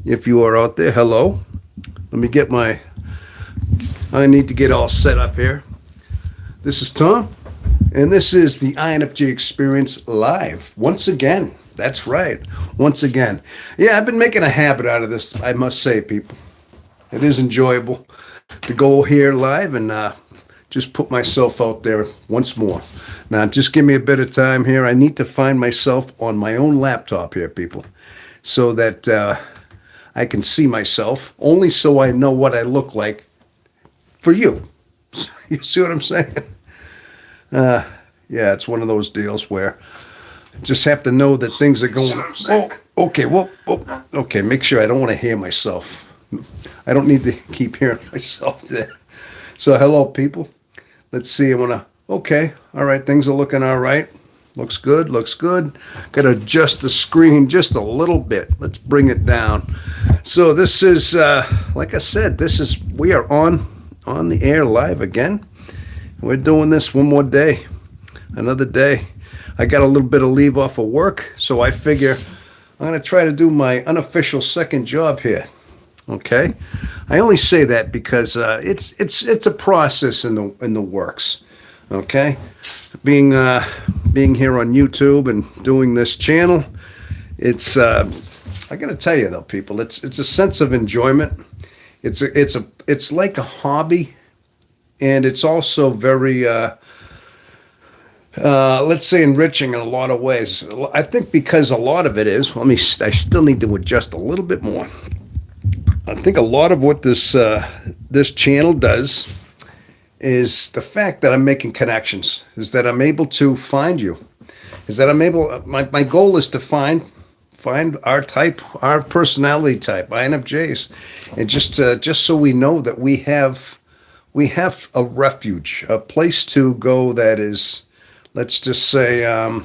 If you are out there, hello. Let me get my. I need to get all set up here. This is Tom, and this is the INFJ Experience live once again. That's right, once again. Yeah, I've been making a habit out of this. I must say, people, it is enjoyable to go here live and just put myself out there once more. Now, just give me a bit of time here. I need to find myself on my own laptop here, people, so that I can see myself, only so I know what I look like for you. You see what I'm saying? Yeah, it's one of those deals where I just have to know that things are going. Oh, okay, okay. Make sure I don't want to hear myself. I don't need to keep hearing myself there. So, hello, people. Let's see. I want to. Okay, all right. Things are looking all right. Looks good. Looks good. Got to adjust the screen just a little bit. Let's bring it down. So this is, like I said, we are on the air live again. We're doing this one more day, another day. I got a little bit of leave off of work, so I figure I'm going to try to do my unofficial second job here. Okay, I only say that because it's a process in the works. Okay, being being here on YouTube and doing this channel, it's I got to tell you though, people, it's a sense of enjoyment. It's like a hobby, and it's also very let's say enriching in a lot of ways. I think because a lot of it is. I still need to adjust a little bit more. I think a lot of what this channel does is the fact that I'm making connections, is that I'm able to find you, is that I'm able. My goal is to find our type, our personality type, INFJs, and just so we know that we have a refuge, a place to go that is, let's just say, yeah,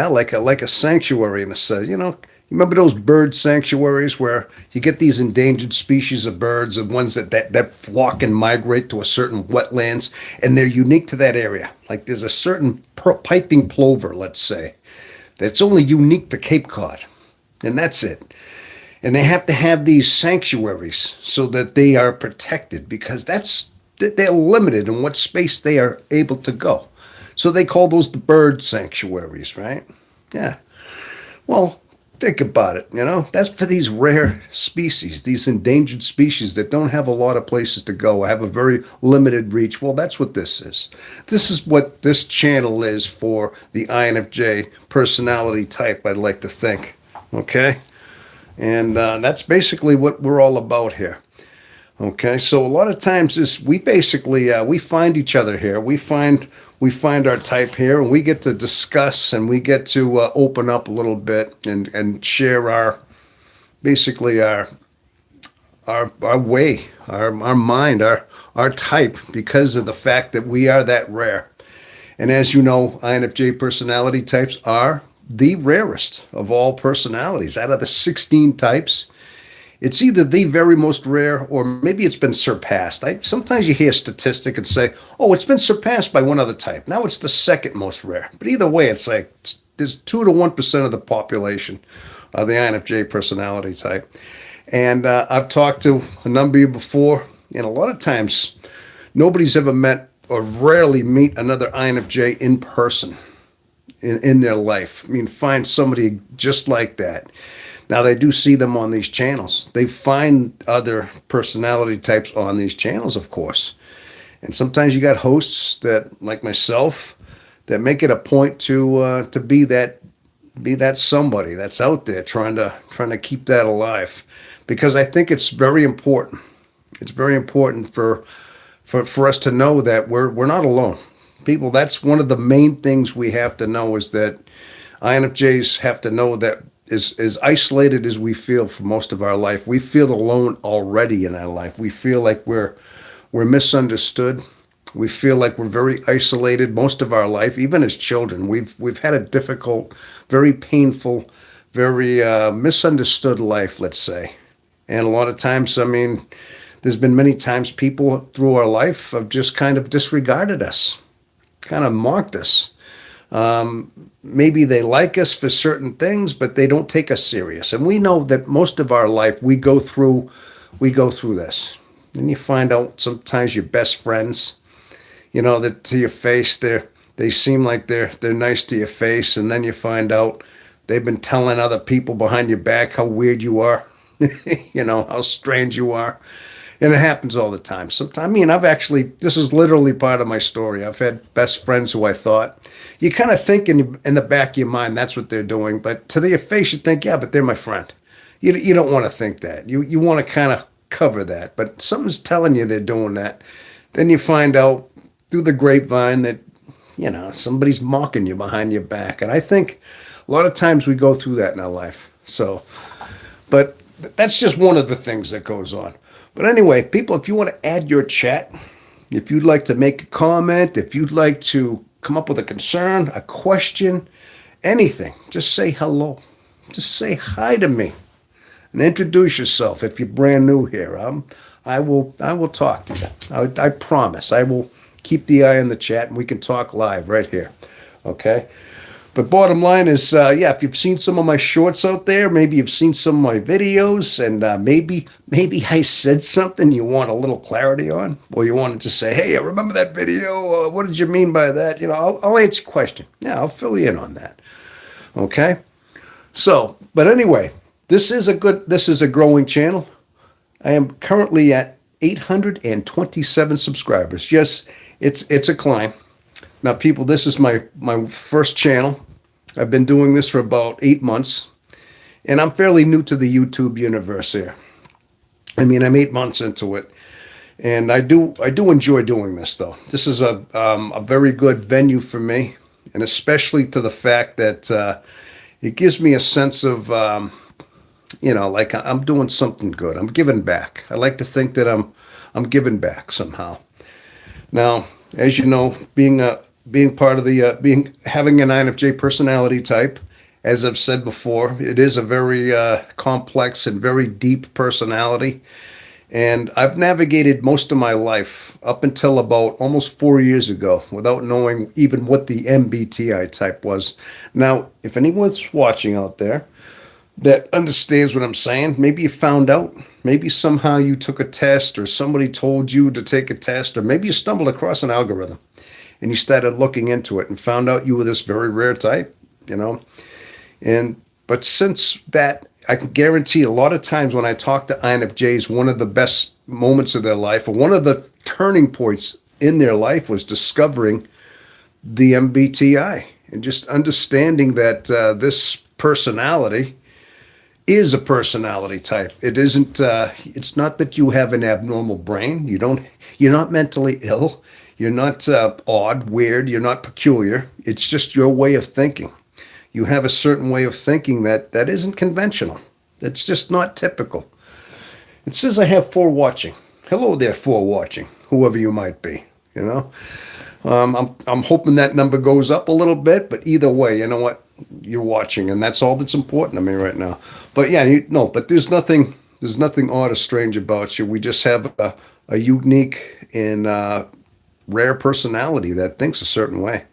like a sanctuary in a sense. You remember those bird sanctuaries where you get these endangered species of birds, of ones that flock and migrate to a certain wetlands, and they're unique to that area. Like there's a certain piping plover, let's say, that's only unique to Cape Cod, and that's it. And they have to have these sanctuaries so that they are protected because they're limited in what space they are able to go. So they call those the bird sanctuaries, right? Yeah. Well, think about it. That's for these rare species, these endangered species that don't have a lot of places to go, have a very limited reach. Well, that's what this is. This is what this channel is for the INFJ personality type, I'd like to think. Okay? And that's basically what we're all about here. Okay, so a lot of times we basically we find each other here. We find our type here, and we get to discuss, and we get to open up a little bit and share our basically our way, our mind, our type, because of the fact that we are that rare. And as you know, INFJ personality types are the rarest of all personalities. Out of the 16 types, it's either the very most rare or maybe it's been surpassed. Sometimes you hear a statistic and say, oh, it's been surpassed by one other type. Now it's the second most rare. But either way, it's like there's 2 to 1% of the population of the INFJ personality type. And I've talked to a number of you before, and a lot of times nobody's ever met or rarely meet another INFJ in person in their life. I mean, find somebody just like that. Now, they do see them on these channels. They find other personality types on these channels, of course. And sometimes you got hosts that, like myself, that make it a point to be that somebody that's out there trying to keep that alive, because I think it's very important. It's very important for us to know that we're not alone. People, that's one of the main things we have to know, is that INFJs have to know that as isolated as we feel for most of our life, we feel alone already in our life. We feel like we're misunderstood. We feel like we're very isolated most of our life, even as children. We've had a difficult, very painful, very misunderstood life, let's say. And a lot of times, I mean, there's been many times people through our life have just kind of disregarded us, kind of mocked us. Maybe they like us for certain things, but they don't take us serious. And we know that most of our life we go through this. And you find out sometimes your best friends, that to your face they seem like they're nice to your face, and then you find out they've been telling other people behind your back how weird you are, how strange you are. And it happens all the time. Sometimes, I mean, this is literally part of my story. I've had best friends who I thought, you kind of think in the back of your mind that's what they're doing, but to their face you think, yeah, but they're my friend. You don't want to think that. You want to kind of cover that, but something's telling you they're doing that. Then you find out through the grapevine that, somebody's mocking you behind your back. And I think a lot of times we go through that in our life. So, but that's just one of the things that goes on. But anyway, people, if you want to add your chat, if you'd like to make a comment, if you'd like to come up with a concern, a question, anything, just say hello. Just say hi to me and introduce yourself if you're brand new here. I will talk to you. I promise. I will keep the eye on the chat and we can talk live right here. Okay? But bottom line is, if you've seen some of my shorts out there, maybe you've seen some of my videos, and maybe I said something you want a little clarity on, or you wanted to say, hey, I remember that video. What did you mean by that? I'll answer your question. Yeah, I'll fill you in on that. Okay? So, but anyway, this is a growing channel. I am currently at 827 subscribers. Yes, it's a climb. Now, people, this is my first channel. I've been doing this for about 8 months, and I'm fairly new to the YouTube universe here. I mean, I'm 8 months into it, and I do enjoy doing this, though. This is a very good venue for me, and especially to the fact that it gives me a sense of, like I'm doing something good. I'm giving back. I like to think that I'm giving back somehow. Now, as you know, being part of having an INFJ personality type, as I've said before, it is a very complex and very deep personality. And I've navigated most of my life up until about almost 4 years ago without knowing even what the MBTI type was. Now, if anyone's watching out there that understands what I'm saying, maybe you found out, maybe somehow you took a test or somebody told you to take a test, or maybe you stumbled across an algorithm and you started looking into it and found out you were this very rare type, but since that, I can guarantee a lot of times when I talk to INFJs, one of the best moments of their life, or one of the turning points in their life, was discovering the MBTI and just understanding that this personality is a personality type. It isn't. It's not that you have an abnormal brain. You're not mentally ill. You're not odd, weird. You're not peculiar. It's just your way of thinking. You have a certain way of thinking that isn't conventional. It's just not typical. It says I have 4 watching. Hello there, 4 watching, whoever you might be. I'm hoping that number goes up a little bit, but either way, you know what? You're watching, and that's all that's important to me right now. But yeah, but there's nothing odd or strange about you. We just have a unique and rare personality that thinks a certain way.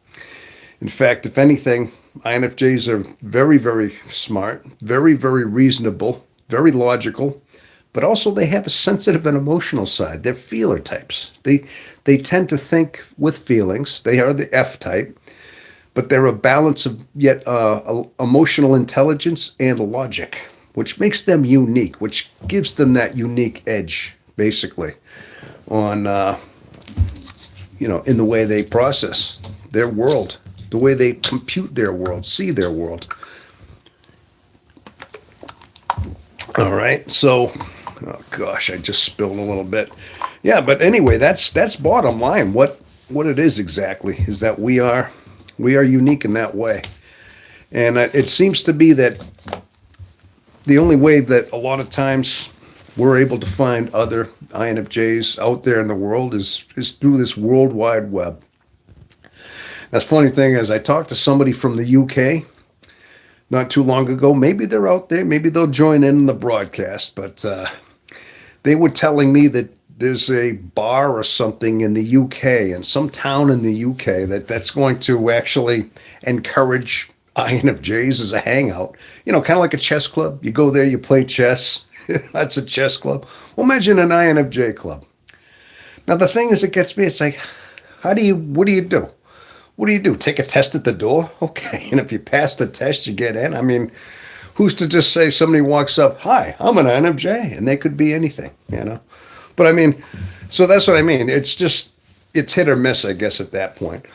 In fact, if anything, INFJs are very, very smart, very, very reasonable, very logical, but also they have a sensitive and emotional side. They're feeler types. They tend to think with feelings. They are the F type, but they're a balance of yet emotional intelligence and logic, which makes them unique, which gives them that unique edge, basically, on in the way they process their world, the way they compute their world, see their world. All right, so, oh gosh, I just spilled a little bit. Yeah, but anyway, that's bottom line. What it is exactly is that we are unique in that way, and it seems to be that the only way that a lot of times we're able to find other INFJs out there in the world is through this World Wide Web. That's funny thing is I talked to somebody from the UK not too long ago. Maybe they're out there. Maybe they'll join in the broadcast. But they were telling me that there's a bar or something in the UK, in some town in the UK, that's going to actually encourage INFJs as a hangout. Kind of like a chess club. You go there, you play chess. That's a chess club. Well, imagine an INFJ club. Now the thing is, it gets me. It's like, what do you do? What do you do? Take a test at the door? Okay. And if you pass the test, you get in. I mean, who's to just say somebody walks up, hi, I'm an INFJ, and they could be anything. But I mean, so that's what I mean. It's hit or miss, I guess, at that point.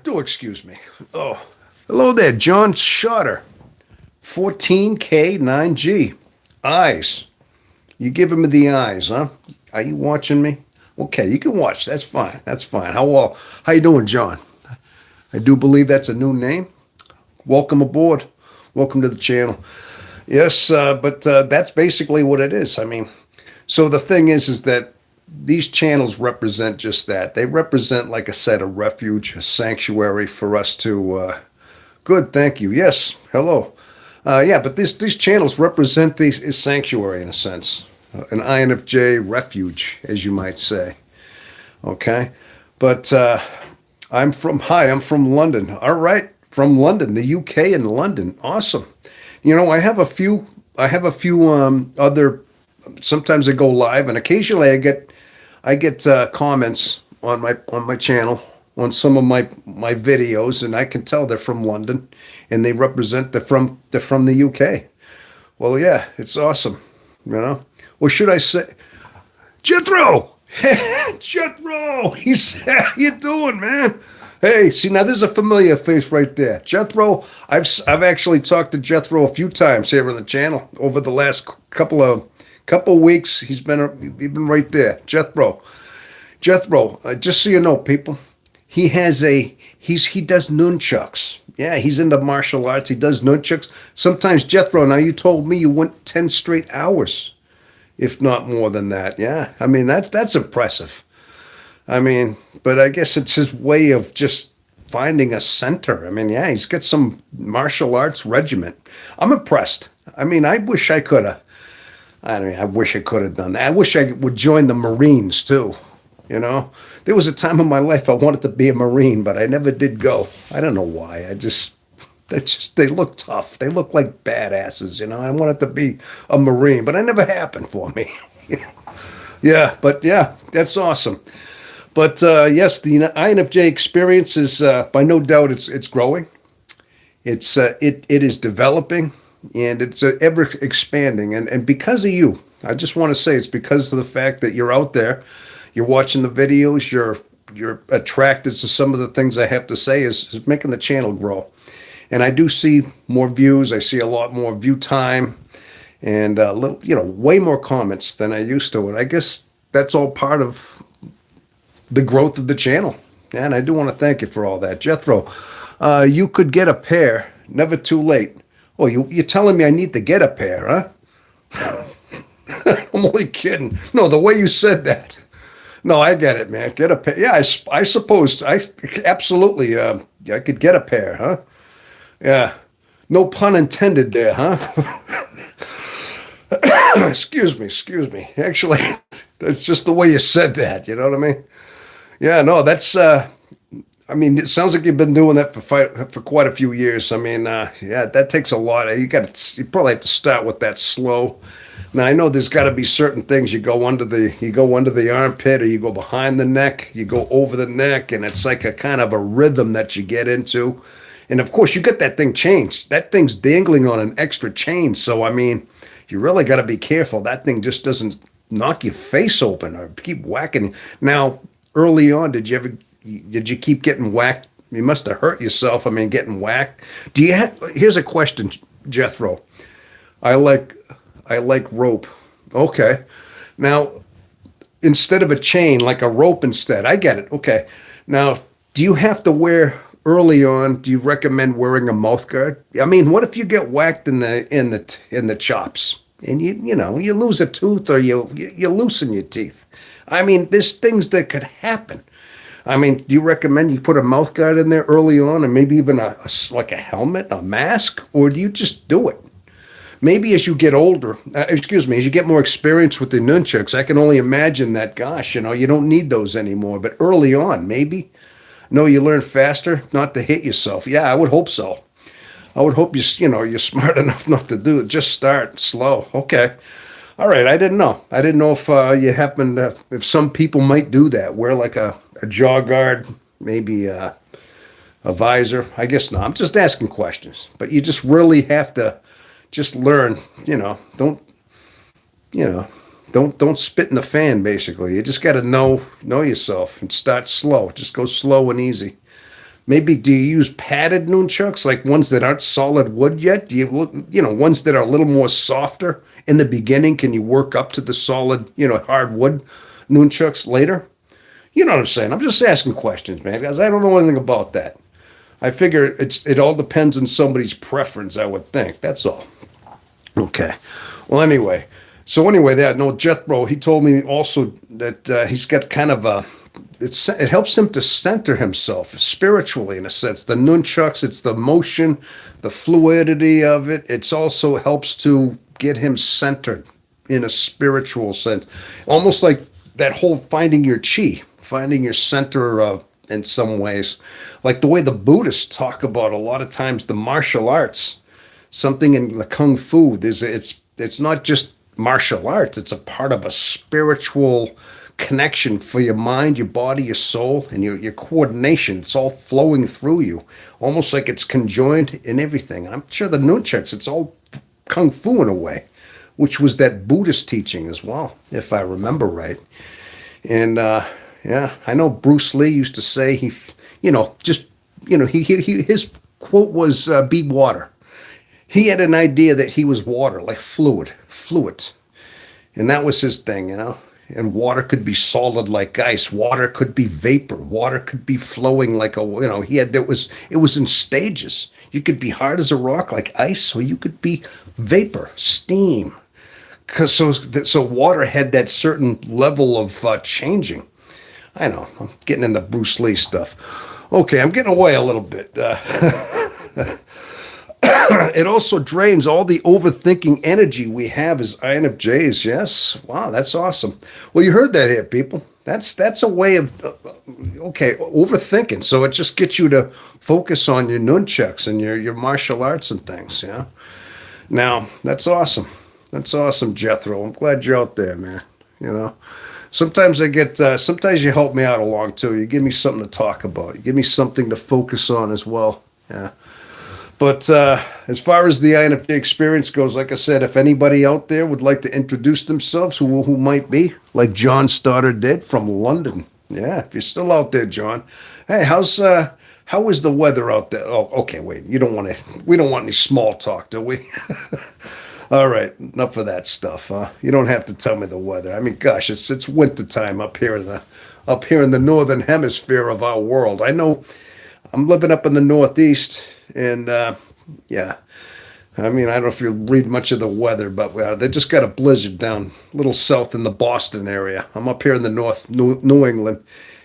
Do excuse me. Oh, hello there, John Shotter, 14K9G. Eyes. You giving me the eyes, huh? Are you watching me? Okay, you can watch. That's fine. That's fine. How you doing, John? I do believe that's a new name. Welcome aboard. Welcome to the channel. Yes, but that's basically what it is. I mean, so the thing is that these channels represent just that. They represent, like I said, a refuge, a sanctuary for us to. Good, thank you. Yes, hello. Yeah, but these channels represent this sanctuary in a sense, an INFJ refuge, as you might say. Okay, but I'm from London. All right, from London, the UK and London. Awesome. I have a few other. Sometimes I go live, and occasionally I get comments on my channel on some of my videos, and I can tell they're from London, and they represent they're from the UK. Well, yeah, it's awesome, Or should I say, Jethro? Jethro, how you doing, man? Hey, see, now there's a familiar face right there. Jethro, I've actually talked to Jethro a few times here on the channel over the last couple weeks. He's been right there. Jethro, just so you know, people, he does nunchucks. Yeah, he's into martial arts. He does nunchucks. Sometimes, Jethro, now you told me you went 10 straight hours, if not more than that. Yeah, I mean, that's impressive. I mean, but I guess it's his way of just finding a center. I mean, yeah, he's got some martial arts regiment. I'm impressed. I mean, I wish I could have. I wish I could have done that. I wish I would join the Marines too. There was a time in my life I wanted to be a Marine, but I never did go. I don't know why. They look tough. They look like badasses. I wanted to be a Marine, but it never happened for me. Yeah, but yeah, that's awesome. But yes, the INFJ experience is by no doubt it's growing. It is developing, and it's ever expanding. And because of you, I just want to say it's because of the fact that you're out there, you're watching the videos, you're attracted to some of the things I have to say is making the channel grow. And I do see more views. I see a lot more view time, and way more comments than I used to. And I guess that's all part of the growth of the channel. And I do want to thank you for all that. Jethro, you could get a pair, never too late. Oh, you're telling me I need to get a pair, huh? I'm only kidding. No, the way you said that. No, I get it, man. Get a pair. Yeah, I suppose. Absolutely, I could get a pair, huh? Yeah. No pun intended there, huh? Excuse me. Actually, that's just the way you said that. You know what I mean? Yeah, no, that's, I mean, it sounds like you've been doing that for quite a few years. I mean, yeah, that takes a lot. You probably have to start with that slow. Now, I know there's got to be certain things you go under the armpit, or you go behind the neck, you go over the neck, and it's like a kind of a rhythm that you get into. And of course, you get that thing changed. That thing's dangling on an extra chain. So, I mean, you really got to be careful. That thing just doesn't knock your face open or keep whacking. Now, early on, did you keep getting whacked? You must have hurt yourself. I mean, getting whacked. Here's a question, Jethro. I like rope. Okay. Now, instead of a chain, like a rope instead. I get it. Okay. Now, do you have to wear early on? Do you recommend wearing a mouth guard? I mean, what if you get whacked in the chops and you lose a tooth, or you loosen your teeth? I mean, there's things that could happen. I mean, do you recommend you put a mouth guard in there early on, and maybe even like a helmet, a mask, or do you just do it? Maybe as you get older, excuse me, as you get more experience with the nunchucks, I can only imagine that, gosh, you don't need those anymore. But early on, maybe. No, you learn faster not to hit yourself. Yeah, I would hope so. I would hope you're smart enough not to do it. Just start slow. Okay. All right. I didn't know. I didn't know if you happen to, if some people might do that. Wear like a jaw guard, maybe a visor. I guess not. I'm just asking questions. But you just really have to just learn. Don't you know don't spit in the fan. Basically, you just got to know yourself and start slow. Just go slow and easy. Maybe do you use padded nunchucks, like ones that aren't solid wood yet? Do you look, ones that are a little more softer in the beginning? Can you work up to the solid, hard wood nunchucks later? You know what I'm saying? I'm just asking questions, man, because I don't know anything about that. I figure it all depends on somebody's preference, I would think. That's all. Okay. Well, anyway. So anyway, that no Jethro, he told me also that he's got kind of it helps him to center himself spiritually in a sense. The nunchucks, it's the motion, the fluidity of it. It's also helps to get him centered in a spiritual sense, almost like that whole finding your chi, finding your center in some ways, like the way the Buddhists talk about a lot of times the martial arts, something in the kung fu. It's not just martial arts. It's a part of a spiritual connection for your mind, your body, your soul, and your coordination. It's all flowing through you, almost like it's conjoined in everything. I'm sure the nunchucks, it's all kung fu in a way, which was that Buddhist teaching as well, if I remember right. And yeah, I know Bruce Lee used to say his quote was "Be water." He had an idea that he was water, like fluid, and that was his thing. And water could be solid like ice. Water could be vapor. Water could be flowing like it was in stages. You could be hard as a rock like ice, or you could be vapor, steam. Because so water had that certain level of changing. I know I'm getting into Bruce Lee stuff. Okay, I'm getting away a little bit. It also drains all the overthinking energy we have as INFJs. Yes. Wow, that's awesome. Well, you heard that here, people. That's a way of, okay, overthinking. So it just gets you to focus on your nunchucks and your martial arts and things, yeah? Now, that's awesome. That's awesome, Jethro. I'm glad you're out there, man. Sometimes sometimes you help me out along too. You give me something to talk about. You give me something to focus on as well. Yeah. But as far as the INFJ experience goes, like I said, if anybody out there would like to introduce themselves, who might be, like John Stoddard did from London. Yeah, if you're still out there, John. Hey, how is the weather out there? Oh, okay, wait. We don't want any small talk, do we? All right, enough of that stuff. You don't have to tell me the weather. I mean, gosh, it's winter time up here in the northern hemisphere of our world. I know I'm living up in the Northeast. And yeah, I mean, I don't know if you read much of the weather, but they just got a blizzard down a little south in the Boston area. I'm up here in the north, New England,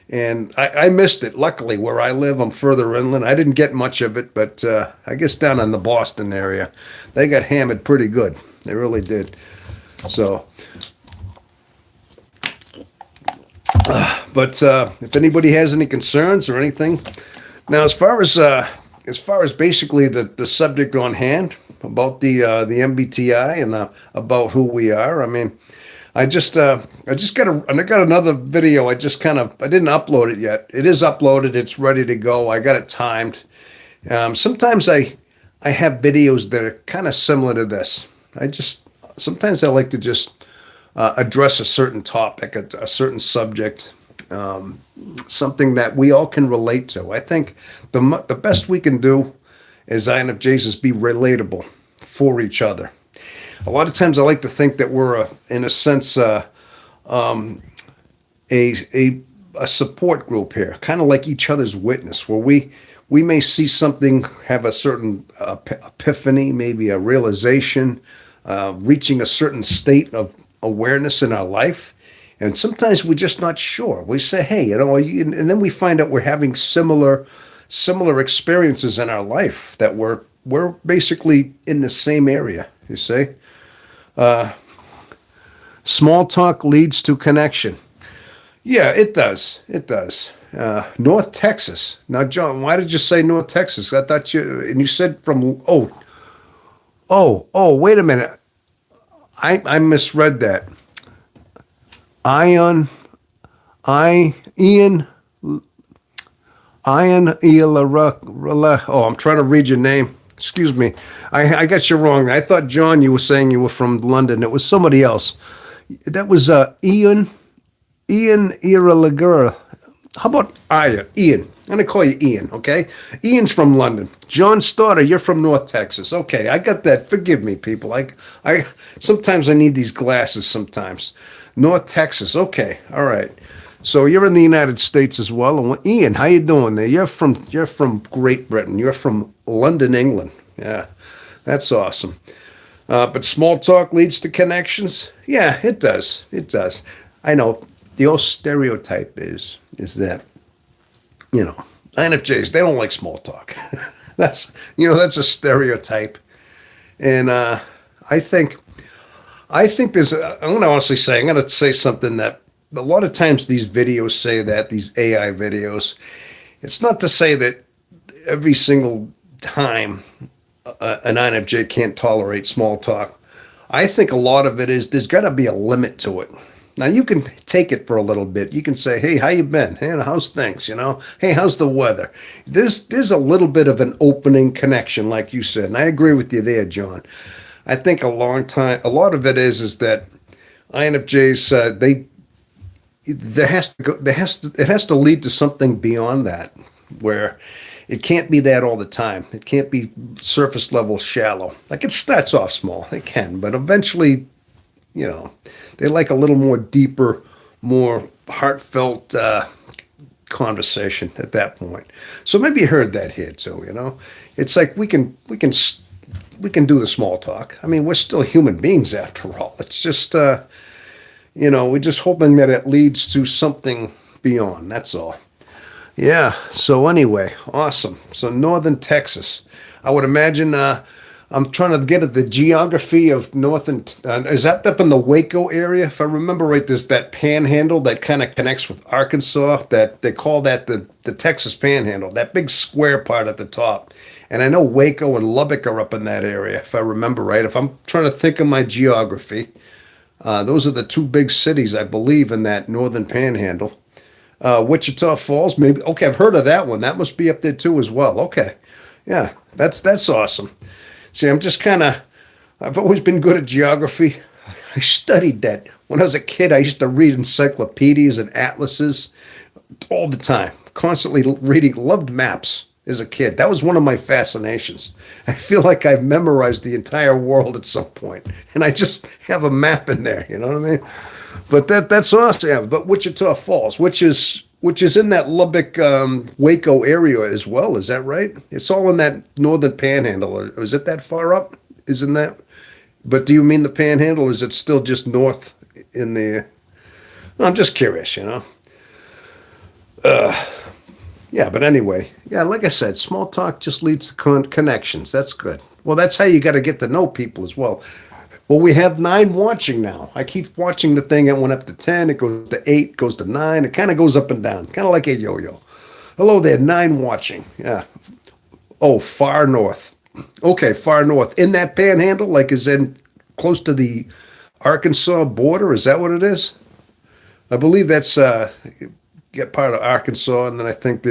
and I missed it. Luckily, where I live, I'm further inland. I didn't get much of it, but I guess down in the Boston area, they got hammered pretty good. They really did. So, but if anybody has any concerns or anything, now as far as basically the subject on hand about the MBTI and about who we are, I mean, I got another video. I didn't upload it yet. It is uploaded. It's ready to go. I got it timed. Sometimes I have videos that are kind of similar to this. Sometimes I like to just address a certain topic, a certain subject. Something that we all can relate to. I think the best we can do as INFJs is be relatable for each other. A lot of times I like to think that we're, in a sense, a support group here, kind of like each other's witness, where we may see something, have a certain epiphany, maybe a realization, reaching a certain state of awareness in our life. And sometimes we're just not sure. We say, hey, and then we find out we're having similar experiences in our life, that we're basically in the same area, You see, small talk leads to connection. Yeah, it does. It does. North Texas. Now, John, why did you say North Texas? I thought and you said from, wait a minute. I misread that. Ion, Ian, oh, I'm trying to read your name. Excuse me. I got you wrong. I thought, John, you were saying you were from London. It was somebody else. That was Ian Iralagur. How about Ian? I'm going to call you Ian, okay? Ian's from London. John Stoddard, you're from North Texas. Okay, I got that. Forgive me, people. I sometimes I need these glasses sometimes. North Texas. Okay, all right. So you're in the United States as well. And Ian, how you doing there? You're from Great Britain. You're from London, England. Yeah, that's awesome. But small talk leads to connections. Yeah, it does. It does. I know. The old stereotype is that, INFJs, they don't like small talk. That's a stereotype. And I think I'm going to honestly say, I'm going to say something that a lot of times these videos say that, these AI videos, it's not to say that every single time an INFJ can't tolerate small talk. I think a lot of it is there's got to be a limit to it. Now you can take it for a little bit. You can say, "Hey, how you been? Hey, how's things? Hey, how's the weather?" There's a little bit of an opening connection, like you said, and I agree with you there, John. I think a lot of it is that INFJs it has to lead to something beyond that, where it can't be that all the time. It can't be surface level shallow. Like it starts off small, it can, but eventually they like a little more deeper, more heartfelt conversation at that point. So maybe you heard that here too. It's like we can do the small talk. I mean, we're still human beings after all. It's just we're just hoping that it leads to something beyond. That's all. Yeah. So anyway, awesome. So Northern Texas, I would imagine. I'm trying to get at the geography of north and is that up in the Waco area? If I remember right, there's that panhandle that kind of connects with Arkansas. That they call that the Texas Panhandle. That big square part at the top. And I know Waco and Lubbock are up in that area, if I remember right. If I'm trying to think of my geography, those are the two big cities I believe in that northern Panhandle. Wichita Falls, maybe. Okay, I've heard of that one. That must be up there too as well. Okay, yeah, that's awesome. See, I've alwa's been good at geography. I studied that. When I was a kid, I used to read encyclopedias and atlases all the time, constantly reading, loved maps as a kid. That was one of my fascinations. I feel like I've memorized the entire world at some point, and I just have a map in there, you know what I mean? But that's awesome. Yeah, but Wichita Falls, which is in that Lubbock, Waco area as well. Is that right? It's all in that northern Panhandle. Or is it that far up? Isn't that? But do you mean the Panhandle? Or is it still just north in the? I'm just curious. Yeah, but anyway, yeah, like I said, small talk just leads to connections. That's good. Well, that's how you got to get to know people as well. Well, we have 9 watching now. I keep watching the thing. It went up to 10. It goes to 8. Goes to 9. It kind of goes up and down, kind of like a yo-yo. Hello there, 9 watching. Yeah. Oh, far north. Okay, far north. In that panhandle, like is in close to the Arkansas border. Is that what it is? I believe that's get part of Arkansas, and then I think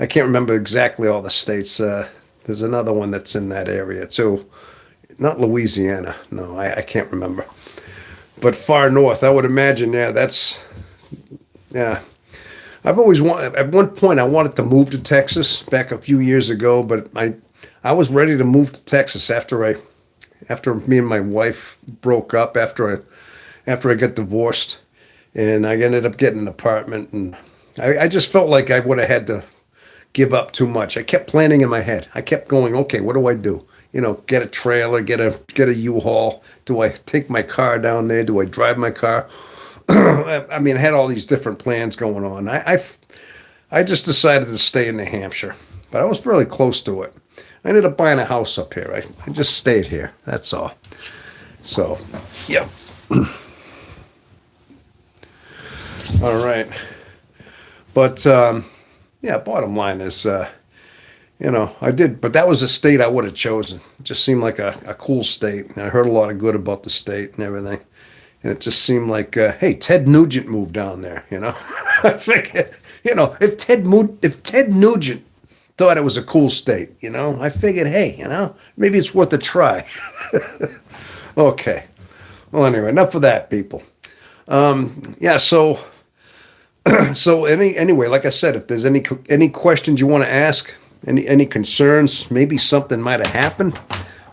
I can't remember exactly all the states. There's another one that's in that area too. Not Louisiana. No, I can't remember. But far north, I would imagine. Yeah, yeah. I've always wanted. At one point, I wanted to move to Texas back a few years ago, but I was ready to move to Texas after me and my wife broke up after I got divorced, and I ended up getting an apartment, and I just felt like I would have had to give up too much. I kept planning in my head. I kept going, okay, what do I do? Get a trailer, get a U-Haul. Do I take my car down there? Do I drive my car? I mean, I had all these different plans going on. I just decided to stay in New Hampshire, but I was fairly close to it. I ended up buying a house up here. I just stayed here. That's all. So, yeah. All right. But, yeah, bottom line is, I did, but that was a state I would have chosen. It just seemed like a cool state. And I heard a lot of good about the state and everything. And it just seemed like, hey, Ted Nugent moved down there, I figured, if Ted Nugent thought it was a cool state, I figured, hey, maybe it's worth a try. Okay. Well, anyway, enough of that, people. Yeah, so anyway, like I said, if there's any questions you want to ask, any concerns, maybe something might have happened.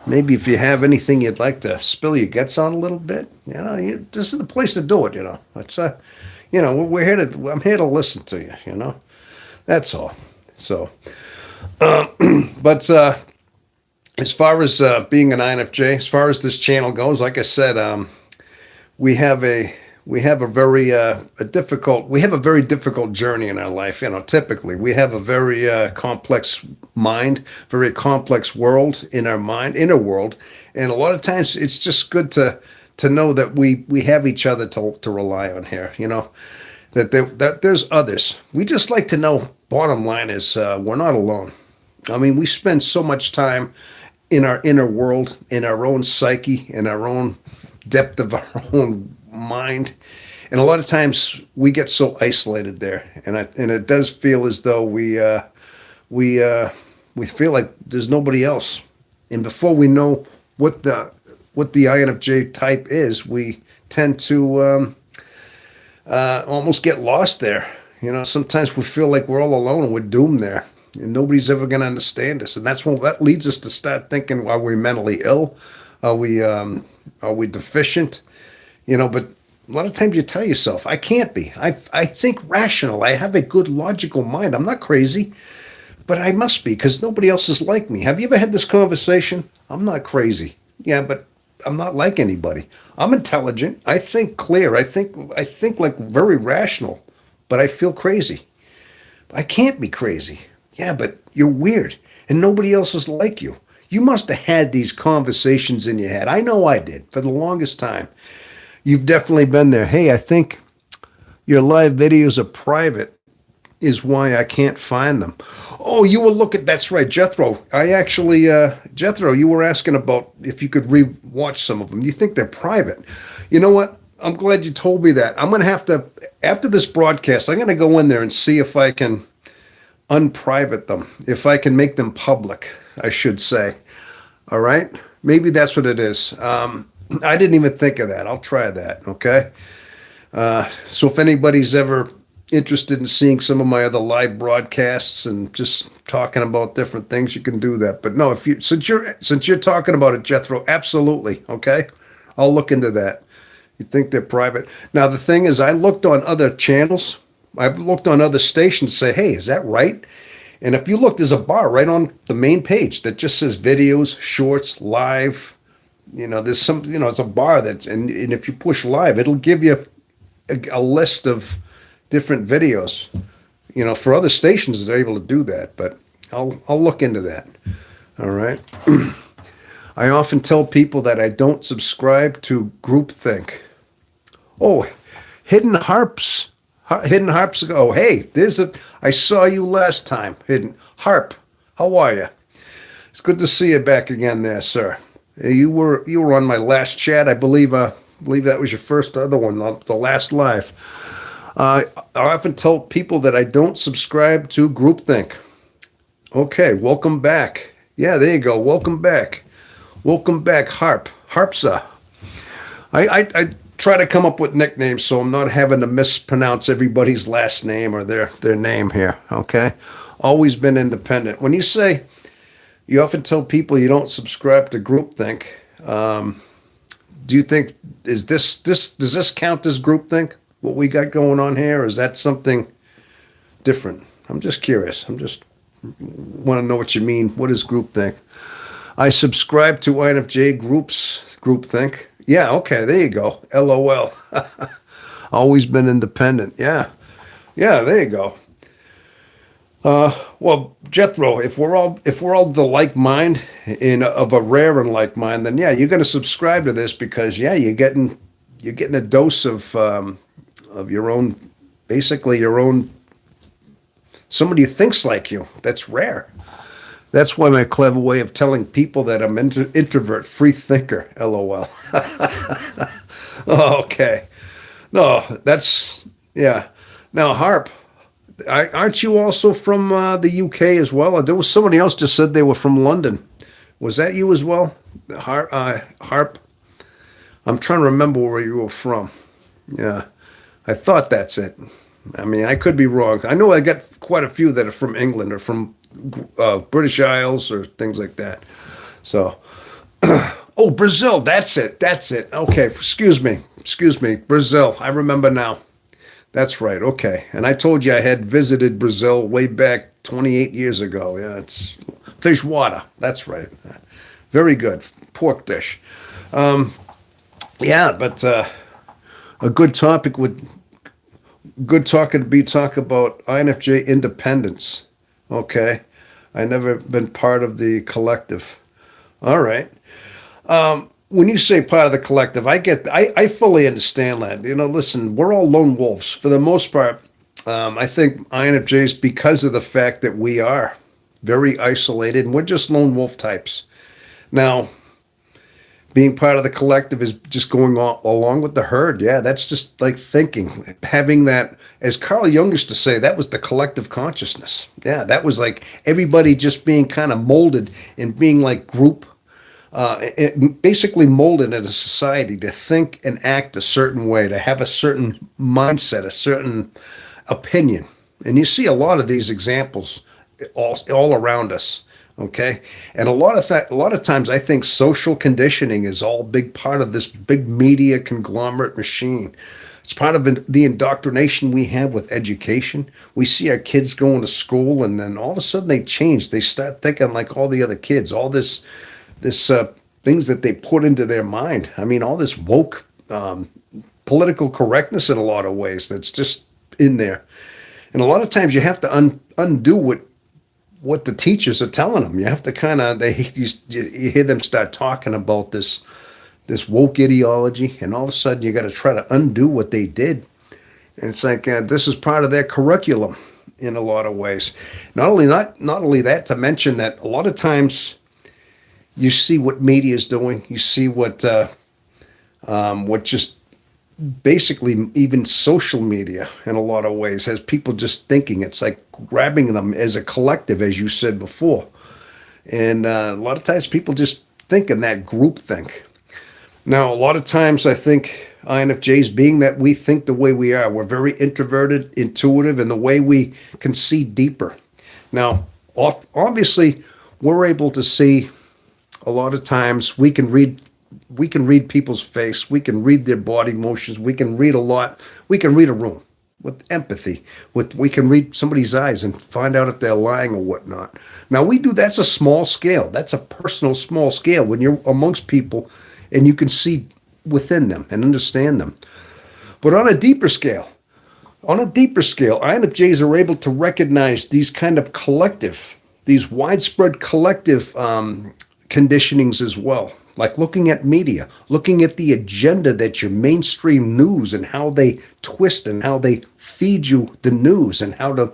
Maybe if you have anything you'd like to spill your guts on a little bit, this is the place to do it. It's we're here to. I'm here to listen to you. That's all. So, but as far as being an INFJ, as far as this channel goes, like I said, we have a very difficult journey in our life. Typically we have a very complex mind, very complex world in our mind, inner world, and a lot of times it's just good to know that we have each other to rely on here. That there's others. We just like to know. Bottom line is we're not alone. I mean, we spend so much time in our inner world, in our own psyche, in our own depth of our own mind, and a lot of times we get so isolated there, and it does feel as though we feel like there's nobody else, and before we know what the INFJ type is, we tend to almost get lost there. Sometimes we feel like we're all alone and we're doomed there, and nobody's ever going to understand us, and that leads us to start thinking: are we mentally ill? Are we deficient? But a lot of times you tell yourself, I can't be. I think rational. I have a good logical mind. I'm not crazy, but I must be because nobody else is like me. Have you ever had this conversation? I'm not crazy. Yeah, but I'm not like anybody. I'm intelligent. I think clear. I think like very rational, but I feel crazy. I can't be crazy. Yeah, but you're weird and nobody else is like you. You must have had these conversations in your head. I know I did for the longest time. You've definitely been there. Hey, I think your live videos are private is why I can't find them. Oh, you were looking, that's right, Jethro. Jethro, you were asking about if you could re-watch some of them. You think they're private. You know what? I'm glad you told me that. I'm going to have to, after this broadcast, I'm going to go in there and see if I can unprivate them, if I can make them public, I should say. All right? Maybe that's what it is. I didn't even think of that. I'll try that, okay? So if anybody's ever interested in seeing some of my other live broadcasts and just talking about different things, you can do that. But no, since you're talking about it, Jethro, absolutely, okay? I'll look into that. You think they're private. Now, the thing is, I looked on other channels. I've looked on other stations to say, hey, is that right? And if you look, there's a bar right on the main page that just says videos, shorts, live. There's some, it's a bar and if you push live, it'll give you a list of different videos, for other stations that are able to do that, but I'll look into that. All right. I often tell people that I don't subscribe to groupthink. Oh, Hidden Harps. Oh, hey, I saw you last time. Hidden Harp. How are you? It's good to see you back again there, sir. You were on my last chat, I believe. Believe that was your first other one, the last live. I often tell people that I don't subscribe to groupthink. Okay, welcome back. Yeah, there you go. Welcome back. Welcome back, Harpsa. I try to come up with nicknames so I'm not having to mispronounce everybody's last name or their name here. Okay, always been independent. When you often tell people you don't subscribe to groupthink. Do you think does this count as groupthink? What we got going on here, or is that something different? I'm just curious. Want to know what you mean. What is groupthink? I subscribe to INFJ groupthink. Yeah, okay, there you go. LOL. Always been independent. Yeah, there you go. Well, Jethro, if we're all the like mind in of a rare and like mind, then yeah, you're going to subscribe to this because yeah, you're getting a dose of your own, basically your own somebody who thinks like you. That's rare. That's why my clever way of telling people that I'm introvert, free thinker. LOL. Oh, okay. No, that's yeah. Now, Harp, aren't you also from the UK as well? There was somebody else just said they were from London. Was that you as well? Harp. I'm trying to remember where you were from. Yeah, I thought that's it. I mean, I could be wrong. I know I got quite a few that are from England or from British Isles or things like that. So, oh, Brazil. That's it. That's it. Okay. Excuse me. Excuse me. Brazil. I remember now. That's right. Okay. And I told you I had visited Brazil way back 28 years ago. Yeah, it's fish water. That's right. Very good. Pork dish. Yeah, but a good topic would good talking to be talk about INFJ independence. Okay. I never been part of the collective. All right. When you say part of the collective, I fully understand that. Listen, we're all lone wolves for the most part. I think INFJs, because of the fact that we are very isolated and we're just lone wolf types. Now, being part of the collective is just going along with the herd. Yeah, that's just like thinking, having that, as Carl Jung used to say, that was the collective consciousness. Yeah, that was like everybody just being kind of molded and being like group, basically molded in a society to think and act a certain way, to have a certain mindset, a certain opinion. And you see a lot of these examples all around us. Okay, and a lot of times I think social conditioning is all big part of this big media conglomerate machine. It's part of the indoctrination we have with education. We see our kids going to school, and then all of a sudden they change. They start thinking like all the other kids. All this things that they put into their mind. I mean, all this woke political correctness in a lot of ways that's just in there. And a lot of times you have to undo what the teachers are telling them. You have to kind of you hear them start talking about this woke ideology, and all of a sudden you got to try to undo what they did. And it's like this is part of their curriculum in a lot of ways. Not only that, to mention that a lot of times you see what media is doing. You see what just basically even social media in a lot of ways has people just thinking. It's like grabbing them as a collective, as you said before. And a lot of times people just think in that group think. Now, a lot of times I think INFJs, being that we think the way we are, we're very introverted, intuitive, and the way we can see deeper. Now, obviously, we're able to see a lot of times we can read people's face. We can read their body motions. We can read a lot. We can read a room with empathy. We can read somebody's eyes and find out if they're lying or whatnot. Now we do. That's a small scale. That's a personal small scale when you're amongst people, and you can see within them and understand them. But on a deeper scale, INFJs are able to recognize these kind of collective, these widespread collective conditionings as well. Like looking at media, looking at the agenda that your mainstream news and how they twist and how they feed you the news and how to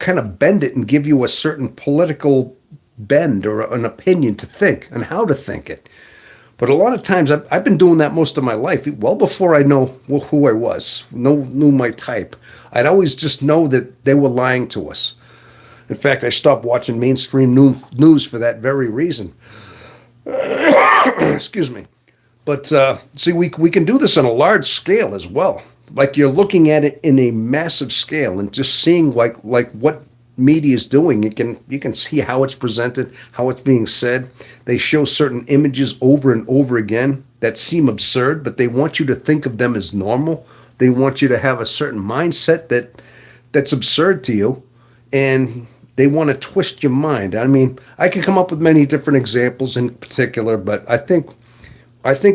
kind of bend it and give you a certain political bend or an opinion to think and how to think it. But a lot of times I've been doing that most of my life, well before I know who I was, knew my type. I'd always just know that they were lying to us. In fact, I stopped watching mainstream news for that very reason. Excuse me. But see, we can do this on a large scale as well. Like you're looking at it in a massive scale and just seeing like what media is doing. You can see how it's presented, how it's being said. They show certain images over and over again that seem absurd, but they want you to think of them as normal. They want you to have a certain mindset that's absurd to you, and they want to twist your mind. I mean, I can come up with many different examples in particular, but I think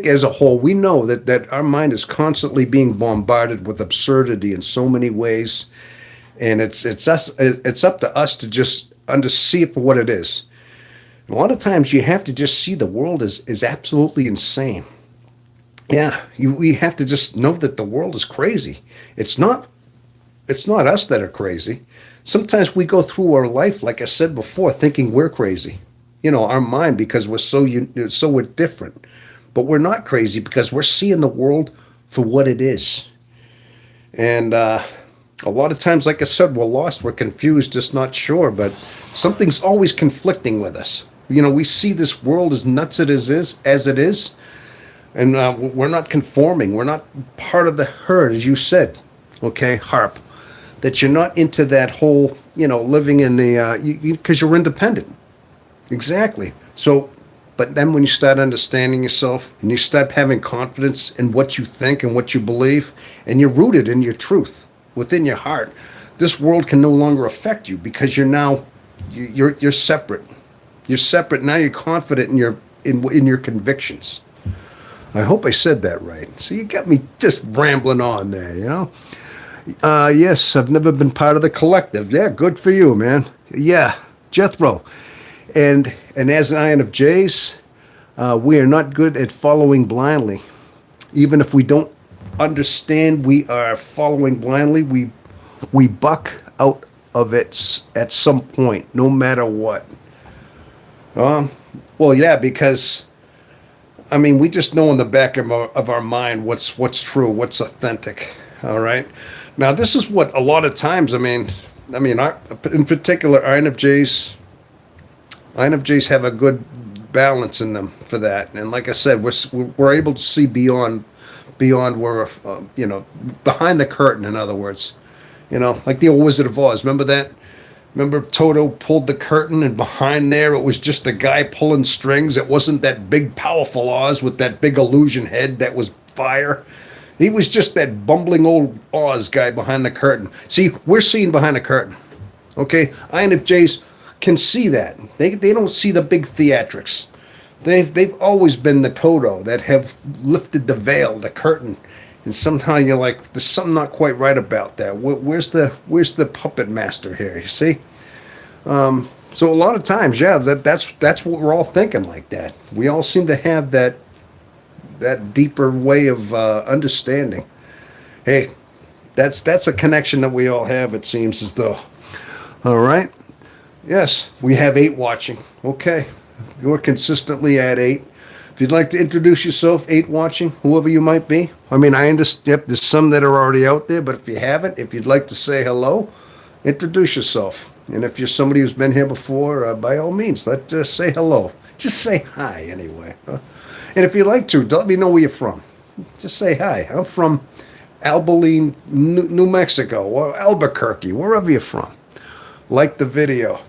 as a whole, we know that our mind is constantly being bombarded with absurdity in so many ways. and it's up to us to just see it for what it is. A lot of times you have to just see the world is absolutely insane. Yeah, we have to just know that the world is crazy. It's not it's not us that are crazy. Sometimes we go through our life, like I said before, thinking we're crazy. Our mind, because so we're different. But we're not crazy because we're seeing the world for what it is. And a lot of times, like I said, we're lost, we're confused, just not sure. But something's always conflicting with us. We see this world as nuts as it is, and we're not conforming. We're not part of the herd, as you said. Okay, harp. That you're not into that whole, living in the because you're independent. Exactly. So, but then when you start understanding yourself and you start having confidence in what you think and what you believe, and you're rooted in your truth within your heart, this world can no longer affect you because you're separate. You're separate now. You're confident in your convictions. I hope I said that right. So you got me just rambling on there. Yes, I've never been part of the collective. Yeah, good for you, man. Yeah, Jethro. And as INFJs, we are not good at following blindly. Even if we don't understand we are following blindly, we buck out of it at some point, no matter what. Well, yeah, because we just know in the back of our mind what's true, what's authentic. All right. Now, this is what a lot of times. In particular, INFJs have a good balance in them for that. And like I said, we're able to see beyond where behind the curtain. In other words, like the old Wizard of Oz. Remember that? Remember Toto pulled the curtain, and behind there it was just a guy pulling strings. It wasn't that big, powerful Oz with that big illusion head that was fire. He was just that bumbling old Oz guy behind the curtain. See, we're seeing behind the curtain. Okay? INFJs can see that. They don't see the big theatrics. They've always been the Toto that have lifted the veil, the curtain. And sometimes you're like, there's something not quite right about that. Where's the puppet master here? You see? So a lot of times, yeah, that's what we're all thinking like that. We all seem to have that deeper way of understanding. Hey, that's a connection that we all have. It seems as though. All right. Yes, we have 8 watching. Okay, you're consistently at 8. If you'd like to introduce yourself, 8 watching, whoever you might be. I understand. Yep, there's some that are already out there, but if you haven't, if you'd like to say hello, introduce yourself. And if you're somebody who's been here before, by all means, say hello. Just say hi anyway. And if you'd like to, let me know where you're from. Just say hi. I'm from Abilene, New Mexico, or Albuquerque, wherever you're from. Like the video.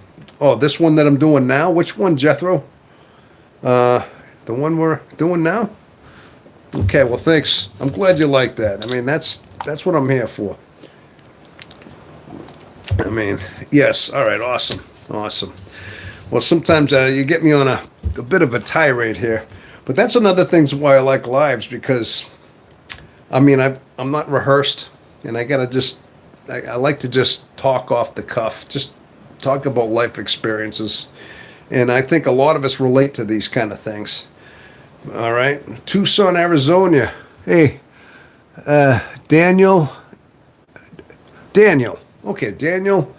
Oh, this one that I'm doing now? Which one, Jethro? The one we're doing now? Okay, well, thanks. I'm glad you like that. That's what I'm here for. Yes. All right, awesome. Well, sometimes you get me on a bit of a tirade here. But that's another thing why I like lives, because, I'm not rehearsed, and I like to just talk off the cuff, just talk about life experiences. And I think a lot of us relate to these kind of things. All right. Tucson, Arizona. Hey, Daniel. Okay, Daniel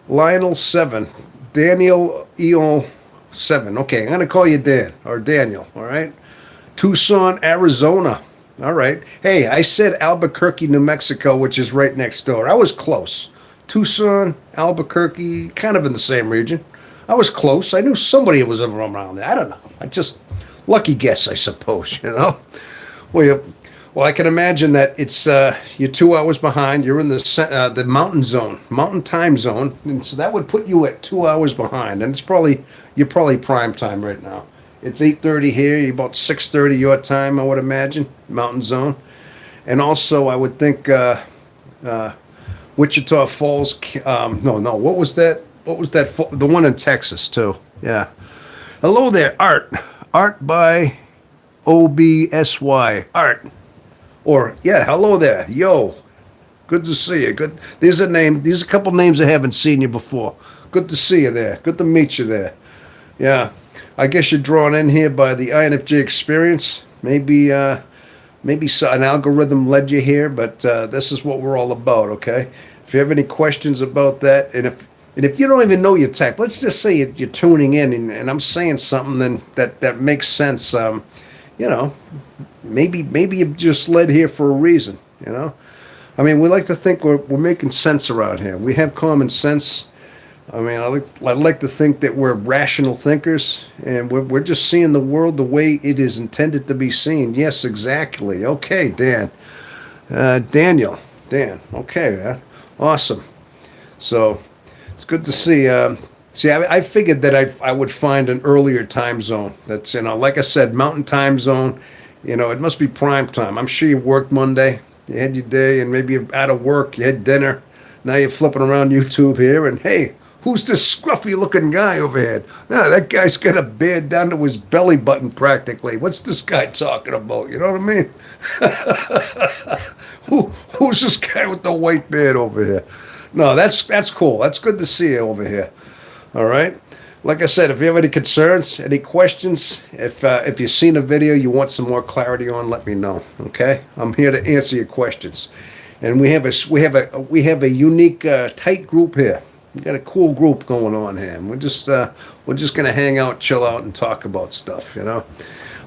Lionel 7. Daniel Eol 7. Okay, I'm going to call you Dan or Daniel. All right. Tucson, Arizona. All right. Hey, I said Albuquerque, New Mexico, which is right next door. I was close. Tucson, Albuquerque, kind of in the same region. I was close. I knew somebody was around there. I don't know. Lucky guess, I suppose, Well, I can imagine that it's you're 2 hours behind. You're in the mountain time zone, and so that would put you at 2 hours behind. And you're probably prime time right now. It's 8:30 here. You're about 6:30 your time, I would imagine, mountain zone. And also, I would think Wichita Falls. No. What was that? The one in Texas too. Yeah. Hello there, Art. Art by OBSY. Art. Or, yeah, hello there. Yo. Good to see you. Good. These are a couple names I haven't seen you before. Good to see you there. Good to meet you there. Yeah. I guess you're drawn in here by the INFJ Experience. Maybe an algorithm led you here, but this is what we're all about. Okay. If you have any questions about that, and if you don't even know your type, let's just say you're tuning in and I'm saying something then that makes sense. You know, maybe you're just led here for a reason. You know, I mean, we like to think we're making sense around here. We have common sense. I mean, I like to think that we're rational thinkers, and we're just seeing the world the way it is intended to be seen. Yes, exactly. Okay, Dan. Dan. Okay, man. Awesome. So it's good to see. See, I figured that I would find an earlier time zone. That's, like I said, Mountain Time Zone. It must be prime time. I'm sure you worked Monday. You had your day, and maybe you're out of work. You had dinner. Now you're flipping around YouTube here, and hey, who's this scruffy-looking guy over here? No, that guy's got a beard down to his belly button practically. What's this guy talking about? You know what I mean? Who's this guy with the white beard over here? No, that's cool. That's good to see you over here. All right. Like I said, if you have any concerns, any questions, if you've seen a video you want some more clarity on, let me know. Okay, I'm here to answer your questions, and we have a unique tight group here. We got a cool group going on here. And we're just gonna hang out, chill out, and talk about stuff.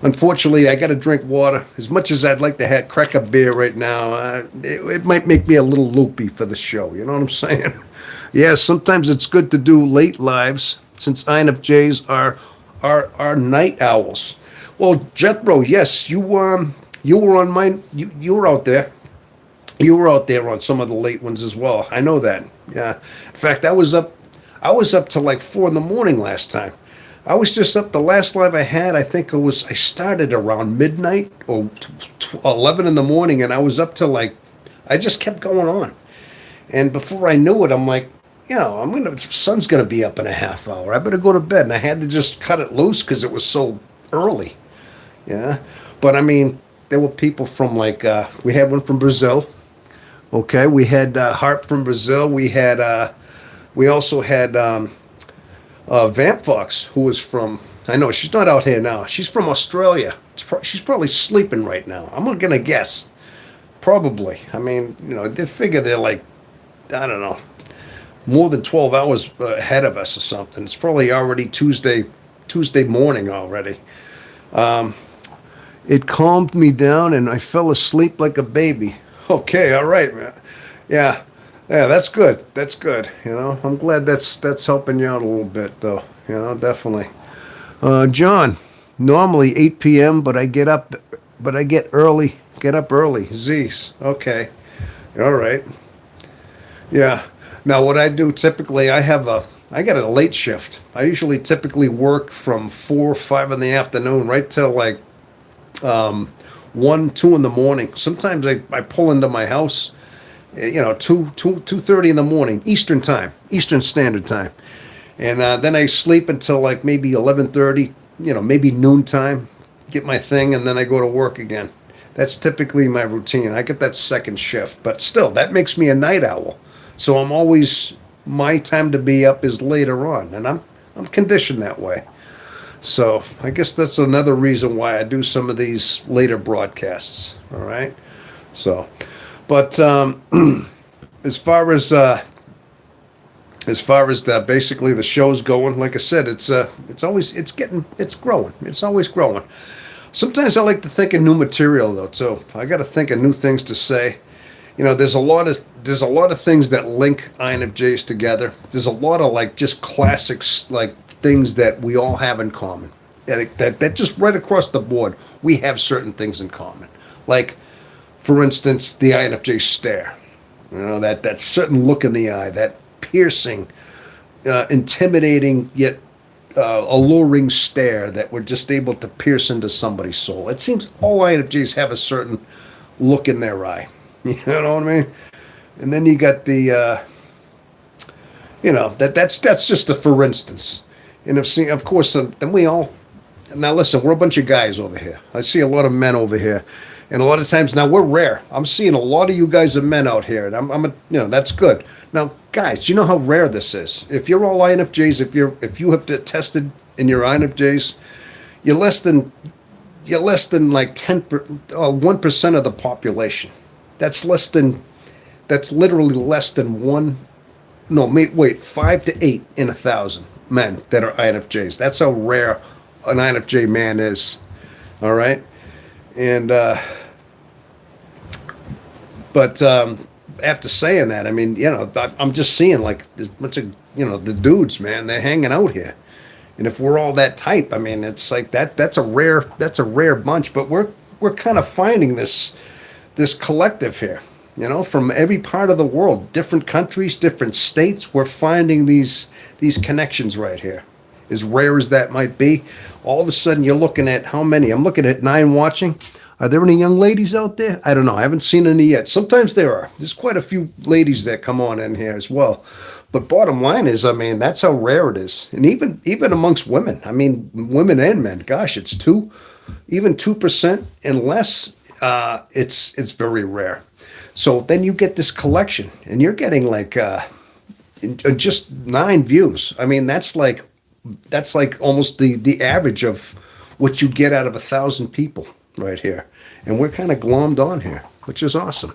Unfortunately, I got to drink water. As much as I'd like to crack a beer right now, it might make me a little loopy for the show. You know what I'm saying? Yeah, sometimes it's good to do late lives since INFJs are night owls. Well, Jethro, yes, you were on mine. You were out there. You were out there on some of the late ones as well. I know that. Yeah. In fact, I was up to like 4 a.m. last time. I was just up. The last live I had, I think I started around midnight or 11 in the morning, and I was up till I just kept going on. And before I knew it, I'm like, sun's gonna be up in a half hour. I better go to bed. And I had to just cut it loose because it was so early. Yeah. But I mean, there were people from we had one from Brazil. Okay, we had Harp from Brazil. We also had Vamp Fox, who was from. I know she's not out here now. She's from Australia. She's probably sleeping right now. I'm gonna guess. Probably. I mean, they figure they're I don't know, more than 12 hours ahead of us or something. It's probably already Tuesday morning already. It calmed me down, and I fell asleep like a baby. Okay, all right, man. Yeah, that's good. That's good. I'm glad that's helping you out a little bit, though. Definitely. John, normally 8 p.m., but I get up early. Get up early. Z's. Okay. All right. Yeah. Now, what I do typically, I got a late shift. I usually typically work from 4 or 5 in the afternoon right till 1, 2 in the morning. Sometimes I pull into my house, 2:30 in the morning, Eastern Standard Time. And then I sleep until maybe 11:30, maybe noontime, get my thing, and then I go to work again. That's typically my routine. I get that second shift, but still, that makes me a night owl. So my time to be up is later on, and I'm conditioned that way. So I guess that's another reason why I do some of these later broadcasts. All right. So, but as far as basically the show's going, like I said, it's growing. It's always growing. Sometimes I like to think of new material though too. I got to think of new things to say. There's a lot of things that link INFJs together. There's a lot of just classics things that we all have in common. That just right across the board, we have certain things in common. Like, for instance, the INFJ stare. That certain look in the eye, that piercing, intimidating yet alluring stare that we're just able to pierce into somebody's soul. It seems all INFJs have a certain look in their eye. You know what I mean? And then you got the, that's just a for instance. And of course, then we all. Now listen, we're a bunch of guys over here. I see a lot of men over here, And a lot of times now we're rare. I'm seeing a lot of you guys are men out here, and that's good. Now, guys, do you know how rare this is? If you're all INFJs, if you have tested in your INFJs, you're less than you're less than like 1% of the population. That's less than that's literally less than one. No, wait, 5 to 8 in 1,000 men that are INFJs. That's how rare an INFJ man is. All right, and but after saying that, I mean, I'm just seeing like this bunch of the dudes, man. They're hanging out here, and if we're all that type, I mean, it's like that. That's a rare bunch. But we're kind of finding this collective here, from every part of the world, different countries, different states. We're finding these connections right here. As rare as that might be, all of a sudden you're looking at how many? I'm looking at 9 watching. Are there any young ladies out there? I don't know. I haven't seen any yet. Sometimes there are. There's quite a few ladies that come on in here as well. But bottom line is, I mean, that's how rare it is. And even amongst women, I mean, women and men, gosh, it's even 2% and less. It's very rare. So then you get this collection, and you're getting like just 9 views. I mean, that's like almost the average of what you get out of 1,000 people right here, and we're kind of glommed on here, which is awesome.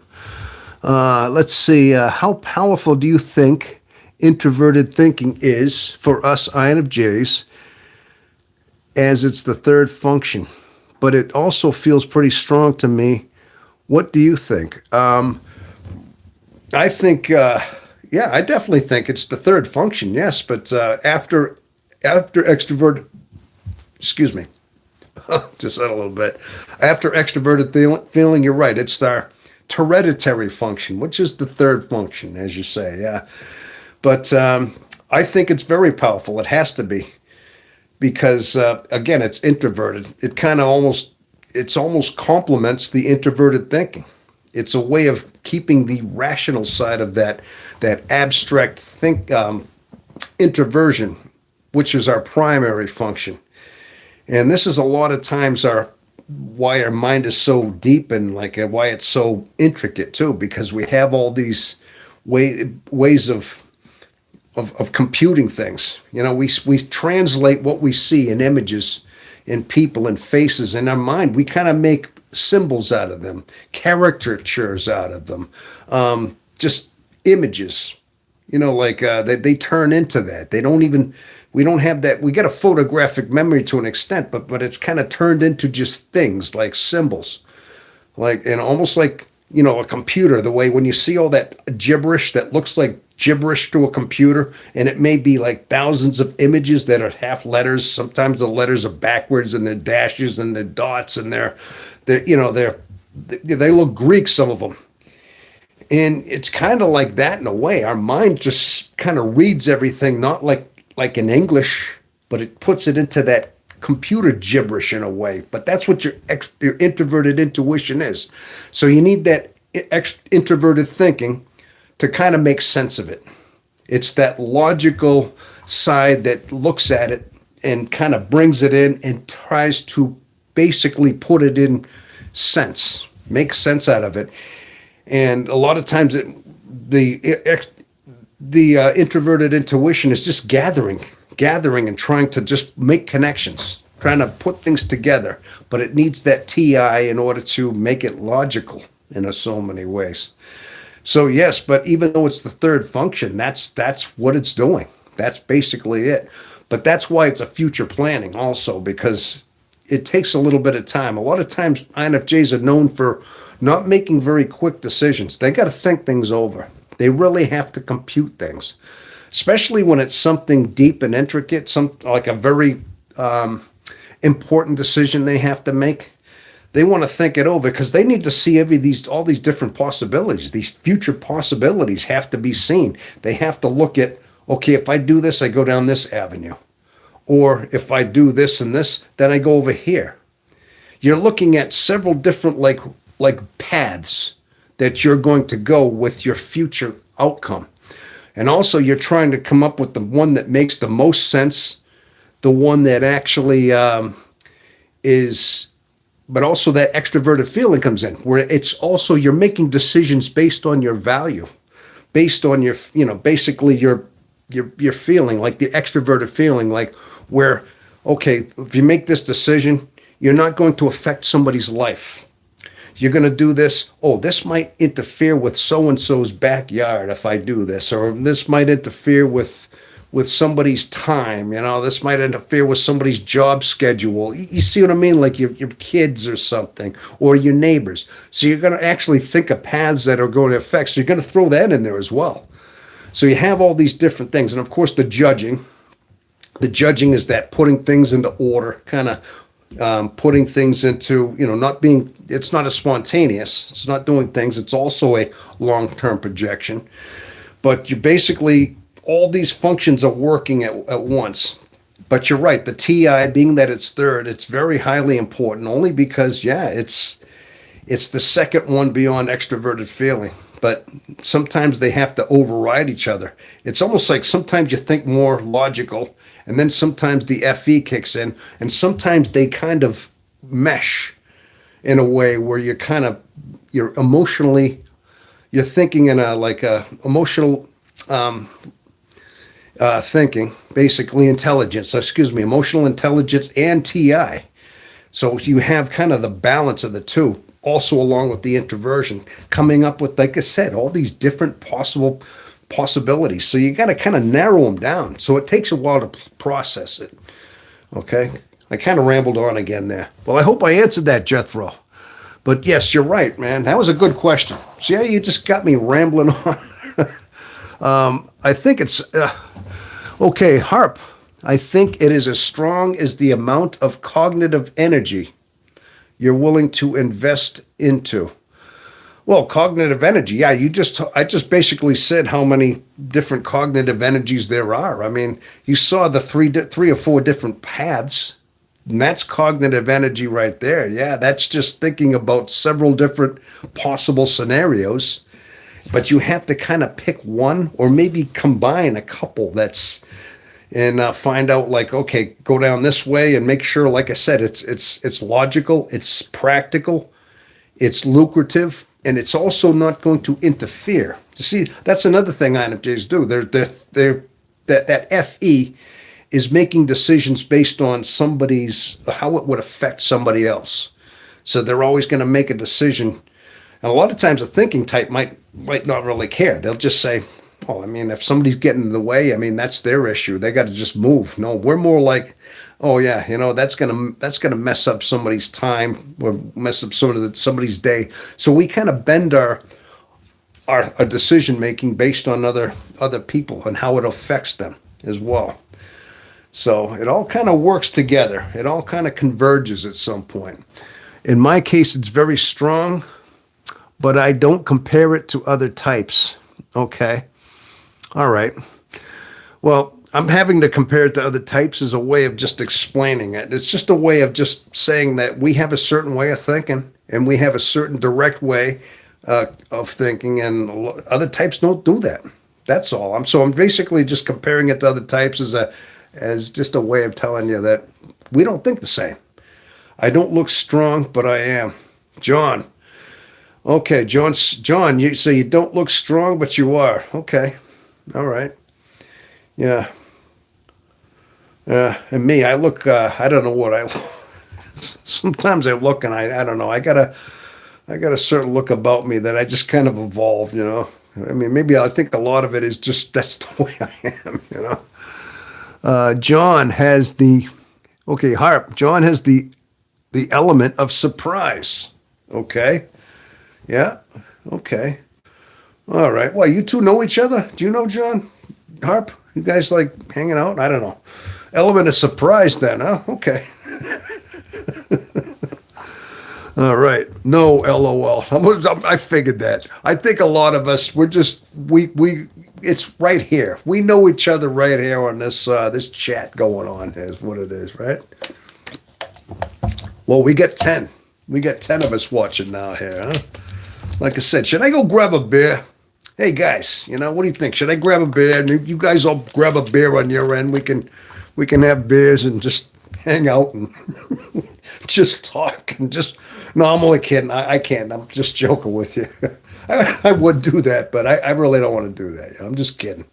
Let's see. How powerful do you think introverted thinking is for us INFJs, as it's the third function? But it also feels pretty strong to me. What do you think? I think, yeah, I definitely think it's the third function. Yes, but after extrovert, excuse me, just said a little bit. After extroverted feeling, you're right. It's our hereditary function, which is the third function, as you say. Yeah, but I think it's very powerful. It has to be, because again, it's introverted. It kind of almost complements the introverted thinking. It's a way of keeping the rational side of that abstract introversion, which is our primary function. And this is a lot of times why our mind is so deep, and like why it's so intricate too, because we have all these ways of computing things. We translate what we see in images, in people, and faces in our mind. We kind of make symbols out of them, caricatures out of them, just images. Like they turn into that. We don't have that. We get a photographic memory to an extent, but it's kind of turned into just things like symbols, and almost like a computer. The way when you see all that gibberish that looks like gibberish to a computer, and it may be like thousands of images that are half letters. Sometimes the letters are backwards, and they're dashes, and they're dots, and they look Greek, some of them. And it's kind of like that in a way. Our mind just kind of reads everything, not like in English, but it puts it into that computer gibberish in a way. But that's what your introverted intuition is. So you need that introverted thinking to kind of make sense of it. It's that logical side that looks at it and kind of brings it in and tries to basically put it in sense, make sense out of it. And a lot of times the introverted intuition is just gathering and trying to just make connections, trying to put things together. But it needs that TI in order to make it logical in so many ways. So yes, but even though it's the third function, that's what it's doing. That's basically it. But that's why it's a future planning also, because it takes a little bit of time. A lot of times INFJs are known for not making very quick decisions. They got to think things over. They really have to compute things, especially when it's something deep and intricate, like a very important decision they have to make. They want to think it over because they need to see all these different possibilities. These future possibilities have to be seen. They have to look at, okay, if I do this, I go down this avenue. Or if I do this and this, then I go over here. You're looking at several different like paths that you're going to go with your future outcome. And also you're trying to come up with the one that makes the most sense, the one that actually is but also that extroverted feeling comes in where it's also you're making decisions based on your value, based on your, basically your feeling, like the extroverted feeling, like where, okay, if you make this decision, you're not going to affect somebody's life. You're going to do this. Oh, this might interfere with so and so's backyard if I do this, or this might interfere with somebody's time. This might interfere with somebody's job schedule. You see what I mean? Like your kids or something, or your neighbors. So you're going to actually think of paths that are going to affect. So you're going to throw that in there as well. So you have all these different things, and of course the judging. The judging is that putting things into order, kind of putting things into, not being, it's not a spontaneous, it's not doing things, it's also a long-term projection. But you basically, all these functions are working at once. But you're right, the TI, being that it's third, it's very highly important, only because, yeah, it's the second one beyond extroverted feeling. But sometimes they have to override each other. It's almost like sometimes you think more logical, and then sometimes the FE kicks in, and sometimes they kind of mesh in a way where you're emotionally, you're thinking in a emotional thinking, basically intelligence, emotional intelligence and TI. So you have kind of the balance of the two. Also, along with the introversion, coming up with, like I said, all these different possibilities. So you got to kind of narrow them down. So it takes a while to process it. Okay, I kind of rambled on again there. Well, I hope I answered that, Jethro. But yes, you're right, man. That was a good question. See how you just got me rambling on. I think it's okay, Harp. I think it is as strong as the amount of cognitive energy you're willing to invest into. Well, cognitive energy, yeah, I just basically said how many different cognitive energies there are. I mean, you saw the three or four different paths, and that's cognitive energy right there. Yeah, that's just thinking about several different possible scenarios, but you have to kind of pick one or maybe combine a couple and find out, like, okay, go down this way and make sure, like I said, it's logical, it's practical, it's lucrative, and it's also not going to interfere. You see, that's another thing INFJs do. That FE is making decisions based on how it would affect somebody else. So they're always going to make a decision, and a lot of times a thinking type might not really care. They'll just say, oh, I mean, if somebody's getting in the way, I mean, that's their issue. They got to just move. No, we're more like, oh yeah, that's gonna mess up somebody's time or mess up somebody's day. So we kind of bend our decision making based on other people and how it affects them as well. So it all kind of works together. It all kind of converges at some point. In my case, it's very strong, but I don't compare it to other types. Okay. All right. Well, I'm having to compare it to other types as a way of just explaining it. It's just a way of just saying that we have a certain way of thinking and we have a certain direct way of thinking, and other types don't do that. That's all. I'm basically just comparing it to other types as just a way of telling you that we don't think the same. I don't look strong, but I am. John. Okay, John, you say you don't look strong, but you are. Okay. All right. Yeah. And me, I look, I don't know what I look. Sometimes I look and I don't know. I got a certain look about me that I just kind of evolved, I mean, maybe I think a lot of it is just, that's the way I am, John has Harp. John has the element of surprise. Okay. Yeah. Okay. All right. Well, you two know each other? Do you know John? Harp? You guys like hanging out? I don't know. Element of surprise then, huh? Okay. All right. No, LOL. I figured that. I think a lot of us, it's right here. We know each other right here on this chat going on is what it is, right? Well, we got 10. We got 10 of us watching now here, huh? Like I said, should I go grab a beer? Hey guys, what do you think? Should I grab a beer? And you guys all grab a beer on your end. We can have beers and just hang out and just talking. Just no, I'm only kidding. I can't. I'm just joking with you. I would do that, but I really don't want to do that. I'm just kidding.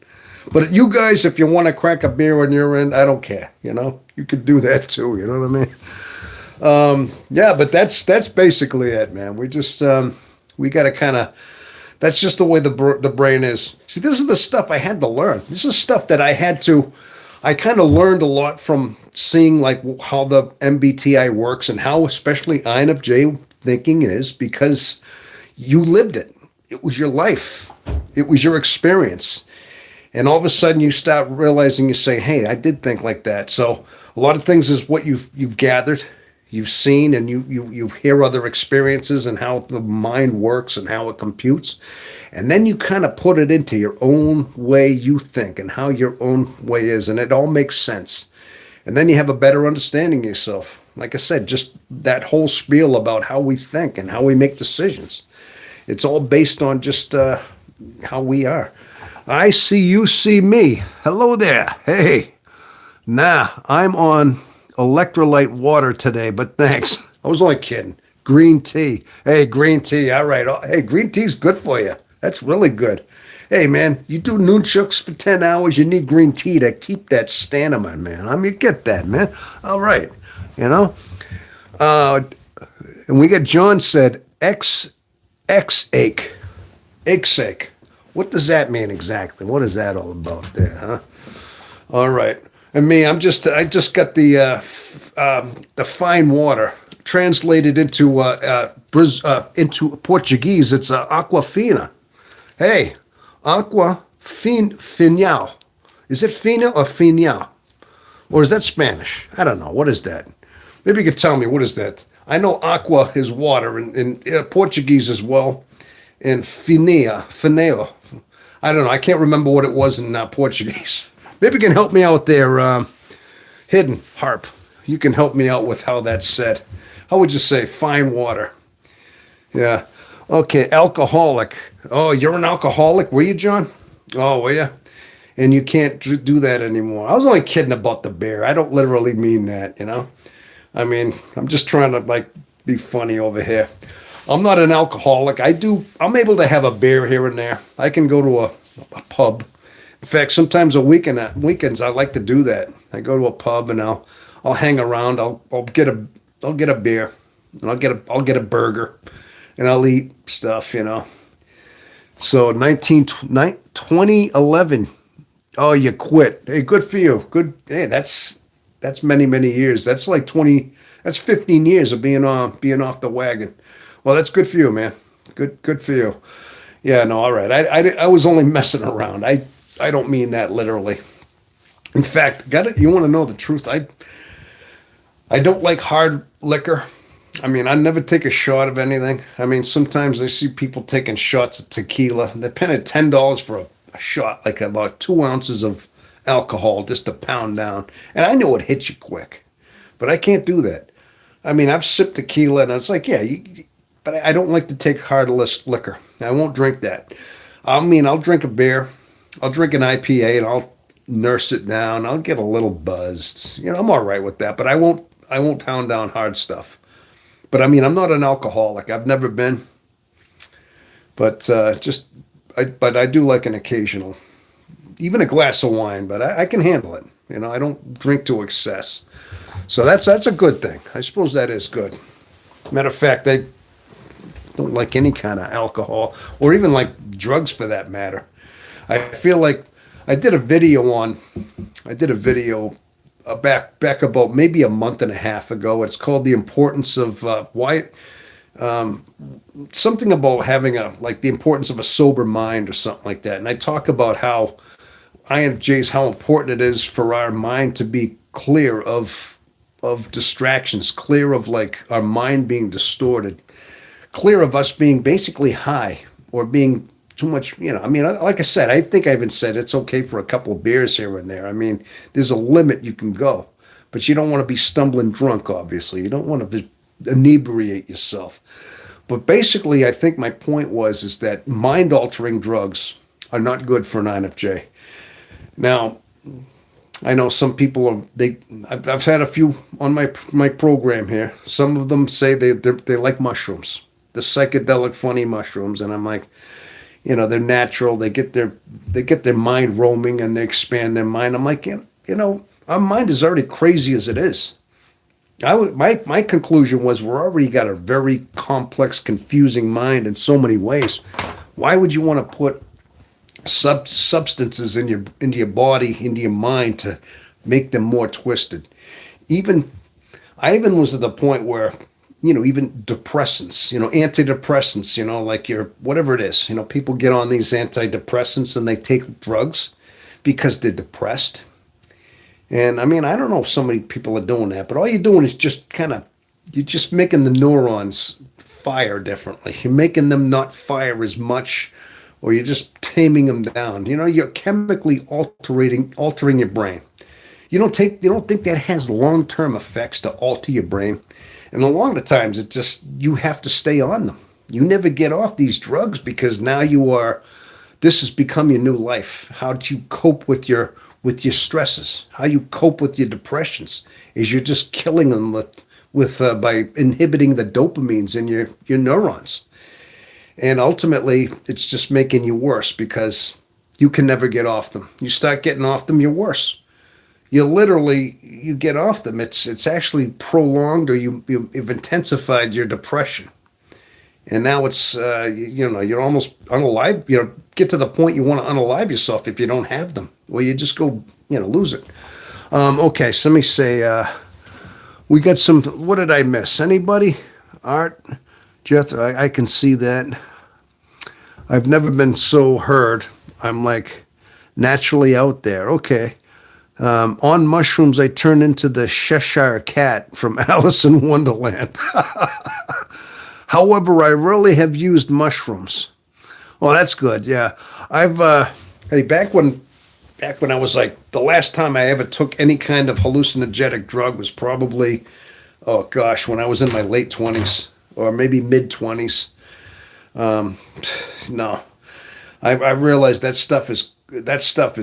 But you guys, if you want to crack a beer on your end, I don't care. You could do that too. You know what I mean? Yeah, but that's basically it, man. We got to kind of. That's just the way the brain is. See, this is the stuff I had to learn. This is stuff that I had to. I kind of learned a lot from seeing like how the MBTI works and how especially INFJ thinking is because you lived it. It was your life. It was your experience. And all of a sudden you start realizing you say, "Hey, I did think like that." So a lot of things is what you've gathered, you've seen, and you hear other experiences and how the mind works and how it computes. And then you kind of put it into your own way you think and how your own way is, and it all makes sense. And then you have a better understanding of yourself. Like I said, just that whole spiel about how we think and how we make decisions. It's all based on just how we are. I see you see me. Hello there. Hey. Nah, I'm on electrolyte water today, but thanks. I was only kidding. Green tea. Hey, green tea. All right. Hey, green tea's good for you. That's really good. Hey, man, you do nunchucks for 10 hours, you need green tea to keep that stamina, man. I mean, get that, man. All right. You know? And we got John said, X ache. Ache. What does that mean exactly? What is that all about there, huh? All right. And me, I just got the fine water translated into Portuguese. It's aquafina. Hey, final. Is it fina or final? Or is that Spanish? I don't know. What is that? Maybe you could tell me. What is that? I know aqua is water in Portuguese as well. And fineo. I don't know. I can't remember what it was in Portuguese. Maybe you can help me out there, Hidden Harp. You can help me out with how that's said. How would you say fine water? Yeah. Okay, alcoholic. Oh, you're an alcoholic, were you, John? Oh, were you? And you can't do that anymore. I was only kidding about the beer. I don't literally mean that. I mean, I'm just trying to, like, be funny over here. I'm not an alcoholic. I'm able to have a beer here and there. I can go to a pub. In fact, sometimes weekends I like to do that. I go to a pub and I'll hang around. I'll get a beer and I'll get a burger and I'll eat stuff. So 2011. Oh, you quit. Hey, good for you. Good. Hey, that's many, many years. That's like 20. That's 15 years of being off the wagon. Well, that's good for you, man. Good for you. Yeah, no, all right. I was only messing around. I don't mean that literally. In fact, you want to know the truth? I don't like hard liquor. I mean, I never take a shot of anything. I mean, sometimes I see people taking shots of tequila. They're paying $10 for a shot, like about 2 ounces of alcohol just to pound down. And I know it hits you quick, but I can't do that. I mean, I've sipped tequila, and it's like, yeah, but I don't like to take hard liquor. I won't drink that. I mean, I'll drink a beer. I'll drink an IPA, and I'll nurse it down. I'll get a little buzzed. I'm all right with that, but I won't pound down hard stuff. But I mean, I'm not an alcoholic. I've never been. But but I do like an occasional, even a glass of wine. But I can handle it. I don't drink to excess. So that's a good thing. I suppose that is good. Matter of fact, I don't like any kind of alcohol or even like drugs for that matter. I feel like I did a video back about maybe a month and a half ago. It's called The Importance of Why something about having the importance of a sober mind or something like that. And I talk about how INFJs, how important it is for our mind to be clear of distractions, clear of like our mind being distorted, clear of us being basically high or being too much, I mean, like I said, I think I even said it's okay for a couple of beers here and there. I mean, there's a limit you can go, but you don't want to be stumbling drunk, obviously. You don't want to inebriate yourself. But basically, I think my point is that mind-altering drugs are not good for an INFJ. Now, I know some people are they. I've had a few on my program here. Some of them say they like mushrooms, the psychedelic funny mushrooms, and I'm like, they're natural. They get their mind roaming and they expand their mind. I'm like, our mind is already crazy as it is. My conclusion was we're already got a very complex, confusing mind in so many ways. Why would you want to put substances into your body, into your mind to make them more twisted? Even I even was at the point where, even depressants, antidepressants, like your whatever it is, people get on these antidepressants and they take drugs because they're depressed. And I mean, I don't know if so many people are doing that, but all you're doing is just you're just making the neurons fire differently. You're making them not fire as much, or you're just taming them down. You're chemically altering your brain. You don't think that has long term effects to alter your brain, and a lot of times it's just you have to stay on them. You never get off these drugs because now this has become your new life. How do you cope with your stresses? How you cope with your depressions is you're just killing them with by inhibiting the dopamines in your neurons. And ultimately, it's just making you worse because you can never get off them. You start getting off them, you're worse. You get off them. It's actually prolonged, or you've intensified your depression, and now it's you're almost unalive. Get to the point you want to unalive yourself if you don't have them. Well, you just go lose it. Okay, so let me say we got some. What did I miss? Anybody? Art, Jeff, I can see that. I've never been so heard. I'm like naturally out there. Okay. On mushrooms, I turn into the Cheshire Cat from Alice in Wonderland. However, I rarely have used mushrooms. Well, that's good. Yeah, I've hey, back when I was like the last time I ever took any kind of hallucinogenic drug was probably, oh gosh, when I was in my late 20s or maybe mid 20s. No, I realized that stuff is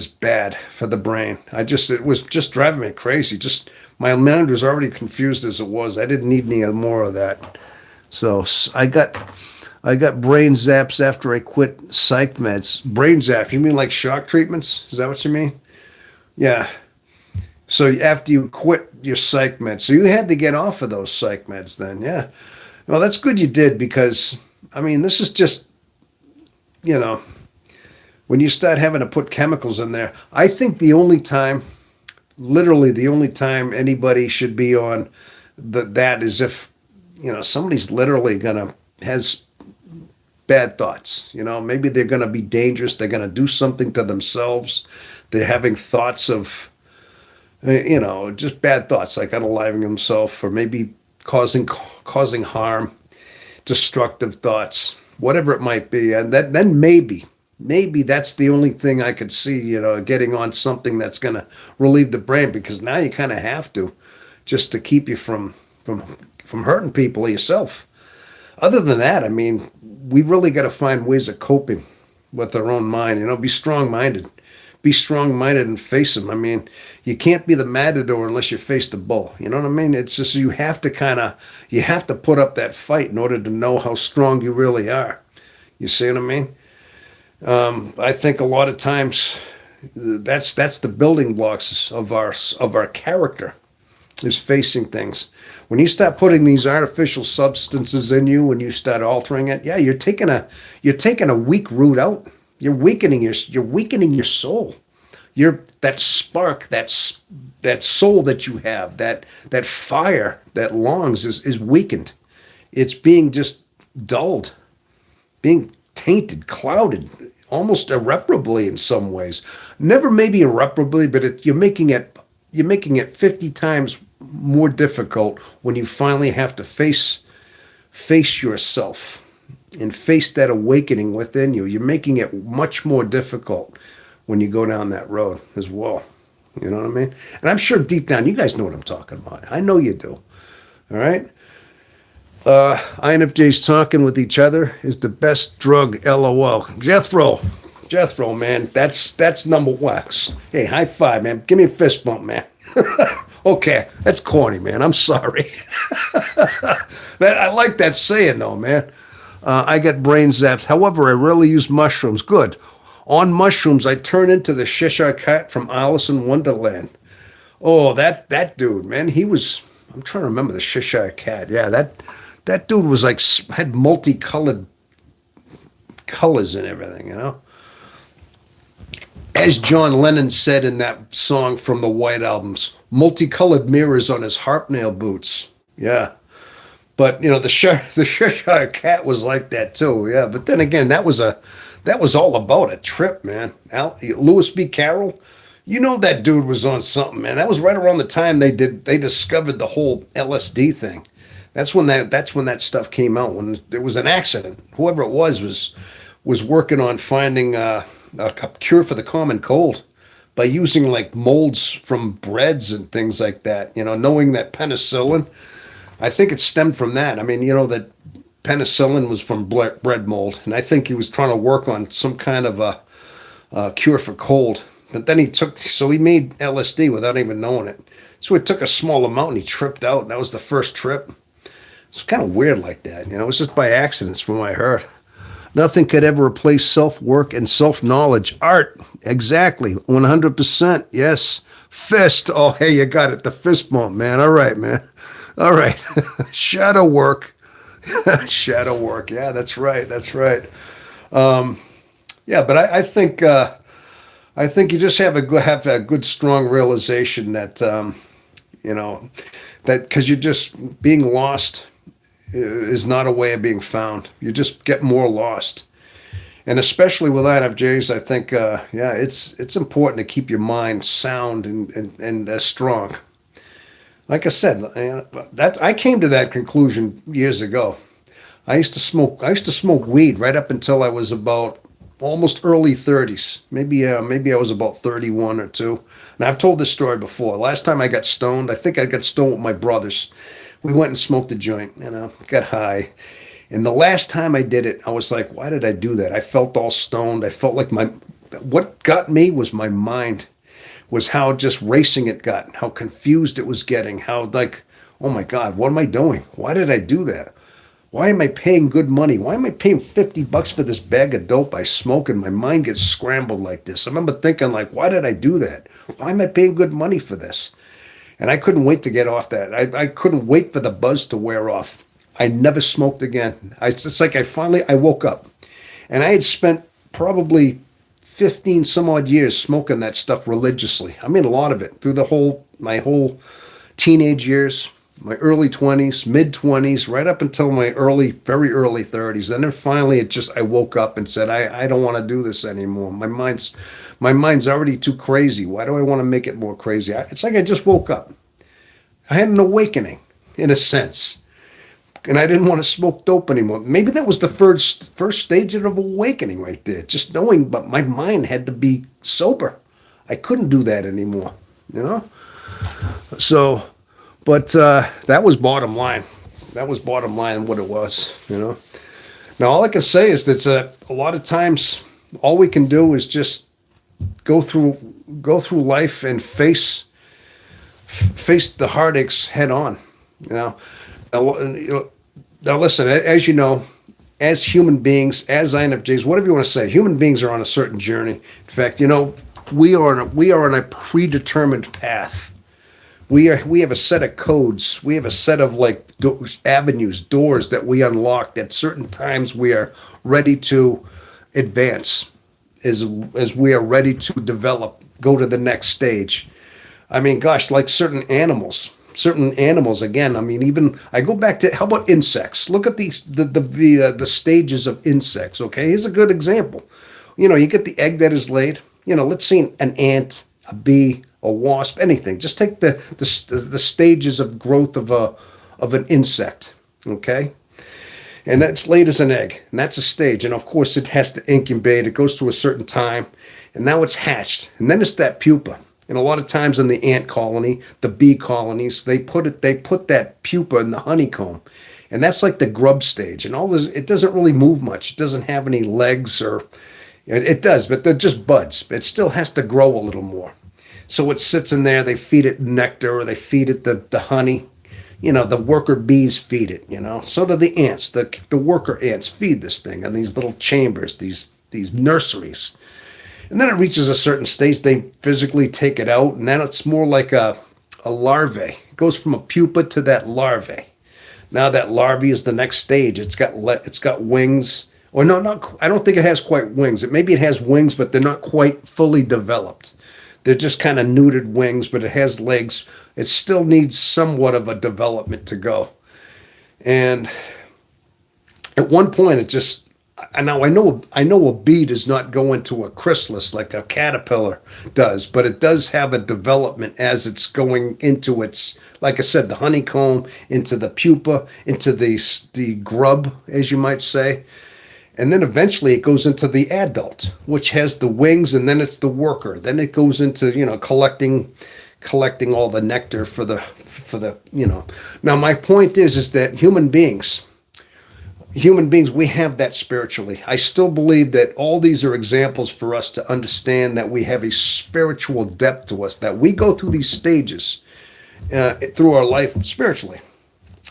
bad for the brain. It was just driving me crazy. Just my mind was already confused as it was. I didn't need any more of that. So I got brain zaps after I quit psych meds. Brain zaps? You mean like shock treatments? Is that what you mean? Yeah. So after you quit your psych meds, so you had to get off of those psych meds then, yeah. Well, that's good you did because I mean this is just you know when you start having to put chemicals in there. I think literally the only time anybody should be on that is if somebody's literally has bad thoughts. Maybe they're gonna be dangerous. They're gonna do something to themselves. They're having thoughts of just bad thoughts like unaliving himself or maybe causing harm, destructive thoughts, whatever it might be. And then maybe that's the only thing I could see, getting on something that's going to relieve the brain, because now you kind of have to, just to keep you from hurting people or yourself. Other than that, I mean, we really got to find ways of coping with our own mind. Be strong-minded. Be strong-minded and face them. I mean, you can't be the matador unless you face the bull. You know what I mean? It's just you have to put up that fight in order to know how strong you really are. You see what I mean? I think a lot of times that's the building blocks of our character, is facing things. When you start putting these artificial substances in you, when you start altering it, yeah, you're taking a weak root out. You're weakening your soul. That spark, that soul that you have, that fire that longs is weakened. It's being just dulled, being tainted, clouded, almost irreparably in some ways. Never maybe irreparably, but you're making it 50 times more difficult when you finally have to face yourself and face that awakening within you. You're making it much more difficult when you go down that road as well. You know what I mean? And I'm sure deep down you guys know what I'm talking about. I know you do. All right? INFJs talking with each other is the best drug, LOL. Jethro, Jethro, man, that's number one. Hey, high five, man. Give me a fist bump, man. Okay, that's corny, man. I'm sorry. That I like that saying though, man. I get brain zapped. However, I rarely use mushrooms. Good. On mushrooms, I turn into the Cheshire Cat from Alice in Wonderland. Oh, that dude, man. He was. I'm trying to remember the Cheshire Cat. Yeah, that dude was like had multicolored colors and everything. As John Lennon said in that song from the White Albums, multicolored mirrors on his harp nail boots. Yeah. But the the Cheshire Cat was like that too, yeah. But then again, that was all about a trip, man. Lewis B. Carroll, that dude was on something, man. That was right around the time they discovered the whole LSD thing. That's when that stuff came out. When there was an accident, whoever it was working on finding a cure for the common cold by using like molds from breads and things like that. Knowing that penicillin. I think it stemmed from that. I mean, that penicillin was from bread mold, and I think he was trying to work on some kind of a cure for cold. But then he made LSD without even knowing it. So he took a small amount and he tripped out, and that was the first trip. It's kind of weird like that. It was just by accident from what I heard. Nothing could ever replace self-work and self-knowledge. Art, exactly, 100%, yes. Fist, oh, hey, you got it, the fist bump, man. All right, man. All right. Shadow work. Shadow work. Yeah, that's right. That's right. Yeah, but I think you just have a good strong realization that that because you're just being lost is not a way of being found. You just get more lost. And especially with INFJs, I think it's important to keep your mind sound and strong. Like I said, that I came to that conclusion years ago. I used to smoke weed right up until I was about almost early 30s. Maybe I was about 31 or 2. And I've told this story before. Last time I got stoned, I think I got stoned with my brothers. We went and smoked a joint, got high. And the last time I did it, I was like, why did I do that? I felt all stoned. I felt like what got me was my mind, was how just racing it got, how confused it was getting, how like, oh my God, what am I doing? Why did I do that? Why am I paying good money? Why am I paying $50 for this bag of dope I smoke and my mind gets scrambled like this? I remember thinking like, why did I do that? Why am I paying good money for this? And I couldn't wait to get off that. I couldn't wait for the buzz to wear off. I never smoked again. It's like I woke up and I had spent probably 15 some odd years smoking that stuff religiously. I mean, a lot of it through my whole teenage years, my early 20s, mid 20s, right up until my very early 30s. And then finally I woke up and said, I don't want to do this anymore. My mind's already too crazy. Why do I want to make it more crazy? It's like I just woke up. I had an awakening in a sense. And I didn't want to smoke dope anymore. Maybe that was the first stage of awakening right there. Just knowing, but my mind had to be sober. I couldn't do that anymore, So, but that was bottom line. That was bottom line what it was, Now, all I can say is that a lot of times, all we can do is just go through life and face the heartaches head on, Now, now listen, as you know, as human beings, as INFJs, whatever you want to say, human beings are on a certain journey. In fact, we are on a predetermined path. We have a set of codes. We have a set of avenues, doors that we unlock. At certain times, we are ready to advance, as we are ready to develop, go to the next stage. I mean, gosh, like certain animals again. I mean, even I go back to, how about insects? Look at the stages of insects. Okay, here's a good example. You get the egg that is laid. Let's see an ant, a bee, a wasp, anything. Just take the stages of growth of an insect. Okay, and that's laid as an egg, and that's a stage. And of course, it has to incubate. It goes through a certain time, and now it's hatched, and then it's that pupa. And a lot of times in the ant colony, the bee colonies, they put that pupa in the honeycomb. And that's like the grub stage. And all this, it doesn't really move much. It doesn't have any legs or It does, but they're just buds. It still has to grow a little more. So it sits in there. They feed it nectar, or they feed it the honey. The worker bees feed it. So do the ants. The worker ants feed this thing in these little chambers, these nurseries. And then it reaches a certain stage. They physically take it out, and then it's more like a larvae. It goes from a pupa to that larvae. Now that larvae is the next stage. It's got wings. Or no, not. I don't think it has quite wings. Maybe it has wings, but they're not quite fully developed. They're just kind of neutered wings, but it has legs. It still needs somewhat of a development to go. And at one point, it just. Now I know a bee does not go into a chrysalis like a caterpillar does, but it does have a development as it's going into its, like I said, the honeycomb, into the pupa, into the grub, as you might say. And then eventually it goes into the adult, which has the wings, and then it's the worker. Then it goes into, collecting all the nectar for the. Now my point is that human beings, we have that spiritually. I still believe that all these are examples for us to understand that we have a spiritual depth to us, that we go through these stages through our life spiritually.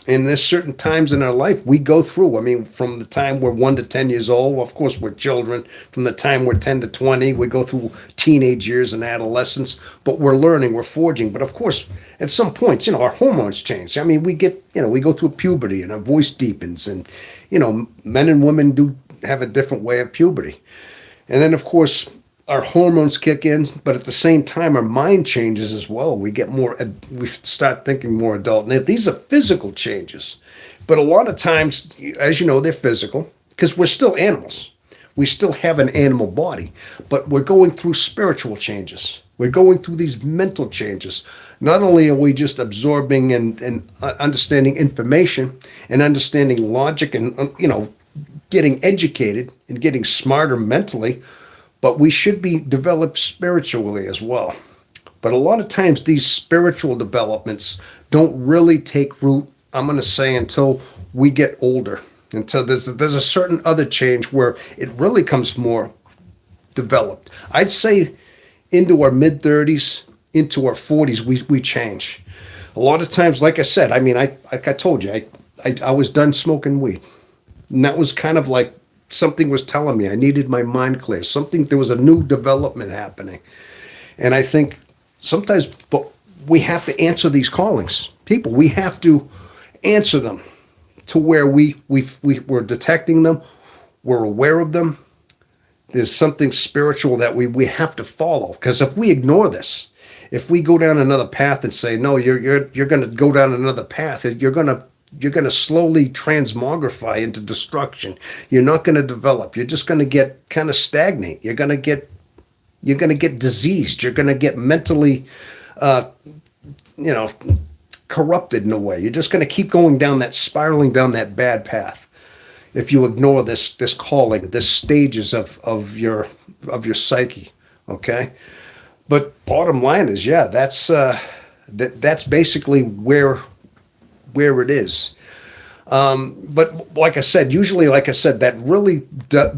And there's certain times in our life we go through. I mean, from the time we're 1 to 10 years old, well, of course, we're children. From the time we're 10 to 20, we go through teenage years and adolescence, but we're learning, we're forging. But of course, at some point, our hormones change. I mean, we go through puberty and our voice deepens, and, men and women do have a different way of puberty. And then, of course, our hormones kick in, but at the same time, our mind changes as well. We start thinking more adult. Now, these are physical changes, but a lot of times, as you know, they're physical because we're still animals. We still have an animal body, but we're going through spiritual changes. We're going through these mental changes. Not only are we just absorbing and understanding information and understanding logic and, getting educated and getting smarter mentally, but we should be developed spiritually as well. But a lot of times these spiritual developments don't really take root, I'm going to say, until we get older. Until there's a certain other change where it really comes more developed. I'd say into our mid-30s, into our 40s, we change. A lot of times, like I said, like I told you, I was done smoking weed. And that was kind of like something was telling me I needed my mind clear. There was a new development happening. And I think sometimes we have to answer these callings. People, we have to answer them to where we're detecting them, we're aware of them. There's something spiritual that we have to follow. Because if we ignore this, if we go down another path and say, no, you're going to go down another path, you're going to slowly transmogrify into destruction. You're not going to develop. You're just going to get kind of stagnate. You're going to get diseased. You're going to get mentally, corrupted in a way. You're just going to keep going down spiraling down that bad path. If you ignore this calling, this stages of your psyche, okay? But bottom line is, yeah, that's basically where it is. But like I said, that really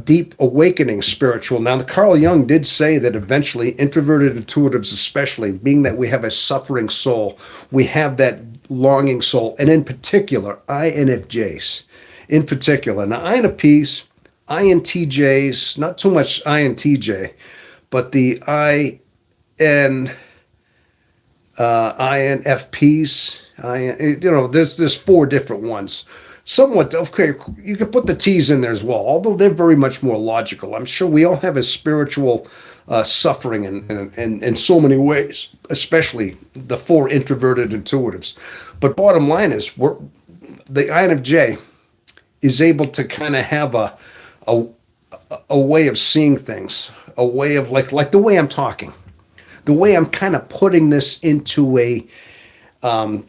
deep awakening spiritual. Now, the Carl Jung did say that eventually introverted intuitives, especially, being that we have a suffering soul, we have that longing soul, and in particular, INFJs. In particular, now INFPs, INTJs, not too much INTJ, but the INFPs, there's 4 different ones. Somewhat, okay, you can put the T's in there as well, although they're very much more logical. I'm sure we all have a spiritual suffering in so many ways, especially the 4 introverted intuitives. But bottom line is, the INFJ is able to kind of have a way of seeing things, a way of like the way I'm talking, the way I'm kind of putting this into an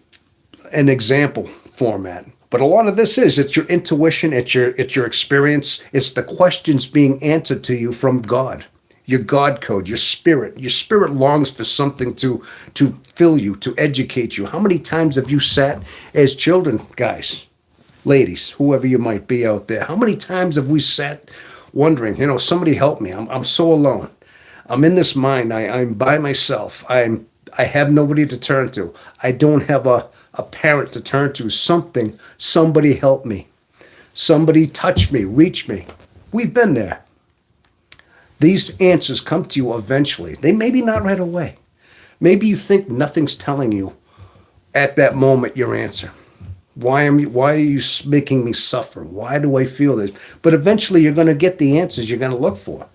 example format. But a lot of this it's your intuition, it's your experience, it's the questions being answered to you from God, your God code, your spirit. Your spirit longs for something to fill you, to educate you. How many times have you sat as children, guys, ladies, whoever you might be out there? How many times have we sat wondering, somebody help me. I'm so alone. I'm in this mind. I'm by myself. I have nobody to turn to. I don't have a parent to turn to. Somebody help me. Somebody touch me, reach me. We've been there. These answers come to you eventually. They maybe not right away. Maybe you think nothing's telling you at that moment your answer. Why are you making me suffer? Why do I feel this? But eventually you're going to get the answers you're going to look for.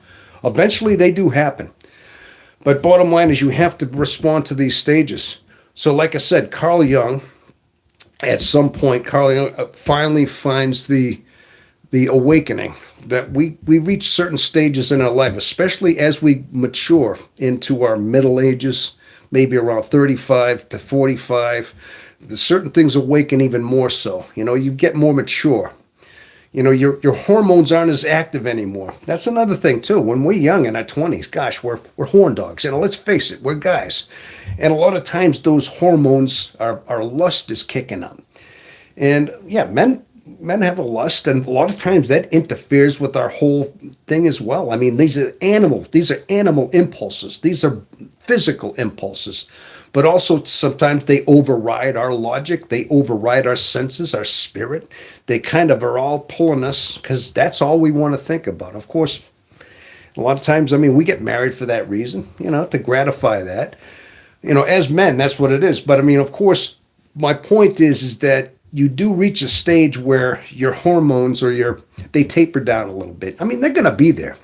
Eventually they do happen. But bottom line is you have to respond to these stages. So like I said, Carl Jung, at some point, Carl Jung finally finds the awakening that we reach certain stages in our life, especially as we mature into our middle ages, maybe around 35 to 45. The certain things awaken even more so. You get more mature. Your hormones aren't as active anymore. That's another thing too. When we're young in our 20s, gosh, we're horn dogs. Let's face it, we're guys. And a lot of times those hormones, our lust is kicking up. And yeah, men have a lust, and a lot of times that interferes with our whole thing as well. These are animal impulses. These are physical impulses. But also sometimes they override our logic, they override our senses, our spirit. They kind of are all pulling us because that's all we want to think about. Of course, a lot of times, we get married for that reason, to gratify that. As men, that's what it is. But of course, my point is that you do reach a stage where your hormones they taper down a little bit. They're going to be there.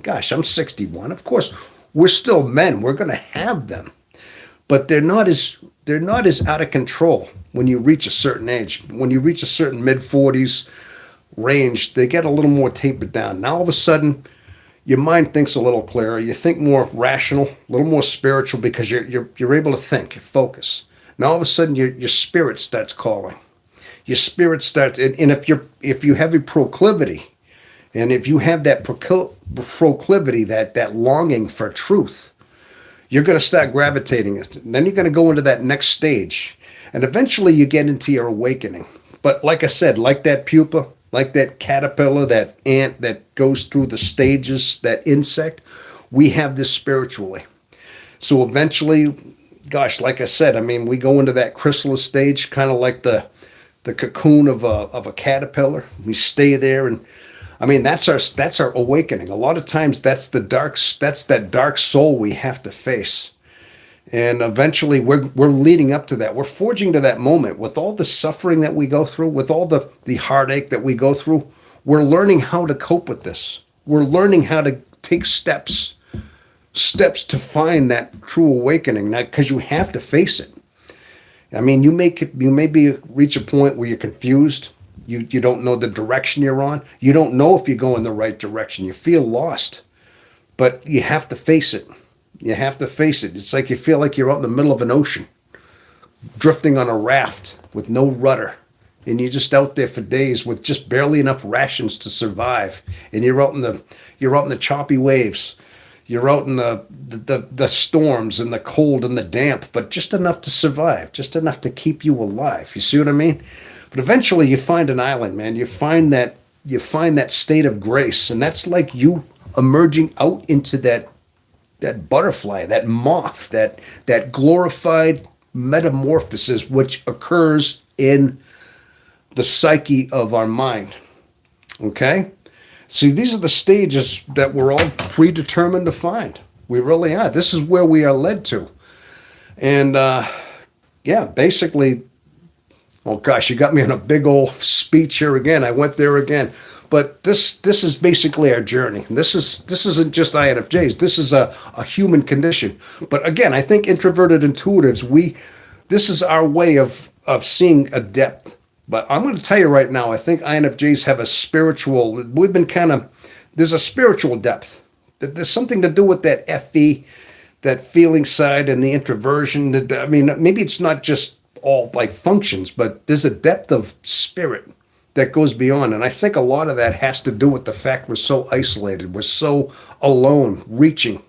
Gosh, I'm 61. Of course, we're still men. We're going to have them. But they're not as out of control when you reach a certain age. When you reach a certain mid-40s range, they get a little more tapered down. Now all of a sudden, your mind thinks a little clearer. You think more rational, a little more spiritual because you're able to think, you focus. Now all of a sudden, your spirit starts calling. Your spirit starts, and if you have a proclivity, and if you have that proclivity, that longing for truth, you're going to start gravitating it. And then you're going to go into that next stage. And eventually you get into your awakening. But like I said, like that pupa, like that caterpillar, that ant that goes through the stages, that insect, we have this spiritually. So eventually, gosh, like I said, we go into that chrysalis stage, kind of like the cocoon of a caterpillar. We stay there, and that's our awakening. A lot of times that's that dark soul we have to face. And eventually we're leading up to that. We're forging to that moment with all the suffering that we go through, with all the heartache that we go through. We're learning how to cope with this. We're learning how to take steps to find that true awakening, because you have to face it. You maybe reach a point where you're confused. You don't know the direction you're on. You don't know if you're going the right direction. You feel lost. But you have to face it. You have to face it. It's like you feel like you're out in the middle of an ocean, drifting on a raft with no rudder. And you're just out there for days with just barely enough rations to survive. And you're out in the choppy waves. You're out in the storms and the cold and the damp, but just enough to survive, just enough to keep you alive. You see what I mean? But eventually you find an island, man. You find that state of grace, and that's like you emerging out into that butterfly, that moth, that glorified metamorphosis which occurs in the psyche of our mind. Okay? See, these are the stages that we're all predetermined to find. We really are. This is where we are led to. And basically, oh gosh, you got me on a big old speech here again. I went there again. But this is basically our journey. This isn't just INFJs. This is a human condition. But again, I think introverted intuitives, this is our way of seeing a depth. But I'm going to tell you right now, I think INFJs have there's a spiritual depth. There's something to do with that FE, that feeling side, and the introversion. Maybe it's not just all like functions, but there's a depth of spirit that goes beyond. And I think a lot of that has to do with the fact we're so isolated. We're so alone, reaching,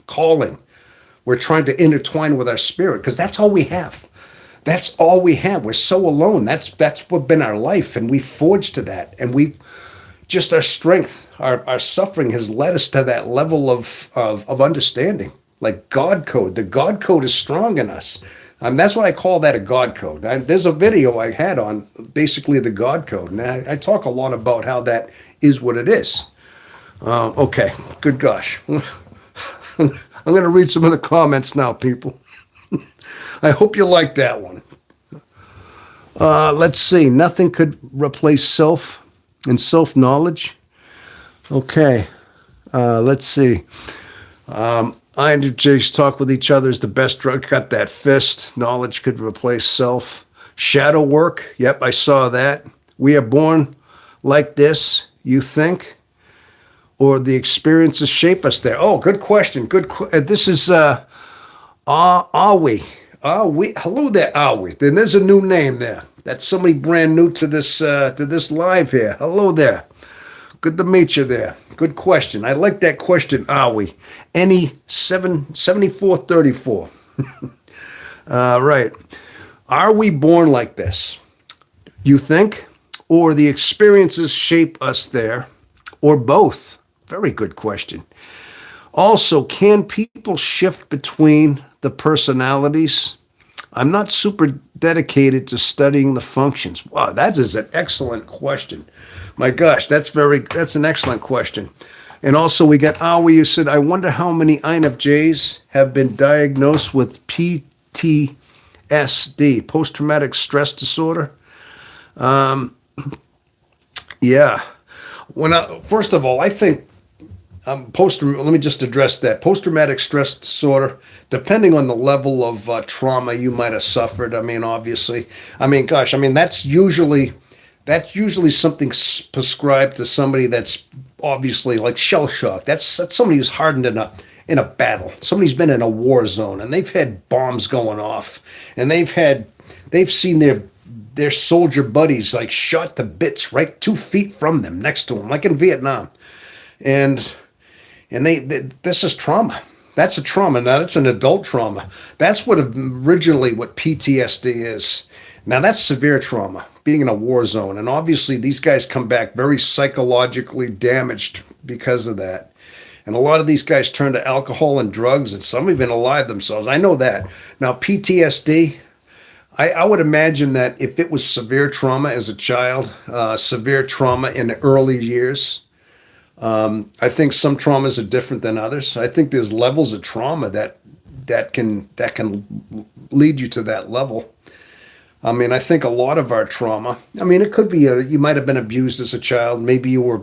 calling. We're trying to intertwine with our spirit because that's all we have. That's all we have. We're so alone. That's what's been our life, and we forged to that. And we've just our strength, our suffering has led us to that level of understanding. Like God code. The God code is strong in us. That's what I call that, a God code. There's a video I had on basically the God code, and I talk a lot about how that is what it is. Okay, good gosh. I'm going to read some of the comments now, people. I hope you like that one. Let's see. Nothing could replace self and self-knowledge. Okay. Let's see. INFJs talk with each other is the best drug. Got that fist. Knowledge could replace self. Shadow work. Yep, I saw that. We are born like this, you think? Or the experiences shape us there? Oh, good question. This is, are we? Hello there, are we? Then there's a new name there. That's somebody brand new to this live here. Hello there. Good to meet you there. Good question. I like that question, are we? Any 7434. Right. Are we born like this? You think? Or the experiences shape us there? Or both? Very good question. Also, can people shift between the personalities? I'm not super dedicated to studying the functions. Wow, that is an excellent question. My gosh, that's an excellent question. And also we got Awi, who said, I wonder how many INFJs have been diagnosed with PTSD, post-traumatic stress disorder. Yeah. First of all, I think let me just address that. Post-traumatic stress disorder, depending on the level of trauma you might have suffered. I mean, obviously, gosh, that's usually something prescribed to somebody that's obviously like shell shock. That's somebody who's hardened in a battle. Somebody's been in a war zone and they've had bombs going off, and they've seen their soldier buddies like shot to bits right 2 feet from them, next to them, like in Vietnam, and this is trauma. That's a trauma. Now that's an adult trauma. That's what PTSD is. Now that's severe trauma, being in a war zone. And obviously these guys come back very psychologically damaged because of that. And a lot of these guys turn to alcohol and drugs, and some even alive themselves. I know that. Now PTSD, I would imagine that if it was severe trauma as a child, severe trauma in the early years, I think some traumas are different than others. I think there's levels of trauma that can lead you to that level. I think a lot of our trauma, it could be you might have been abused as a child. Maybe you were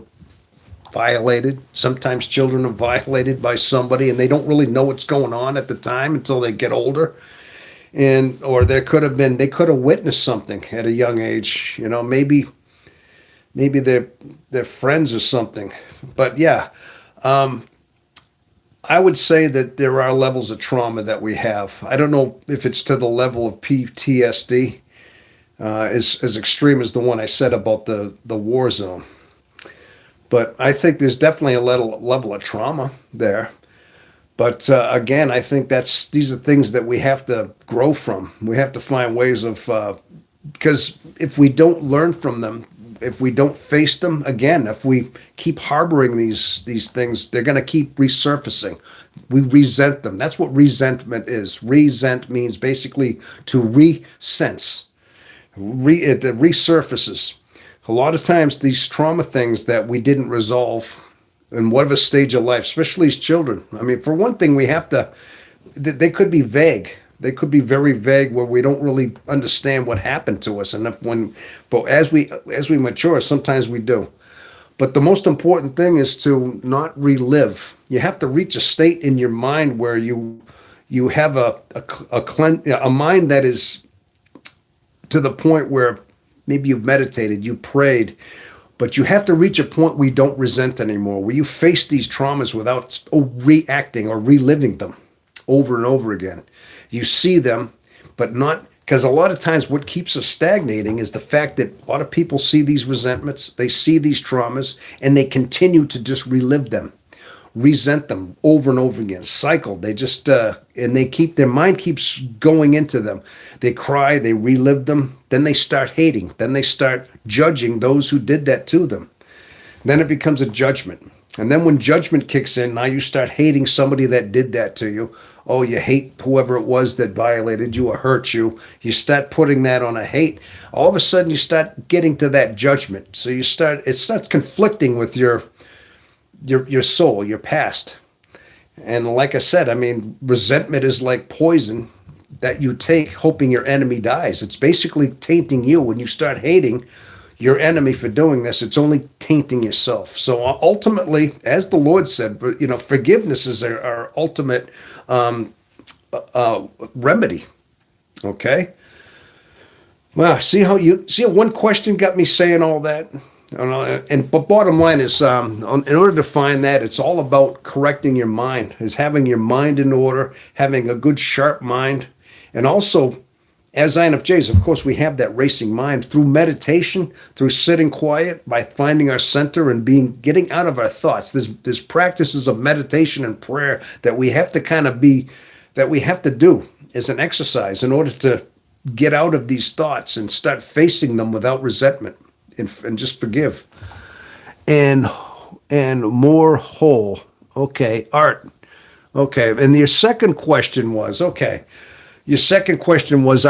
violated. Sometimes children are violated by somebody and they don't really know what's going on at the time until they get older. Or they could have witnessed something at a young age, maybe they're friends or something. But yeah, I would say that there are levels of trauma that we have. I don't know if it's to the level of PTSD, as extreme as the one I said about the war zone. But I think there's definitely a level of trauma there. But again, I think these are things that we have to grow from. We have to find ways of, because if we don't learn from them, if we don't face them, again, if we keep harboring these things, they're going to keep resurfacing. We resent them. That's what resentment is. Resent means basically to resense. It resurfaces. A lot of times these trauma things that we didn't resolve in whatever stage of life, especially as children. For one thing, they could be vague. They could be very vague where we don't really understand what happened to us. But as we mature, sometimes we do. But the most important thing is to not relive. You have to reach a state in your mind where you have a mind that is to the point where maybe you've meditated, you prayed, but you have to reach a point where you don't resent anymore, where you face these traumas without reacting or reliving them over and over again. You see them, but not, because a lot of times what keeps us stagnating is the fact that a lot of people see these resentments, they see these traumas, and they continue to just relive them, resent them over and over again, cycle. They just, and their mind keeps going into them. They cry, they relive them, then they start hating, then they start judging those who did that to them. Then it becomes a judgment. And then when judgment kicks in, now you start hating somebody that did that to you. Oh, you hate whoever it was that violated you or hurt you. You start putting that on a hate. All of a sudden, you start getting to that judgment. So it starts conflicting with your soul, your past. And like I said, I mean, resentment is like poison that you take hoping your enemy dies. It's basically tainting you. When you start hating your enemy for doing this, it's only tainting yourself. So ultimately, as the Lord said, forgiveness is our ultimate remedy. Okay. Well, see how one question got me saying all that. But bottom line is, in order to find that, it's all about correcting your mind, is having your mind in order, having a good sharp mind, and also, as INFJs, of course, we have that racing mind through meditation, through sitting quiet, by finding our center and getting out of our thoughts. There's practices of meditation and prayer that we have to do as an exercise in order to get out of these thoughts and start facing them without resentment and just forgive. And more whole. Okay, Art. Okay, and your second question was, are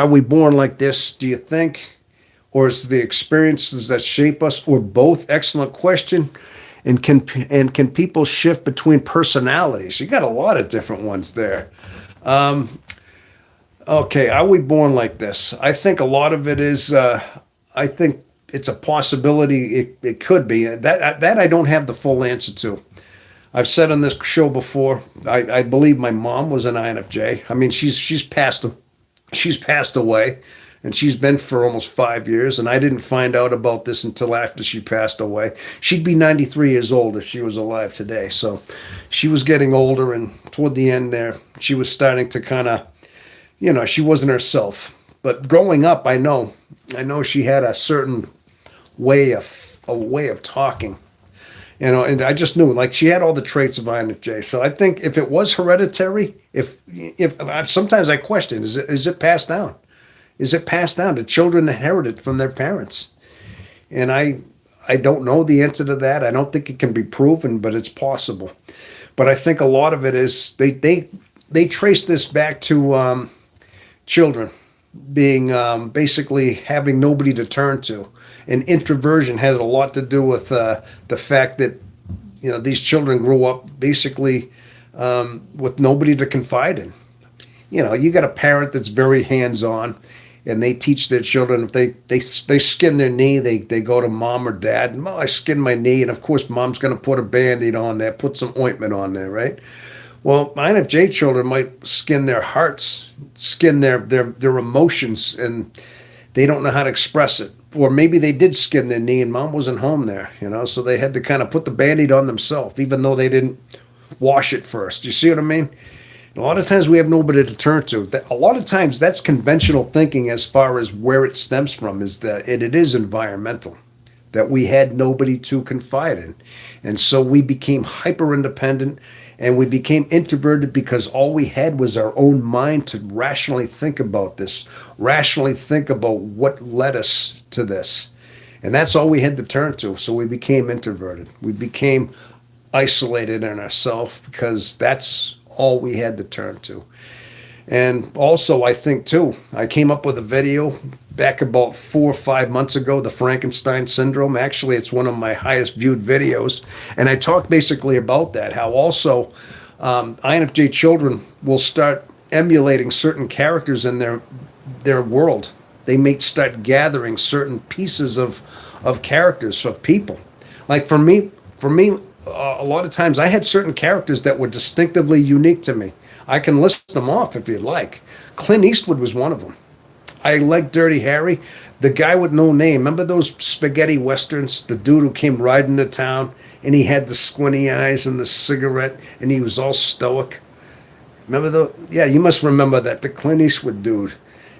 we born like this, do you think? Or is the experiences that shape us, or both? Excellent question. And can people shift between personalities? You got a lot of different ones there. Okay, are we born like this? I think a lot of it is, I think it's a possibility. It could be. That I don't have the full answer to. I've said on this show before, I believe my mom was an INFJ. I mean, she's passed away, and she's been for almost 5 years, and I didn't find out about this until after she passed away. She'd be 93 years old if she was alive today. So she was getting older, and toward the end there, she was starting to kind of, she wasn't herself. But growing up, I know she had a certain way of talking. And I just knew, like, she had all the traits of INFJ. So I think if it was hereditary, if sometimes I question, is it passed down? Is it passed down? Did children inherit it from their parents? And I don't know the answer to that. I don't think it can be proven, but it's possible. But I think a lot of it is they trace this back to children being basically having nobody to turn to. And introversion has a lot to do with the fact that these children grew up basically with nobody to confide in. You got a parent that's very hands-on, and they teach their children, if they skin their knee, they go to mom or dad. And, I skinned my knee, and of course mom's going to put a Band-Aid on there, put some ointment on there, right? Well, INFJ children might skin their hearts, skin their emotions, and they don't know how to express it. Or maybe they did skin their knee and mom wasn't home there, so they had to kind of put the Band-Aid on themselves, even though they didn't wash it first. You see what I mean? A lot of times we have nobody to turn to. A lot of times that's conventional thinking as far as where it stems from, is that it is environmental, that we had nobody to confide in. And so we became hyper independent, and we became introverted because all we had was our own mind to rationally think about this, rationally think about what led us to this. And that's all we had to turn to. So we became introverted. We became isolated in ourselves because that's all we had to turn to. And also, I think, too, I came up with a video back about 4 or 5 months ago, the Frankenstein syndrome. Actually, it's one of my highest viewed videos. And I talked basically about that, how also INFJ children will start emulating certain characters in their world. They may start gathering certain pieces of characters, of people. Like for me, a lot of times I had certain characters that were distinctively unique to me. I can list them off if you'd like. Clint Eastwood was one of them. I like Dirty Harry, the guy with no name. Remember those spaghetti westerns? The dude who came riding to town, and he had the squinty eyes and the cigarette, and he was all stoic. Remember the? Yeah, you must remember that, the Clint Eastwood dude,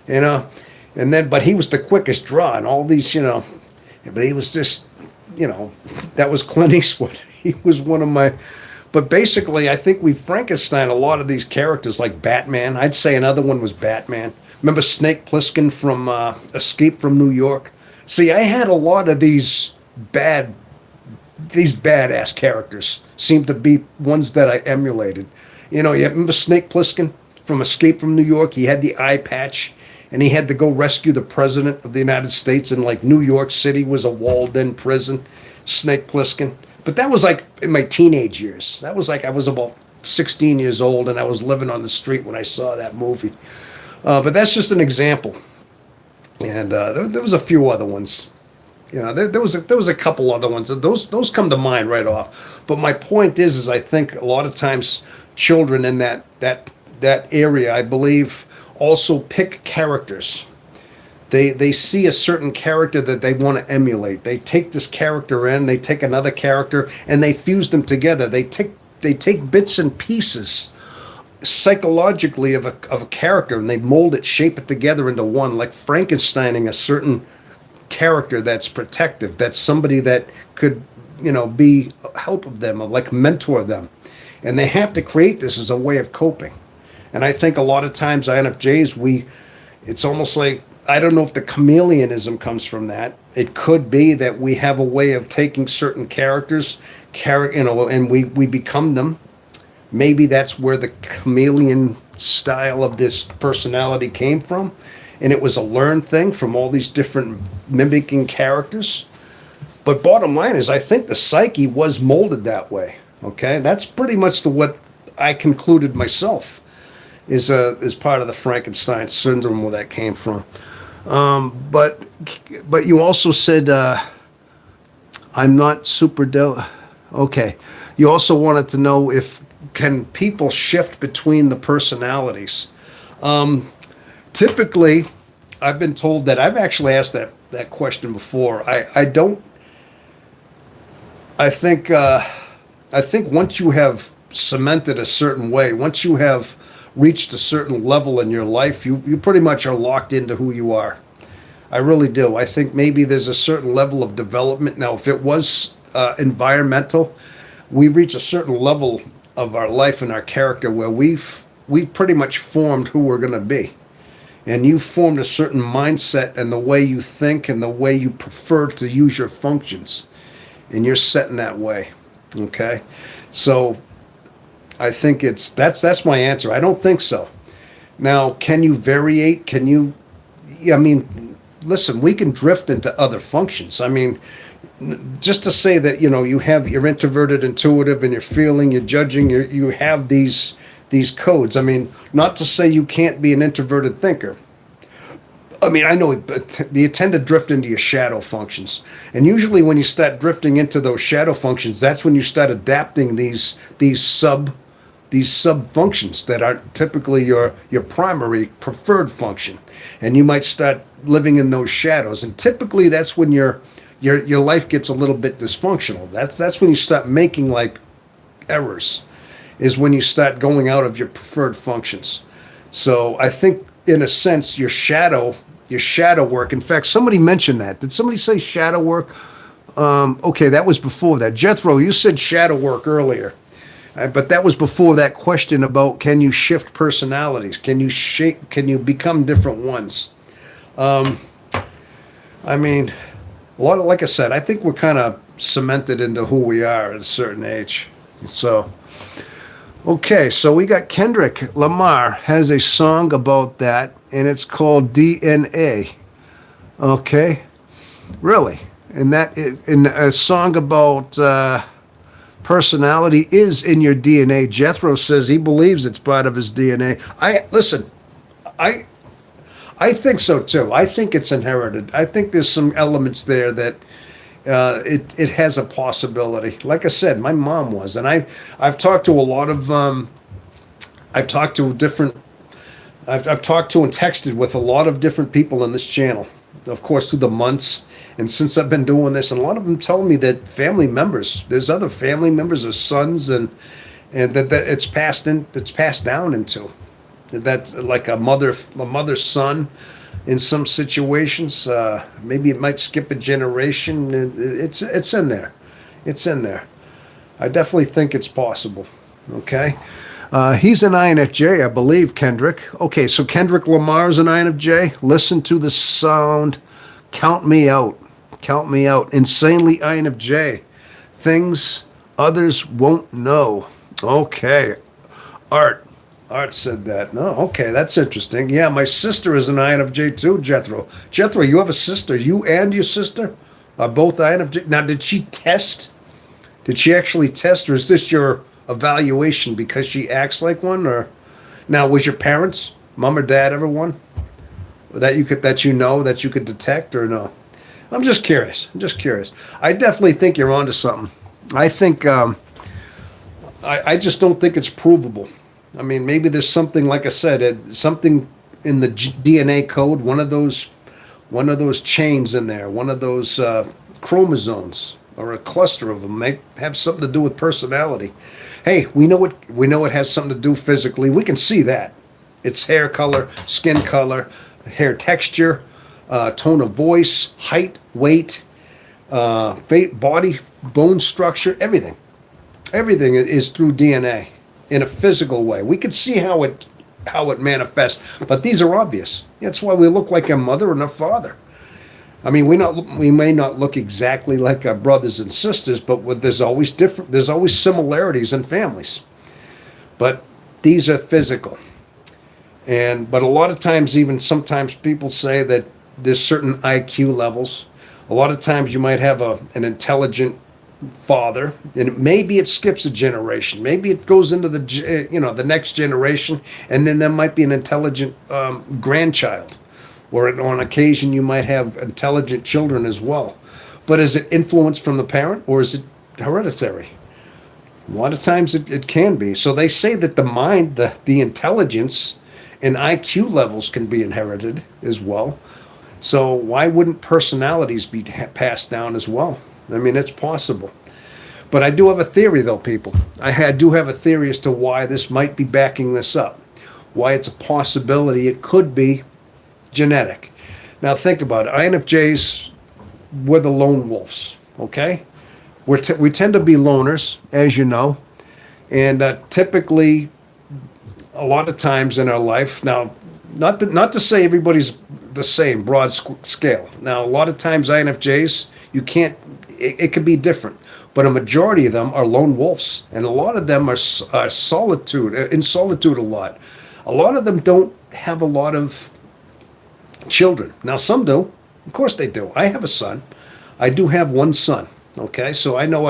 And then, but he was the quickest draw, and all these, But he was just, that was Clint Eastwood. He was one of my. But basically, I think we Frankenstein a lot of these characters, like Batman. I'd say another one was Batman. Remember Snake Plissken from Escape from New York? See, I had a lot of these bad these badass characters seem to be ones that I emulated. You know, you remember Snake Plissken from Escape from New York? He had the eye patch, and he had to go rescue the president of the United States, and like New York City was a walled-in prison. Snake Plissken. But that was like in my teenage years. That was like I was about 16 years old, and I was living on the street when I saw that movie. But that's just an example. And there was a few other ones. You know, there was a couple other ones. Those come to mind right off. But my point is I think a lot of times children in that area, I believe, also pick characters. They see a certain character that they want to emulate. They take this character in, they take another character, and they fuse them together. They take bits and pieces psychologically of a character, and they mold it, shape it together into one, like Frankensteining a certain character that's protective, that's somebody that could, you know, be help of them, or like mentor them. And they have to create this as a way of coping. And I think a lot of times INFJs, it's almost like, I don't know if the chameleonism comes from that. It could be that we have a way of taking certain characters, you know, and we become them. Maybe that's where the chameleon style of this personality came from. And it was a learned thing from all these different mimicking characters. But bottom line is, I think the psyche was molded that way. Okay, that's pretty much what I concluded myself is part of the Frankenstein syndrome where that came from. But you also said I'm not okay. You also wanted to know if can people shift between the personalities. Typically, I've been told that I've actually asked that question before. I don't. I think once you have cemented a certain way, once you have reached a certain level in your life, you pretty much are locked into who you are. I really do. I think maybe there's a certain level of development. Now, if it was environmental, we reach a certain level of our life and our character where we've pretty much formed who we're going to be. And you've formed a certain mindset and the way you think and the way you prefer to use your functions. And you're set in that way. Okay? So I think that's my answer. I don't think so. Now, can you variate? Can you, I mean, listen, we can drift into other functions. I mean, just to say that, you know, you're introverted, intuitive, and you're feeling, you're judging, you have these codes. I mean, not to say you can't be an introverted thinker. I mean, I know you tend to drift into your shadow functions. And usually when you start drifting into those shadow functions, that's when you start adapting these sub functions that are typically your primary preferred function. And you might start living in those shadows. And typically that's when your life gets a little bit dysfunctional. That's when you start making like errors, is when you start going out of your preferred functions. So I think in a sense your shadow work. In fact, somebody mentioned that. Did somebody say shadow work? Okay, that was before that. Jethro, you said shadow work earlier. But that was before that question about can you shift personalities? Can you become different ones? I mean, a lot of, like I said, I think we're kind of cemented into who we are at a certain age. So, okay, so we got Kendrick Lamar has a song about that, and it's called DNA. Okay, really, and in a song about personality is in your DNA. Jethro says he believes it's part of his DNA. I think so too. I think it's inherited. I think there's some elements there that it has a possibility. Like I said, my mom was, and I've talked to a lot of I've talked to and texted with a lot of different people on this channel, of course, through the months. And since I've been doing this, and a lot of them telling me that family members, there's other family members or sons, and that it's passed down into. That's like a mother's son in some situations. Maybe it might skip a generation. It's in there. It's in there. I definitely think it's possible. Okay. He's an INFJ, I believe, Kendrick. Okay, so Kendrick Lamar's an INFJ. Listen to the sound. Count me out. Count me out. Insanely INFJ. things others won't know. Okay. Art. Art said that. No, okay, that's interesting. Yeah, my sister is an INFJ too, Jethro. Jethro, you have a sister. You and your sister are both INFJ. Now, did she test? Did she actually test, or is this your evaluation because she acts like one? Or now, was your parents, mom or dad, ever one that you could that you could detect, or no? I'm just curious. I'm just curious. I definitely think you're onto something. I think I just don't think it's provable. I mean, maybe there's something, like I said, something in the DNA code, one of those chains in there, one of those chromosomes, or a cluster of them, may have something to do with personality. Hey, we know it has something to do physically. We can see that. It's hair color, skin color, hair texture, tone of voice, height, weight, body, bone structure, everything. Everything is through DNA in a physical way. We can see how it manifests, but these are obvious. That's why we look like our mother and our father. I mean, we may not look exactly like our brothers and sisters, but there's always different. There's always similarities in families, but these are physical. But a lot of times, even sometimes people say that there's certain IQ levels. A lot of times you might have an intelligent father, and maybe it skips a generation. Maybe it goes into the next generation, and then there might be an intelligent grandchild, or on occasion you might have intelligent children as well. But is it influenced from the parent, or is it hereditary? A lot of times it can be. So they say that the mind, the intelligence and IQ levels can be inherited as well. So why wouldn't personalities be passed down as well? I mean, it's possible. But I do have a theory, though, people. Do have a theory as to why this might be backing this up, why it's a possibility. It could be genetic. Now, think about it. INFJs, we're the lone wolves, okay? We tend to be loners, as you know. And typically, a lot of times in our life, now, not to say everybody's the same, broad scale. Now, a lot of times INFJs, you can't, it could be different. But a majority of them are lone wolves, and a lot of them are solitude, in solitude a lot. A lot of them don't have a lot of children. Now, some do. Of course they do. I have a son. I do have one son. Okay, so I know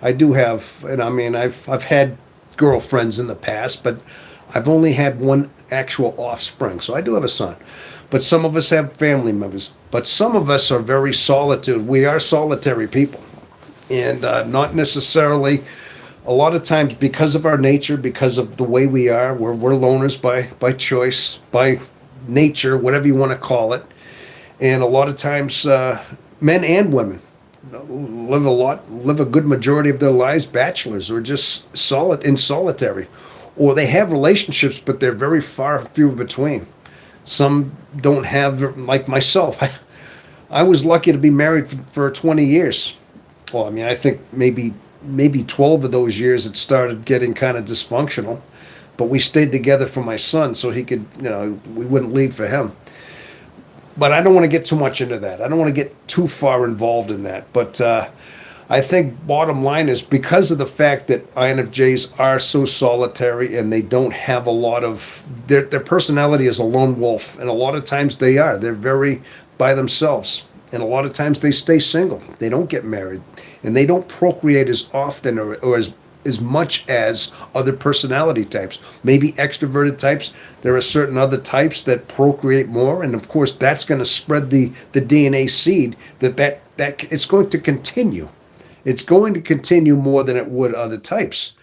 I do have, and I mean, I've had girlfriends in the past, but I've only had one actual offspring. So I do have a son. But some of us have family members. But some of us are very solitude. We are solitary people. And not necessarily, a lot of times because of our nature, because of the way we are, we're loners by choice, by nature, whatever you want to call it. And a lot of times, men and women live a good majority of their lives bachelors, or just in solitary, or they have relationships, but they're very few between. Some don't have, like myself. I was lucky to be married for 20 years. Well, I mean, I think maybe 12 of those years it started getting kind of dysfunctional, but we stayed together for my son so he could, we wouldn't leave for him. But I don't want to get too much into that. I don't want to get too far involved in that. But I think bottom line is, because of the fact that INFJs are so solitary and they don't have a lot of, their personality is a lone wolf. And a lot of times they are. They're very by themselves. And a lot of times they stay single. They don't get married. And they don't procreate as often or as much as other personality types. Maybe extroverted types. There are certain other types that procreate more, and of course that's going to spread the DNA seed that it's going to continue. It's going to continue more than it would other types.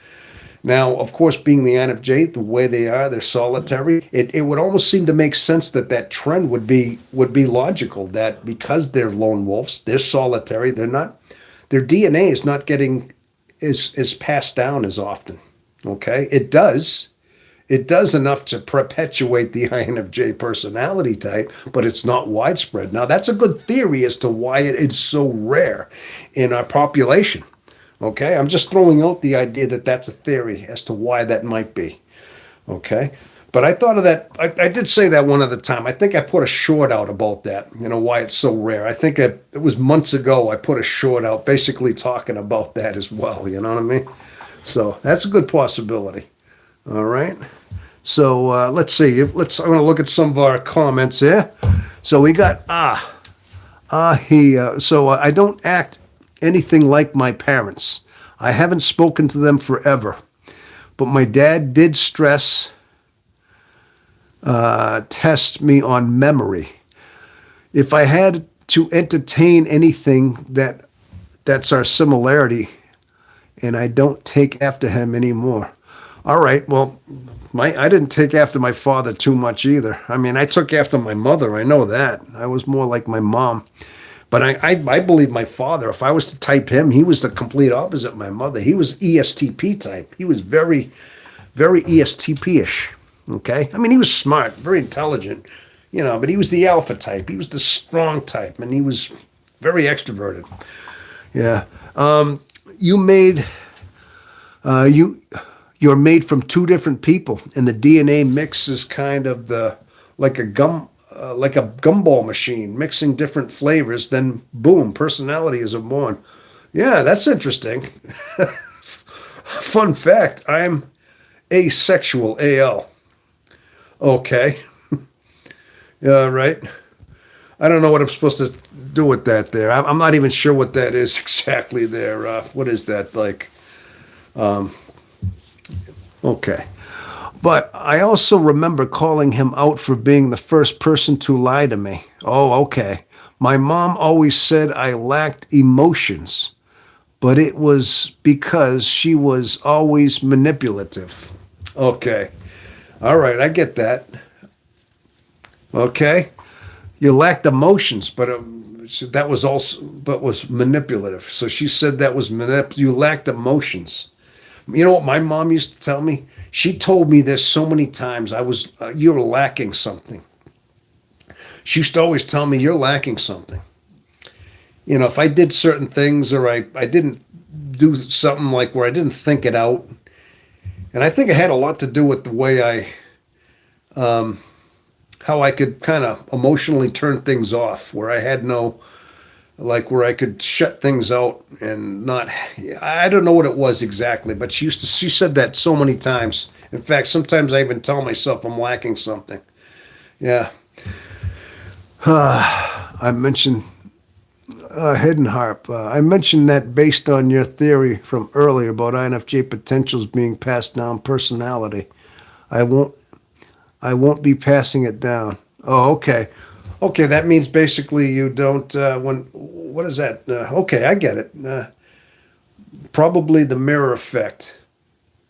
Now, of course, being the INFJ, the way they are, they're solitary. It would almost seem to make sense that trend would be logical. That because they're lone wolves, they're solitary. Their DNA is not getting is passed down as often. Okay, it does enough to perpetuate the INFJ personality type, but it's not widespread. Now, that's a good theory as to why it is so rare in our population. Okay, I'm just throwing out the idea that that's a theory as to why that might be. Okay, But I thought of that. I did say that one other time. I think I put a short out about that, why it's so rare. I think it was months ago I put a short out basically talking about that as well. You know what I mean? So that's a good possibility. All right. So let's see. I'm going to look at some of our comments here. So we got I don't act anything like my parents. I haven't spoken to them forever, but my dad did stress test me on memory. If I had to entertain anything that's our similarity, and I don't take after him anymore. All right, well, I didn't take after my father too much either. I mean, I took after my mother. I know that. I was more like my mom. But I believe my father, if I was to type him, he was the complete opposite of my mother. He was ESTP type. He was very, very ESTP-ish. Okay? I mean, he was smart, very intelligent, but he was the alpha type. He was the strong type, and he was very extroverted. Yeah. You made, you're made from two different people, and the DNA mix is kind of like a gumball machine, mixing different flavors. Then boom, personality is born. Yeah, that's interesting. Fun fact: I'm asexual. AL. Okay. Yeah, right. I don't know what I'm supposed to do with that there. I'm not even sure what that is exactly there. What is that like? Okay. But I also remember calling him out for being the first person to lie to me. Oh, okay. My mom always said I lacked emotions, but it was because she was always manipulative. Okay. All right, I get that. Okay. You lacked emotions, but that was also but was manipulative. So she said that was you lacked emotions. You know what my mom used to tell me? She told me this so many times. You're lacking something. She used to always tell me, you're lacking something. If I did certain things or I didn't do something like where I didn't think it out. And I think it had a lot to do with the way how I could kind of emotionally turn things off, where I had where I could shut things out and not, I don't know what it was exactly, but she said that so many times. In fact, sometimes I even tell myself I'm lacking something. Yeah. I mentioned Hidden Harp. I mentioned that based on your theory from earlier about INFJ potentials being passed down personality. I won't I won't be passing it down. Oh, okay. Okay, that means basically you don't, what is that? Okay, I get it. Probably the mirror effect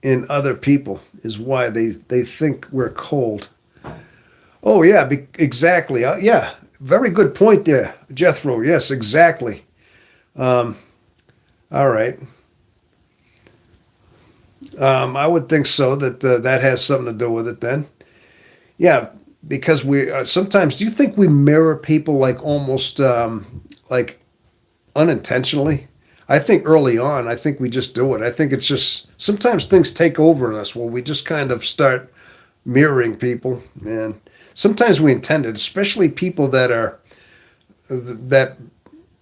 in other people is why they think we're cold. Oh, yeah, exactly. Yeah, very good point there, Jethro. Yes, exactly. All right. I would think so that that has something to do with it then. Yeah, because we sometimes, do you think we mirror people like almost like unintentionally? I think early on, I think we just do it. I think it's just sometimes things take over in us where we just kind of start mirroring people, and sometimes we intend it, especially people that are that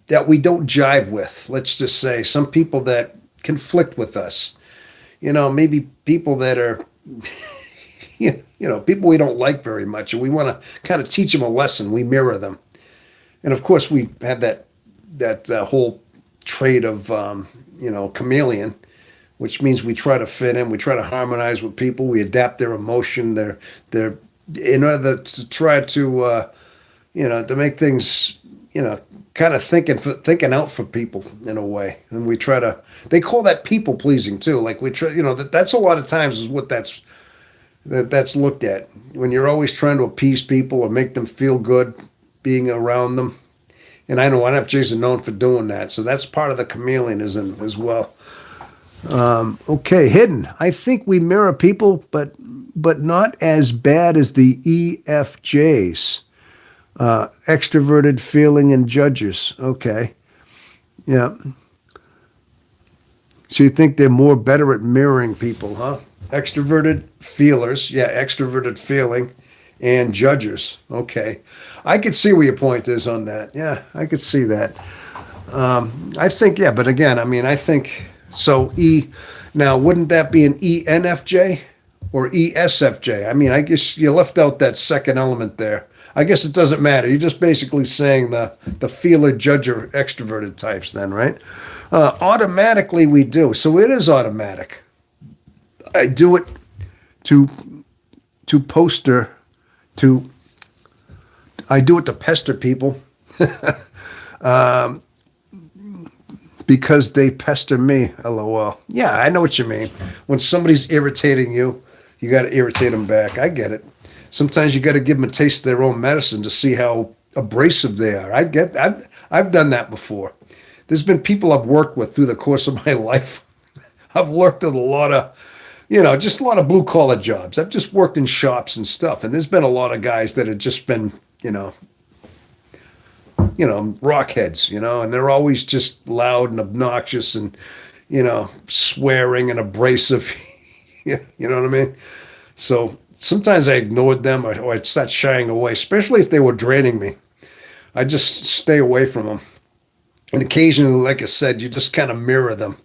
that we don't jive with. Let's just say some people that conflict with us. Maybe people that are people we don't like very much, and we want to kind of teach them a lesson. We mirror them, and of course, we have that whole trait of chameleon, which means we try to fit in, we try to harmonize with people, we adapt their emotion, their in order to try to make things kind of thinking out for people in a way, and we try to. They call that people pleasing too. Like we try, that's a lot of times is what that's looked at when you're always trying to appease people or make them feel good being around them. And I know INFJs are known for doing that, so that's part of the chameleonism as well. Okay, hidden. I think we mirror people, but not as bad as the EFJs. Extroverted, feeling, and judges. Okay, yeah. So you think they're more better at mirroring people, huh? Extroverted feelers, yeah, extroverted feeling, and judgers. Okay, I could see where your point is on that. Yeah, I could see that. I think, yeah, but again, I mean, I think so. Now, wouldn't that be an ENFJ or ESFJ? I mean, I guess you left out that second element there. I guess it doesn't matter. You're just basically saying the feeler, judger, extroverted types, then, right? Automatically, we do. So it is automatic. I do it to to poster to. I do it to pester people because they pester me. LOL. Yeah, I know what you mean. When somebody's irritating you, you got to irritate them back. I get it. Sometimes you got to give them a taste of their own medicine to see how abrasive they are. I've done that before. There's been people I've worked with through the course of my life. I've worked with a lot of, just a lot of blue collar jobs. I've just worked in shops and stuff, and there's been a lot of guys that have just been, rockheads, and they're always just loud and obnoxious and, swearing and abrasive. You know what I mean? So sometimes I ignored them or I'd start shying away, especially if they were draining me. I just stay away from them. And occasionally, like I said, you just kind of mirror them.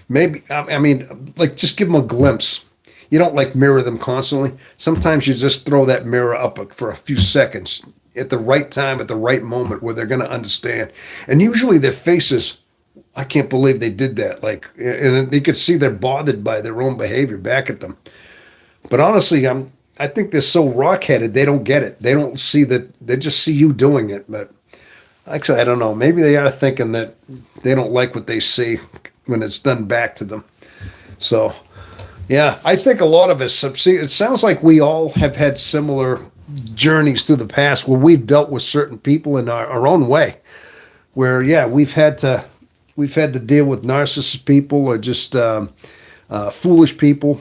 Maybe, I mean, like just give them a glimpse. You don't like mirror them constantly. Sometimes you just throw that mirror up for a few seconds at the right time, at the right moment where they're going to understand. And usually their faces, I can't believe they did that. Like, and you could see they're bothered by their own behavior back at them. But honestly, I think they're so rock-headed, they don't get it. They don't see that, they just see you doing it. But actually, I don't know. Maybe they are thinking that they don't like what they see when it's done back to them. So, yeah, I think a lot of us, see, it sounds like we all have had similar journeys through the past where we've dealt with certain people in our own way. Where, yeah, we've had to deal with narcissist people or just foolish people,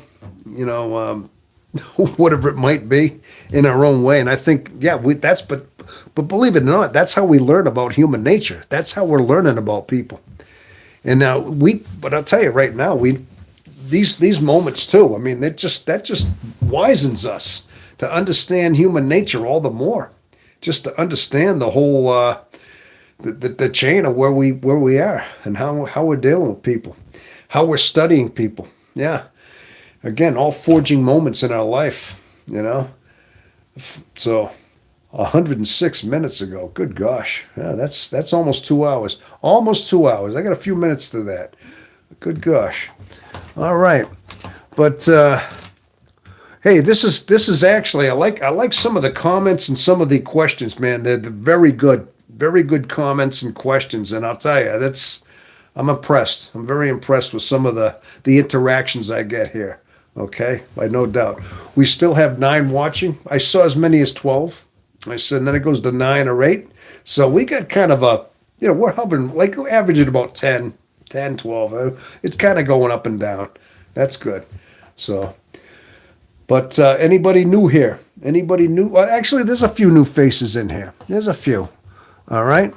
whatever it might be, in our own way. And I think, yeah, but believe it or not, that's how we learn about human nature. That's how we're learning about people. And now but I'll tell you right now, these moments too. I mean, that just wisens us to understand human nature all the more, just to understand the whole the chain of where we are and how we're dealing with people, how we're studying people. Yeah, again, all forging moments in our life. So 106 minutes ago. Good gosh. Yeah, that's almost 2 hours. Almost 2 hours. I got a few minutes to that. Good gosh. All right. But hey, this is actually I like some of the comments and some of the questions, man. They're very good. Very good comments and questions. And I'll tell you, I'm impressed. I'm very impressed with some of the interactions I get here. Okay, by no doubt. We still have 9 watching. I saw as many as 12. I said, and then it goes to 9 or 8. So we got kind of we're hovering, like averaging about 10, 12. It's kind of going up and down. That's good. So, but anybody new here? Anybody new? Well, actually, there's a few new faces in here. There's a few. All right.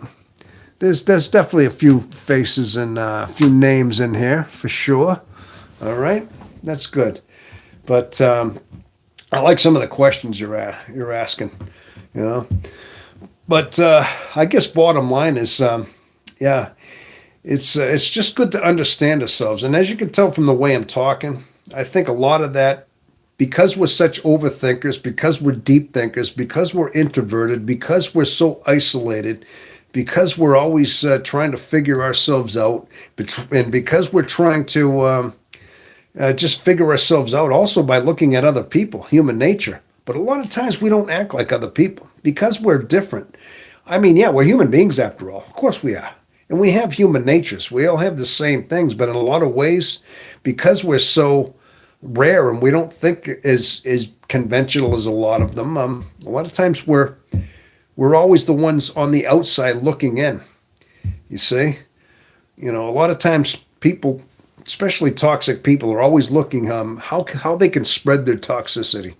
There's definitely a few faces and a few names in here for sure. All right. That's good. But I like some of the questions you're asking. But I guess bottom line is, yeah, it's just good to understand ourselves. And as you can tell from the way I'm talking, I think a lot of that, because we're such overthinkers, because we're deep thinkers, because we're introverted, because we're so isolated, because we're always trying to figure ourselves out, and because we're trying to just figure ourselves out also by looking at other people, human nature. But a lot of times we don't act like other people because we're different. I mean, yeah, we're human beings after all. Of course we are. And we have human natures. We all have the same things, but in a lot of ways, because we're so rare and we don't think as conventional as a lot of them, a lot of times we're always the ones on the outside looking in. You see? A lot of times people, especially toxic people, are always looking how they can spread their toxicity.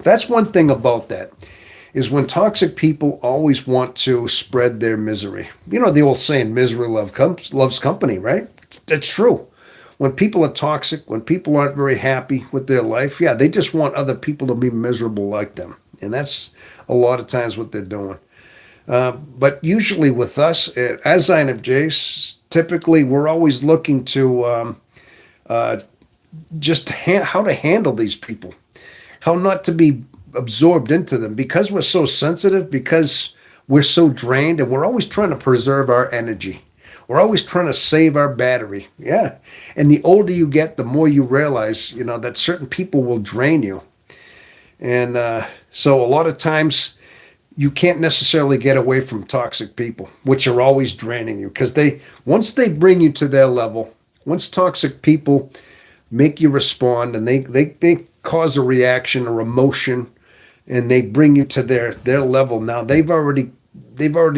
That's one thing about that, is when toxic people always want to spread their misery. The old saying, misery loves company, right? That's true. when people are toxic, when people aren't very happy with their life, yeah, they just want other people to be miserable like them. And that's a lot of times what they're doing. But usually with us, as INFJs, typically we're always looking to how to handle these people, how not to be absorbed into them because we're so sensitive, because we're so drained, and we're always trying to preserve our energy. We're always trying to save our battery. Yeah. And the older you get, the more you realize, that certain people will drain you. And so a lot of times you can't necessarily get away from toxic people, which are always draining you because once they bring you to their level, once toxic people make you respond and they cause a reaction or emotion and they bring you to their level, now they've already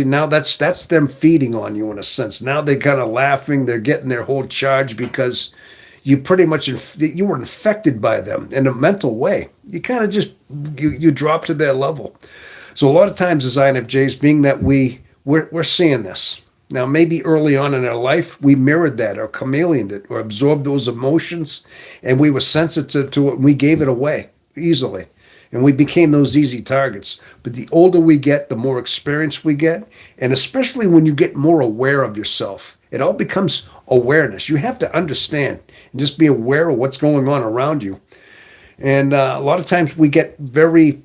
now that's them feeding on you in a sense. Now they're kind of laughing, they're getting their whole charge because you pretty much you were infected by them in a mental way. You kind of just you drop to their level. So a lot of times as INFJs, being that we're seeing this. Now maybe early on in our life we mirrored that or chameleoned it or absorbed those emotions and we were sensitive to it and we gave it away easily. And we became those easy targets. But the older we get, the more experience we get. And especially when you get more aware of yourself, it all becomes awareness. You have to understand and just be aware of what's going on around you. And a lot of times we get very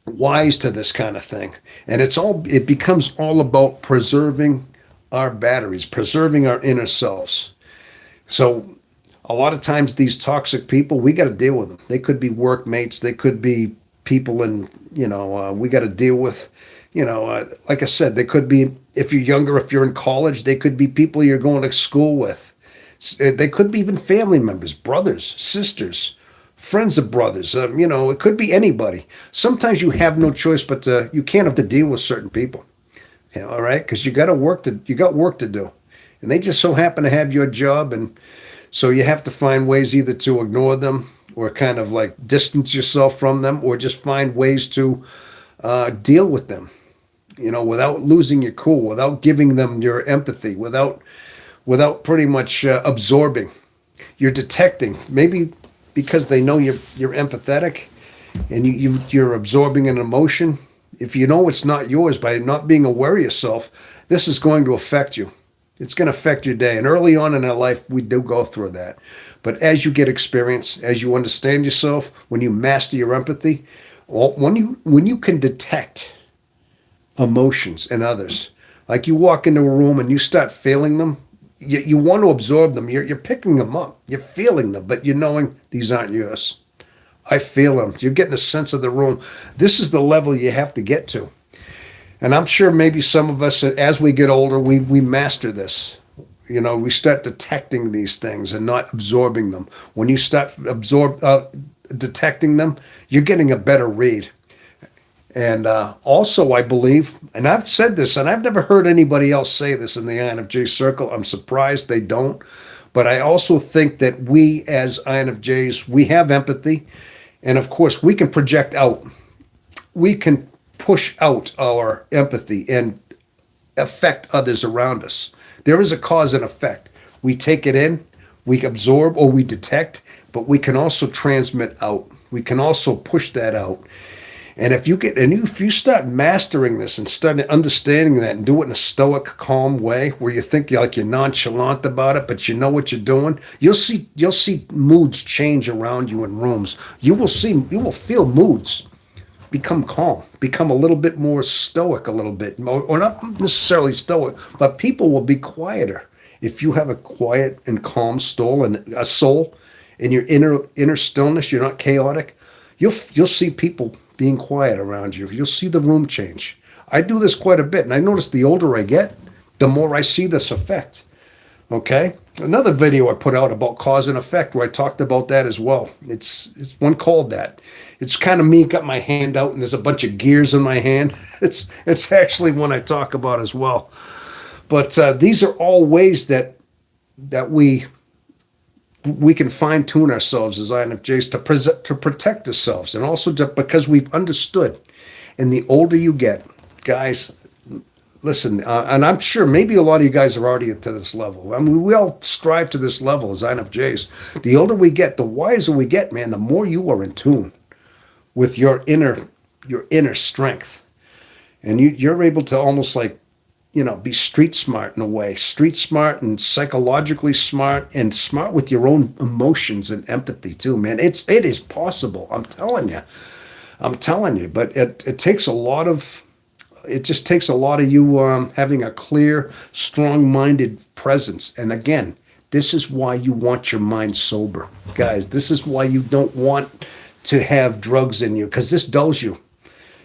wise to this kind of thing. And it becomes all about preserving our batteries, preserving our inner selves. So a lot of times these toxic people, we got to deal with them. They could be workmates. They could be people we got to deal with, like I said, they could be, if you're younger, if you're in college, they could be people you're going to school with. They could be even family members, brothers, sisters, friends of brothers. It could be anybody. Sometimes you have no choice, but you can't have to deal with certain people. All right, because you got work to do, and they just so happen to have your job, and so you have to find ways either to ignore them or kind of like distance yourself from them, or just find ways to deal with them, without losing your cool, without giving them your empathy, without pretty much absorbing. You're detecting, maybe because they know you're empathetic, and you're absorbing an emotion. If you know it's not yours, by not being aware of yourself, this is going to affect you. It's going to affect your day. And early on in our life, we do go through that. But as you get experience, as you understand yourself, when you master your empathy, when you can detect emotions in others, like you walk into a room and you start feeling them, you want to absorb them. You're picking them up. You're feeling them, but you're knowing these aren't yours. I feel them. You're getting a sense of the room. This is the level you have to get to. And I'm sure maybe some of us, as we get older, we master this. We start detecting these things and not absorbing them. When you start detecting them, you're getting a better read. And also, I believe, and I've said this, and I've never heard anybody else say this in the INFJ circle. I'm surprised they don't. But I also think that we, as INFJs, we have empathy. And of course, we can project out. We can push out our empathy and affect others around us. There is a cause and effect. We take it in, we absorb, or we detect, but we can also transmit out. We can also push that out. And if you start mastering this and start understanding that and do it in a stoic, calm way, where you think you're nonchalant about it, but you know what you're doing, you'll see moods change around you in rooms. You will feel moods become calm, become a little bit more stoic, a little bit, or not necessarily stoic, but people will be quieter. If you have a quiet and calm soul and a soul in your inner stillness, you're not chaotic. You'll see people being quiet around you. You'll see the room change. I do this quite a bit, and I notice the older I get, the more I see this effect. Okay? Another video I put out about cause and effect where I talked about that as well. It's one called that. It's kind of me, got my hand out, and there's a bunch of gears in my hand. It's actually one I talk about as well. But these are all ways that we can fine-tune ourselves as INFJs to protect ourselves, and also because we've understood. And the older you get, guys, listen, and I'm sure maybe a lot of you guys are already to this level. I mean, we all strive to this level as INFJs. The older we get, the wiser we get, man, the more you are in tune with your inner strength. And you're able to almost like, be street smart in a way, street smart and psychologically smart and smart with your own emotions and empathy too, man. It is possible. I'm telling you. I'm telling you, but it takes a lot of, it just takes a lot of you having a clear, strong-minded presence. And again, this is why you want your mind sober, guys. This is why you don't want to have drugs in you, because this dulls you.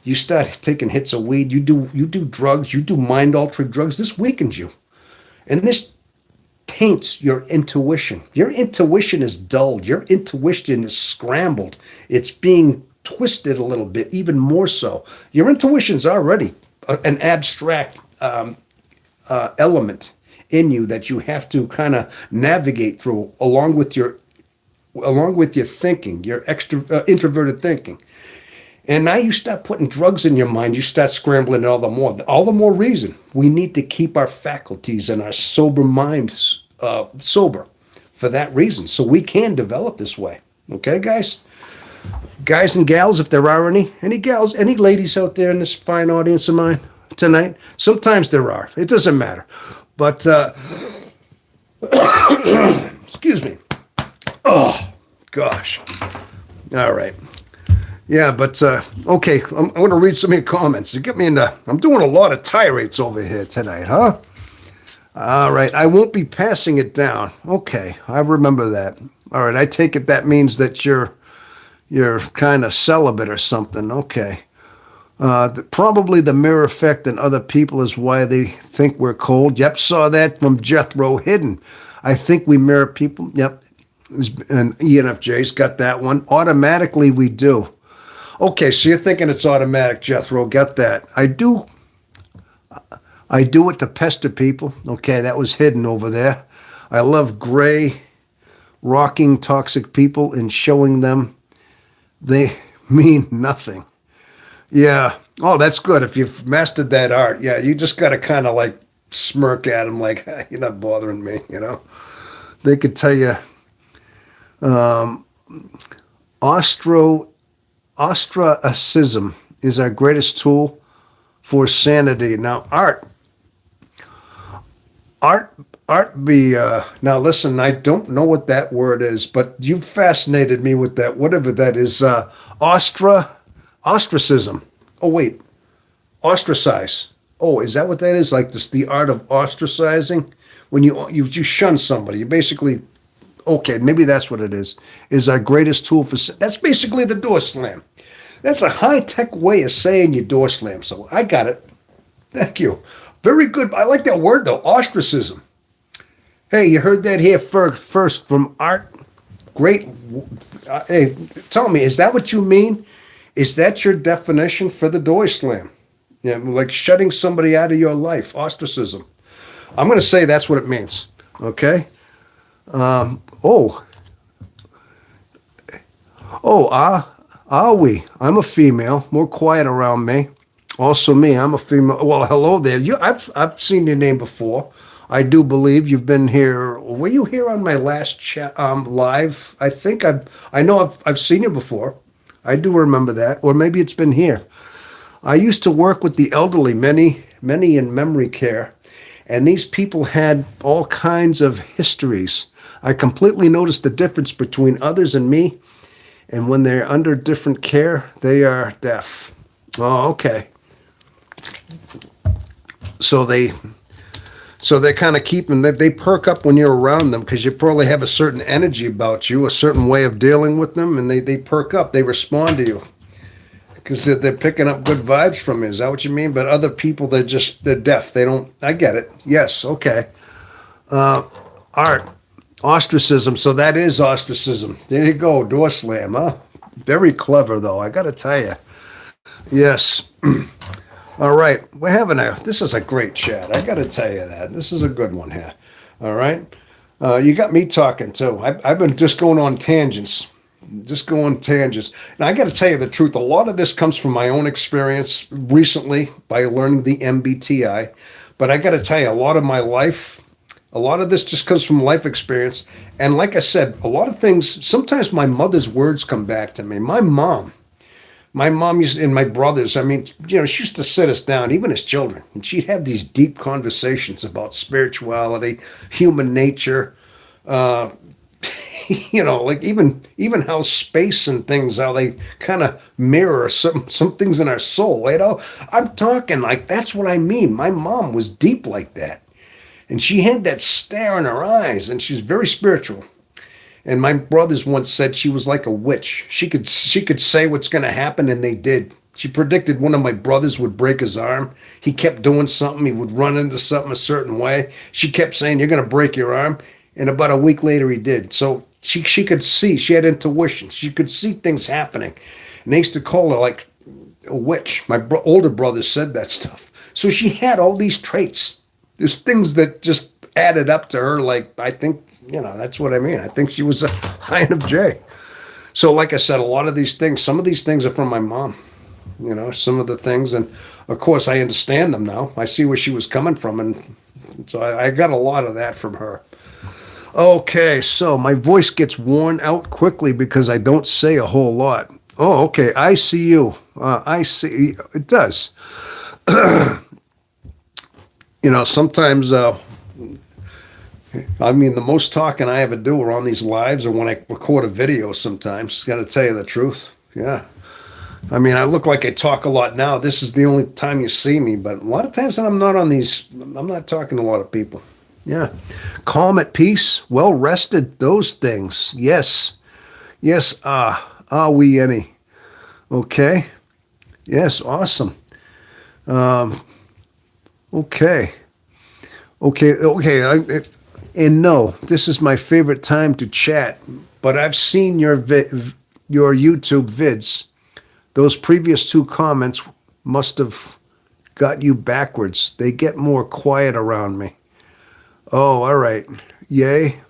You start taking hits of weed, you do drugs, you do mind-altering drugs. This weakens you, and this taints your intuition. Your intuition is dulled. Your intuition is scrambled. It's being twisted a little bit, even more so. Your intuition's already an abstract element in you that you have to kind of navigate through along with your thinking, your introverted thinking. And now you start putting drugs in your mind, you start scrambling it all the more. All the more reason we need to keep our faculties and our sober minds sober for that reason, so we can develop this way. Okay, guys? Guys and gals, if there are any gals, any ladies out there in this fine audience of mine tonight, sometimes there are. It doesn't matter. But, excuse me. Oh, gosh. All right. Yeah, but, okay, I'm going to read some of your comments. To get me into, I'm doing a lot of tirades over here tonight, huh? All right, I won't be passing it down. Okay, I remember that. All right, I take it that means that you're kind of celibate or something. Okay. Probably the mirror effect in other people is why they think we're cold. Yep, saw that from Jethro Hidden. I think we mirror people. Yep, and ENFJ's got that one. Automatically we do. Okay, so you're thinking it's automatic, Jethro. Got that. I do it to pester people. Okay, that was hidden over there. I love gray, rocking toxic people and showing them they mean nothing. Yeah. Oh, that's good. If you've mastered that art, yeah, you just got to kind of like smirk at them like, you're not bothering me, They could tell you, ostracism is our greatest tool for sanity. Now, now listen, I don't know what that word is, but you've fascinated me with that, whatever that is, ostracism. Oh, wait, ostracize. Oh, is that what that is? Like this, the art of ostracizing? When you shun somebody, you basically, okay, maybe that's what it is our greatest tool for, that's basically the door slam. That's a high-tech way of saying you door slam. So I got it. Thank you. Very good. I like that word, though, ostracism. Hey, you heard that here first from Art. Great. Hey, tell me, is that what you mean? Is that your definition for the door slam? Yeah, like shutting somebody out of your life, ostracism. I'm going to say that's what it means. Okay? Are we? I'm a female, more quiet around me. Also me, I'm a female. Well, hello there. I've seen your name before. I do believe you've been here. Were you here on my last chat live? I think I know I've seen you before. I do remember that, or maybe it's been here. I used to work with the elderly, many in memory care, and these people had all kinds of histories. I completely noticed the difference between others and me, and when they're under different care, they are deaf. Oh, okay. So they're kind of keeping, they perk up when you're around them because you probably have a certain energy about you, a certain way of dealing with them, and they perk up, they respond to you because they're picking up good vibes from you. Is that what you mean? But other people, they're deaf. They don't, I get it. Yes, okay. Art, ostracism. So that is ostracism. There you go, door slam, huh? Very clever, though, I got to tell you. Yes. All right, this is a great chat. I got to tell you that. This is a good one here. All right. You got me talking, too. I've been just going on tangents. just go on tangents. And I got to tell you the truth. A lot of this comes from my own experience recently by learning the MBTI. But I got to tell you, a lot of my life, a lot of this just comes from life experience. And like I said, a lot of things, sometimes my mother's words come back to me. My mom used, and my brothers, I mean, she used to sit us down, even as children, and she'd have these deep conversations about spirituality, human nature, uh, like even how space and things, how they kind of mirror some things in our soul. I'm talking like that's what I mean. My mom was deep like that, and she had that stare in her eyes, and she's very spiritual. And my brothers once said she was like a witch. She could say what's going to happen, and they did. She predicted one of my brothers would break his arm. He kept doing something. He would run into something a certain way. She kept saying, "You're going to break your arm." And about a week later, he did. So she could see. She had intuition. She could see things happening. And they used to call her like a witch. My older brother said that stuff. So she had all these traits. There's things that just added up to her. Like, I think, that's what I mean. I think she was a INFJ. So like I said, a lot of these things, some of these things are from my mom. Some of the things. And of course, I understand them now. I see where she was coming from. And so I got a lot of that from her. Okay, so my voice gets worn out quickly because I don't say a whole lot. Oh, okay, I see you. I see. It does. Sometimes, I mean, the most talking I ever do are on these lives or when I record a video sometimes. Got to tell you the truth. Yeah. I mean, I look like I talk a lot now. This is the only time you see me, but a lot of times that I'm not on these, I'm not talking to a lot of people. Yeah. Calm at peace, well rested, those things. Yes. Yes. Are we any? Okay. Yes. Awesome. Okay. Okay. And no, this is my favorite time to chat, but I've seen your YouTube vids. Those previous two comments must have got you backwards. They get more quiet around me. Oh, all right. Yay.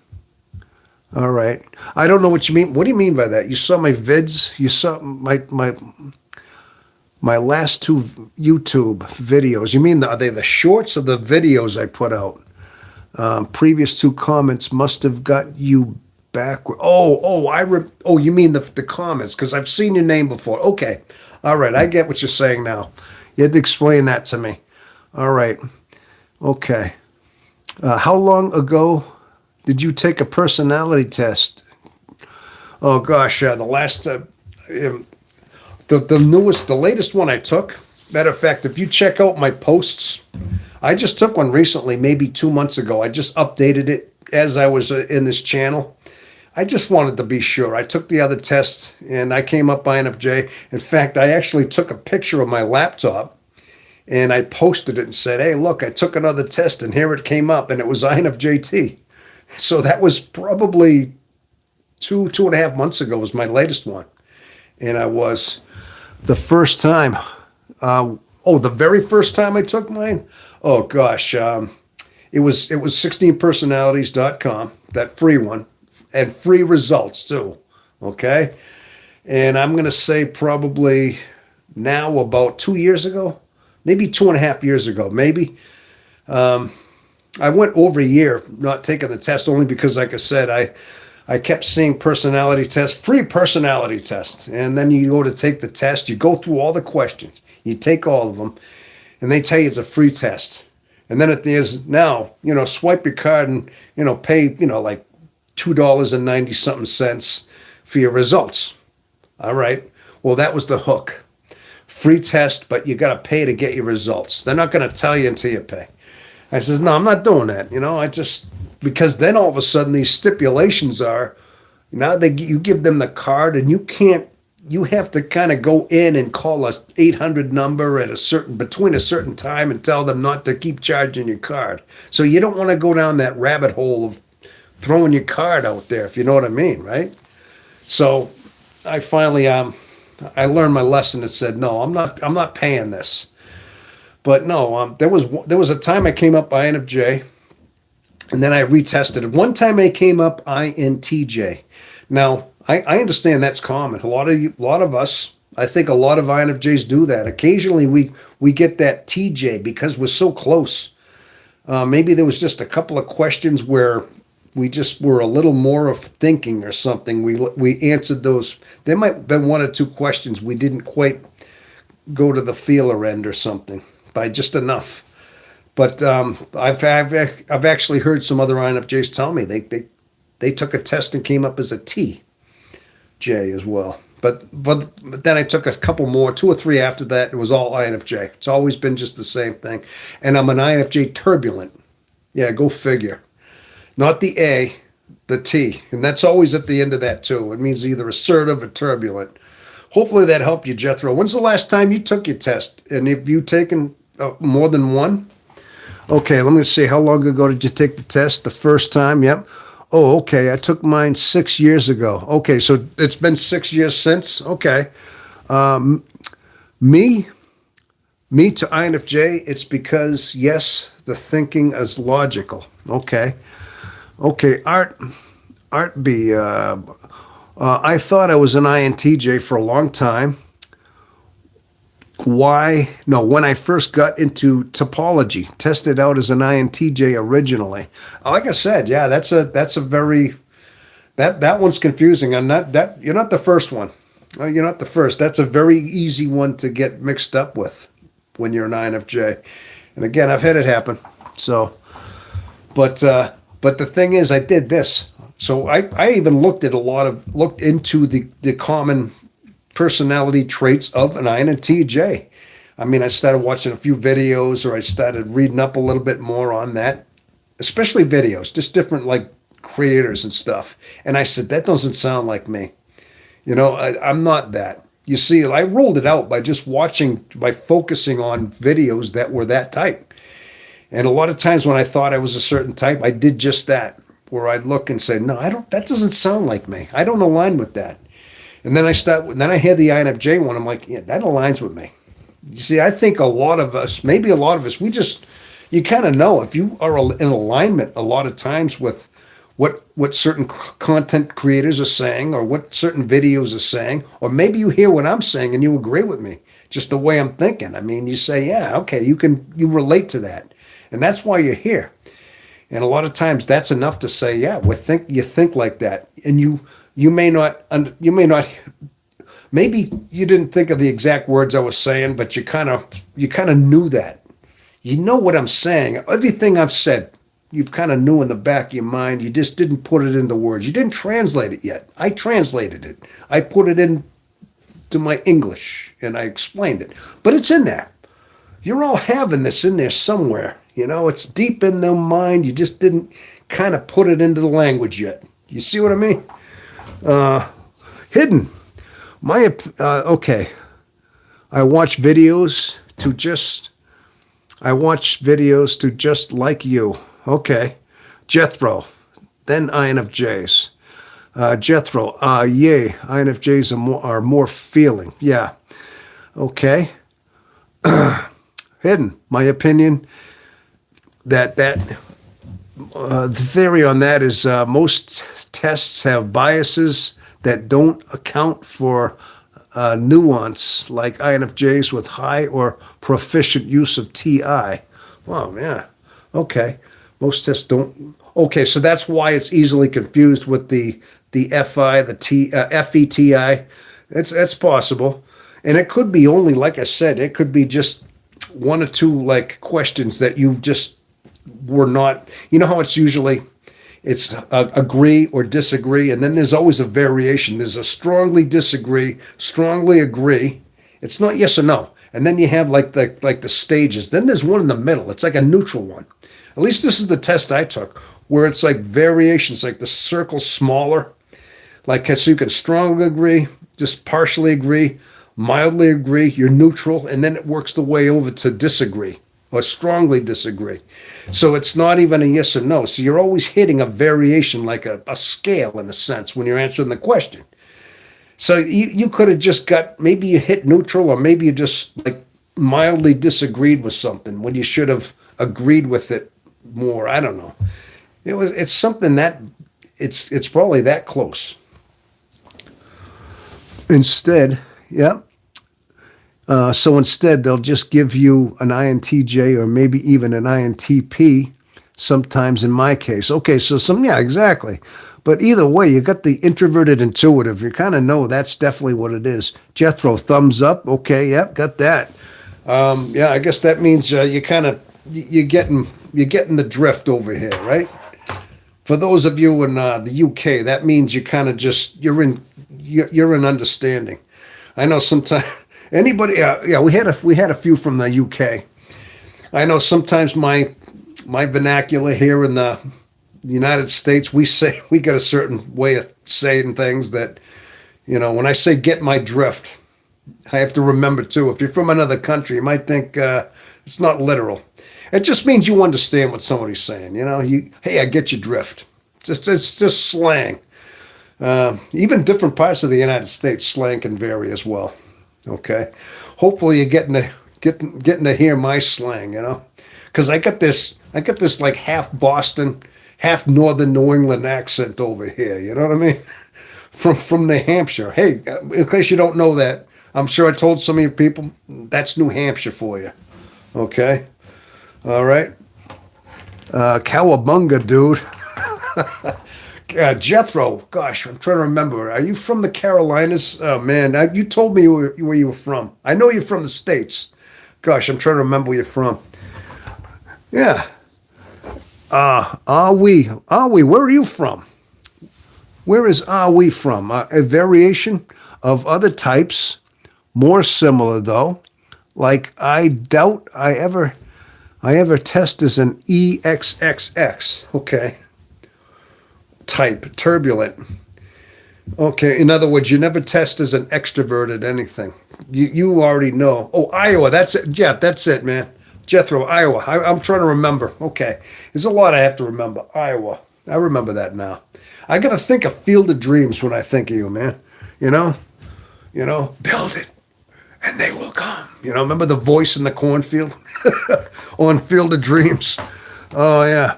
All right. I don't know what you mean. What do you mean by that? You saw my vids? You saw my last two YouTube videos. You mean are they the shorts or the videos I put out? Previous two comments must have got you backward. Oh, you mean the comments, because I've seen your name before. Okay. All right. I get what you're saying now. You had to explain that to me. All right. Okay. How long ago did you take a personality test? Oh gosh, the last, the the latest one I took. Matter of fact, if you check out my posts, I just took one recently, maybe 2 months ago. I just updated it as I was in this channel. I just wanted to be sure. I took the other test and I came up INFJ. In fact, I actually took a picture of my laptop and I posted it and said, "Hey, look, I took another test and here it came up," and it was INFJT. So that was probably 2.5 months ago was my latest one. And I was the first time, the very first time I took mine. Oh gosh. It was 16personalities.com, that free one, and free results too. Okay. And I'm going to say probably now about 2 years ago, maybe 2.5 years ago, maybe. I went over a year not taking the test only because, like I said, I kept seeing personality tests, free personality tests. And then you go to take the test, you go through all the questions, you take all of them, and they tell you it's a free test. And then it is now, swipe your card and, pay, like $2.90 something cents for your results. All right. Well, that was the hook. Free test, but you got to pay to get your results. They're not going to tell you until you pay. I says, no, I'm not doing that. Because then all of a sudden these stipulations are, now you give them the card and you have to kind of go in and call a 800 number at between a certain time and tell them not to keep charging your card. So you don't want to go down that rabbit hole of throwing your card out there, if you know what I mean, right? So I finally, I learned my lesson and said, no, I'm not paying this. But no, there was a time I came up INFJ, and then I retested it. One time I came up INTJ. Now, I understand that's common. A lot of us, I think a lot of INFJs do that. Occasionally we get that TJ because we're so close. Maybe there was just a couple of questions where we just were a little more of thinking or something. We answered those. There might have been one or two questions we didn't quite go to the feeler end or something by just enough. But I've actually heard some other INFJs tell me they took a test and came up as a TJ as well. But then I took a couple more, two or three after that. It was all INFJ. It's always been just the same thing. And I'm an INFJ turbulent. Yeah, go figure. Not the A, the T. And that's always at the end of that too. It means either assertive or turbulent. Hopefully that helped you, Jethro. When's the last time you took your test? And have you taken more than one? Okay, let me see. How long ago did you take the test? The first time? Yep. Oh, okay. I took mine 6 years ago. Okay, so it's been 6 years since. Okay. Um, me, me to INFJ, it's because yes, the thinking is logical. Okay. Okay. Art B. I thought I was an INTJ for a long time. Why? No, when I first got into topology, tested out as an INTJ originally. Like I said, yeah, that's a very that one's confusing. I'm not that you're not the first one. You're not the first. That's a very easy one to get mixed up with when you're an INFJ. And again, I've had it happen. So, but the thing is, I did this. So I even looked into the common personality traits of an INTJ. I mean, I started watching a few videos or I started reading up a little bit more on that, especially videos, just different like creators and stuff. And I said, that doesn't sound like me. I'm not that. You see, I rolled it out by just watching, by focusing on videos that were that type. And a lot of times when I thought I was a certain type, I did just that, where I'd look and say, no, that doesn't sound like me. I don't align with that. And then I had the INFJ one. I'm like, yeah, that aligns with me. You see, I think a lot of us, maybe a lot of us, you kind of know if you are in alignment a lot of times with what certain content creators are saying or what certain videos are saying, or maybe you hear what I'm saying and you agree with me, just the way I'm thinking. I mean, you say, yeah, okay, you relate to that. And that's why you're here. And a lot of times that's enough to say, yeah, you think like that. And you may not, maybe you didn't think of the exact words I was saying, but you kind of knew that. You know what I'm saying. Everything I've said, you've kind of knew in the back of your mind. You just didn't put it into words. You didn't translate it yet. I translated it. I put it into my English and I explained it. But it's in there. You're all having this in there somewhere. It's deep in the mind. You just didn't kind of put it into the language yet. You see what I mean? Hidden. Okay. I watch videos to just like you. Okay. Jethro. Then INFJs. Jethro. Yay. INFJs are more feeling. Yeah. Okay. Hidden. My opinion the theory on that is most tests have biases that don't account for nuance, like INFJs with high or proficient use of TI. Well, yeah. Okay. Most tests don't. Okay, so that's why it's easily confused with the FI, the FETI. That's possible. And it could be only, like I said, it could be just one or two like questions that you just were not, how it's agree or disagree, and then there's always a variation. There's a strongly disagree, strongly agree. It's not yes or no. And then you have like the stages. Then there's one in the middle. It's like a neutral one. At least this is the test I took, where it's like variations, like the circle's smaller. Like, so you can strongly agree, just partially agree, mildly agree, you're neutral, and then it works the way over to disagree or strongly disagree. So it's not even a yes or no. So you're always hitting a variation, like a scale in a sense, when you're answering the question. So you could have just got, maybe you hit neutral, or maybe you just like mildly disagreed with something when you should have agreed with it more. I don't know. It's something that it's probably that close. Instead, yeah. So instead, they'll just give you an INTJ or maybe even an INTP. Sometimes in my case, okay. So yeah, exactly. But either way, you got the introverted intuitive. You kind of know that's definitely what it is. Jethro, thumbs up. Okay, yep, got that. Yeah, I guess that means you kind of you're getting the drift over here, right? For those of you in the UK, that means you kind of just you're in understanding. I know sometimes anybody, yeah, we had a few from the UK. I know sometimes my vernacular here in the United States, we got a certain way of saying things that, when I say get my drift, I have to remember too. If you're from another country, you might think it's not literal. It just means you understand what somebody's saying. Hey, I get your drift. It's just slang. Even different parts of the United States, slang can vary as well. Okay, hopefully you're getting to hear my slang. Because I got this like half Boston, half Northern New England accent over here. You know what I mean? From New Hampshire. Hey, in case you don't know that, I'm sure I told some of you people that's New Hampshire for you. Okay, all right. Cowabunga, dude. Jethro, gosh, I'm trying to remember. Are you from the Carolinas? Oh man, you told me where you were from. I know you're from the States. Gosh, I'm trying to remember where you're from. Yeah. Are we? Where are you from? Where is are we from? A variation of other types, more similar though. Like I doubt I ever test as an EXXX. Okay. Type, turbulent. Okay, in other words, you never test as an extroverted anything. You already know. Oh, Iowa, that's it. Yeah, that's it, man. Jethro, Iowa. I'm trying to remember. Okay, there's a lot I have to remember. Iowa. I remember that now. I got to think of Field of Dreams when I think of you, man. You know? Build it and they will come. Remember the voice in the cornfield on Field of Dreams? Oh, yeah.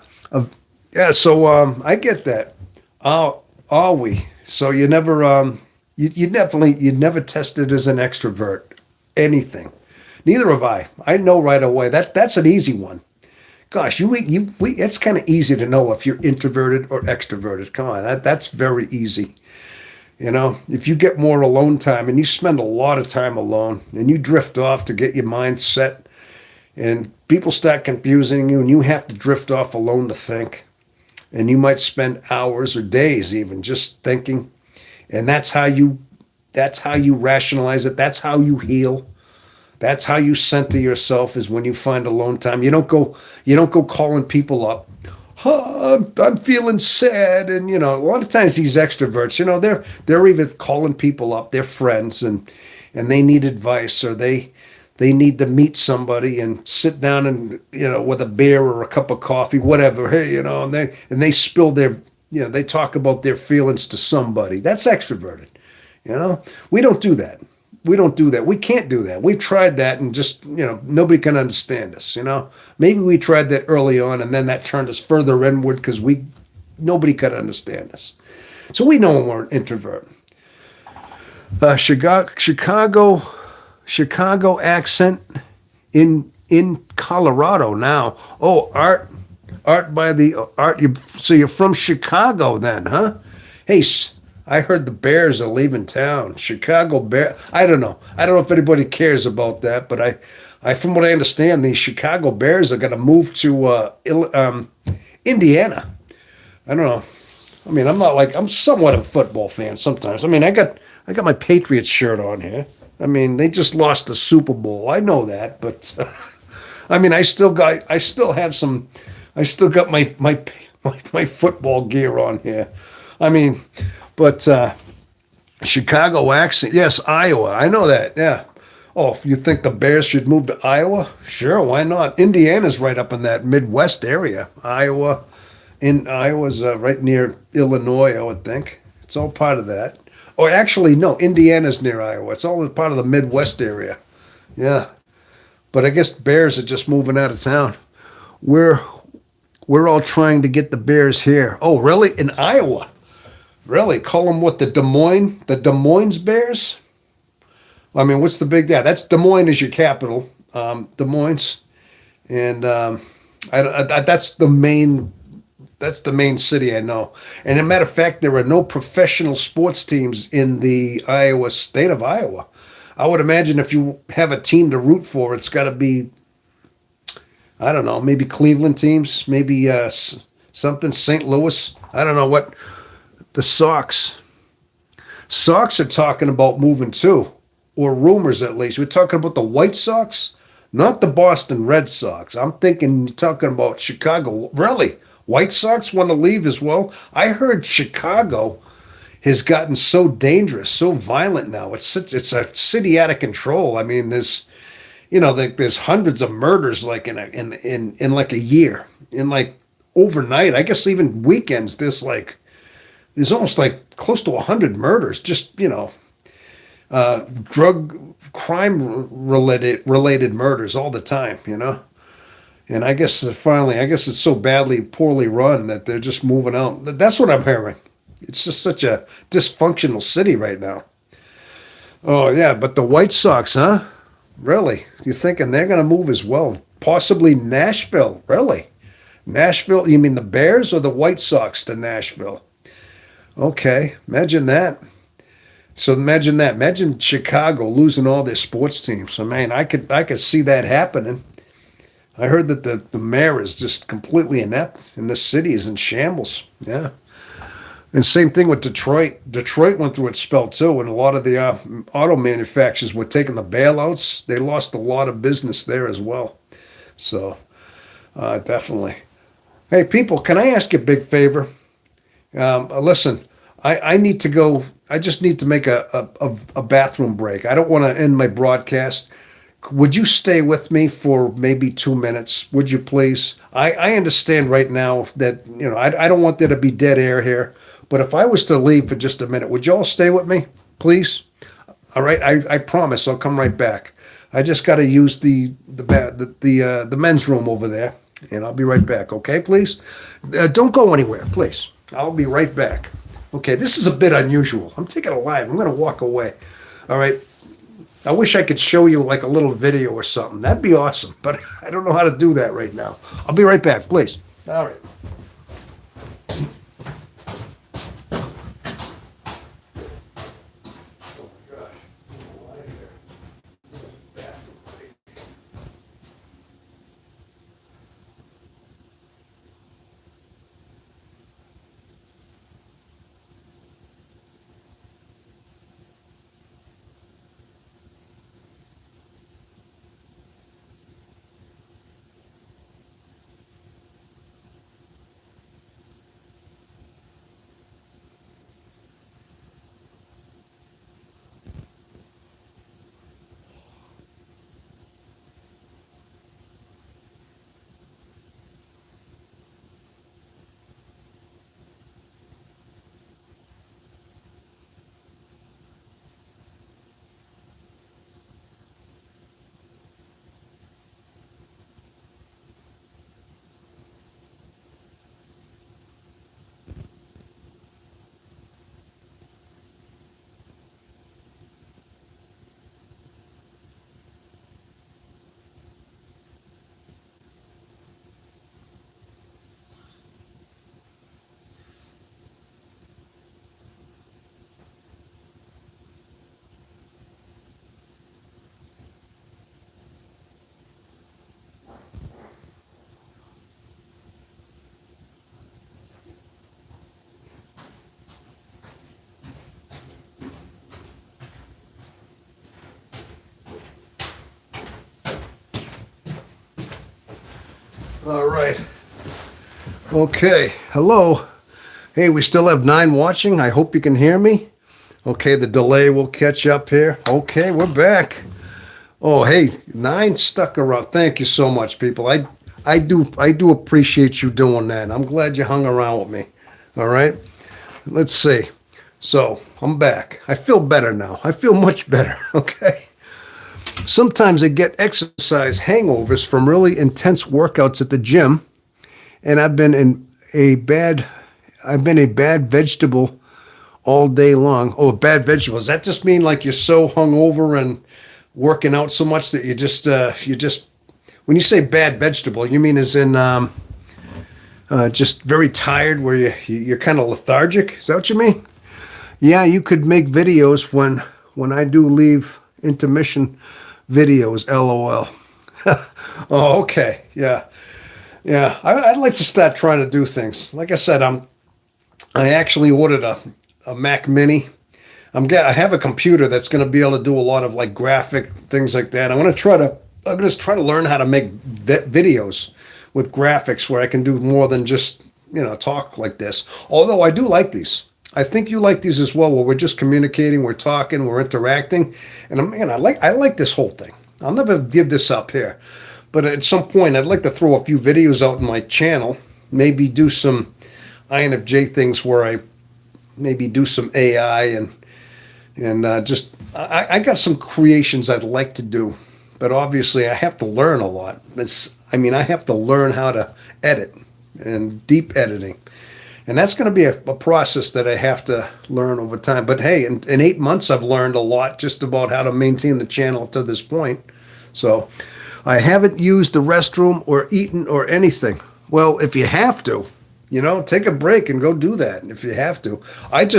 Yeah, so I get that. Are we? So you never you'd never tested as an extrovert anything. Neither have I. I know right away. That's an easy one. Gosh, it's kind of easy to know if you're introverted or extroverted. Come on, that's very easy. If you get more alone time and you spend a lot of time alone and you drift off to get your mind set and people start confusing you and you have to drift off alone to think and you might spend hours or days even just thinking, and that's how you rationalize it. That's how you heal. That's how you center yourself, is when you find alone time. You don't go calling people up. Oh, I'm feeling sad, and a lot of times these extroverts, they're even calling people up, their friends, and they need advice, or they need to meet somebody and sit down and with a beer or a cup of coffee, whatever. Hey, and they spill their they talk about their feelings to somebody. That's extroverted. We don't do that. We don't do that. We can't do that. We've tried that and just, nobody can understand us, Maybe we tried that early on and then that turned us further inward because nobody could understand us. So we know when we're an introvert. Chicago accent in Colorado now. Oh, Art by the Art. So you're from Chicago then, huh? Hey, I heard the Bears are leaving town. Chicago Bear. I don't know. I don't know if anybody cares about that, but from what I understand, the Chicago Bears are going to move to Indiana. I don't know. I mean, I'm somewhat of a football fan sometimes. I mean, I got my Patriots shirt on here. I mean, they just lost the Super Bowl. I know that, but I mean, I still got my football gear on here. I mean, but Chicago accent. Yes, Iowa. I know that. Yeah. Oh, you think the Bears should move to Iowa? Sure, why not? Indiana's right up in that Midwest area. Iowa's right near Illinois, I would think. It's all part of that. Or actually, no, Indiana's near Iowa. It's all part of the Midwest area. Yeah. But I guess Bears are just moving out of town. We're all trying to get the Bears here. Oh, really? In Iowa? Really? Call them what, the Des Moines Bears? I mean, what's the big? Yeah, that's Des Moines is your capital. Des Moines, and that's the main. That's the main city I know. And a matter of fact, there are no professional sports teams in the Iowa state of Iowa. I would imagine if you have a team to root for, it's got to be, I don't know, maybe Cleveland teams, maybe something, St. Louis. I don't know what the Sox. Sox are talking about moving too, or rumors at least. We're talking about the White Sox, not the Boston Red Sox. I'm thinking you're talking about Chicago. Really? White Sox want to leave as well? I heard Chicago has gotten so dangerous, so violent now. It's a city out of control. I mean, there's hundreds of murders like in like a year, in like overnight. I guess even weekends. There's almost like close to 100 murders. Just drug crime related murders all the time. And I guess finally, I guess it's so poorly run that they're just moving out. That's what I'm hearing. It's just such a dysfunctional city right now. Oh yeah, but the White Sox, huh? Really? You're thinking they're going to move as well? Possibly Nashville? Really? Nashville? You mean the Bears or the White Sox to Nashville? Okay, imagine that. So imagine that. Imagine Chicago losing all their sports teams. I mean, I could see that happening. I heard that the mayor is just completely inept and the city is in shambles. Yeah. And same thing with Detroit. Detroit went through its spell too, and a lot of the auto manufacturers were taking the bailouts. They lost a lot of business there as well. So definitely. Hey, people, can I ask you a big favor? Listen, I need to go. I just need to make a bathroom break. I don't want to end my broadcast. Would you stay with me for maybe 2 minutes? Would you please? I understand right now that, I don't want there to be dead air here. But if I was to leave for just a minute, would you all stay with me, please? All right, I promise I'll come right back. I just got to use the men's room over there, and I'll be right back. Okay, please? Don't go anywhere, please. I'll be right back. Okay, this is a bit unusual. I'm taking it live. I'm going to walk away. All right. I wish I could show you like a little video or something. That'd be awesome, but I don't know how to do that right now. I'll be right back, please. All right. All right. Okay. Hello. Hey, we still have 9 watching. I hope you can hear me. Okay, the delay will catch up here. Okay, we're back. Oh, hey, 9 stuck around. Thank you so much, people. I do appreciate you doing that. I'm glad you hung around with me. All right. Let's see. So I'm back. I feel better now. I feel much better. Okay. Sometimes I get exercise hangovers from really intense workouts at the gym, and I've been a bad vegetable all day long. Oh, bad vegetables. Does that just mean like you're so hungover and working out so much that you just when you say bad vegetable, you mean as in just very tired, where you're kind of lethargic? Is that what you mean? Yeah, you could make videos when I do leave intermission videos. LOL. Oh, okay. Yeah, yeah. I'd like to start trying to do things. Like I said, I actually ordered a Mac Mini. I have a computer that's going to be able to do a lot of like graphic things like that. I'm going to try to learn how to make videos with graphics where I can do more than just, talk like this. Although I do like these. I think you like these as well, where we're just communicating, we're talking, we're interacting. And I like this whole thing. I'll never give this up here. But at some point, I'd like to throw a few videos out in my channel, maybe do some INFJ things where I maybe do some AI and just I got some creations I'd like to do, but obviously I have to learn a lot. I have to learn how to edit and deep editing, and that's going to be a process that I have to learn over time. But hey, in 8 months I've learned a lot just about how to maintain the channel to this point. So I haven't used the restroom or eaten or anything. Well, if you have to, take a break and go do that if you have to. I've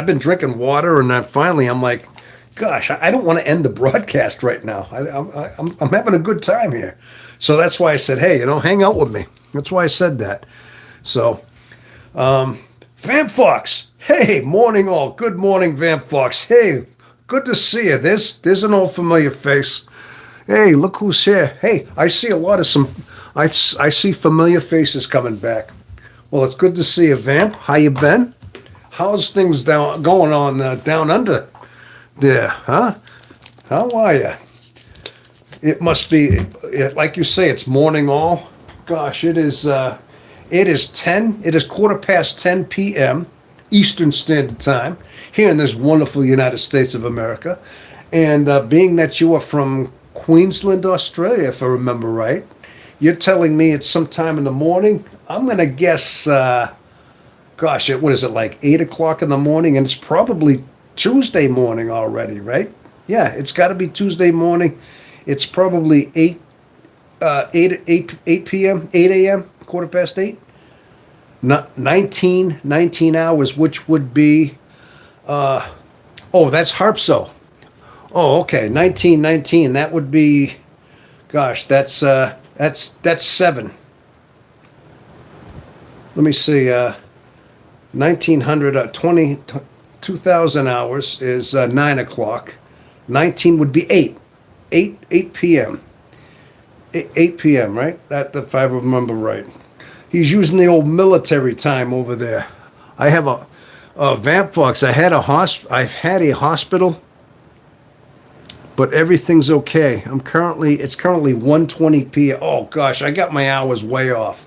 been drinking water, and then finally I'm like, gosh, I don't want to end the broadcast right now. I'm having a good time here. So that's why I said, hey, hang out with me. That's why I said that. So, Vamp Fox, hey, morning all. Good morning, Vamp Fox. Hey, good to see you. There's an old familiar face. Hey, look who's here. Hey, I see I see familiar faces coming back. Well, it's good to see you, Vamp. How you been? How's things going on down under there, huh? How are you? It must be, like you say, it's morning all. Gosh, it is 10 p.m. Eastern Standard Time here in this wonderful United States of America. And being that you are from Queensland, Australia, if I remember right, you're telling me it's sometime in the morning. I'm going to guess, gosh, what is it, like 8 o'clock in the morning? And it's probably Tuesday morning already, right? Yeah, it's got to be Tuesday morning. It's probably 8 p.m., 8 a.m., quarter past 8. 19 hours, which would be, that's Harpso. Oh, okay, 1919. That would be, gosh, that's 7. Let me see, 1900, 2,000 hours is 9 o'clock. 19 would be 8 p.m. 8 p.m., right? That, if I remember right. He's using the old military time over there. I have a Vamp Fox. I've had a hospital, but everything's okay. It's currently 1:20 p.m. Oh gosh, I got my hours way off.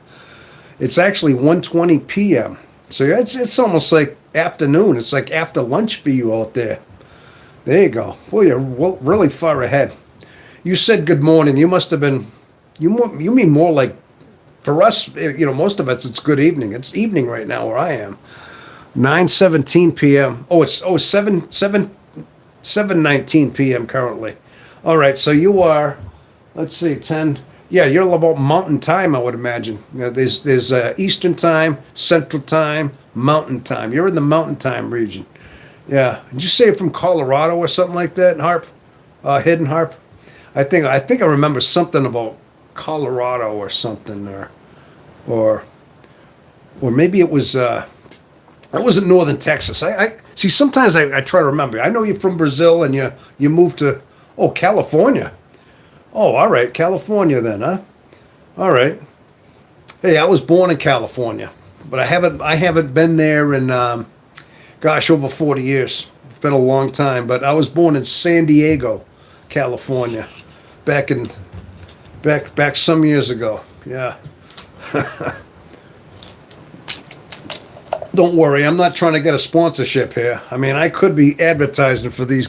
It's actually 1:20 p.m. So it's almost like afternoon. It's like after lunch for you out there. There you go. Well, you're really far ahead. You said good morning. You must have been. You mean more like, for us, most of us, it's good evening. It's evening right now where I am. 9:17 p.m. Oh, it's 7:19 p.m. currently. All right, so you are, let's see, 10. Yeah, you're about Mountain Time, I would imagine. There's Eastern Time, Central Time, Mountain Time. You're in the Mountain Time region. Yeah. Did you say from Colorado or something like that, Harp? Hidden Harp? I think I remember something about Colorado or something, or maybe it was. It wasn't Northern Texas. I see. Sometimes I try to remember. I know you're from Brazil and you moved to California. Oh, all right, California then, huh? All right. Hey, I was born in California, but I haven't been there in over 40 years. It's been a long time, but I was born in San Diego, California, back some years ago. Yeah. Don't worry, I'm not trying to get a sponsorship here. I mean, I could be advertising for these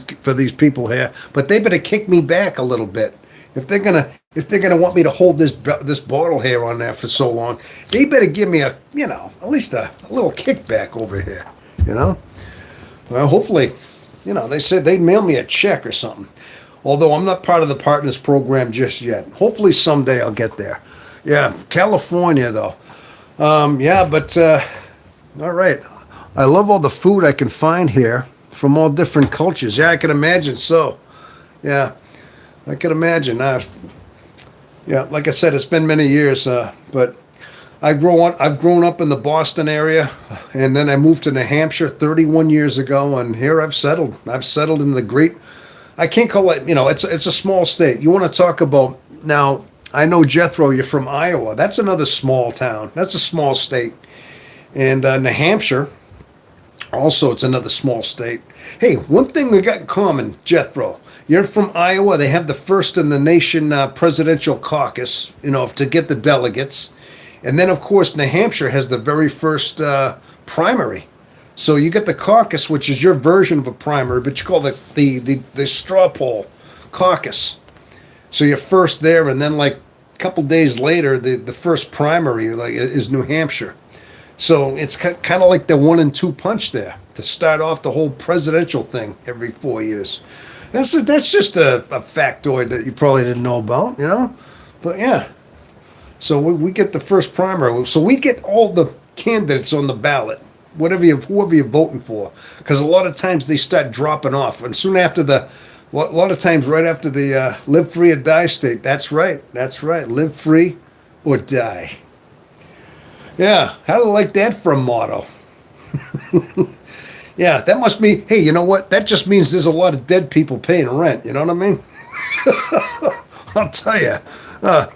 people here, but they better kick me back a little bit. If they're gonna want me to hold this bottle here on there for so long, they better give me at least a little kickback over here. Well, hopefully, they said they'd mail me a check or something. Although I'm not part of the partners program just yet. Hopefully someday I'll get there. Yeah, California though. Yeah, but all right. I love all the food I can find here from all different cultures. Yeah, I can imagine so. Yeah, I can imagine. Yeah, like I said, it's been many years, but I've grown up in the Boston area, and then I moved to New Hampshire 31 years ago, and here I've settled. I've settled in the great. I can't call it. It's a small state. You want to talk about now? I know Jethro. You're from Iowa. That's another small town. That's a small state, and New Hampshire. Also, it's another small state. Hey, one thing we got in common, Jethro. You're from Iowa. They have the first in the nation presidential caucus, to get the delegates. And then, of course, New Hampshire has the very first primary. So you get the caucus, which is your version of a primary, but you call it the straw poll caucus. So you're first there, and then like a couple days later, the first primary is New Hampshire. So it's kind of like the 1 and 2 punch there to start off the whole presidential thing every 4 years. That's just a factoid that you probably didn't know about, But yeah, so we get the first primary. So we get all the candidates on the ballot, whoever you're voting for, because a lot of times they start dropping off, and soon after a lot of times right after the live free or die state. That's right, live free or die. Yeah, how do I like that for a motto? Yeah, that must be, hey, you know what? That just means there's a lot of dead people paying rent. You know what I mean? I'll tell you.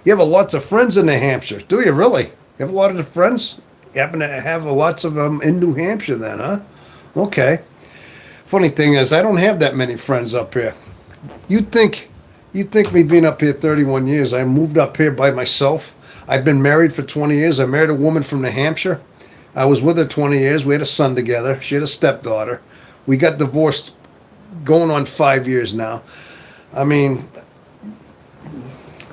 You have lots of friends in New Hampshire. Do you really? You have a lot of the friends? You happen to have lots of them in New Hampshire then, huh? Okay. Funny thing is, I don't have that many friends up here. You'd think me being up here 31 years, I moved up here by myself. I've been married for 20 years. I married a woman from New Hampshire. I was with her 20 years. We had a son together. She had a stepdaughter. We got divorced going on 5 years now. I mean,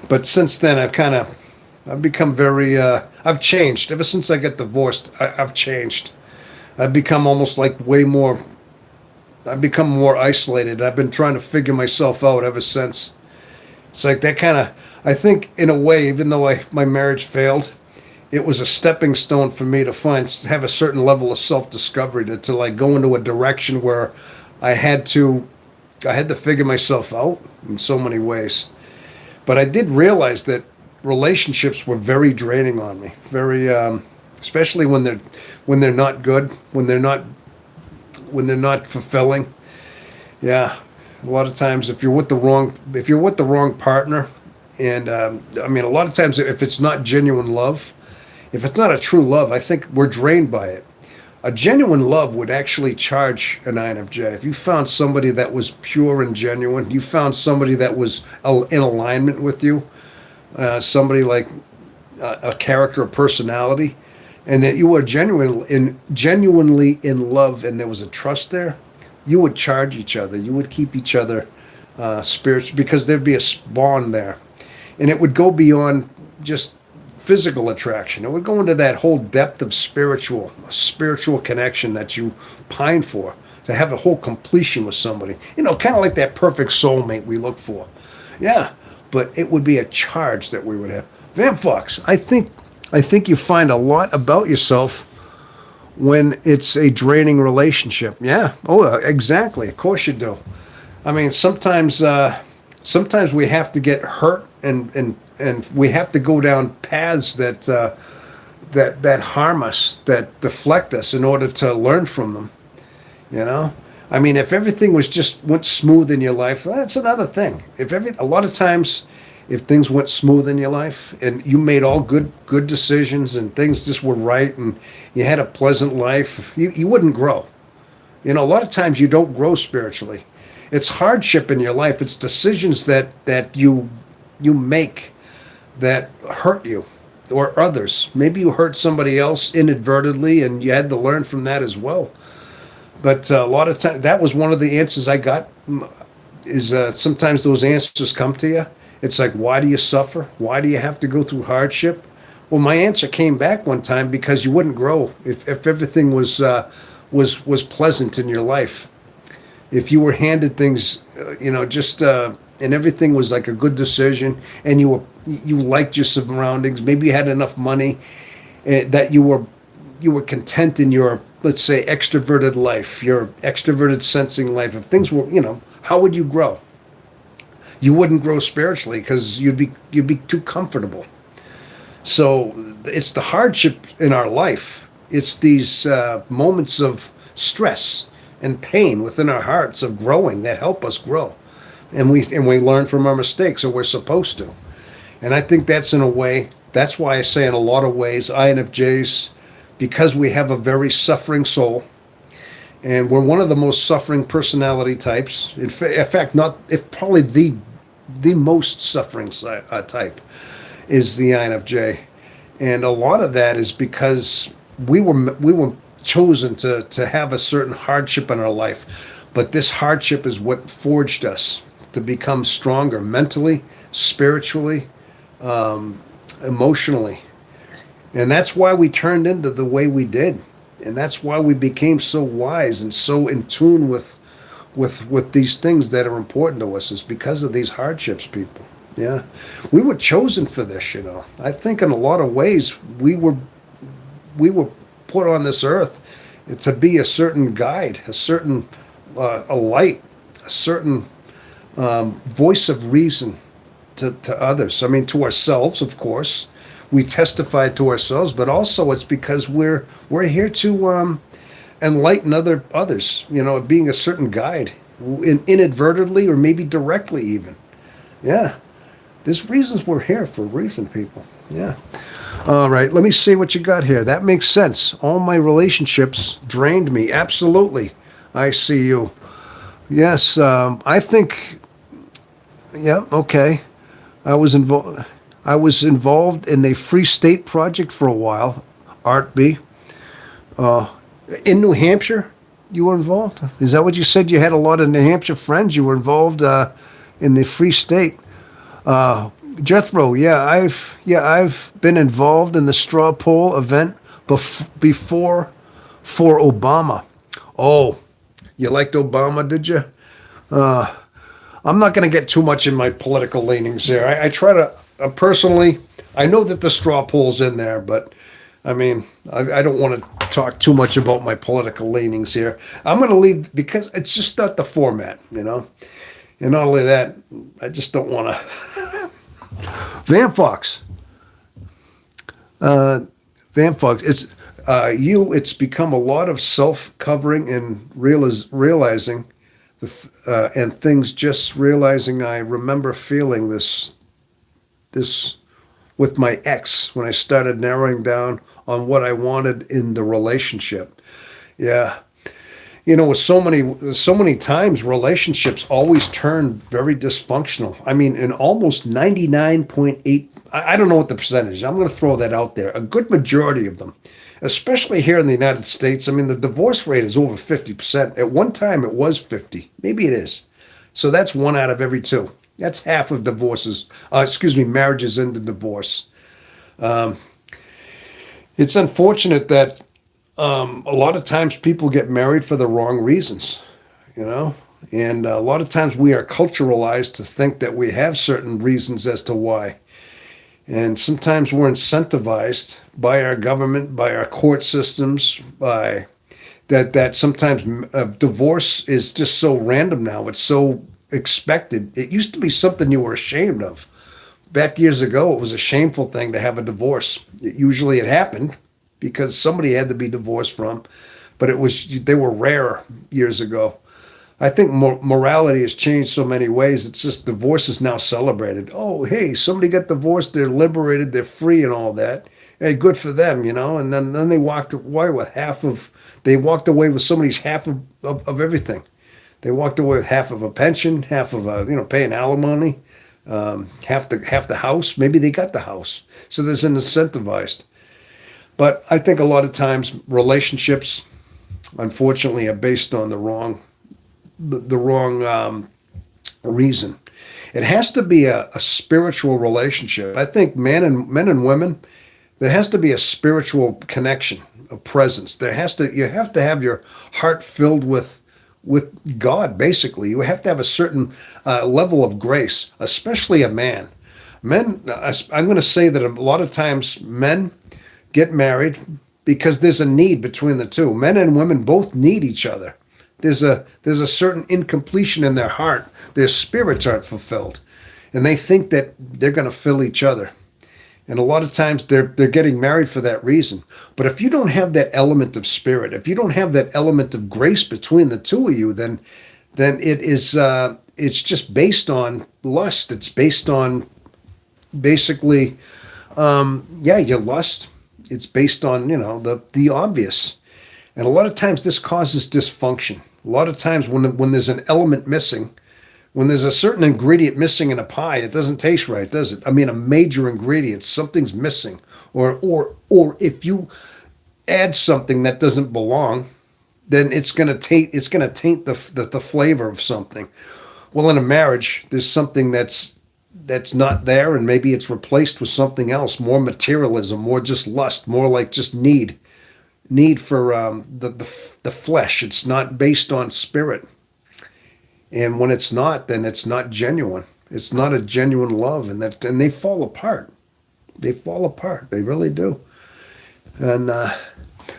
but since then I've become very, I've changed. Ever since I got divorced, I've changed. I've become almost like I've become more isolated. I've been trying to figure myself out ever since. It's like that I think in a way, even though my marriage failed, it was a stepping stone for me to have a certain level of self-discovery to like go into a direction where I had to figure myself out in so many ways. But I did realize that relationships were very draining on me, very, especially when they're not good, when they're not fulfilling. Yeah, a lot of times if you're with the wrong partner, and I mean a lot of times if it's not genuine love. If it's not a true love, I think we're drained by it. A genuine love would actually charge an INFJ. If you found somebody that was pure and genuine, you found somebody that was in alignment with you, somebody like a character, a personality, and that you were genuinely in love, and there was a trust there, you would charge each other. You would keep each other spiritual because there'd be a bond there, and it would go beyond just physical attraction. It would go into that whole depth of spiritual connection that you pine for, to have a whole completion with somebody. Kind of like that perfect soulmate we look for. Yeah, but it would be a charge that we would have. Van Fox, I think you find a lot about yourself when it's a draining relationship. Yeah. Oh, exactly. Of course you do. I mean, sometimes we have to get hurt and we have to go down paths that harm us, that deflect us, in order to learn from them. I mean, if everything went smooth in your life, that's another thing. A lot of times, if things went smooth in your life and you made all good decisions and things just were right and you had a pleasant life, you wouldn't grow. A lot of times you don't grow spiritually. It's hardship in your life. It's decisions that you make that hurt you or others. Maybe you hurt somebody else inadvertently and you had to learn from that as well. But a lot of times, that was one of the answers I got, is sometimes those answers come to you. It's like, why do you suffer? Why do you have to go through hardship? Well, my answer came back one time, because you wouldn't grow if everything was pleasant in your life. if you were handed things, just and everything was like a good decision, and you liked your surroundings, maybe you had enough money, that you were content in your, let's say, extroverted life, your extroverted sensing life. If things were, how would you grow? You wouldn't grow spiritually because you'd be too comfortable. So it's the hardship in our life. It's these moments of stress and pain within our hearts of growing that help us grow, and we learn from our mistakes, or we're supposed to. And I think that's, in a way, that's why I say, in a lot of ways, INFJs, because we have a very suffering soul, and we're one of the most suffering personality types. In fact, not if probably the most suffering type is the INFJ, and a lot of that is because we were chosen to have a certain hardship in our life, but this hardship is what forged us to become stronger mentally, spiritually, emotionally, and that's why we turned into the way we did, and that's why we became so wise and so in tune with these things that are important to us, is because of these hardships, people. Yeah, we were chosen for this. I think in a lot of ways we were put on this earth to be a certain guide, a certain a light, a certain voice of reason to others. I mean, to ourselves, of course. We testify to ourselves, but also it's because we're here to enlighten others. Being a certain guide, inadvertently or maybe directly even. Yeah, there's reasons we're here, for a reason, people. Yeah. All right, let me see what you got here. That makes sense. All my relationships drained me. Absolutely. I see you. Yes, I think, yeah, okay. I was involved. I was involved in the Free State Project for a while, Art B. In New Hampshire, you were involved? Is that what you said? You had a lot of New Hampshire friends. You were involved in the Free State. Jethro, I've been involved in the straw poll event before for Obama. Oh, you liked Obama, did you? I'm not going to get too much in my political leanings here. I try to, personally, I know that the straw poll's in there, but I mean, I don't want to talk too much about my political leanings here. I'm going to leave because it's just not the format. And not only that, I just don't want to. Van Fox. Van Fox, it's become a lot of self-covering and realizing, and things just realizing. I remember feeling this with my ex when I started narrowing down on what I wanted in the relationship. Yeah. With so many times, relationships always turn very dysfunctional. I mean, in almost 99.8, I don't know what the percentage is. I'm going to throw that out there. A good majority of them, especially here in the United States. I mean, the divorce rate is over 50%. At one time, it was 50. Maybe it is. So that's one out of every two. That's half of divorces. Marriages end in divorce. It's unfortunate that a lot of times people get married for the wrong reasons. And a lot of times we are culturalized to think that we have certain reasons as to why. And sometimes we're incentivized by our government, by our court systems, by that sometimes divorce is just so random now. It's so expected. It used to be something you were ashamed of. Back years ago, it was a shameful thing to have a divorce. Usually it happened because somebody had to be divorced from, but they were rare years ago. I think morality has changed so many ways. It's just divorce is now celebrated. Oh, hey, somebody got divorced. They're liberated. They're free and all that. Hey, good for them. And then they walked away with they walked away with somebody's half of everything. They walked away with half of a pension, half of paying alimony, half the house. Maybe they got the house. So there's an incentivized. But I think a lot of times relationships, unfortunately, are based on the wrong reason. It has to be a spiritual relationship. I think men and women, there has to be a spiritual connection, a presence. You have to have your heart filled with with God. Basically, you have to have a certain level of grace, especially a man. Men, I'm going to say that a lot of times men get married because there's a need between the two. Men and women both need each other. There's a certain incompletion in their heart. Their spirits aren't fulfilled, and they think that they're going to fill each other. And a lot of times they're getting married for that reason. But if you don't have that element of spirit, if you don't have that element of grace between the two of you, then it's just based on lust. It's based on basically your lust. It's based on the obvious, and a lot of times this causes dysfunction. A lot of times when there's an element missing, when there's a certain ingredient missing in a pie, it doesn't taste right, does it? I mean, a major ingredient, something's missing, or if you add something that doesn't belong, then it's gonna taint the flavor of something. Well, in a marriage, there's something that's not there, and maybe it's replaced with something else, more materialism, more just lust, more like just need for the flesh. It's not based on spirit. And when it's not, then it's not genuine. It's not a genuine love, and they fall apart. They fall apart. They really do. And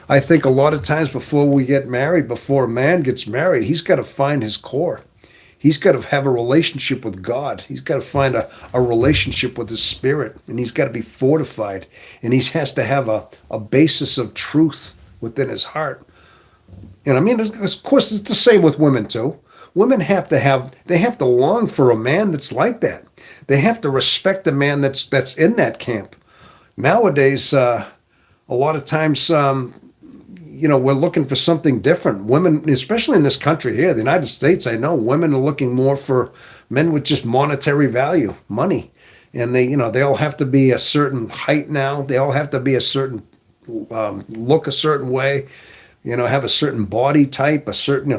I think a lot of times before we get married, before a man gets married, he's got to find his core. He's got to have a relationship with God. He's got to find a relationship with his spirit, and he's got to be fortified. And he has to have a basis of truth within his heart. And I mean, of course, it's the same with women too. Women they have to long for a man that's like that. They have to respect a man that's in that camp. Nowadays, a lot of times, we're looking for something different. Women, especially in this country here, the United States, I know women are looking more for men with just monetary value, money. And they all have to be a certain height now. They all have to be a certain look a certain way, have a certain body type, they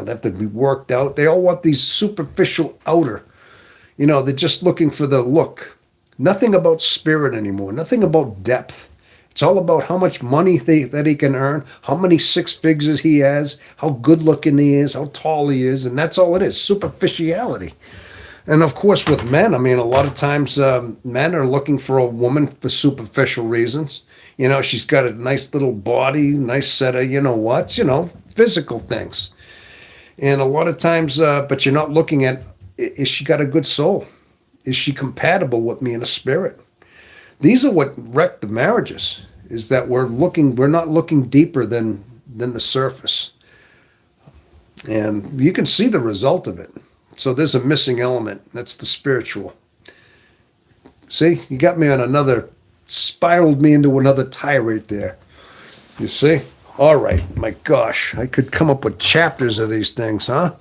have to be worked out. They all want these superficial outer, they're just looking for the look. Nothing about spirit anymore, nothing about depth. It's all about how much money that he can earn, how many six figures he has, how good looking he is, how tall he is, and that's all it is, superficiality. And of course, with men, I mean, a lot of times men are looking for a woman for superficial reasons. She's got a nice little body, nice set of, physical things. And a lot of times, but you're not looking at, is she got a good soul? Is she compatible with me in a spirit? These are what wreck the marriages, is that we're not looking deeper than the surface. And you can see the result of it. So there's a missing element. That's the spiritual. See, you got me on spiraled me into another tirade there. You see? All right, my gosh, I could come up with chapters of these things, huh?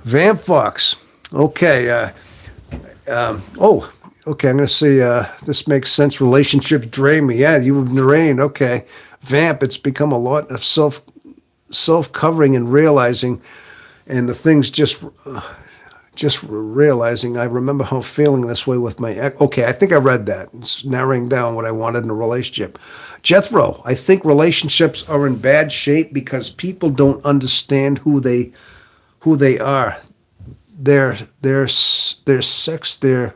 Van Fox. Okay. Okay, I'm going to say this makes sense. Relationships drain me. Yeah, you and Lorraine. Okay. Vamp, it's become a lot of self-covering and realizing, and the things just realizing. I remember how feeling this way with my ex. Okay, I think I read that. It's narrowing down what I wanted in a relationship. Jethro, I think relationships are in bad shape because people don't understand who they are. Their sex, their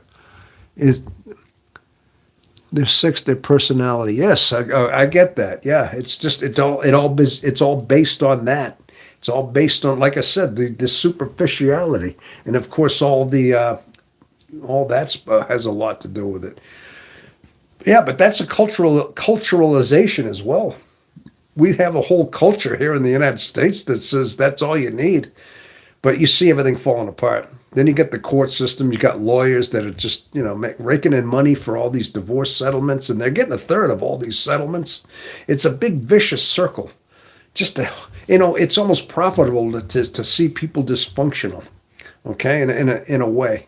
personality. Yes, I get that. Yeah, it's all based on that. It's all based on, like I said, the superficiality, and of course all that has a lot to do with it. Yeah, but that's a culturalization as well. We have a whole culture here in the United States that says that's all you need, but you see everything falling apart. Then you get the court system. You got lawyers that are just raking in money for all these divorce settlements, and they're getting a third of all these settlements. It's a big vicious circle. It's almost profitable to see people dysfunctional, okay, in a way.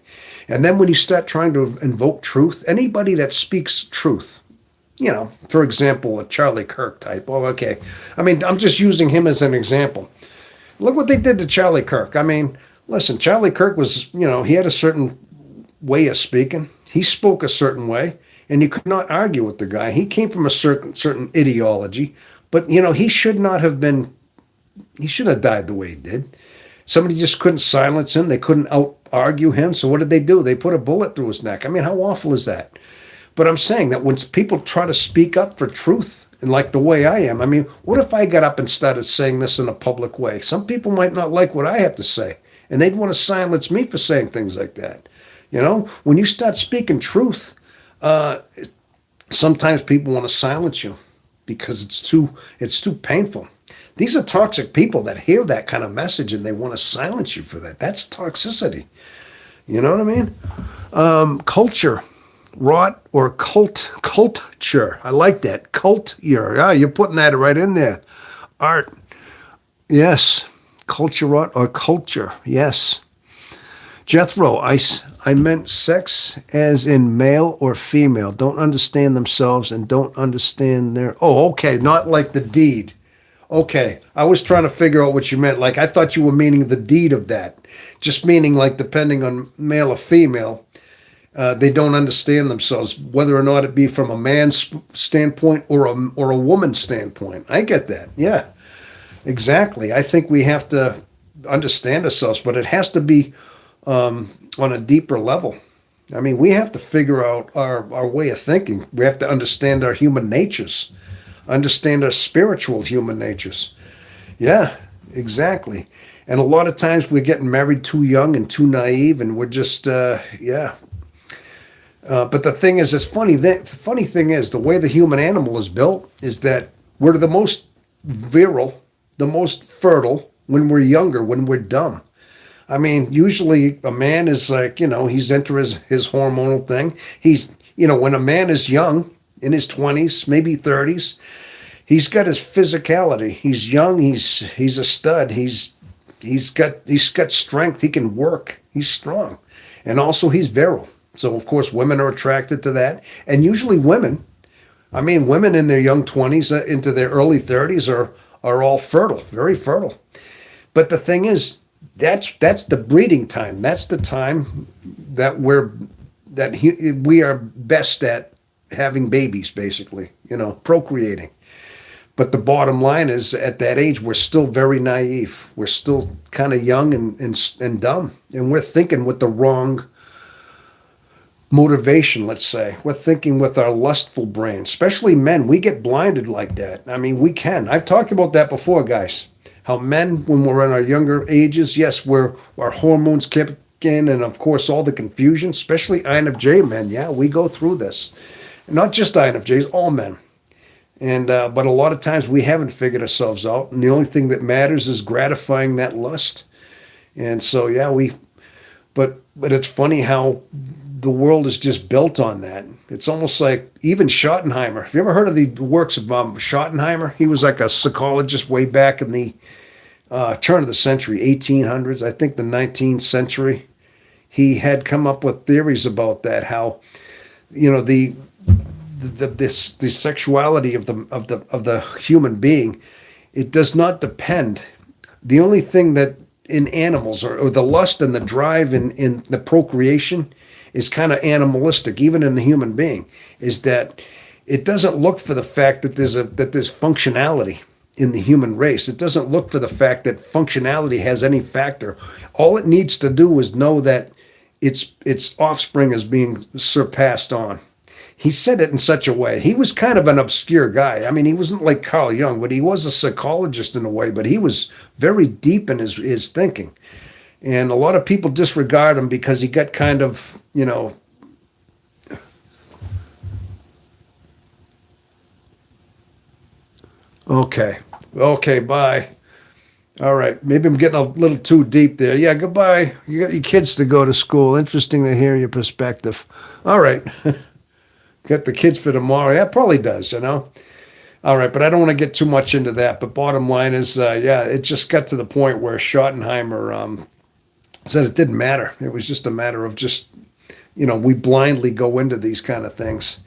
And then when you start trying to invoke truth, anybody that speaks truth, for example, a Charlie Kirk type. Oh, okay. I mean, I'm just using him as an example. Look what they did to Charlie Kirk. I mean, listen, Charlie Kirk was, he had a certain way of speaking. He spoke a certain way, and you could not argue with the guy. He came from a certain ideology, but he should have died the way he did. Somebody just couldn't silence him. They couldn't out argue him. So what did they do? They put a bullet through his neck. I mean, how awful is that? But I'm saying that when people try to speak up for truth, and like the way I am, I mean, what if I got up and started saying this in a public way? Some people might not like what I have to say, and they'd want to silence me for saying things like that. When you start speaking truth, uh, sometimes people want to silence you because it's too painful. These are toxic people that hear that kind of message and they want to silence you for that. That's toxicity. You know what I mean? Culture, rot or culture. I like that. Culture. Yeah, you're putting that right in there. Art. Yes. Culture, rot or culture. Yes. Jethro, I meant sex as in male or female. Don't understand themselves and don't understand their. Oh, okay. Not like the deed. Okay. I was trying to figure out what you meant. Like, I thought you were meaning the deed of that. Just meaning, like, depending on male or female, they don't understand themselves, whether or not it be from a man's standpoint or a woman's standpoint. I get that. Yeah, exactly. I think we have to understand ourselves, but it has to be on a deeper level. I mean, we have to figure out our way of thinking. We have to understand our human natures, understand our spiritual human natures. Yeah, exactly. And a lot of times we're getting married too young and too naive, and we're just, yeah. But the thing is, it's funny. The funny thing is, the way the human animal is built is that we're the most virile, the most fertile when we're younger, when we're dumb. I mean, usually a man is like, he's into his hormonal thing. When a man is young, in his 20s, maybe 30s, he's got his physicality. He's young. He's a stud. He's got strength. He can work. He's strong, and also he's virile. So of course, women are attracted to that, and usually women. I mean, women in their young 20s into their early 30s are all fertile, very fertile. But the thing is, that's the breeding time. That's the time that we are best at having babies, basically, procreating. But the bottom line is, at that age, we're still very naive. We're still kind of young and dumb, and we're thinking with the wrong motivation, let's say. We're thinking with our lustful brain, especially men. We get blinded like that. I mean, we can. I've talked about that before, guys. How men, when we're in our younger ages, yes, our hormones kick in, and of course, all the confusion, especially INFJ men. Yeah, we go through this. Not just INFJs, all men. And but a lot of times we haven't figured ourselves out, and the only thing that matters is gratifying that lust. And so, yeah, but it's funny how the world is just built on that. It's almost like even Schottenheimer. Have you ever heard of the works of Schottenheimer? He was like a psychologist way back in the turn of the century, 1800s, I think the 19th century. He had come up with theories about that, how the sexuality of the human being, it does not depend. The only thing that in animals or the lust and the drive in the procreation is kind of animalistic, even in the human being, is that it doesn't look for the fact that there's functionality in the human race. It doesn't look for the fact that functionality has any factor. All it needs to do is know that its offspring is being surpassed on. He said it in such a way. He was kind of an obscure guy. I mean, he wasn't like Carl Jung, but he was a psychologist in a way, but he was very deep in his thinking. And a lot of people disregard him because he got kind of, okay. Okay, bye. All right. Maybe I'm getting a little too deep there. Yeah, goodbye. You got your kids to go to school. Interesting to hear your perspective. All right. Got the kids for tomorrow. Yeah, it probably does, All right, but I don't want to get too much into that. But bottom line is, yeah, it just got to the point where Schottenheimer said it didn't matter. It was just a matter of just, we blindly go into these kind of things.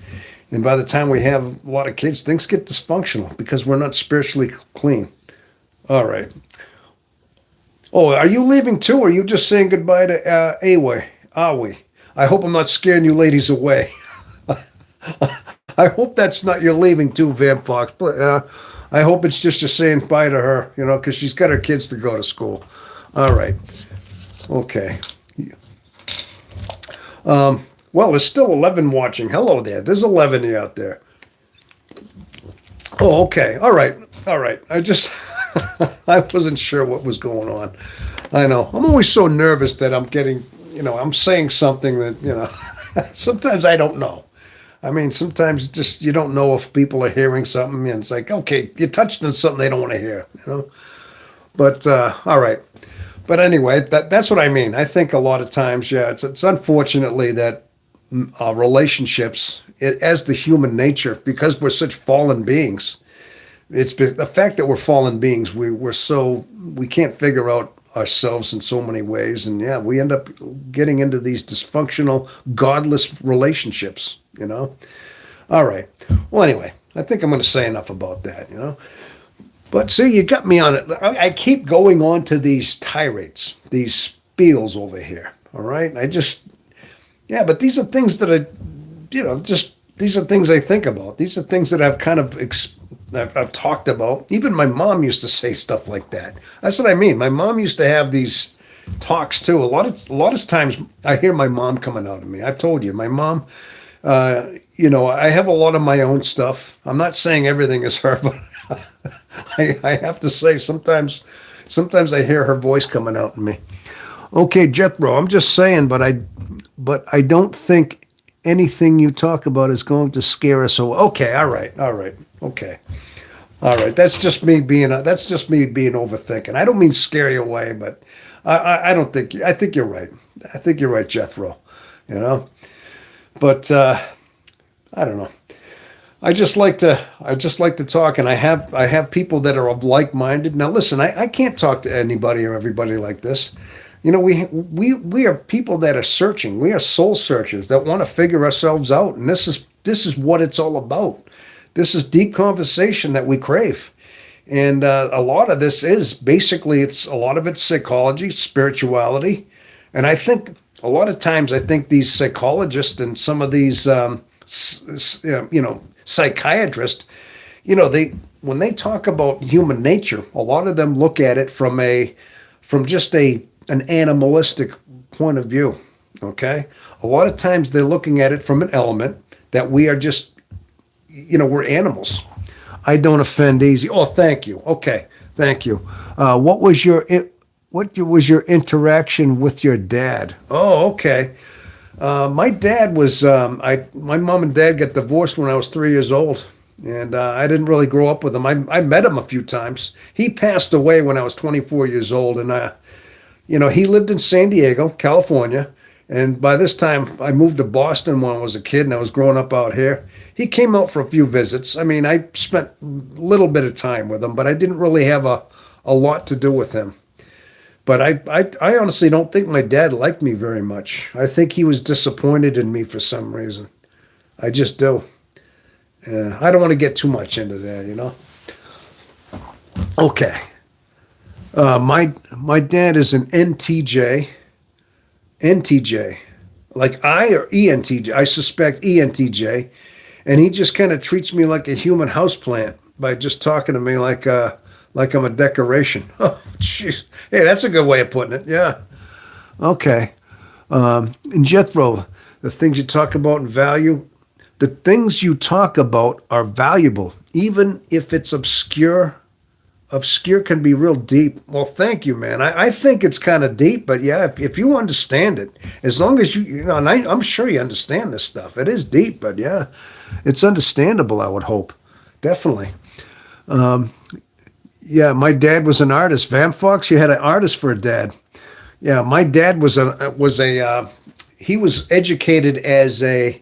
And by the time we have a lot of kids, things get dysfunctional because we're not spiritually clean. All right. Oh, are you leaving too, or are you just saying goodbye to Awe? Are we? I hope I'm not scaring you ladies away. I hope that's not your leaving too, Vamp Fox. But I hope it's just you're saying bye to her, because she's got her kids to go to school. All right. Okay. Well, there's still 11 watching. Hello there. There's 11 of you out there. Oh, okay. All right. All right. I just, I wasn't sure what was going on. I know. I'm always so nervous that I'm getting, I'm saying something that, sometimes I don't know. I mean, sometimes just you don't know if people are hearing something, and it's like, okay, you touched on something they don't want to hear. But all right. But anyway, that's what I mean. I think a lot of times, yeah, it's unfortunately that relationships, as the human nature, because we're such fallen beings, the fact that we're fallen beings. We can't figure out ourselves in so many ways, and yeah, we end up getting into these dysfunctional, godless relationships. All right. Well, anyway, I think I'm going to say enough about that. But see, you got me on it. I keep going on to these tirades, these spiels over here. All right. Yeah, but these are things that these are things I think about. These are things that I've kind of, I've talked about. Even my mom used to say stuff like that. That's what I mean. My mom used to have these talks too. A lot of times I hear my mom coming out of me. I've told you, my mom, I have a lot of my own stuff. I'm not saying everything is her, but I have to say sometimes I hear her voice coming out in me. Okay, Jethro, I'm just saying, but I don't think anything you talk about is going to scare us away. Okay, all right, okay, all right. That's just me being overthinking. I don't mean scare you away, but I don't think I think you're right. I think you're right, Jethro. You know, but I don't know. I just like to talk, and I have people that are of like-minded. Now, listen, I can't talk to anybody or everybody like this. We are people that are searching. We are soul searchers that want to figure ourselves out, and this is what it's all about. This is deep conversation that we crave, and a lot of this is basically a lot of it's psychology, spirituality, and I think a lot of times I think these psychologists and some of these psychiatrists, they when they talk about human nature, a lot of them look at it from just an animalistic point of view. Okay, a lot of times they're looking at it from an element that we are just, we're animals. I don't offend easy. Oh, thank you. Okay, thank you. What was your interaction with your dad? Oh, okay. My dad was my mom and dad got divorced when I was 3 years old, and I didn't really grow up with him. I met him a few times. He passed away when I was 24 years old, and he lived in San Diego, California, and by this time I moved to Boston when I was a kid, and I was growing up out here. He came out for a few visits. I mean, I spent a little bit of time with him, but I didn't really have a lot to do with him. But I honestly don't think my dad liked me very much. I think he was disappointed in me for some reason. I just do. I don't want to get too much into that. Okay. My dad is an NTJ. NTJ. Like I or ENTJ. I suspect ENTJ. And he just kind of treats me like a human houseplant by just talking to me like I'm a decoration. Oh, jeez. Hey, that's a good way of putting it. Yeah. Okay. And Jethro, the things you talk about and value, the things you talk about are valuable, even if it's obscure. Obscure can be real deep. Well, thank you, man. I think it's kind of deep, but yeah, if you understand it, as long as and I'm sure you understand this stuff. It is deep, but yeah, it's understandable, I would hope. Definitely. Yeah, my dad was an artist. Van Fox, you had an artist for a dad. Yeah, my dad he was educated as a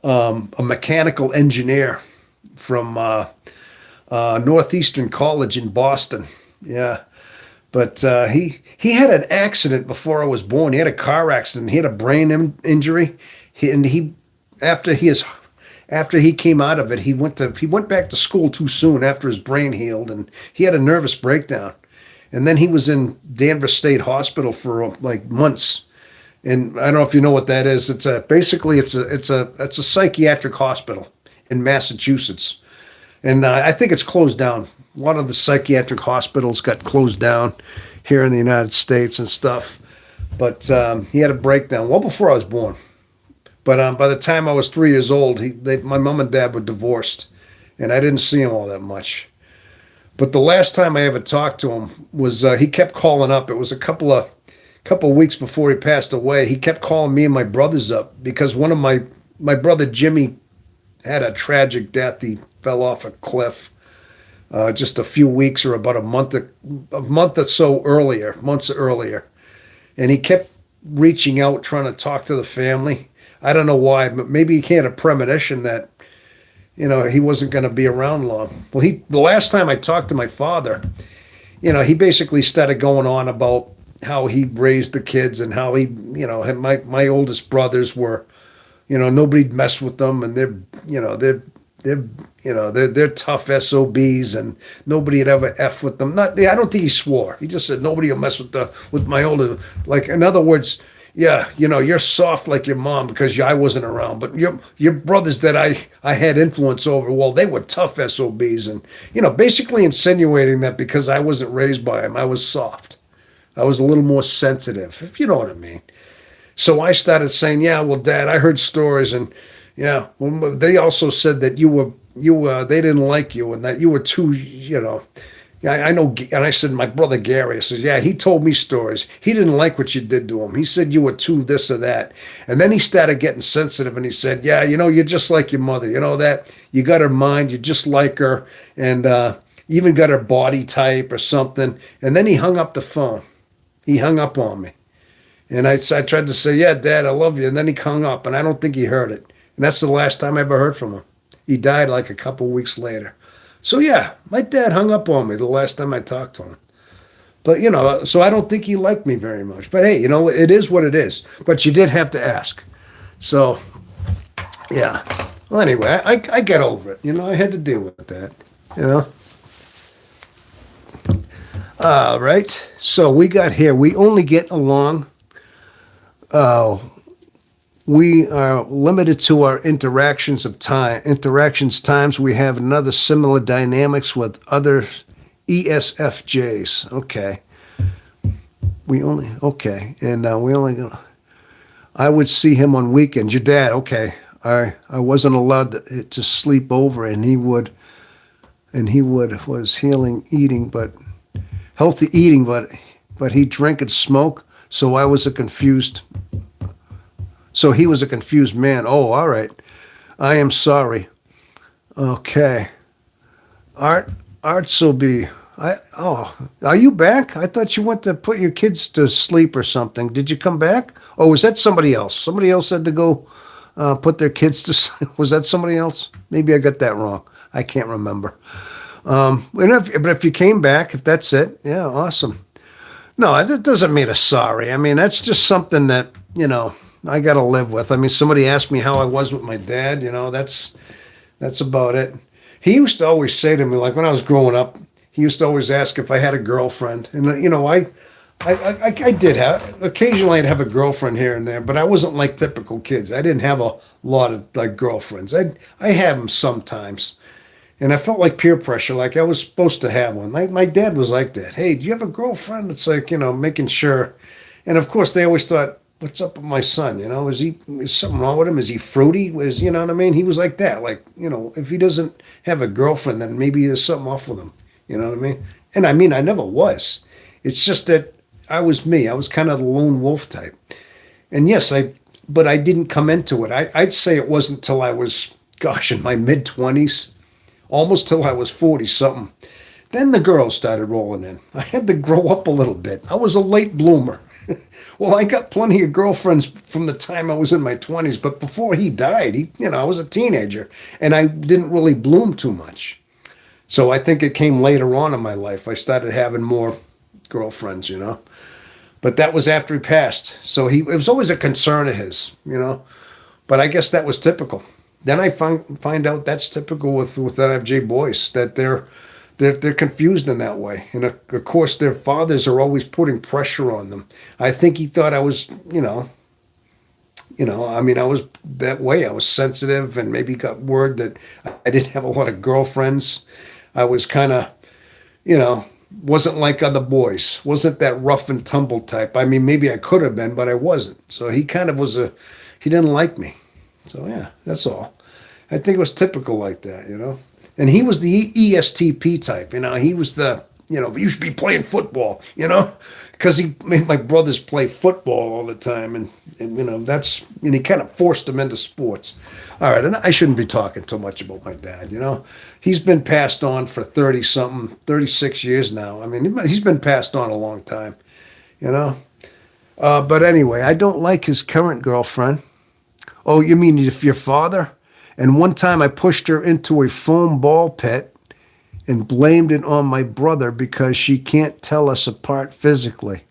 mechanical engineer from Northeastern College in Boston. Yeah, but he had an accident before I was born. He had a car accident. He had a brain injury, and after he came out of it, he went back to school too soon after his brain healed, and he had a nervous breakdown. And then he was in Danvers State Hospital for like months. And I don't know if you know what that is. It's a psychiatric hospital in Massachusetts, and I think it's closed down. A lot of the psychiatric hospitals got closed down, here in the United States and stuff. But he had a breakdown well before I was born. But by the time I was 3 years old, my mom and dad were divorced, and I didn't see him all that much. But the last time I ever talked to him was he kept calling up. It was a couple of weeks before he passed away. He kept calling me and my brothers up because one of my brother Jimmy had a tragic death. He fell off a cliff just a few weeks or about a month or so earlier, months earlier, and he kept reaching out, trying to talk to the family. I don't know why, but maybe he had a premonition that he wasn't going to be around long. Well, the last time I talked to my father, he basically started going on about how he raised the kids and how had my oldest brothers were, nobody'd mess with them, and they're tough SOBs, and nobody had ever F with them. Not, I don't think he swore. He just said nobody will mess with my older. Like, in other words, yeah, you're soft like your mom because I wasn't around, but your brothers that I had influence over, well, they were tough SOBs, and basically insinuating that because I wasn't raised by him, I was soft. I was a little more sensitive, if you know what I mean. So I started saying, yeah, well, Dad, I heard stories, and yeah, well, they also said that they didn't like you, and that you were too, yeah, I know. And I said, my brother Gary, I says, yeah, he told me stories. He didn't like what you did to him. He said you were too this or that. And then he started getting sensitive, and he said, yeah, you're just like your mother. You know that? You got her mind. You're just like her. And you even got her body type or something. And then he hung up the phone. He hung up on me. And I tried to say, yeah, Dad, I love you. And then he hung up, and I don't think he heard it. And that's the last time I ever heard from him. He died like a couple weeks later. So yeah, my dad hung up on me the last time I talked to him. But so I don't think he liked me very much. But hey, it is what it is. But you did have to ask. So yeah. Well, anyway, I get over it. I had to deal with that. You know. All right. So we got here. We only get along. We are limited to our interactions times. We have another similar dynamics with other ESFJs. Okay. And we only, I would see him on weekends. Your dad, okay. I wasn't allowed to sleep over, and he would was healthy eating, but he drank and smoke. So he was a confused man. Oh, all right. I am sorry. Okay. Arts will be. Are you back? I thought you went to put your kids to sleep or something. Did you come back? Oh, was that somebody else? Somebody else had to go put their kids to sleep. Was that somebody else? Maybe I got that wrong. I can't remember. But if you came back, if that's it, yeah, awesome. No, that doesn't mean a sorry. I mean, that's just something that, I got to live with. I mean, somebody asked me how I was with my dad, that's about it. He used to always say to me, like when I was growing up, he used to always ask if I had a girlfriend. And, I did have, occasionally I'd have a girlfriend here and there, but I wasn't like typical kids. I didn't have a lot of like girlfriends. I had them sometimes. And I felt like peer pressure, like I was supposed to have one. My dad was like that. Hey, do you have a girlfriend? It's like, making sure. And of course, they always thought, what's up with my son? Is something wrong with him? Is he fruity? You know what I mean? He was like that. Like, if he doesn't have a girlfriend, then maybe there's something off with him. You know what I mean? And I mean, I never was. It's just that I was me. I was kind of the lone wolf type. And yes, but I didn't come into it. I'd say it wasn't till I was, gosh, in my mid-20s, almost till I was 40 something. Then the girls started rolling in. I had to grow up a little bit. I was a late bloomer. Well, I got plenty of girlfriends from the time I was in my 20s, but before he died, I was a teenager, and I didn't really bloom too much. So I think it came later on in my life. I started having more girlfriends, But that was after he passed. So it was always a concern of his, But I guess that was typical. Then I find out that's typical with INFJ boys, that they're confused in that way. And of course, their fathers are always putting pressure on them. I think he thought I was, I was that way. I was sensitive, and maybe got word that I didn't have a lot of girlfriends. I was kind of, wasn't like other boys. Wasn't that rough and tumble type. I mean, maybe I could have been, but I wasn't. So he kind of was a, he didn't like me. So yeah, that's all. I think it was typical like that, you know. And he was the ESTP type, you know. He was the, you know, you should be playing football, you know, because he made my brothers play football all the time, and you know and he kind of forced them into sports. All right, and I shouldn't be talking too much about my dad, you know. He's been passed on for 30 something, 36 years now. I mean, he's been passed on a long time, you know. But anyway, I don't like his current girlfriend. Oh, you mean if your father? And one time I pushed her into a foam ball pit and blamed it on my brother because she can't tell us apart physically.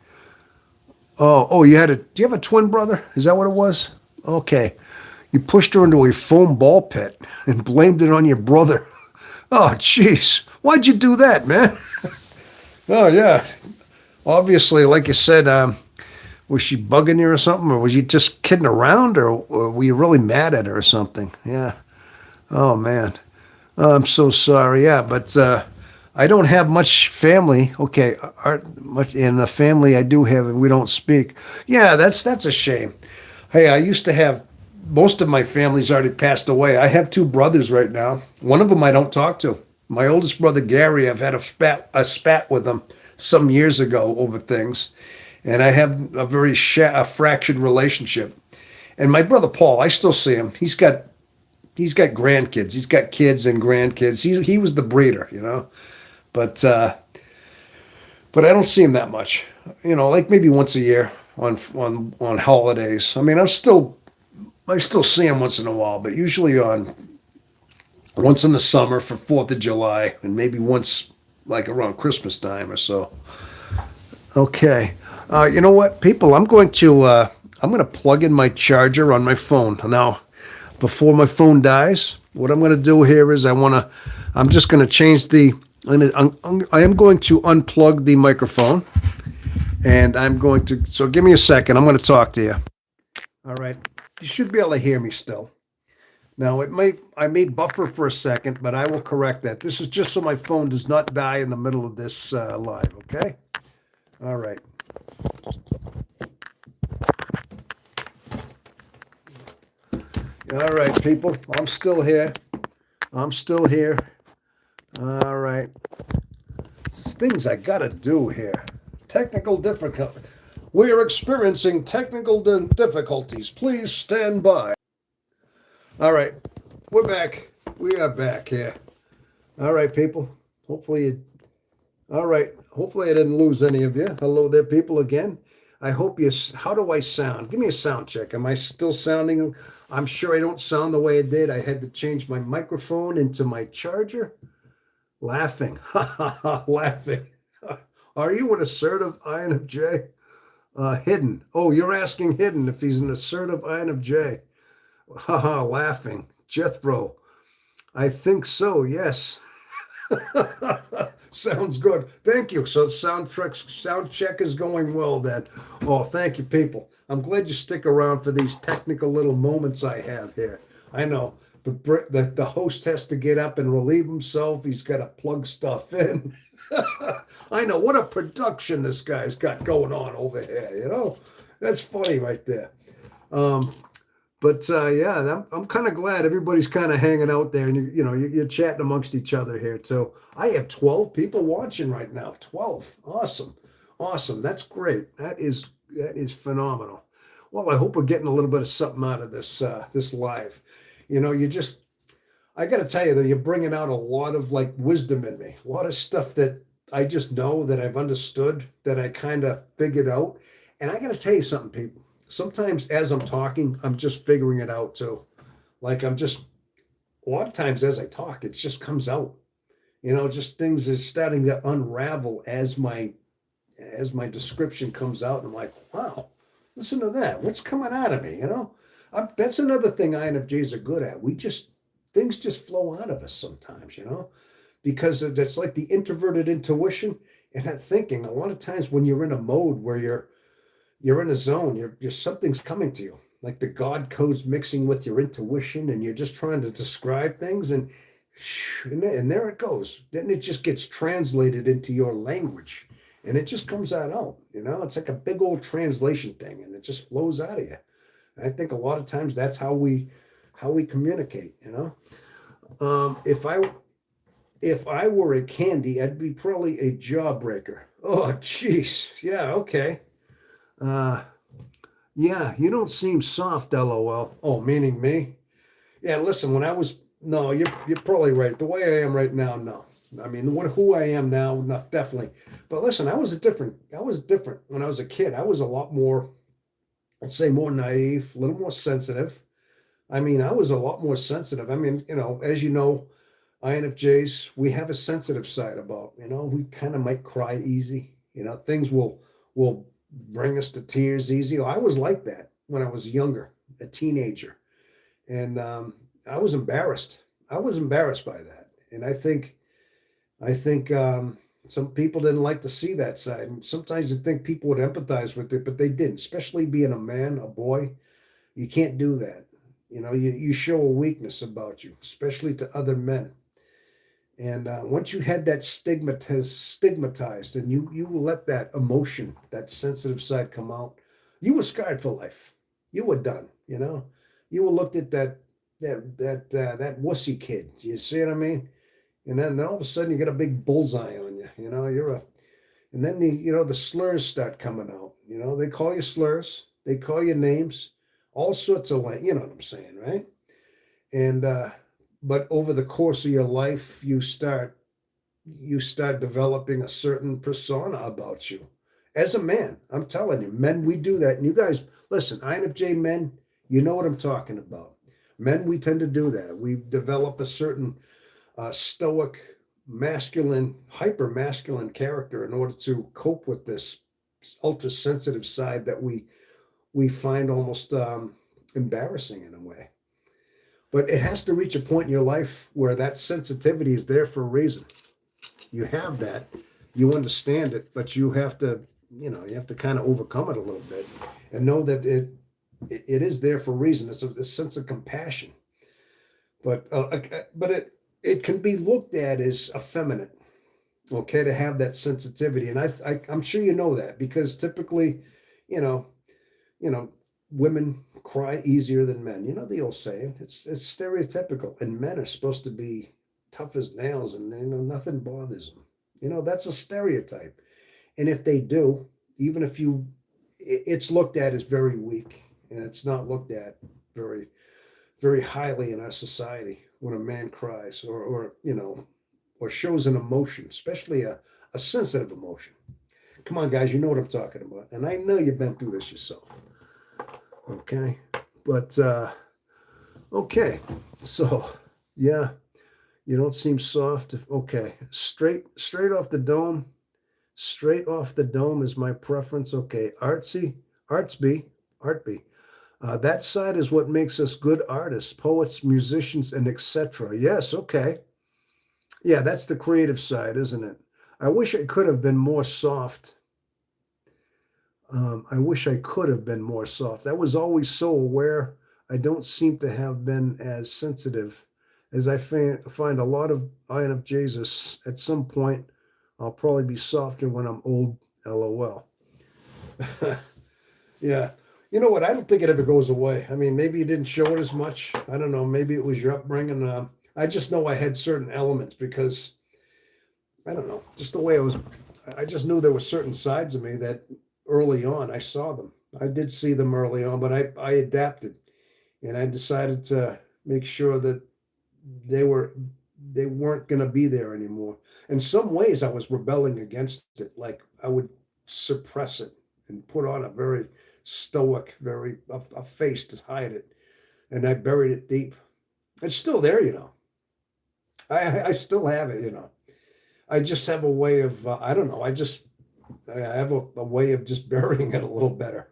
Oh, do you have a twin brother? Is that what it was? Okay. You pushed her into a foam ball pit and blamed it on your brother. Oh, jeez. Why'd you do that, man? Oh, yeah. Obviously, like you said, was she bugging you or something? Or was you just kidding around? Or were you really mad at her or something? Yeah. Oh, man. I'm so sorry. Yeah, but I don't have much family. Okay, much in the family I do have, we don't speak. Yeah, that's a shame. Hey, I used to have most of my family's already passed away. I have two brothers right now. One of them I don't talk to. My oldest brother Gary, I've had a spat with him some years ago over things, and I have a very a fractured relationship. And my brother Paul, I still see him. He's got grandkids. He's got kids and grandkids. He was the breeder, you know. But but I don't see him that much. You know, like maybe once a year on holidays. I mean, I still see him once in a while, but usually on once in the summer for 4th of July and maybe once like around Christmas time or so. Okay. You know what, people? I'm going to plug in my charger on my phone now. Before my phone dies, what I'm going to do here is I'm just going to change the. I am going to unplug the microphone, and I'm going to. So give me a second. I'm going to talk to you. All right. You should be able to hear me still. Now I may buffer for a second, but I will correct that. This is just so my phone does not die in the middle of this live. Okay. All right. All right, people. I'm still here. I'm still here. All right. Things I gotta do here. Technical difficulty. We are experiencing technical difficulties. Please stand by. All right. We're back. We are back here. All right, people. All right. Hopefully I didn't lose any of you. Hello there, people, again. I hope how do I sound? Give me a sound check. Am I still sounding? I'm sure I don't sound the way I did. I had to change my microphone into my charger. Laughing. Ha ha ha, laughing. Are you an assertive INFJ? Hidden. Oh, you're asking Hidden if he's an assertive INFJ. Ha ha, laughing. Jethro. I think so, yes. Sounds good. Thank you. So sound check is going well then. Oh, thank you, people. I'm glad you stick around for these technical little moments I have here. I know the host has to get up and relieve himself. He's got to plug stuff in. I know what a production this guy's got going on over here. You know, that's funny right there. But yeah, I'm kind of glad everybody's kind of hanging out there, and you're chatting amongst each other here too. I have 12 people watching right now. 12, awesome, awesome. That's great. That is phenomenal. Well, I hope we're getting a little bit of something out of this live. I got to tell you that you're bringing out a lot of like wisdom in me, a lot of stuff that I just know that I've understood, that I kind of figured out. And I got to tell you something, people. Sometimes as I'm talking, I'm just figuring it out too. Like a lot of times as I talk, it just comes out. Just things are starting to unravel as my description comes out. And I'm like, wow, listen to that. What's coming out of me? That's another thing INFJs are good at. Things just flow out of us sometimes, because that's like the introverted intuition and that thinking. A lot of times when you're in a mode where you're in a zone, you're something's coming to you, like the God code's mixing with your intuition, and you're just trying to describe things, and And there it goes. Then it just gets translated into your language, and it just comes out. It's like a big old translation thing, and it just flows out of you. And I think a lot of times that's how we communicate. If I were a candy, I'd be probably a jawbreaker. Oh, jeez. Yeah, okay. Uh, yeah, you don't seem soft, LOL. Oh, meaning me? Yeah, listen, when I was no, you're probably right. The way I am right now, no. I mean, who I am now, no, definitely. But listen, I was different when I was a kid. I was a lot more, I'd say more naive, a little more sensitive. I mean, I was a lot more sensitive. I mean, as you know, INFJs, we have a sensitive side about, we kind of might cry easy. Things will bring us to tears easy. I was like that when I was younger, a teenager. And I was embarrassed. I was embarrassed by that. And I think some people didn't like to see that side. And sometimes you think people would empathize with it, but they didn't, especially being a man, a boy. You can't do that. You show a weakness about you, especially to other men. And once you had that stigmatized, and you let that emotion, that sensitive side come out, you were scarred for life. You were done. You were looked at that wussy kid. You see what I mean? And then all of a sudden you get a big bullseye on you. And then the slurs start coming out. They call you slurs. They call you names, all sorts of you know what I'm saying, right? And but over the course of your life, you start developing a certain persona about you as a man. I'm telling you, men, we do that. And you guys, listen, INFJ men, you know what I'm talking about. Men, we tend to do that. We develop a certain stoic, masculine, hyper masculine character in order to cope with this ultra sensitive side that we find almost embarrassing in a way. But it has to reach a point in your life where that sensitivity is there for a reason. You have that, you understand it, but you have to kind of overcome it a little bit and know that it is there for a reason. It's a sense of compassion, but it can be looked at as effeminate. Okay, to have that sensitivity, and I'm sure you know that because typically, you know, you know, women cry easier than men. You know the old saying. It's stereotypical, and men are supposed to be tough as nails, and nothing bothers them. That's a stereotype. And if they do, even if it's looked at as very weak, and it's not looked at very very highly in our society when a man cries or shows an emotion, especially a sensitive emotion. Come on, guys, you know what I'm talking about, and I know you've been through this yourself. Okay, but okay, so yeah, you don't seem soft. Okay, straight off the dome. Straight off the dome is my preference. Okay, artsy, artsby, artby. That side is what makes us good artists, poets, musicians, and etc. Yes, okay. Yeah, that's the creative side, isn't it? I wish I could have been more soft. I wish I could have been more soft. I was always so aware. I don't seem to have been as sensitive as I find a lot of INFJs. At some point, I'll probably be softer when I'm old. LOL. Yeah. You know what? I don't think it ever goes away. I mean, maybe you didn't show it as much. I don't know. Maybe it was your upbringing. I just know I had certain elements because I don't know, just the way I was. I just knew there were certain sides of me that early on I saw them. I did see them early on, but I adapted and I decided to make sure that they were they weren't going to be there anymore. In some ways, I was rebelling against it. Like I would suppress it and put on a very stoic, very a face to hide it, and I buried it deep. It's still there. I still have it. I just have a way of I don't know. I have a way of just burying it a little better.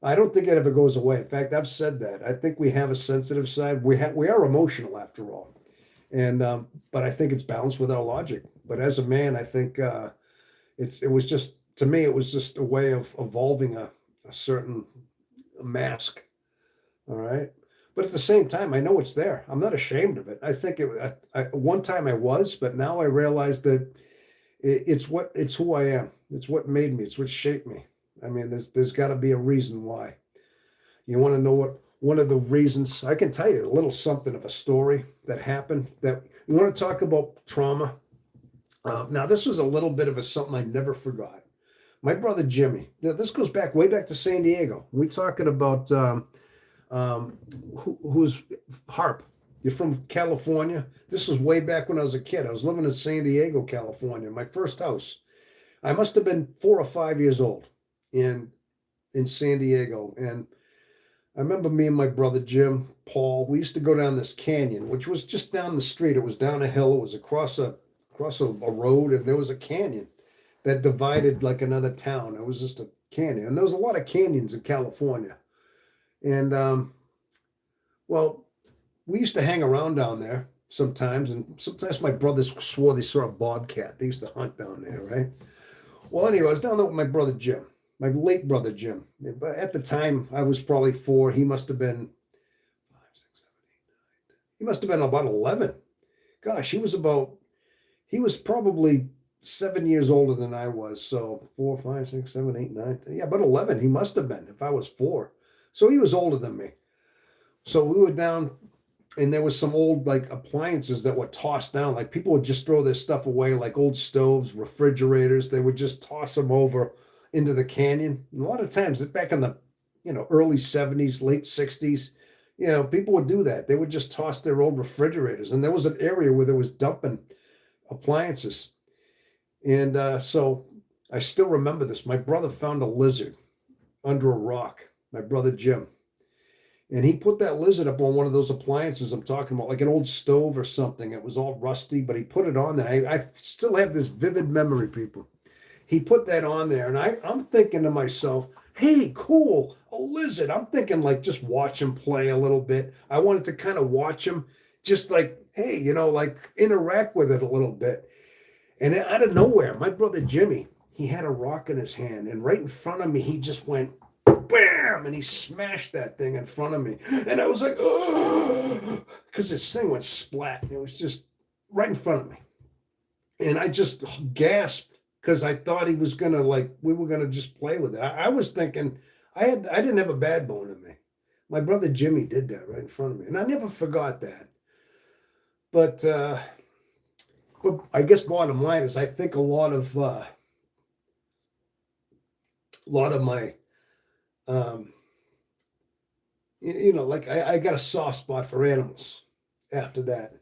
I don't think it ever goes away. In fact, I've said that. I think we have a sensitive side. We are emotional after all, and but I think it's balanced with our logic. But as a man, I think it was just to me it was just a way of evolving a certain mask. All right. But at the same time, I know it's there. I'm not ashamed of it. I think one time I was, but now I realize that it's who I am. It's what made me. It's what shaped me. I mean, there's got to be a reason why. You want to know what one of the reasons? I can tell you a little something of a story that happened. That you want to talk about trauma. Now, this was a little bit of a something I never forgot. My brother Jimmy. Now, this goes back way back to San Diego. We're talking about um, who's Harp. You're from California. This was way back when I was a kid. I was living in San Diego, California. My first house. I must have been 4 or 5 years old in San Diego, and I remember me and my brother Jim, Paul. We used to go down this canyon, which was just down the street. It was down a hill. It was across a road, and there was a canyon that divided like another town. It was just a canyon, and there was a lot of canyons in California. And well, we used to hang around down there sometimes, and sometimes my brothers swore they saw a bobcat. They used to hunt down there, right? Well, anyway, I was down there with my brother Jim, my late brother Jim. But at the time, I was probably four. He must have been five, six, seven, eight, nine. He must have been about 11. Gosh, he was probably 7 years older than I was. So 4, 5, 6, 7, 8, 9. Yeah, about 11. He must have been if I was four. So he was older than me. So we were down, and there was some old like appliances that were tossed down. Like people would just throw their stuff away, like old stoves, refrigerators. They would just toss them over into the canyon. And a lot of times, back in the early '70s, late '60s, people would do that. They would just toss their old refrigerators, and there was an area where there was dumping appliances. And so I still remember this. My brother found a lizard under a rock. My brother Jim. And he put that lizard up on one of those appliances I'm talking about, like an old stove or something. It was all rusty, but he put it on there. I still have this vivid memory, people. He put that on there, and I'm thinking to myself, hey, cool, a lizard. I'm thinking like just watch him play a little bit. I wanted to kind of watch him, just like, hey, like interact with it a little bit. And out of nowhere, my brother Jimmy, he had a rock in his hand, and right in front of me, he just went bam, and he smashed that thing in front of me. And I was like, oh, because this thing went splat. It was just right in front of me. And I just gasped because I thought he was gonna we were gonna just play with it. I was thinking I didn't have a bad bone in me. My brother Jimmy did that right in front of me, and I never forgot that. But I guess bottom line is I think a lot of my um, like I got a soft spot for animals after that.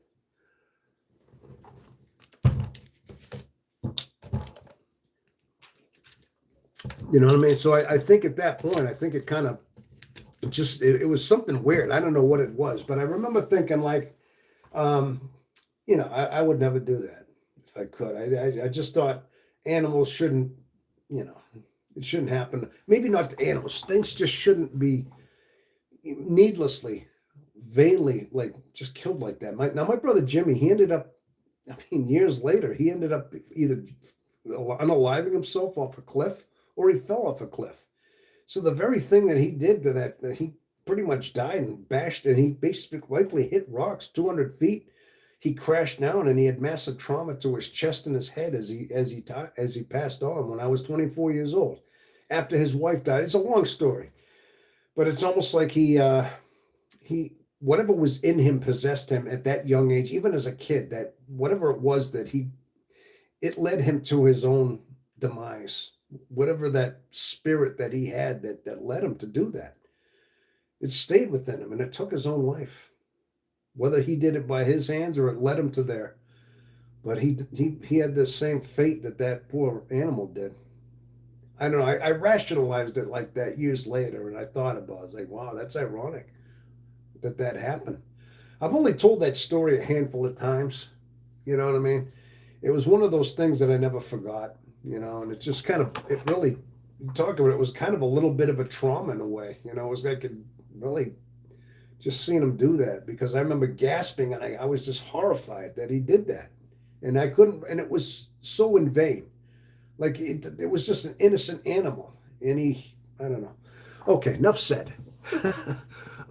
You know what I mean? So I think at that point, I think it kind of it was something weird. I don't know what it was, but I remember thinking like, um, I would never do that if I could. I just thought animals shouldn't, you know, it shouldn't happen. Maybe not to animals. Things just shouldn't be needlessly, vainly, like just killed like that. My brother Jimmy, he ended up, I mean, years later, he ended up either unaliving himself off a cliff or he fell off a cliff. So the very thing that he did that he pretty much died and bashed, and he basically likely hit rocks 200 feet. He crashed down and he had massive trauma to his chest and his head as he passed on when I was 24 years old. After his wife died, it's a long story, but it's almost like he whatever was in him possessed him at that young age, even as a kid. That whatever it was that it led him to his own demise. Whatever that spirit that he had that led him to do that, it stayed within him and it took his own life. Whether he did it by his hands or it led him to there, but he had the same fate that poor animal did. I don't know. I rationalized it like that years later, and I thought about it. I was like, wow, that's ironic that happened. I've only told that story a handful of times. You know what I mean? It was one of those things that I never forgot. And it just kind of, it really, talk about it, was kind of a little bit of a trauma in a way. It was like it really just seeing him do that, because I remember gasping, and I was just horrified that he did that. And I couldn't, and it was so in vain. Like it was just an innocent animal. And I don't know. Okay, enough said.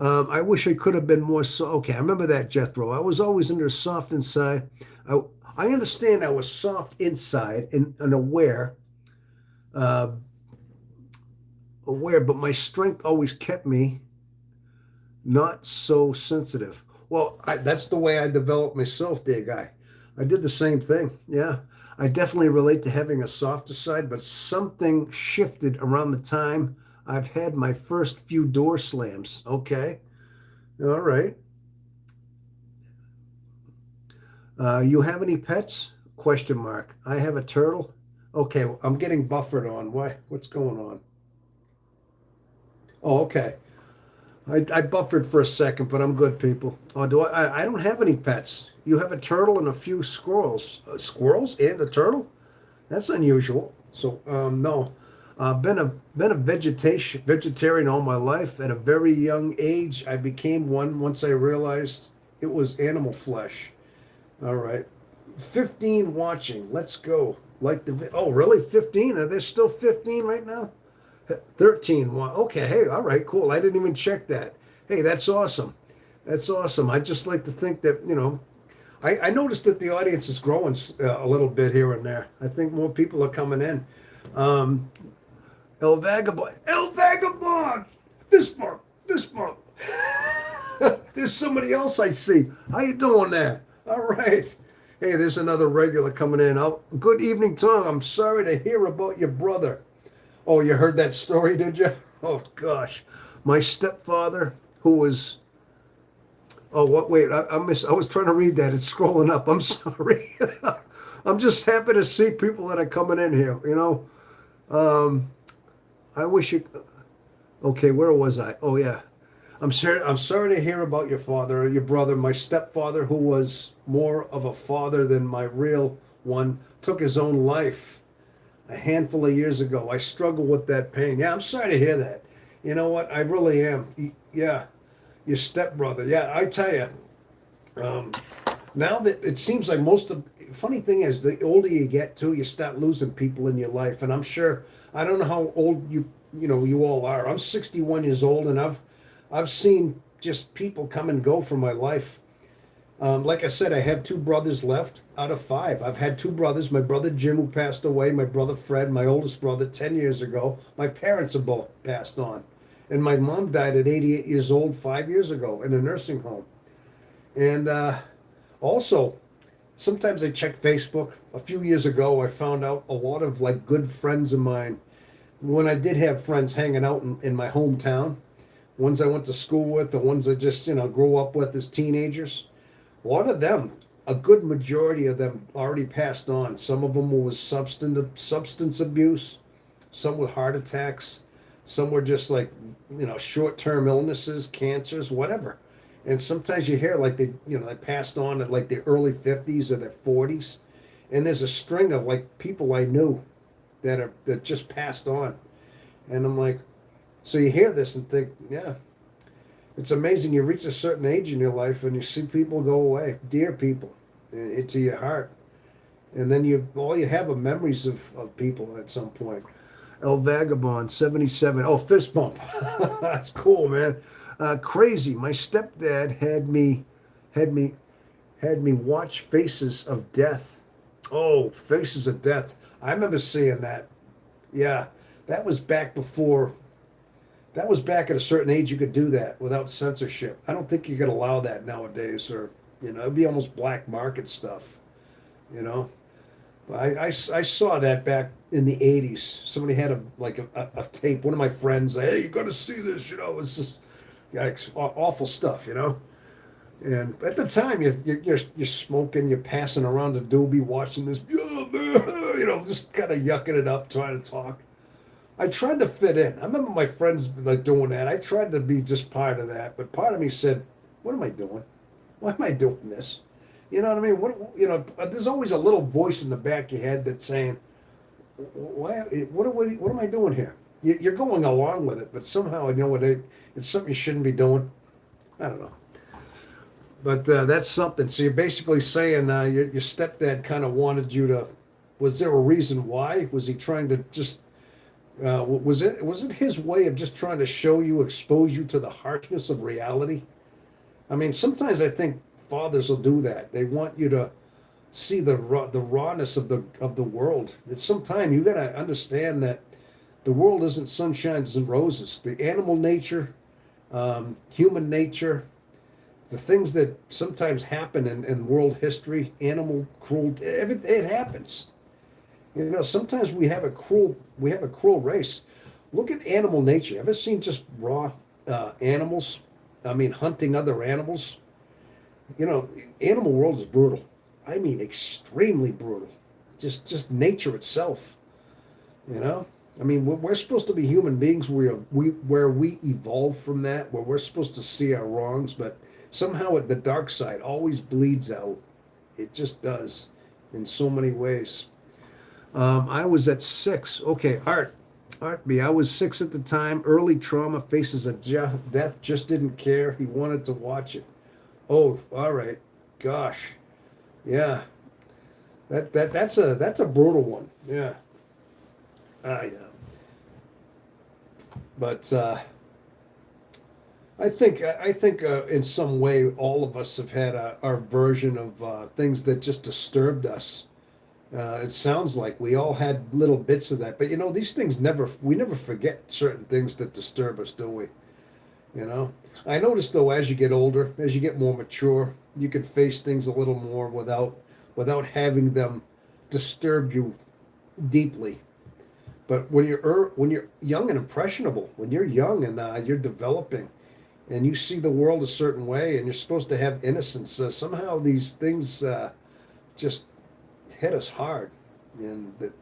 I wish I could have been more so. Okay, I remember that, Jethro. I was always under soft inside. I, I understand I was soft inside and aware, uh, aware, but my strength always kept me not so sensitive. Well, that's the way I developed myself, dear guy. I did the same thing. Yeah. I definitely relate to having a softer side, but something shifted around the time I've had my first few door slams. Okay. All right. You have any pets? Question mark. I have a turtle. Okay, well, I'm getting buffered on. Why? What's going on? Oh, okay. I buffered for a second, but I'm good, people. Oh, do I don't have any pets. You have a turtle and a few squirrels. Squirrels and a turtle? That's unusual. So, no. Been a vegetarian all my life. At a very young age, I became one once I realized it was animal flesh. All right. 15 watching. Let's go. Oh, really? 15? Are there still 15 right now? 13. Okay. Hey, all right, cool. I didn't even check that. Hey, that's awesome. That's awesome. I just like to think that, I noticed that the audience is growing a little bit here and there. I think more people are coming in. Um, El Vagabond. El Vagabond! This month. This month. There's somebody else I see. How you doing there? All right. Hey, there's another regular coming in. Good evening, Tom. I'm sorry to hear about your brother. Oh, you heard that story, did you? Oh gosh, my stepfather, who was. Oh, what? Wait, I miss. I was trying to read that. It's scrolling up. I'm sorry. I'm just happy to see people that are coming in here. Um, I wish you. Okay, where was I? Oh yeah, I'm sorry. I'm sorry to hear about your father or your brother. My stepfather, who was more of a father than my real one, took his own life a handful of years ago. I struggle with that pain. Yeah, I'm sorry to hear that. You know what? I really am. Yeah, your stepbrother. Yeah, I tell you. Um, Now that it seems like most of funny thing is the older you get too, you start losing people in your life. And I'm sure I don't know how old you all are. I'm 61 years old, and I've seen just people come and go from my life. Like I said, I have two brothers left out of five. I've had two brothers. My brother Jim, who passed away, my brother Fred, my oldest brother, 10 years ago. My parents are both passed on. And my mom died at 88 years old 5 years ago in a nursing home. And also, sometimes I check Facebook. A few years ago, I found out a lot of like good friends of mine. When I did have friends hanging out in my hometown, ones I went to school with, the ones I just, grew up with as teenagers. A lot of them, a good majority of them already passed on. Some of them was substance abuse, some with heart attacks, some were just like, short-term illnesses, cancers, whatever. And sometimes you hear like they passed on at like their early 50s or their 40s. And there's a string of like people I knew that just passed on. And I'm like, so you hear this and think, yeah, it's amazing. You reach a certain age in your life and you see people go away, dear people, into your heart. And then all you have are memories of people at some point. El Vagabond, 77. Oh, fist bump. That's cool, man. Crazy. My stepdad had me, had me watch Faces of Death. Oh, Faces of Death. I remember seeing that. Yeah, that was back before that was back at a certain age you could do that without censorship. I don't think you could allow that nowadays, or it'd be almost black market stuff. You know, I saw that back in the '80s. Somebody had a tape. One of my friends, hey, you got to see this. It's just yikes, awful stuff. And at the time, you're smoking, you're passing around the doobie, watching this, just kind of yucking it up, trying to talk. I tried to fit in. I remember my friends like doing that. I tried to be just part of that, but part of me said, "What am I doing? Why am I doing this?" You know what I mean? There's always a little voice in the back of your head that's saying, "Why? What am I doing here?" You're going along with it, but somehow it's something you shouldn't be doing. I don't know, but that's something. So you're basically saying your stepdad kind of wanted you to. Was there a reason why? Was he trying to just Was it his way of just trying to show you, expose you to the harshness of reality? I mean, sometimes I think fathers will do that. They want you to see the rawness of the world. It's sometimes you got to understand that the world isn't sunshines and roses. The animal nature, human nature, the things that sometimes happen in world history, animal cruelty, everything, it happens. You know, sometimes we have a cruel race. Look at animal nature. Ever seen just raw animals? I mean, hunting other animals. You know, animal world is brutal. I mean, extremely brutal. Just nature itself. You know, I mean, we're supposed to be human beings where we evolve from that, where we're supposed to see our wrongs, but somehow the dark side always bleeds out. It just does, in so many ways. I was at 6. Okay, Art B. I was 6 at the time. Early trauma, faces a death. Just didn't care. He wanted to watch it. Oh, all right. Gosh, yeah. That's a brutal one. Yeah. Yeah. But I think in some way all of us have had our version of things that just disturbed us. It sounds like we all had little bits of that, but you know these things we never forget certain things that disturb us, do we? You know. I notice though, as you get older, as you get more mature, you can face things a little more without having them disturb you deeply. But when you're young and impressionable, when you're young and you're developing, and you see the world a certain way, and you're supposed to have innocence, somehow these things just hit us hard. And the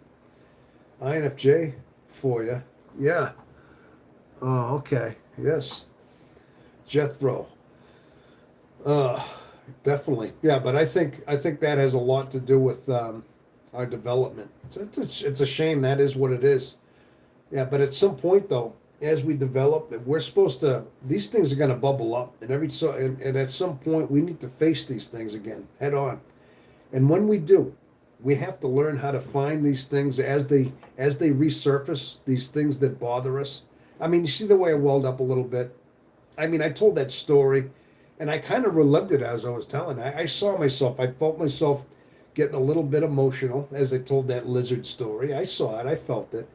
INFJ for you, yeah. Oh, okay, yes, Jethro. Uh, Definitely, yeah. But I think that has a lot to do with our development. It's a shame that is what it is. Yeah, but at some point though, as we develop, we're supposed to. These things are going to bubble up, and at some point we need to face these things again head on. And when we do, we have to learn how to find these things as they resurface. These things that bother us. I mean, you see the way I welled up a little bit. I mean, I told that story, and I kind of relived it as I was telling. I saw myself. I felt myself getting a little bit emotional as I told that lizard story. I saw it. I felt it.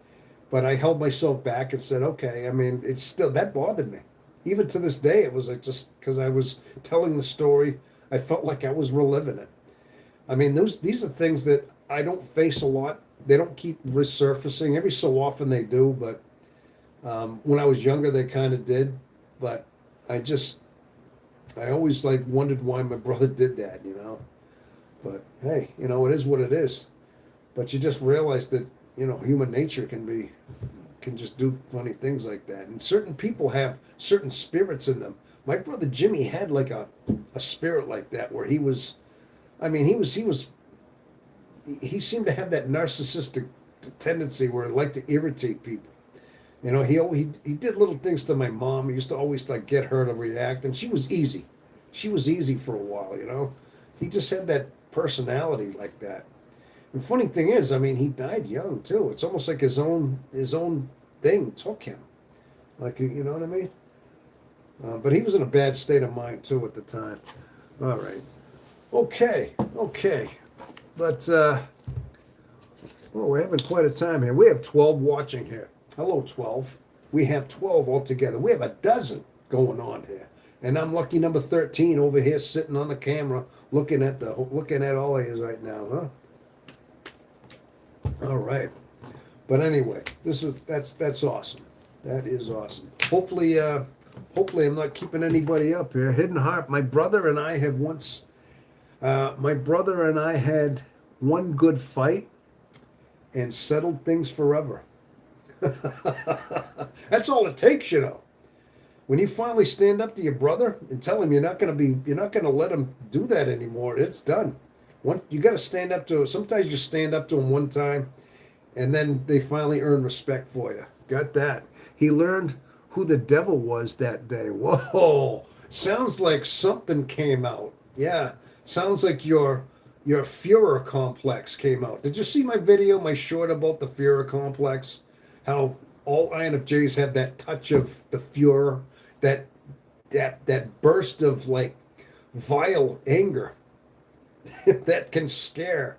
But I held myself back and said, okay, I mean, it's still, that bothered me. Even to this day, it was like just because I was telling the story, I felt like I was reliving it. I mean, these are things that I don't face a lot. They don't keep resurfacing. Every so often they do, but when I was younger, they kind of did. But I just, I always like wondered why my brother did that, you know. But hey, you know, it is what it is. But you just realize that, you know, human nature can just do funny things like that. And certain people have certain spirits in them. My brother Jimmy had like a spirit like that where he was, I mean, he seemed to have that narcissistic tendency where he liked to irritate people. You know, he did little things to my mom. He used to always like get her to react, and she was easy. She was easy for a while, you know. He just had that personality like that. The funny thing is, I mean, he died young too. It's almost like his own thing took him. Like you know what I mean? But he was in a bad state of mind too at the time. All right. Okay. Okay. But well, we're having quite a time here. We have 12 watching here. Hello, 12. We have 12 altogether. We have a dozen going on here. And I'm lucky number 13 over here sitting on the camera looking at all of you right now, huh? All right. But anyway, that's awesome. That is awesome. Hopefully I'm not keeping anybody up here. Hidden Heart. My brother and I had one good fight and settled things forever. That's all it takes, you know. When you finally stand up to your brother and tell him you're not gonna let him do that anymore, it's done. You got to stand up to. Sometimes you stand up to him one time, and then they finally earn respect for you. Got that? He learned who the devil was that day. Whoa! Sounds like something came out. Yeah, sounds like your Führer complex came out. Did you see my video, my short about the Führer complex? How all INFJs have that touch of the Fuhrer, that that burst of like vile anger that can scare.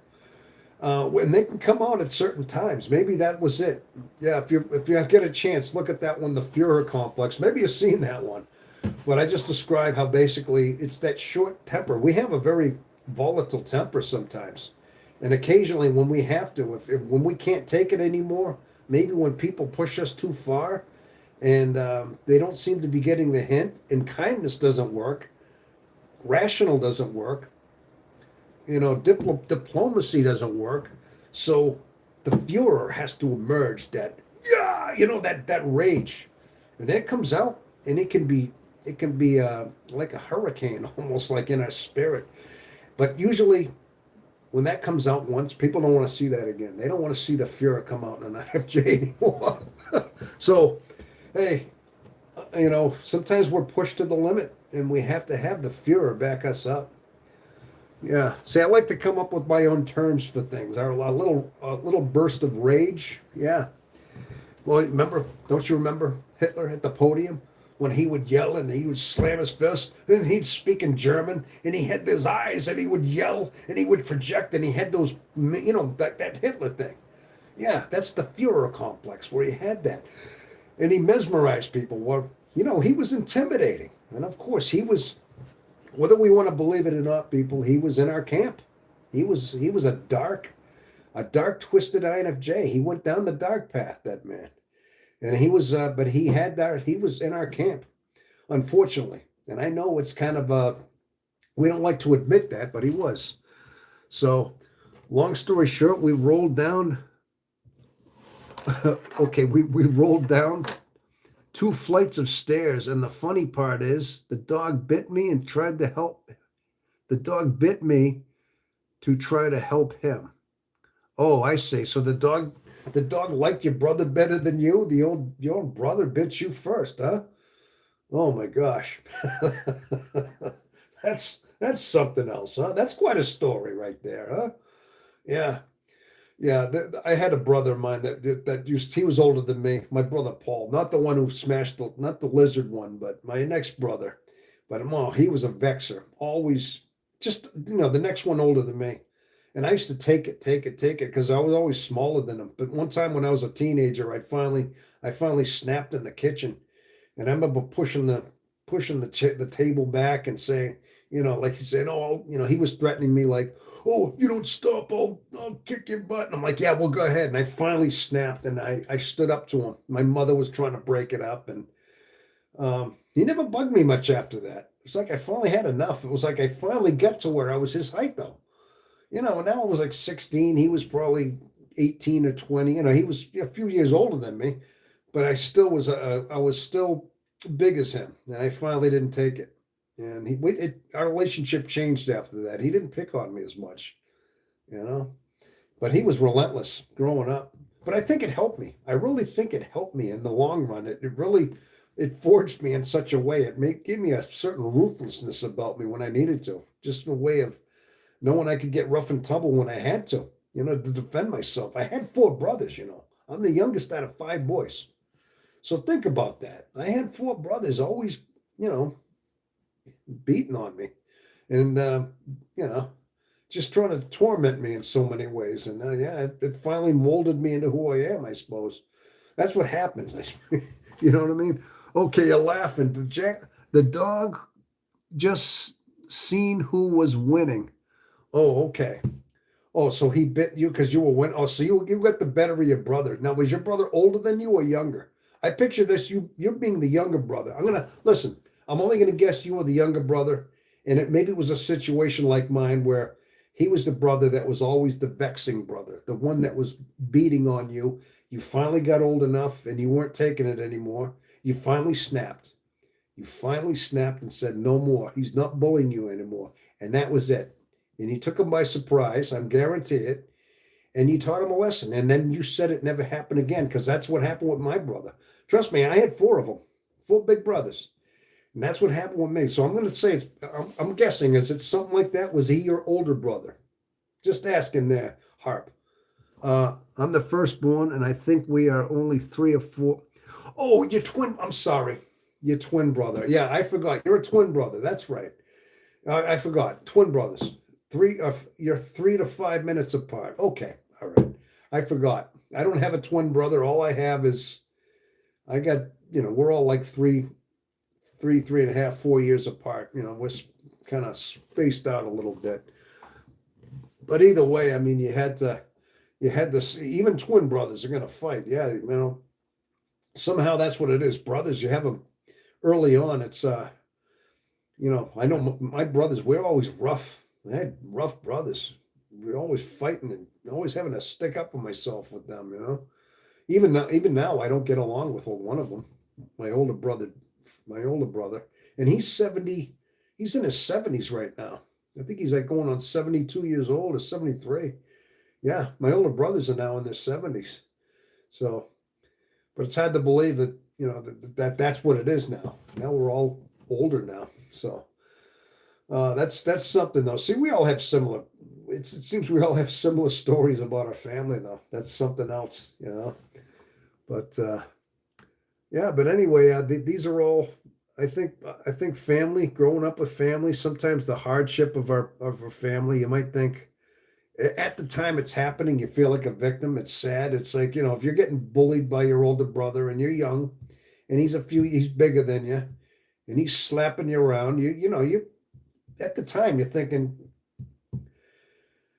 When they can come out at certain times. Maybe that was it. Yeah, if you get a chance, look at that one, the Fuhrer complex. Maybe you've seen that one. But I just described how basically it's that short temper. We have a very volatile temper sometimes, and occasionally when we have to, if when we can't take it anymore, maybe when people push us too far, and they don't seem to be getting the hint, and kindness doesn't work, rational doesn't work, diplomacy doesn't work. So the Fuhrer has to emerge. That yeah, that rage, and that comes out, and it can be like a hurricane, almost like in our spirit. But usually, when that comes out once, people don't want to see that again. They don't want to see the Fuhrer come out in an IFJ anymore. So, hey, sometimes we're pushed to the limit, and we have to have the Fuhrer back us up. Yeah. See, I like to come up with my own terms for things. A little burst of rage. Yeah. Well, remember? Don't you remember Hitler at the podium when he would yell and he would slam his fist? Then he'd speak in German, and he had his eyes, and he would yell, and he would project, and he had those, that Hitler thing. Yeah, that's the Fuhrer complex where he had that, and he mesmerized people. Well, he was intimidating, and of course he was. Whether we want to believe it or not, people, he was in our camp. He was a dark, twisted INFJ. He went down the dark path, that man, and he was. But he had that. He was in our camp, unfortunately. And I know it's kind of we don't like to admit that, but he was. So, long story short, we rolled down. Okay, we rolled down 2 flights of stairs, and the funny part is the dog bit me and tried to help. The dog bit me to try to help him. Oh, I see. So the dog liked your brother better than you. Your own brother bit you first, huh? Oh my gosh, that's something else, huh? That's quite a story right there, huh? Yeah. Yeah, I had a brother of mine that used. He was older than me. My brother Paul, not the one who smashed not the lizard one, but my next brother. But he was a vexer. Always, just the next one older than me. And I used to take it because I was always smaller than him. But one time when I was a teenager, I finally snapped in the kitchen, and I remember pushing the table back and saying, like he said, oh, he was threatening me like, oh, if you don't stop, I'll kick your butt. And I'm like, yeah, well, go ahead. And I finally snapped, and I stood up to him. My mother was trying to break it up, and he never bugged me much after that. It's like I finally had enough. It was like I finally got to where I was his height, though. And now I was like 16. He was probably 18 or 20. He was a few years older than me, but I was still big as him, and I finally didn't take it. And our relationship changed after that. He didn't pick on me as much, you know, but he was relentless growing up. But I think it helped me. I really think it helped me in the long run. It really it forged me in such a way. Gave me a certain ruthlessness about me when I needed to. Just a way of knowing I could get rough and tumble when I had to, to defend myself. I had 4 brothers. I'm the youngest out of 5 boys. So think about that. I had 4 brothers always, beating on me, and you know, just trying to torment me in so many ways. And yeah, it finally molded me into who I am, I suppose. That's what happens. You know what I mean? Okay, you're laughing. The dog just seen who was winning. Oh, okay. Oh, so he bit you because you were winning. Oh, so you got the better of your brother. Now, was your brother older than you or younger? I picture this, you're being the younger brother. I'm gonna listen. I'm only gonna guess you were the younger brother, and maybe it was a situation like mine where he was the brother that was always the vexing brother, the one that was beating on you. You finally got old enough, and you weren't taking it anymore. You finally snapped. You finally snapped and said, "No more. He's not bullying you anymore," and that was it. And you took him by surprise. I'm guarantee it. And you taught him a lesson. And then you said it never happened again, because that's what happened with my brother. Trust me, I had 4 of them, 4 big brothers. And that's what happened with me. So I'm going to say, I'm guessing, is it something like that? Was he your older brother? Just asking there, Harp. I'm the firstborn, and I think we are only three or four. Oh, your twin. I'm sorry, your twin brother. Yeah, I forgot. You're a twin brother. That's right. I forgot. Twin brothers. You're 3 to 5 minutes apart. Okay, all right. I forgot. I don't have a twin brother. All I have is I got. We're all like 3.5, 4 years apart. We're kind of spaced out a little bit. But either way, I mean, you had to see, even twin brothers are going to fight. Yeah, somehow that's what it is. Brothers, you have them early on. I know my brothers, we're always rough. I had rough brothers. We're always fighting and always having to stick up for myself with them. Even now, I don't get along with one of them. My older brother, my older brother, and he's 70. He's in his 70s right now. I think he's like going on 72 years old or 73. Yeah, my older brothers are now in their 70s. So, but it's hard to believe that that's what it is now. Now we're all older now. So that's something though. See, we all have similar. It seems we all have similar stories about our family though. That's something else. But yeah. But anyway, these are all. I think family. Growing up with family. Sometimes the hardship of our family. You might think at the time it's happening, you feel like a victim. It's sad. It's like, if you're getting bullied by your older brother and you're young and he's bigger than you and he's slapping you around, you at the time you're thinking,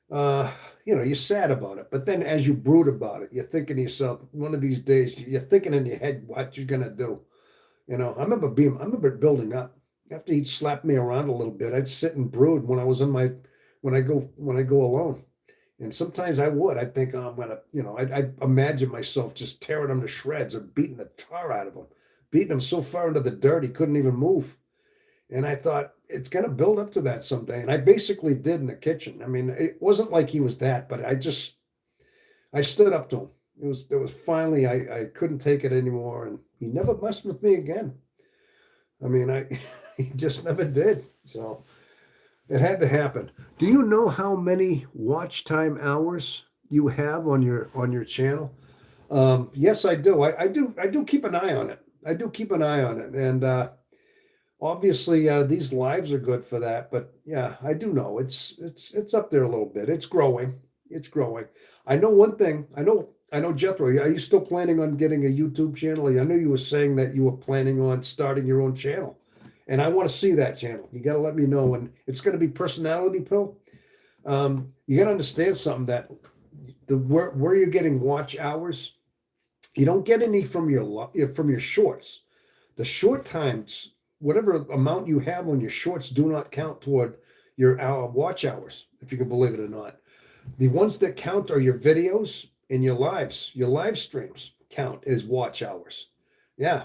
you're sad about it. But then as you brood about it, you're thinking to yourself, one of these days, you're thinking in your head what you're gonna do. I remember building up. After he'd slap me around a little bit, I'd sit and brood when I go alone. And sometimes I'd think, oh, I'm gonna, I'd imagine myself just tearing him to shreds or beating the tar out of him, beating him so far into the dirt he couldn't even move. And I thought it's gonna build up to that someday. And I basically did in the kitchen. I mean, it wasn't like he was that, but I stood up to him. It was finally I couldn't take it anymore, and he never messed with me again. I mean, he just never did. So it had to happen. Do you know how many watch time hours you have on your channel? Yes, I do. I do keep an eye on it. I do keep an eye on it, and obviously these lives are good for that. But yeah, I do know it's up there a little bit. It's growing. It's growing. I know one thing. I know Jethro. Are you still planning on getting a YouTube channel? I know you were saying that you were planning on starting your own channel, and I want to see that channel. You got to let me know, and it's going to be Personality Pill. You got to understand something that where you're getting watch hours, you don't get any from your shorts. The short times, whatever amount you have on your shorts, do not count toward your hour watch hours, if you can believe it or not. The ones that count are your videos and your live streams count as watch hours. Yeah.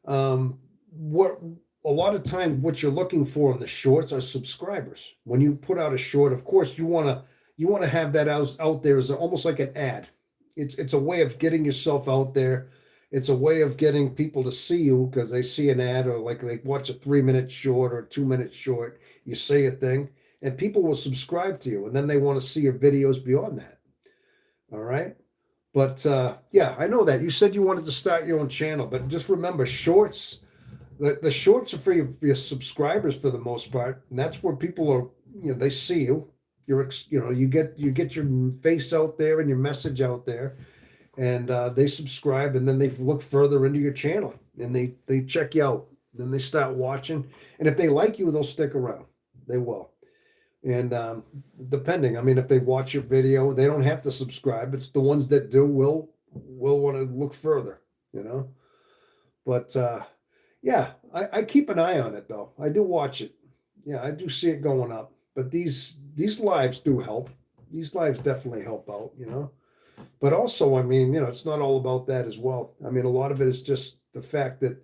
What a lot of times what you're looking for in the shorts are subscribers. When you put out a short, of course you want to have that out there as almost like an ad. It's a way of getting yourself out there. It's a way of getting people to see you because they see an ad or like they watch a 3 minute short or a 2 minute short. You say a thing and people will subscribe to you and then they want to see your videos beyond that. All right. But yeah, I know that you said you wanted to start your own channel, but just remember shorts. The shorts are for your subscribers for the most part, and that's where people are. They see you. You get your face out there and your message out there, and they subscribe, and then they look further into your channel, and they check you out. Then they start watching, and if they like you, they'll stick around. They will. And depending, I mean, if they watch your video, they don't have to subscribe. It's the ones that do will want to look further, you know. But yeah, I keep an eye on it though. I do watch it. Yeah, I do see it going up. But these lives do help. These lives definitely help out. But also, I mean, it's not all about that as well. I mean, a lot of it is just the fact that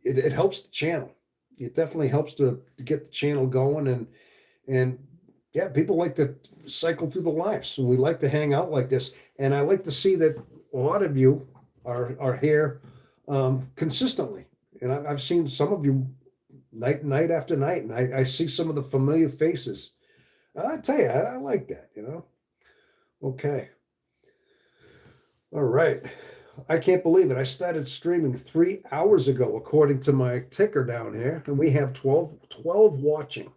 it helps the channel. It definitely helps to get the channel going and yeah, people like to cycle through the lives, and we like to hang out like this. And I like to see that a lot of you are here consistently. And I've seen some of you night after night, and I see some of the familiar faces. I tell you, I like that. Okay. All right. I can't believe it. I started streaming 3 hours ago, according to my ticker down here, and we have twelve watching.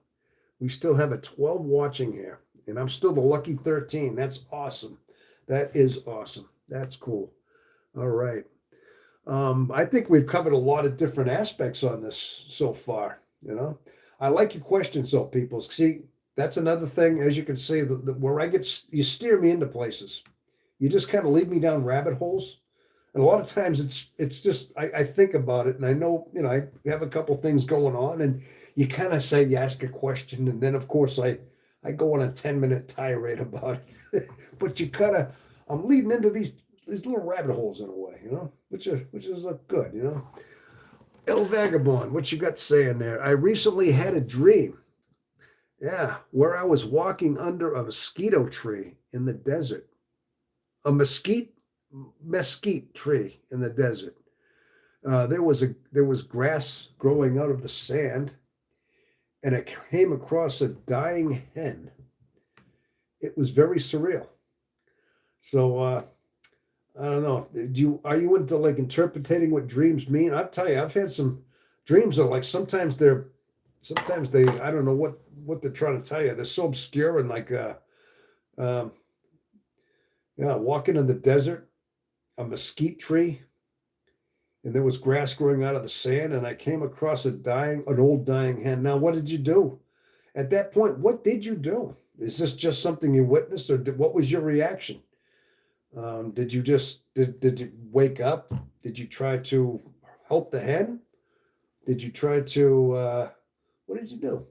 We still have a 12 watching here, and I'm still the lucky 13. That's awesome. That is awesome. That's cool. All right. I think we've covered a lot of different aspects on this so far. I like your questions, though, people. See, that's another thing. As you can see, where I get you steer me into places. You just kind of lead me down rabbit holes, and a lot of times it's just I think about it, and I know I have a couple things going on, and you kind of say you ask a question, and then of course I go on a 10-minute tirade about it, but you kind of I'm leading into these little rabbit holes in a way, which is good. El Vagabond, what you got saying there? I recently had a dream, yeah, where I was walking under a mosquito tree in the desert. A mesquite tree in the desert. There was grass growing out of the sand, and I came across a dying hen. It was very surreal. So I don't know. Are you into like interpreting what dreams mean? I'll tell you, I've had some dreams that like sometimes they I don't know what they're trying to tell you. They're so obscure and like um, yeah, walking in the desert, a mesquite tree, and there was grass growing out of the sand, and I came across an old dying hen. Now, what did you do? At that point, what did you do? Is this just something you witnessed, or what was your reaction? Did you just did you wake up? Did you try to help the hen? Did you try to what did you do?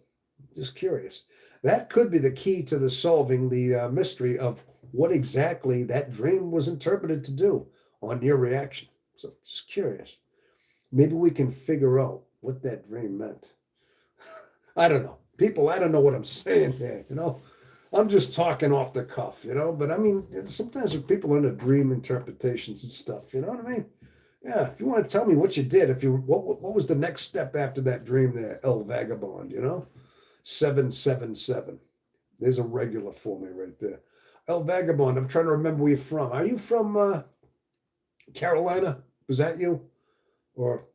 Just curious. That could be the key to the solving the mystery of what exactly that dream was interpreted to do on your reaction. So just curious. Maybe we can figure out what that dream meant. I don't know. People, I don't know what I'm saying there. I'm just talking off the cuff. But I mean, sometimes with people into dream interpretations and stuff, you know what I mean? Yeah, if you want to tell me what you did, if you what was the next step after that dream there, El Vagabond? 777. There's a regular for me right there. El Vagabond, I'm trying to remember where you're from. Are you from Carolina? Was that you? Or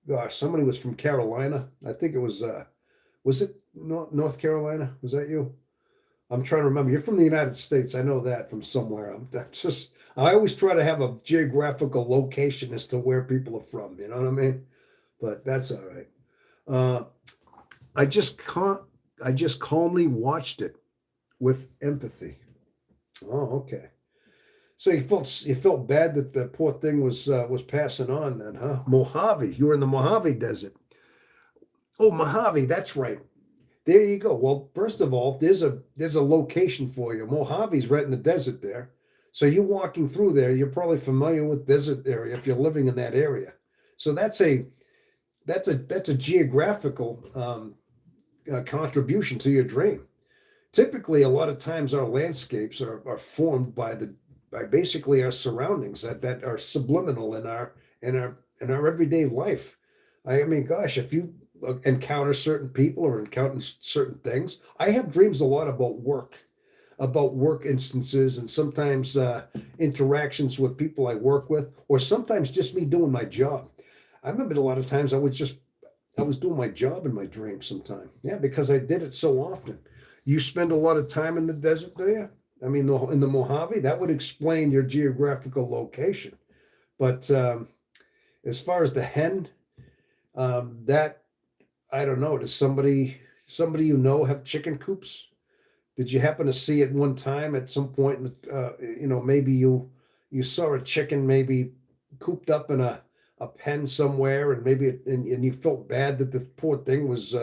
gosh, somebody was from Carolina. I think it was it North Carolina? Was that you? I'm trying to remember. You're from the United States. I know that from somewhere. I always try to have a geographical location as to where people are from. You know what I mean? But that's all right. Uh, I just can't. I just calmly watched it with empathy. Oh, okay. So you felt bad that the poor thing was passing on then, huh? Mojave. You were in the Mojave Desert. Oh, Mojave. That's right. There you go. Well, first of all, there's a location for you. Mojave's right in the desert there. So you walking through there, you're probably familiar with desert area if you're living in that area. So that's a geographical contribution to your dream. Typically, a lot of times our landscapes are formed by basically our surroundings that are subliminal in our everyday life. I mean, gosh, if you encounter certain people or encounter certain things, I have dreams a lot about work instances, and sometimes interactions with people I work with, or sometimes just me doing my job. I remember a lot of times I was doing my job in my dreams sometime. Yeah, because I did it so often. You spend a lot of time in the desert, do you? I mean, in the Mojave, that would explain your geographical location. But as far as the hen, that I don't know. Does somebody have chicken coops? Did you happen to see it one time at some point? Maybe you saw a chicken maybe cooped up in a pen somewhere, and maybe and you felt bad that the poor thing was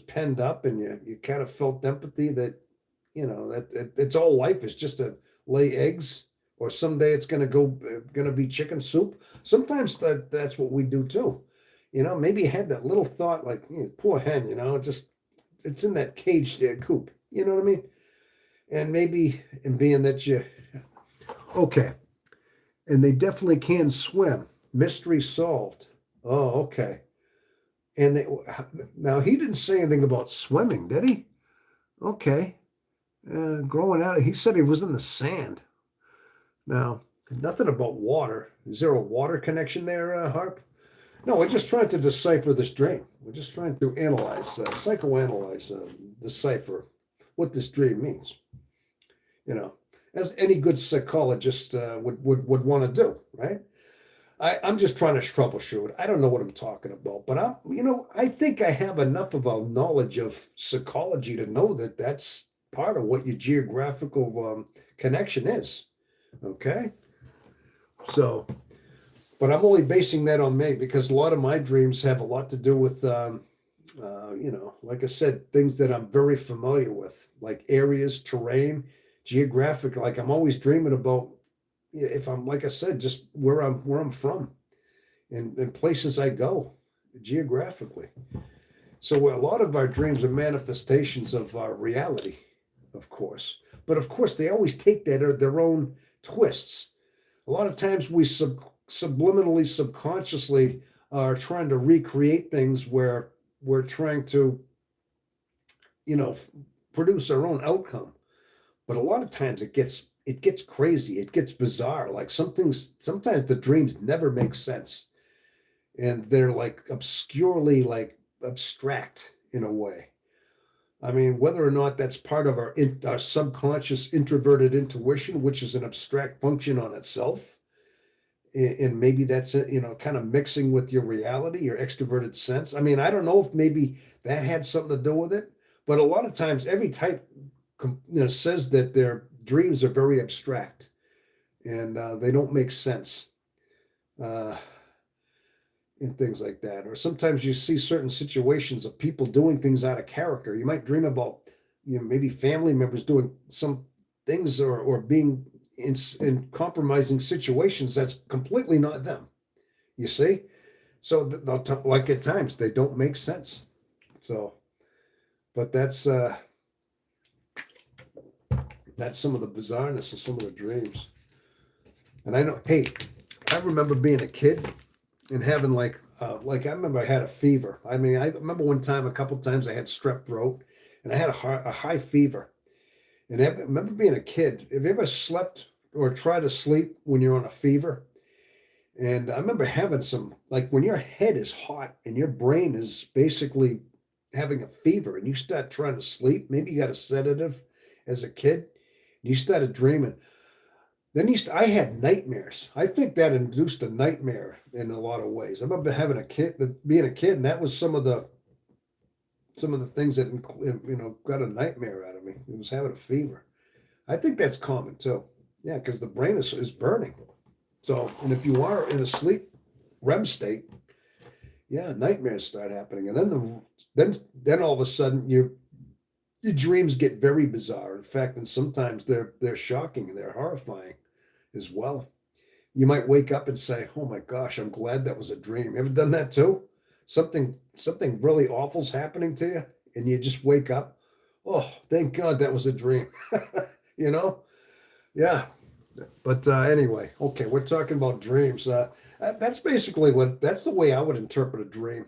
penned up, and you kind of felt empathy that that it's all life is just to lay eggs, or someday it's gonna be chicken soup. Sometimes that's what we do too. Maybe you had that little thought like, poor hen, just it's in that cage there, coop. You know what I mean? And maybe, and being that okay, and they definitely can swim. Mystery solved. Oh, okay. And now he didn't say anything about swimming, did he? Okay. Growing out, he said he was in the sand. Now, Nothing about water. Is there a water connection there, Harp? No, we're just trying to decipher this dream. We're just trying to analyze, psychoanalyze, decipher what this dream means. You know, as any good psychologist would want to do, right? I'm just trying to troubleshoot. I don't know what I'm talking about, but I think I have enough of a knowledge of psychology to know that that's part of what your geographical connection is. Okay, so, but I'm only basing that on me because a lot of my dreams have a lot to do with, like I said, things that I'm very familiar with, like areas, terrain, geographic. Like I'm always dreaming about if I'm like I said, just where I'm from and places I go geographically. So a lot of our dreams are manifestations of our reality, of course. But of course, they always take that their own twists. A lot of times we subliminally, subconsciously are trying to recreate things where we're trying to, you know, produce our own outcome. But a lot of times it gets crazy, it gets bizarre. Like sometimes the dreams never make sense, and they're like obscurely like abstract in a way. I mean, whether or not that's part of our subconscious introverted intuition, which is an abstract function on itself, and maybe that's kind of mixing with your reality, your extroverted sense. I mean, I don't know if maybe that had something to do with it, but a lot of times every type says that their dreams are very abstract and they don't make sense. Uh, and things like that. Or sometimes you see certain situations of people doing things out of character. You might dream about, maybe family members doing some things or being in compromising situations that's completely not them. You see? So like at times they don't make sense. So, but that's some of the bizarreness of some of the dreams. And I know, hey, I remember being a kid and having like I remember I had a fever. I mean, I remember one time, a couple times I had strep throat, and I had a high fever. And I remember being a kid. Have you ever slept or tried to sleep when you're on a fever? And I remember having some like when your head is hot and your brain is basically having a fever, and you start trying to sleep. Maybe you got a sedative as a kid. And you started dreaming. Then I had nightmares. I think that induced a nightmare in a lot of ways. I remember having being a kid, and that was some of the things that got a nightmare out of me. It was having a fever. I think that's common too. Yeah, because the brain is burning. So, and if you are in a sleep REM state, yeah, nightmares start happening, and then all of a sudden your dreams get very bizarre. In fact, and sometimes they're shocking and they're horrifying as well. You might wake up and say, "Oh my gosh, I'm glad that was a dream." Ever done that too? Something really awful's happening to you, and you just wake up. Oh, thank God that was a dream. you know? Yeah. But anyway, okay, we're talking about dreams. That's basically that's the way I would interpret a dream.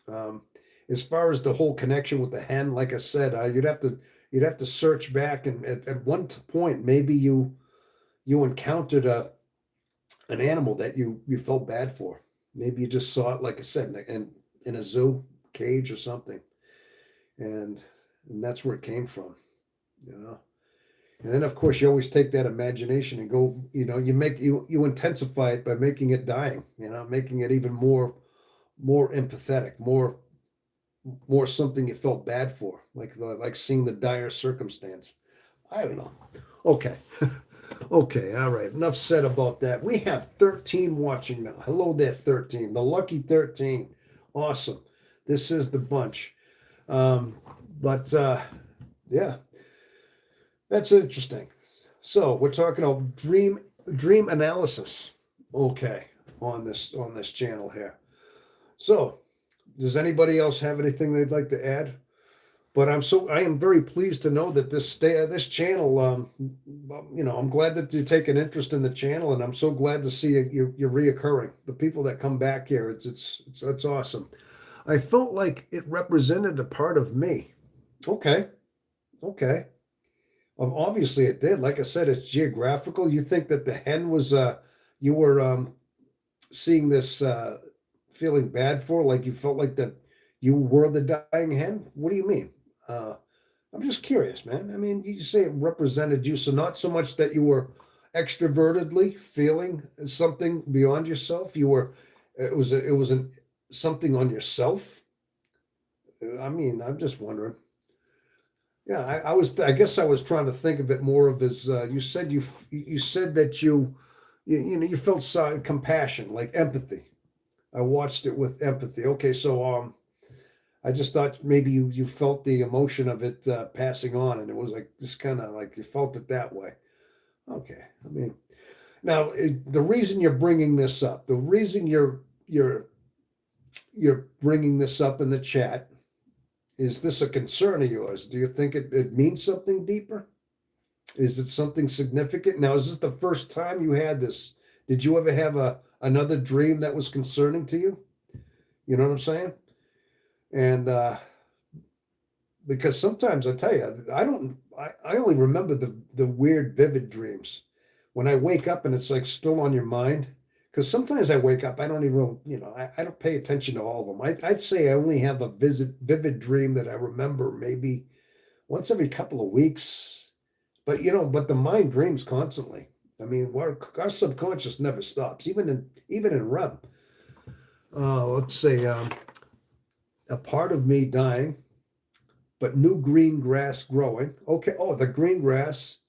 Um, as far as the whole connection with the hen, like I said, you'd have to search back, and at one point maybe you encountered an animal that you felt bad for. Maybe you just saw it, like I said, in a zoo cage or something, and and that's where it came from, you know. And then of course you always take that imagination and go, you intensify it by making it dying, making it even more empathetic, more something you felt bad for, like seeing the dire circumstance. I don't know. Okay. Okay, all right. Enough said about that. We have 13 watching now. Hello there, 13. The lucky 13. Awesome. This is the bunch. Um, but yeah, that's interesting. So we're talking about dream analysis. Okay, on this channel here. So, does anybody else have anything they'd like to add? But I am very pleased to know that this channel, I'm glad that you take an interest in the channel, and I'm so glad to see you're reoccurring. The people that come back here, it's awesome. I felt like it represented a part of me. Okay, okay. Obviously it did. Like I said, it's geographical. You think that the hen was you were seeing this feeling bad for, like you felt like that you were the dying hen? What do you mean? Uh I'm just curious, man. I mean, you say it represented you, so not so much that you were extrovertedly feeling something beyond yourself. You were, it was an something on yourself. I mean, I'm just wondering. Yeah, I guess I was trying to think of it more of as you said you said that you know you felt compassion, like empathy. I watched it with empathy. Okay, so I just thought maybe you felt the emotion of it passing on, and it was like just kind of like you felt it that way. Okay, I mean, now the reason you're bringing this up, the reason you're bringing this up in the chat, is this a concern of yours? Do you think it means something deeper? Is it something significant? Now, is this the first time you had this? Did you ever have another dream that was concerning to you? You know what I'm saying? And because sometimes I tell you, I only remember the weird vivid dreams. When I wake up and it's like still on your mind, because sometimes I wake up, I don't even, I don't pay attention to all of them. I'd say I only have a vivid dream that I remember maybe once every couple of weeks. But but the mind dreams constantly. I mean, our subconscious never stops, even in REM. Let's say a part of me dying, but new green grass growing. Okay. Oh, the green grass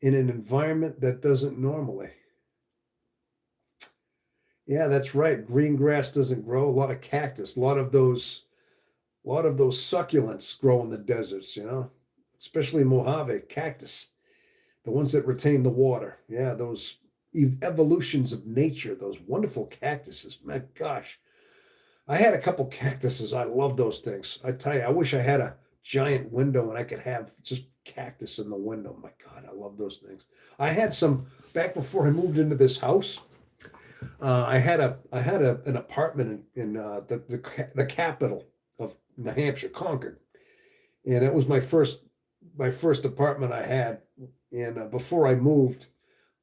in an environment that doesn't normally. Yeah, that's right. Green grass doesn't grow. A lot of cactus, a lot of those succulents grow in the deserts, especially Mojave cactus, the ones that retain the water. Yeah, those evolutions of nature, those wonderful cactuses. My gosh, I had a couple cactuses. I love those things. I tell you, I wish I had a giant window and I could have just cactus in the window. My God, I love those things. I had some back before I moved into this house. I had an apartment in the capital of New Hampshire, Concord, and it was my first apartment I had. And before I moved,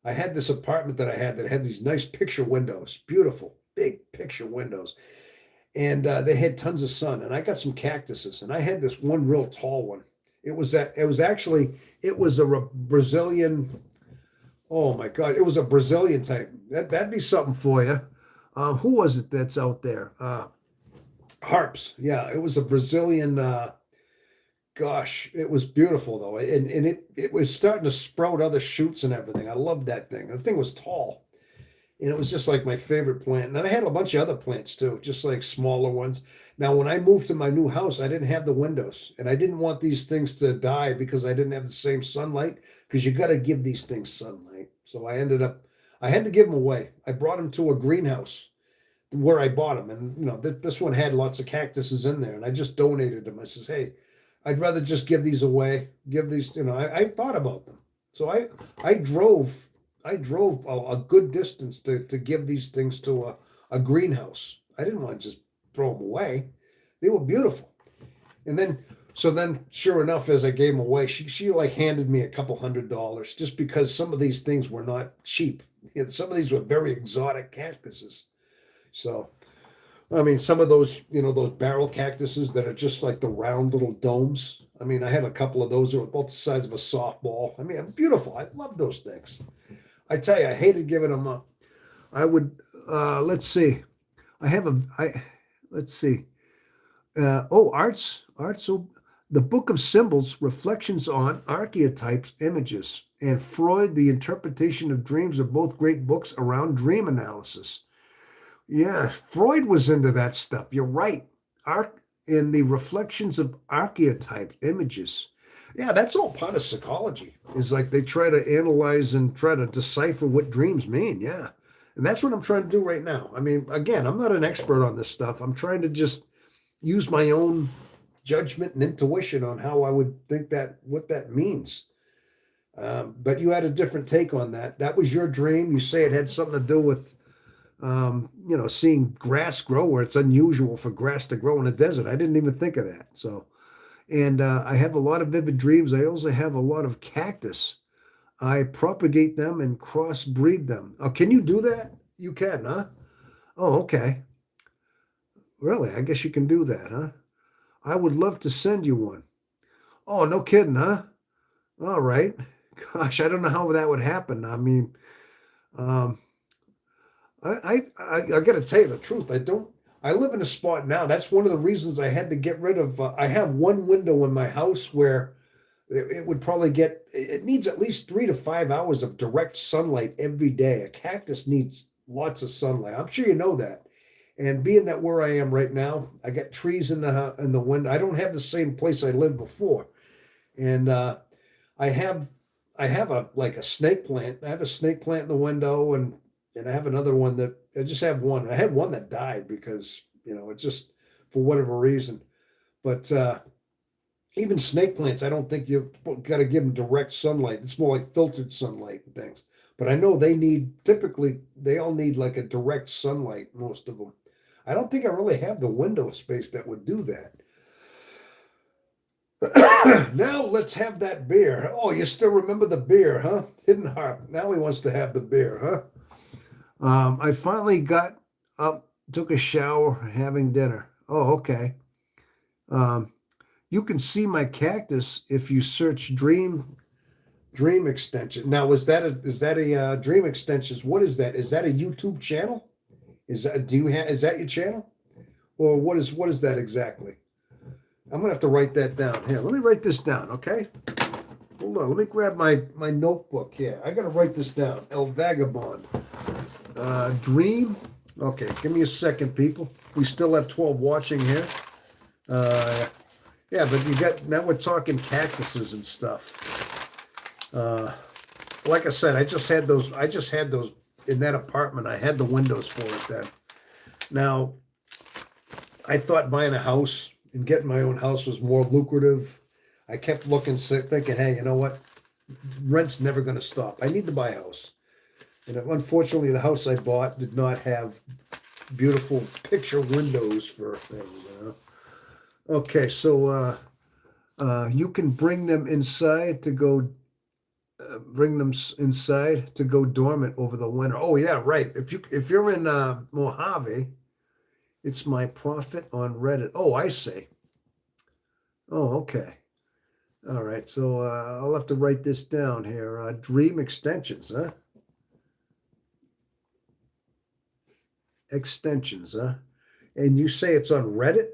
I had this apartment that had these nice picture windows, beautiful big picture windows, and they had tons of sun. And I got some cactuses, and I had this one real tall one. It was a Brazilian. Oh my God, it was a Brazilian type. That'd be something for you. Who was it that's out there? Harps. Yeah, it was a Brazilian. Gosh, it was beautiful though, and it was starting to sprout other shoots and everything. I loved that thing. The thing was tall, and it was just like my favorite plant. And I had a bunch of other plants too, just like smaller ones. Now, when I moved to my new house, I didn't have the windows, and I didn't want these things to die because I didn't have the same sunlight. Because you got to give these things sunlight. So I had to give them away. I brought them to a greenhouse where I bought them, and this one had lots of cactuses in there, and I just donated them. I says, hey, I'd rather just give these away. Give these, I thought about them. So I drove I drove a good distance to give these things to a greenhouse. I didn't want to just throw them away. They were beautiful. And then sure enough, as I gave them away, she like handed me a couple $100 just because some of these things were not cheap. Some of these were very exotic cactuses. So I mean, some of those, those barrel cactuses that are just like the round little domes. I mean, I had a couple of those that were about the size of a softball. I mean, beautiful. I love those things. I tell you, I hated giving them up. I would, let's see. I have a, I, let's see. Arts. So the Book of Symbols, Reflections on Archetypes, Images, and Freud, The Interpretation of Dreams are both great books around dream analysis. Yeah, Freud was into that stuff. You're right. In the reflections of archetype images. Yeah, that's all part of psychology. Is like they try to analyze and try to decipher what dreams mean. Yeah. And that's what I'm trying to do right now. I mean, again, I'm not an expert on this stuff. I'm trying to just use my own judgment and intuition on how I would think what that means. But you had a different take on that. That was your dream. You say it had something to do with seeing grass grow where it's unusual for grass to grow in a desert. I didn't even think of that. So, And I have a lot of vivid dreams. I also have a lot of cactus. I propagate them and crossbreed them. Oh, can you do that? You can, huh? Oh, okay. Really? I guess you can do that, huh? I would love to send you one. Oh, no kidding, huh? All right. Gosh, I don't know how that would happen. I mean, um, I got to tell you the truth. I don't. I live in a spot now. That's one of the reasons I had to get rid of. I have one window in my house where it would probably get. It needs at least 3 to 5 hours of direct sunlight every day. A cactus needs lots of sunlight. I'm sure you know that. And being that where I am right now, I got trees in the window. I don't have the same place I lived before, and I have I have a like a snake plant. I have a snake plant in the window, and I have another one that I just have one. I had one that died because it just for whatever reason. But even snake plants, I don't think you've got to give them direct sunlight. It's more like filtered sunlight and things. But I know they all need like a direct sunlight, most of them. I don't think I really have the window space that would do that. Now let's have that beer. Oh, you still remember the beer, huh? Hidden Harp. Now he wants to have the beer, huh? I finally got up, took a shower, having dinner. Oh, okay. Um, you can see my cactus if you search Dream Extension. Now, is that a Dream Extensions? What is that? Is that a YouTube channel? Is that your channel, or what is that exactly? I'm gonna have to write that down. Here, let me write this down, okay? Hold on, let me grab my notebook here. I gotta write this down. El Vagabond. Dream. Okay, give me a second, people. We still have 12 watching here. Uh, yeah, but now we're talking cactuses and stuff. Uh, like I said, I just had those in that apartment. I had the windows for it then. Now, I thought buying a house and getting my own house was more lucrative. I kept looking, thinking, hey, you know what? Rent's never going to stop. I need to buy a house. And unfortunately, the house I bought did not have beautiful picture windows for things. Okay, so you can bring them inside to go dormant over the winter. Oh yeah, right. If you're in Mojave, it's my profit on Reddit. Oh, I see. Oh, okay. All right. So I'll have to write this down here. Dream extensions, huh? Extensions, huh? And you say it's on Reddit?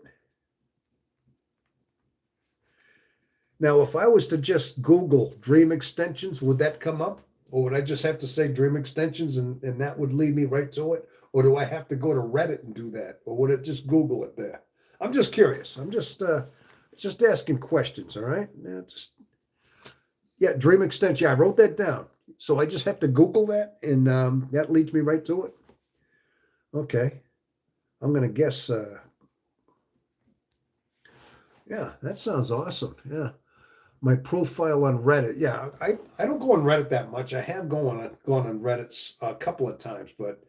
Now, if I was to just Google dream extensions, would that come up? Or would I just have to say dream extensions and that would lead me right to it? Or do I have to go to Reddit and do that? Or would it just Google it there? I'm just curious. I'm just asking questions, all right? Yeah, dream extension. Yeah, I wrote that down. So I just have to Google that and that leads me right to it. Okay. I'm gonna guess yeah, that sounds awesome. Yeah. My profile on Reddit. Yeah, I don't go on Reddit that much. I have gone on Reddit a couple of times, but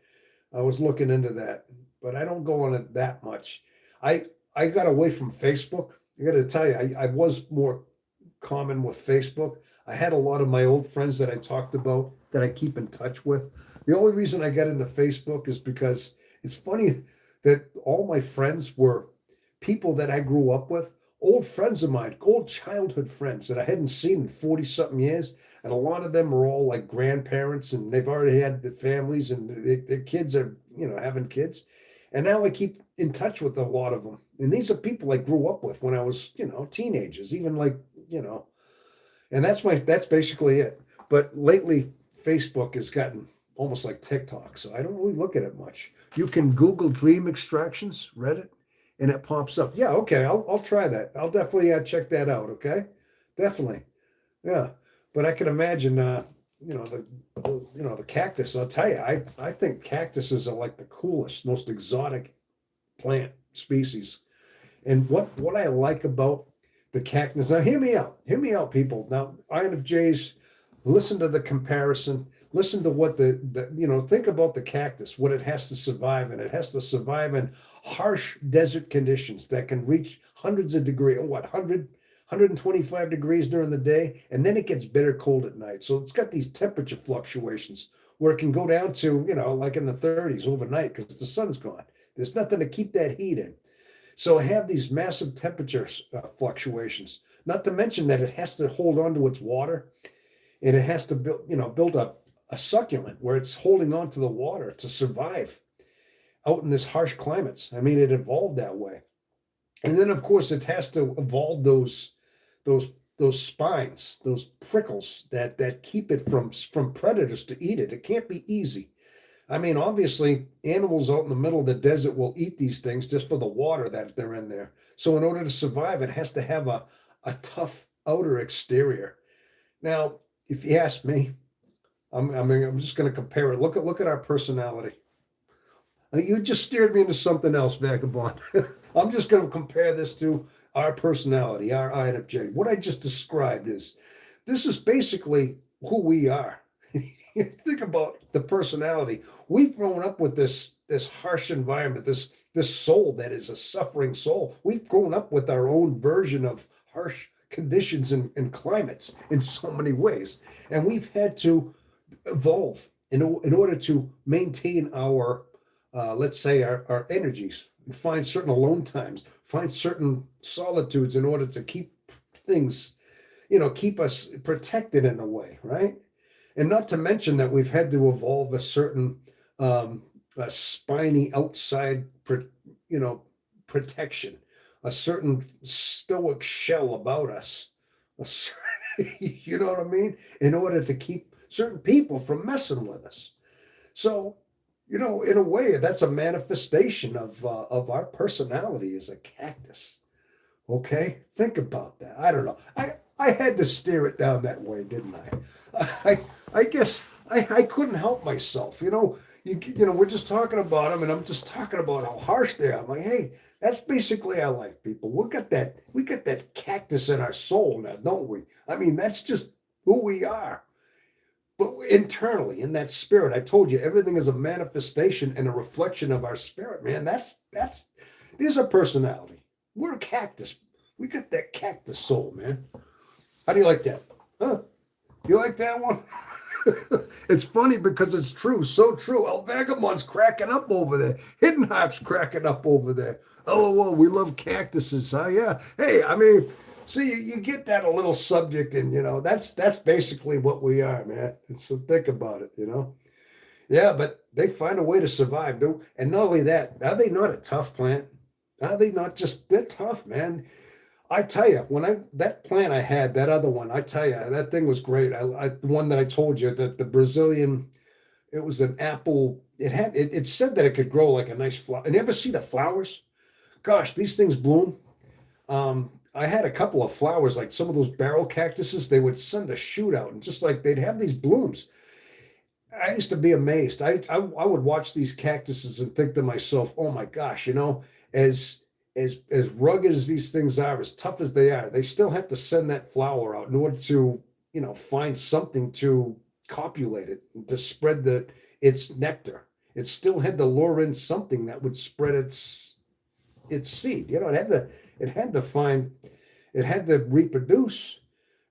I was looking into that. But I don't go on it that much. I I got away from Facebook. I got to tell you, I was more common with Facebook. I had a lot of my old friends that I talked about that I keep in touch with. The only reason I got into Facebook is because it's funny that all my friends were people that I grew up with, old friends of mine, old childhood friends that I hadn't seen in 40 something years. And a lot of them are all like grandparents and they've already had the families and their kids are, having kids. And now I keep in touch with a lot of them. And these are people I grew up with when I was, teenagers, even like, and that's basically it. But lately, Facebook has gotten almost like TikTok, so I don't really look at it much. You can Google dream extractions, Reddit, and it pops up. Yeah, okay, I'll try that. I'll definitely check that out. Okay, definitely, yeah. But I can imagine, the cactus. I'll tell you, I think cactuses are like the coolest, most exotic plant species. And what I like about the cactus. Now, hear me out, people. Now, INFJs, listen to the comparison. Listen to what think about the cactus, what it has to survive, and it has to survive in harsh desert conditions that can reach hundreds of degrees. What 100, 125 degrees during the day, and then it gets bitter cold at night. So it's got these temperature fluctuations where it can go down to, like in the 30s overnight because the sun's gone. There's nothing to keep that heat in. So I have these massive temperature fluctuations. Not to mention that it has to hold on to its water, and it has to build a succulent where it's holding on to the water to survive out in this harsh climates. I mean, it evolved that way. And then of course it has to evolve those spines, those prickles that keep it from predators to eat it. It can't be easy. I mean, obviously, animals out in the middle of the desert will eat these things just for the water that they're in there. So in order to survive, it has to have a tough outer exterior. Now, if you ask me, I'm just going to compare it. Look at our personality. You just steered me into something else, Vagabond. I'm just going to compare this to our personality, our INFJ. What I just described this is basically who we are. Think about the personality. We've grown up with this harsh environment, this soul that is a suffering soul. We've grown up with our own version of harsh conditions and climates in so many ways, and we've had to evolve in order to maintain our let's say our energies, and find certain alone times, find certain solitudes in order to keep things, keep us protected in a way, right? And not to mention that we've had to evolve a certain a spiny outside, protection, a certain stoic shell about us, you know what I mean? In order to keep certain people from messing with us. So, in a way, that's a manifestation of our personality as a cactus. Okay, think about that. I don't know. I had to steer it down that way, didn't I? I guess I couldn't help myself. We're just talking about them, and I'm just talking about how harsh they are. I'm like, hey, that's basically our life, people. We got that cactus in our soul now, don't we? I mean, that's just who we are. But internally, in that spirit, I told you everything is a manifestation and a reflection of our spirit, man. There's our personality. We're a cactus. We got that cactus soul, man. How do you like that? Huh? You like that one? It's funny because it's true, so true. El Vagabond's cracking up over there. Hidden Hop's cracking up over there. LOL, we love cactuses, huh? Yeah. Hey, I mean, see, you get that a little subject, and that's basically what we are, man. So think about it. Yeah, but they find a way to survive, dude. And not only that, are they not a tough plant? Are they not just, they're tough, man. I tell you, that plant I had, that other one, I tell you, that thing was great. The one that I told you, that the Brazilian, it was an apple. It said that it could grow like a nice flower. And you ever see the flowers? Gosh, these things bloom. I had a couple of flowers, like some of those barrel cactuses. They would send a shoot out, and just like they'd have these blooms. I used to be amazed. I would watch these cactuses and think to myself, oh my gosh, as as rugged as these things are, as tough as they are, they still have to send that flower out in order to, find something to copulate it, to spread its nectar. It still had to lure in something that would spread its seed. It had to reproduce,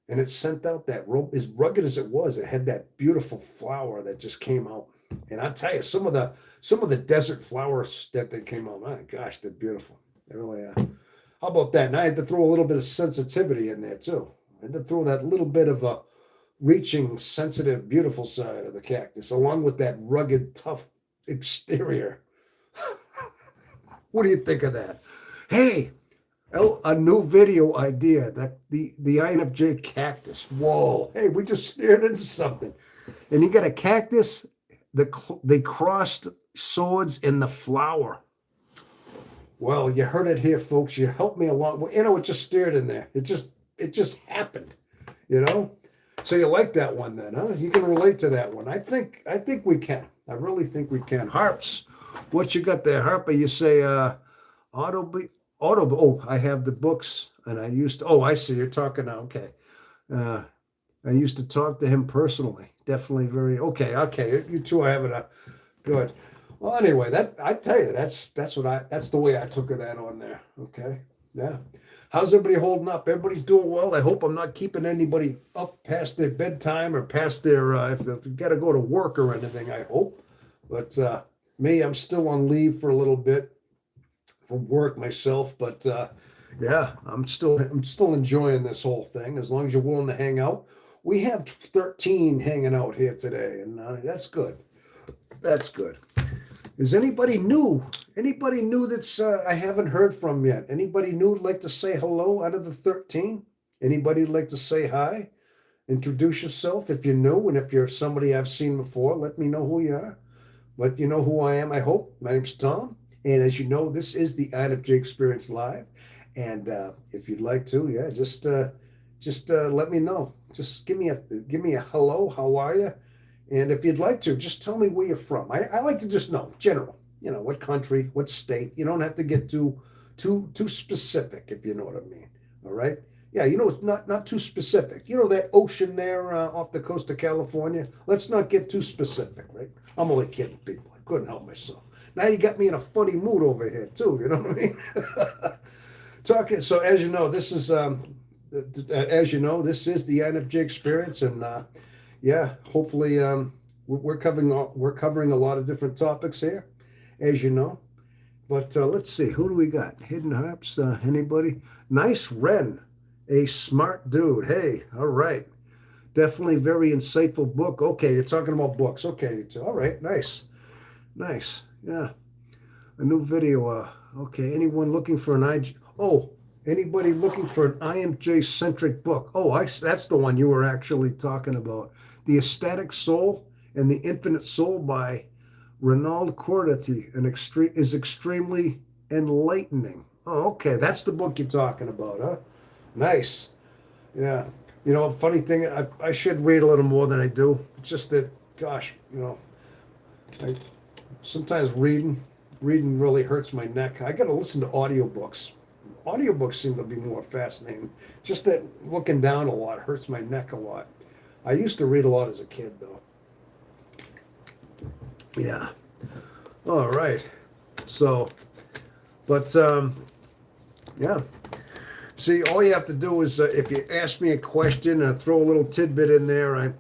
and it sent out that as rugged as it was, it had that beautiful flower that just came out. And I tell you, some of the desert flowers that they came out, my gosh, they're beautiful. They really are. How about that? And I had to throw a little bit of sensitivity in there too. I had to throw that little bit of a reaching, sensitive, beautiful side of the cactus, along with that rugged, tough exterior. What do you think of that? Hey, a new video idea, that the INFJ cactus. Whoa! Hey, we just stared into something, and you got a cactus. They crossed swords in the flower. Well, you heard it here, folks. You helped me along. Well, it just stared in there. It just happened. So you like that one then, huh? You can relate to that one. I think we can. I really think we can. Harps, what you got there, Harper? You say auto. Oh, I have the books, and I used to. Oh, I see. You're talking now. Okay. I used to talk to him personally. Definitely very okay. Okay, you two are having a good. Well, anyway, that I tell you, that's the way I took that on there. Okay, yeah. How's everybody holding up? Everybody's doing well. I hope I'm not keeping anybody up past their bedtime or past their if they've got to go to work or anything. I hope, but me, I'm still on leave for a little bit from work myself. But yeah, I'm still enjoying this whole thing. As long as you're willing to hang out, we have 13 hanging out here today, and that's good. That's good. Is anybody new? Anybody new that's I haven't heard from yet? Anybody new would like to say hello out of the 13? Anybody would like to say hi? Introduce yourself if you're new, and if you're somebody I've seen before, let me know who you are. But you know who I am, I hope. My name's Tom, and as you know, this is the INFJ Experience Live. And if you'd like to, yeah, just let me know. Just give me a hello. How are you? And if you'd like to, just tell me where you're from. I like to just know, general, what country, what state. You don't have to get too specific, if you know what I mean. All right. Yeah, it's not too specific. That ocean there off the coast of California. Let's not get too specific, right? I'm only kidding, people. I couldn't help myself. Now you got me in a funny mood over here too. You know what I mean? Talking. So as you know, this is the INFJ Experience, and yeah, hopefully we're covering a lot of different topics here, as you know. But let's see, who do we got? Hidden Harps, anybody? Nice Ren, a smart dude. Hey, all right. Definitely very insightful book. Okay, you're talking about books. Okay, all right, nice. Nice. Yeah. A new video. Okay, anyone looking for an IG? Oh, anybody looking for an INFJ centric book? Oh, that's the one you were actually talking about. The Ecstatic Soul and the Infinite Soul by Ronald Cordetti is extremely enlightening. Oh, okay. That's the book you're talking about, huh? Nice. Yeah. A funny thing, I should read a little more than I do. It's just that, gosh, I sometimes reading really hurts my neck. I got to listen to audiobooks. Audiobooks seem to be more fascinating. Just that looking down a lot hurts my neck a lot. I used to read a lot as a kid, though. Yeah. All right. So, but yeah. See, all you have to do is if you ask me a question and I throw a little tidbit in there, I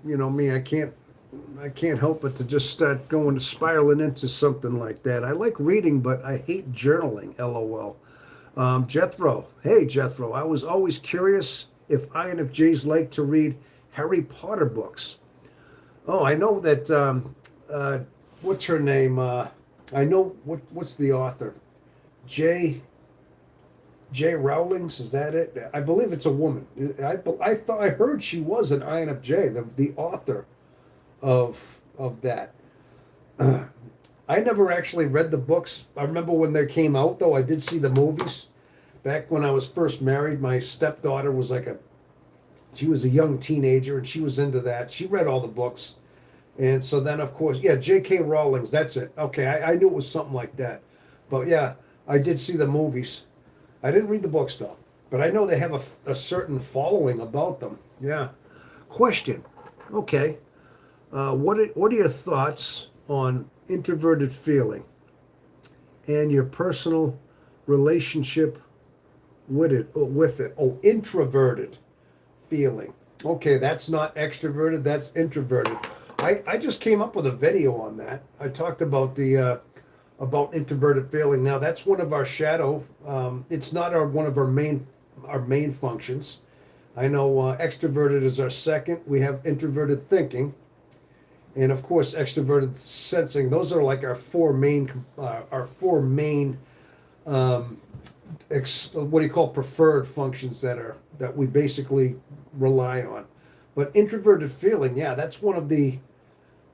can't help but to just start going spiraling into something like that. I like reading, but I hate journaling. LOL. Jethro. Hey, Jethro. I was always curious if INFJs like to read Harry Potter books. Oh, I know that. What's her name? I know what's the author? J. J. Rowling's, is that it? I believe it's a woman. I heard she was an INFJ, the author of that. I never actually read the books. I remember when they came out, though. I did see the movies. Back when I was first married, my stepdaughter was she was a young teenager, and she was into that. She read all the books. And so then, of course, yeah, J.K. Rowling's, that's it. Okay, I knew it was something like that. But yeah, I did see the movies. I didn't read the books, though. But I know they have a certain following about them. Yeah. Question. Okay. What are your thoughts on introverted feeling and your personal relationship with it? Oh, introverted feeling. Okay, that's not extroverted, that's introverted. I just came up with a video on that. I talked about the about introverted feeling. Now that's one of our shadow. It's not one of our main functions. I know extroverted is our second. We have introverted thinking, and of course extroverted sensing. Those are like our four main what do you call preferred functions that we basically rely on. But introverted feeling, yeah, that's one of the.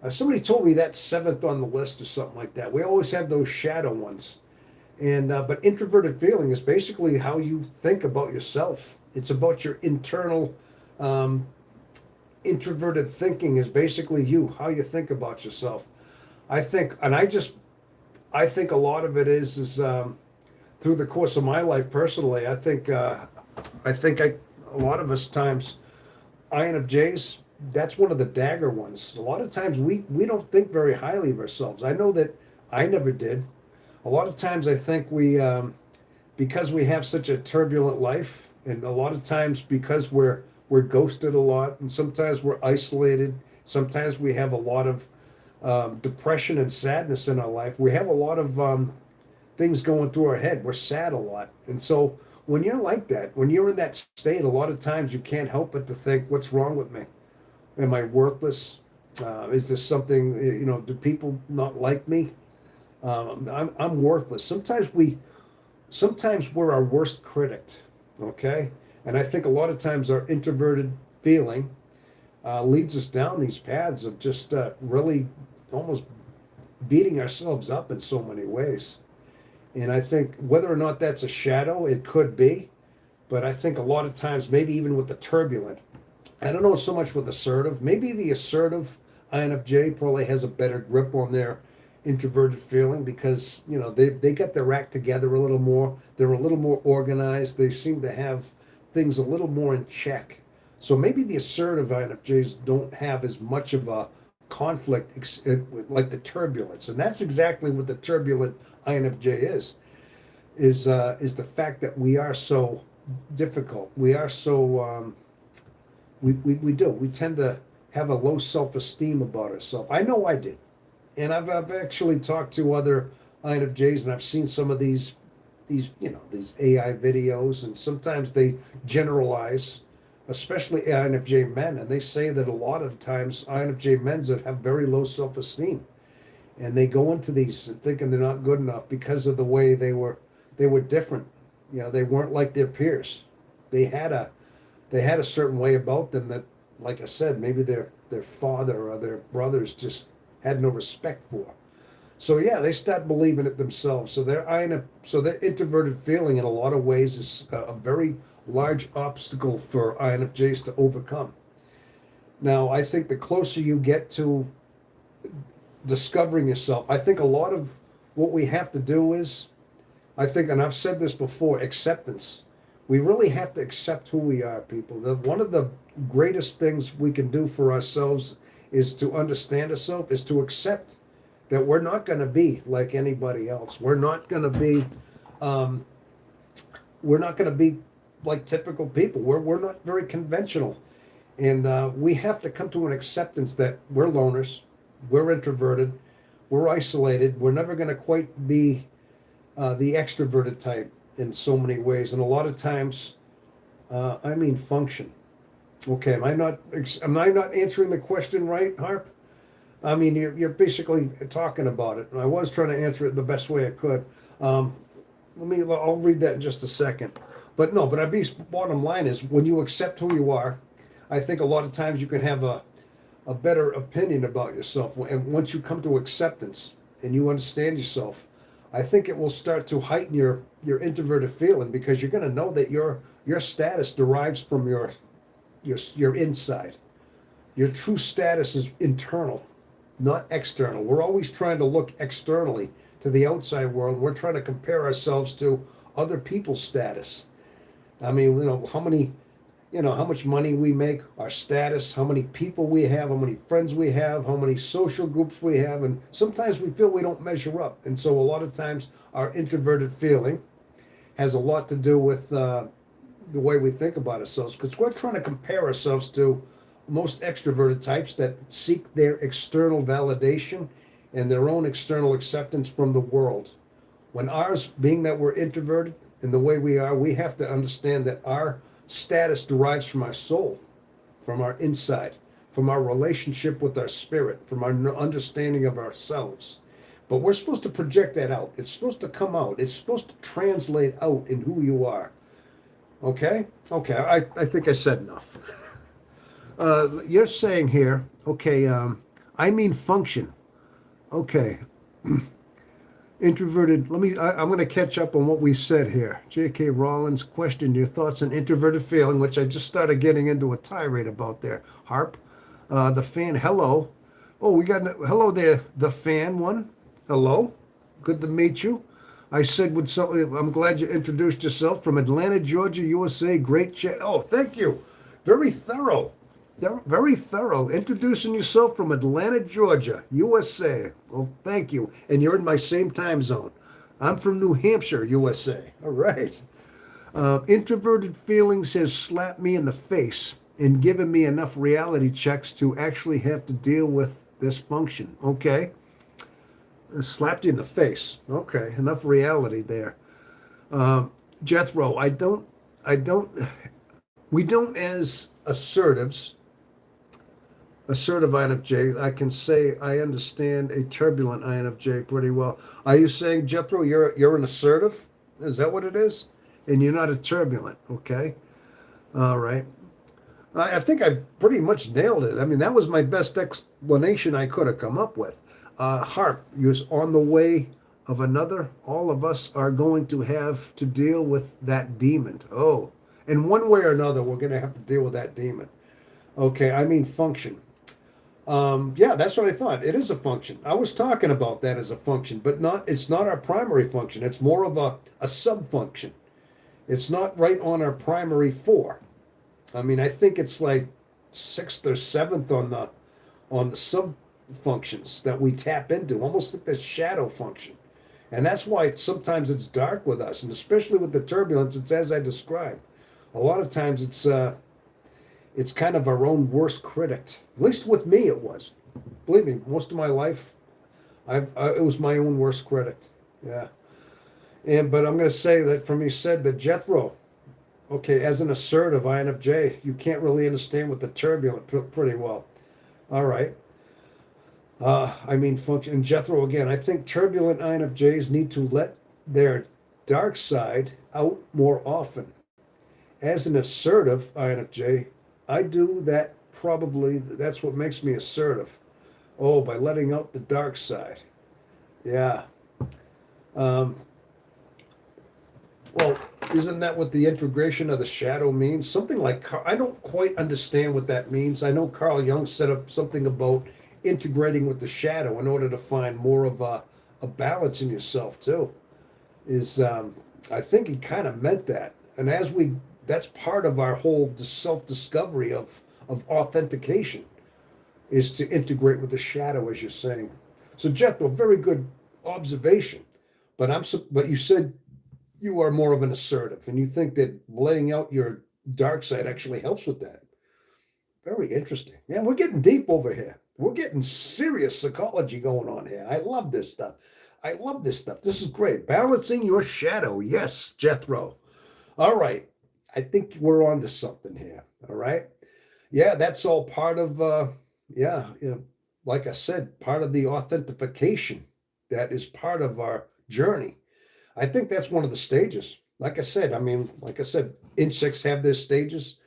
Somebody told me that's seventh on the list or something like that. We always have those shadow ones, and but introverted feeling is basically how you think about yourself. It's about your internal. Introverted thinking is basically how you think about yourself. I think, and I think a lot of it is through the course of my life personally. I think a lot of us times INFJs, that's one of the dagger ones. A lot of times we don't think very highly of ourselves. I know that I never did. A lot of times I think we because we have such a turbulent life, and a lot of times because we're ghosted a lot, and sometimes we're isolated. Sometimes we have a lot of depression and sadness in our life. We have a lot of things going through our head. We're sad a lot, and so when you're like that, when you're in that state, a lot of times you can't help but to think, "What's wrong with me? Am I worthless? Is this something? Do people not like me? I'm worthless." Sometimes we're our worst critic, okay? And I think a lot of times our introverted feeling leads us down these paths of just really almost beating ourselves up in so many ways. And I think whether or not that's a shadow, it could be. But I think a lot of times, maybe even with the turbulent, I don't know so much with assertive. Maybe the assertive INFJ probably has a better grip on their introverted feeling because they got their act together a little more. They're a little more organized. They seem to have things a little more in check. So maybe the assertive INFJs don't have as much of a conflict like the turbulence, and that's exactly what the turbulent INFJ is the fact that we are so difficult. We are so we tend to have a low self-esteem about ourselves. I know I did. And I've actually talked to other INFJs, and I've seen some of these AI videos, and sometimes they generalize, especially INFJ men, and they say that a lot of times INFJ men have very low self-esteem, and they go into these thinking they're not good enough because of the way they were different. They weren't like their peers. They had a certain way about them that, like I said, maybe their father or their brothers just had no respect for. So yeah, they start believing it themselves. So their introverted feeling in a lot of ways is a very large obstacle for INFJs to overcome. Now, I think the closer you get to discovering yourself, I think a lot of what we have to do is, I think, and I've said this before, acceptance. We really have to accept who we are, people. One of the greatest things we can do for ourselves is to understand ourselves, is to accept that we're not going to be like anybody else. We're not going to be like typical people. We're not very conventional, and we have to come to an acceptance that we're loners, we're introverted, we're isolated. We're never going to quite be the extroverted type in so many ways, and a lot of times, function. Okay, am I not answering the question right, Harp? I mean, you're basically talking about it, and I was trying to answer it the best way I could. I'll read that in just a second. But no, bottom line is when you accept who you are, I think a lot of times you can have a better opinion about yourself. And once you come to acceptance and you understand yourself, I think it will start to heighten your introverted feeling because you're going to know that your status derives from your inside. Your true status is internal, not external. We're always trying to look externally to the outside world. We're trying to compare ourselves to other people's status. I mean, how much money we make, our status, how many people we have, how many friends we have, how many social groups we have, and sometimes we feel we don't measure up. And so a lot of times our introverted feeling has a lot to do with the way we think about ourselves, because we're trying to compare ourselves to most extroverted types that seek their external validation and their own external acceptance from the world. When ours, being that we're introverted in the way we are, we have to understand that our status derives from our soul, from our inside, from our relationship with our spirit, from our understanding of ourselves. But we're supposed to project that out. It's supposed to come out. It's supposed to translate out in who you are. Okay? Okay, I think I said enough. You're saying here, okay, function. Okay. Introverted, I'm going to catch up on what we said here. J.K. Rollins questioned your thoughts on introverted feeling, which I just started getting into a tirade about there. Harp, the fan, hello. Oh, hello there, the fan one. Hello, good to meet you. I said, I'm glad you introduced yourself from Atlanta, Georgia, USA. Great chat. Oh, thank you. Very thorough. Very thorough. Introducing yourself from Atlanta, Georgia, USA. Well, thank you. And you're in my same time zone. I'm from New Hampshire, USA. All right. Introverted feelings has slapped me in the face and given me enough reality checks to actually have to deal with this function. Okay. Slapped you in the face. Okay. Enough reality there. Jethro, we don't as assertive INFJ. I can say I understand a turbulent INFJ pretty well. Are you saying, Jethro, you're an assertive? Is that what it is? And you're not a turbulent, okay? All right. I think I pretty much nailed it. I mean, that was my best explanation I could have come up with. Harp, you're on the way of another. All of us are going to have to deal with that demon. Oh, in one way or another, we're going to have to deal with that demon. Okay, I mean function. Yeah, that's what I thought. It is a function. I was talking about that as a function, but not. It's not our primary function. It's more of a sub function. It's not right on our primary four. I mean, I think it's like sixth or seventh on the sub functions that we tap into, almost like the shadow function. And that's why sometimes it's dark with us, and especially with the turbulence, it's as I described. A lot of times it's kind of our own worst critic. At least with me, it was. Believe me, most of my life, it was my own worst critic. Yeah. But I'm going to say that from you said that Jethro, okay, as an assertive INFJ, you can't really understand what the turbulent pretty well. All right. I mean, function. And Jethro, again, I think turbulent INFJs need to let their dark side out more often. As an assertive INFJ, I do that probably, that's what makes me assertive. Oh, by letting out the dark side. Yeah. Um, well, isn't that what the integration of the shadow means? Something like, I don't quite understand what that means. I know Carl Jung said up something about integrating with the shadow in order to find more of a balance in yourself too. Is I think he kind of meant that. And that's part of our whole self-discovery of authentication is to integrate with the shadow, as you're saying. So, Jethro, very good observation. But you said you are more of an assertive, and you think that laying out your dark side actually helps with that. Very interesting. Yeah, we're getting deep over here. We're getting serious psychology going on here. I love this stuff. I love this stuff. This is great. Balancing your shadow. Yes, Jethro. All right. I think we're on to something here. All right. Yeah, that's all part of, like I said, part of the authentication that is part of our journey. I think that's one of the stages. Like I said, insects have their stages.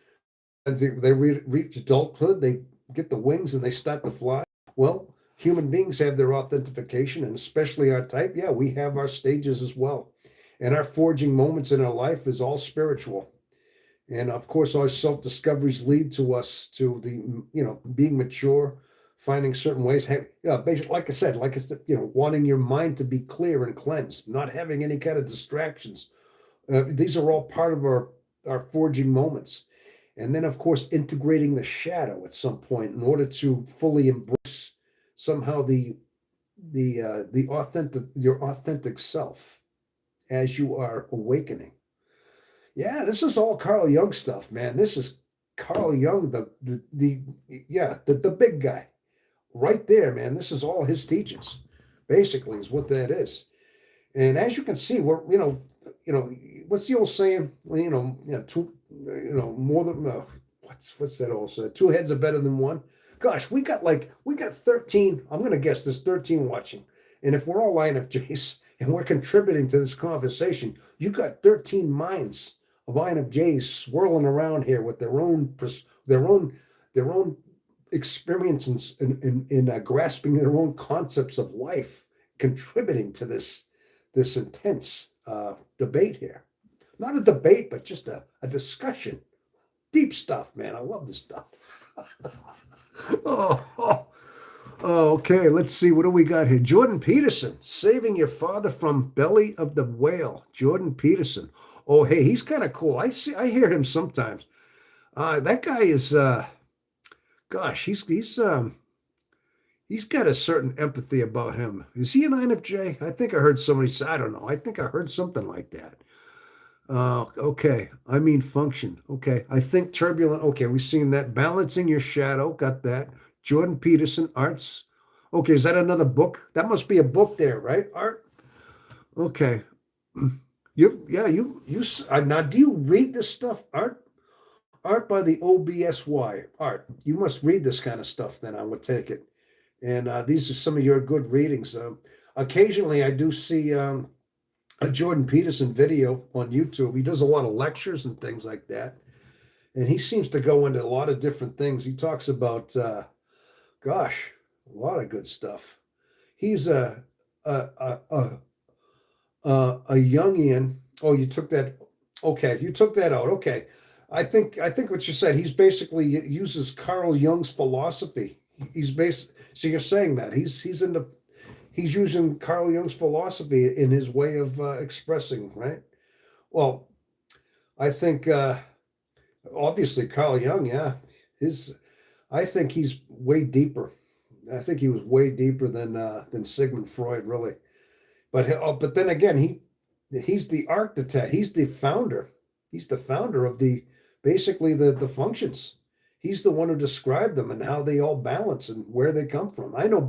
As they reach adulthood, they get the wings and they start to fly. Well, human beings have their authentication, and especially our type. Yeah, we have our stages as well. And our forging moments in our life is all spiritual. And of course, our self discoveries lead to us to being mature, finding certain ways. Basically, like I said, wanting your mind to be clear and cleansed, not having any kind of distractions. These are all part of our forging moments. And then, of course, integrating the shadow at some point in order to fully embrace somehow the your authentic self as you are awakening. Yeah, this is all Carl Jung stuff, man. This is Carl Jung, the big guy, right there, man. This is all his teachings, basically, is what that is. And as you can see, we're what's the old saying? Well, more than what's that old saying? Two heads are better than one. Gosh, we got 13. I'm gonna guess there's 13 watching, and if we're all INFJs and we're contributing to this conversation, you got 13 minds of INFJs swirling around here with their own experiences in grasping their own concepts of life, contributing to this intense debate here. Not a debate, but just a discussion. Deep stuff, man. I love this stuff. oh, okay. Let's see. What do we got here? Jordan Peterson, saving your father from belly of the whale. Jordan Peterson. Oh, hey, he's kind of cool. I hear him sometimes. That guy is, gosh, He's got a certain empathy about him. Is he an INFJ? I think I heard somebody say, I don't know. I think I heard something like that. Okay. I mean, function. Okay. I think turbulent. Okay. We've seen that. Balancing your shadow. Got that. Jordan Peterson, arts. Okay. Is that another book? That must be a book there, right? Art. Okay. Yeah, now do you read this stuff? Art by the OBSY. Art. You must read this kind of stuff then, I would take it. And these are some of your good readings. Occasionally, I do see a Jordan Peterson video on YouTube. He does a lot of lectures and things like that. And he seems to go into a lot of different things. He talks about, gosh, a lot of good stuff. He's a, a, a, a Jungian. Oh, you took that. Okay, you took that out. Okay. I think what you said, he's basically uses Carl Jung's philosophy. He's based. So you're saying that he's using Carl Jung's philosophy in his way of expressing, right? Well, I think obviously Carl Jung, yeah, his. I think he's way deeper. I think he was way deeper than Sigmund Freud, really. But then again, he's the architect. He's the founder. He's the founder of the basically the functions. He's the one who described them and how they all balance and where they come from. I know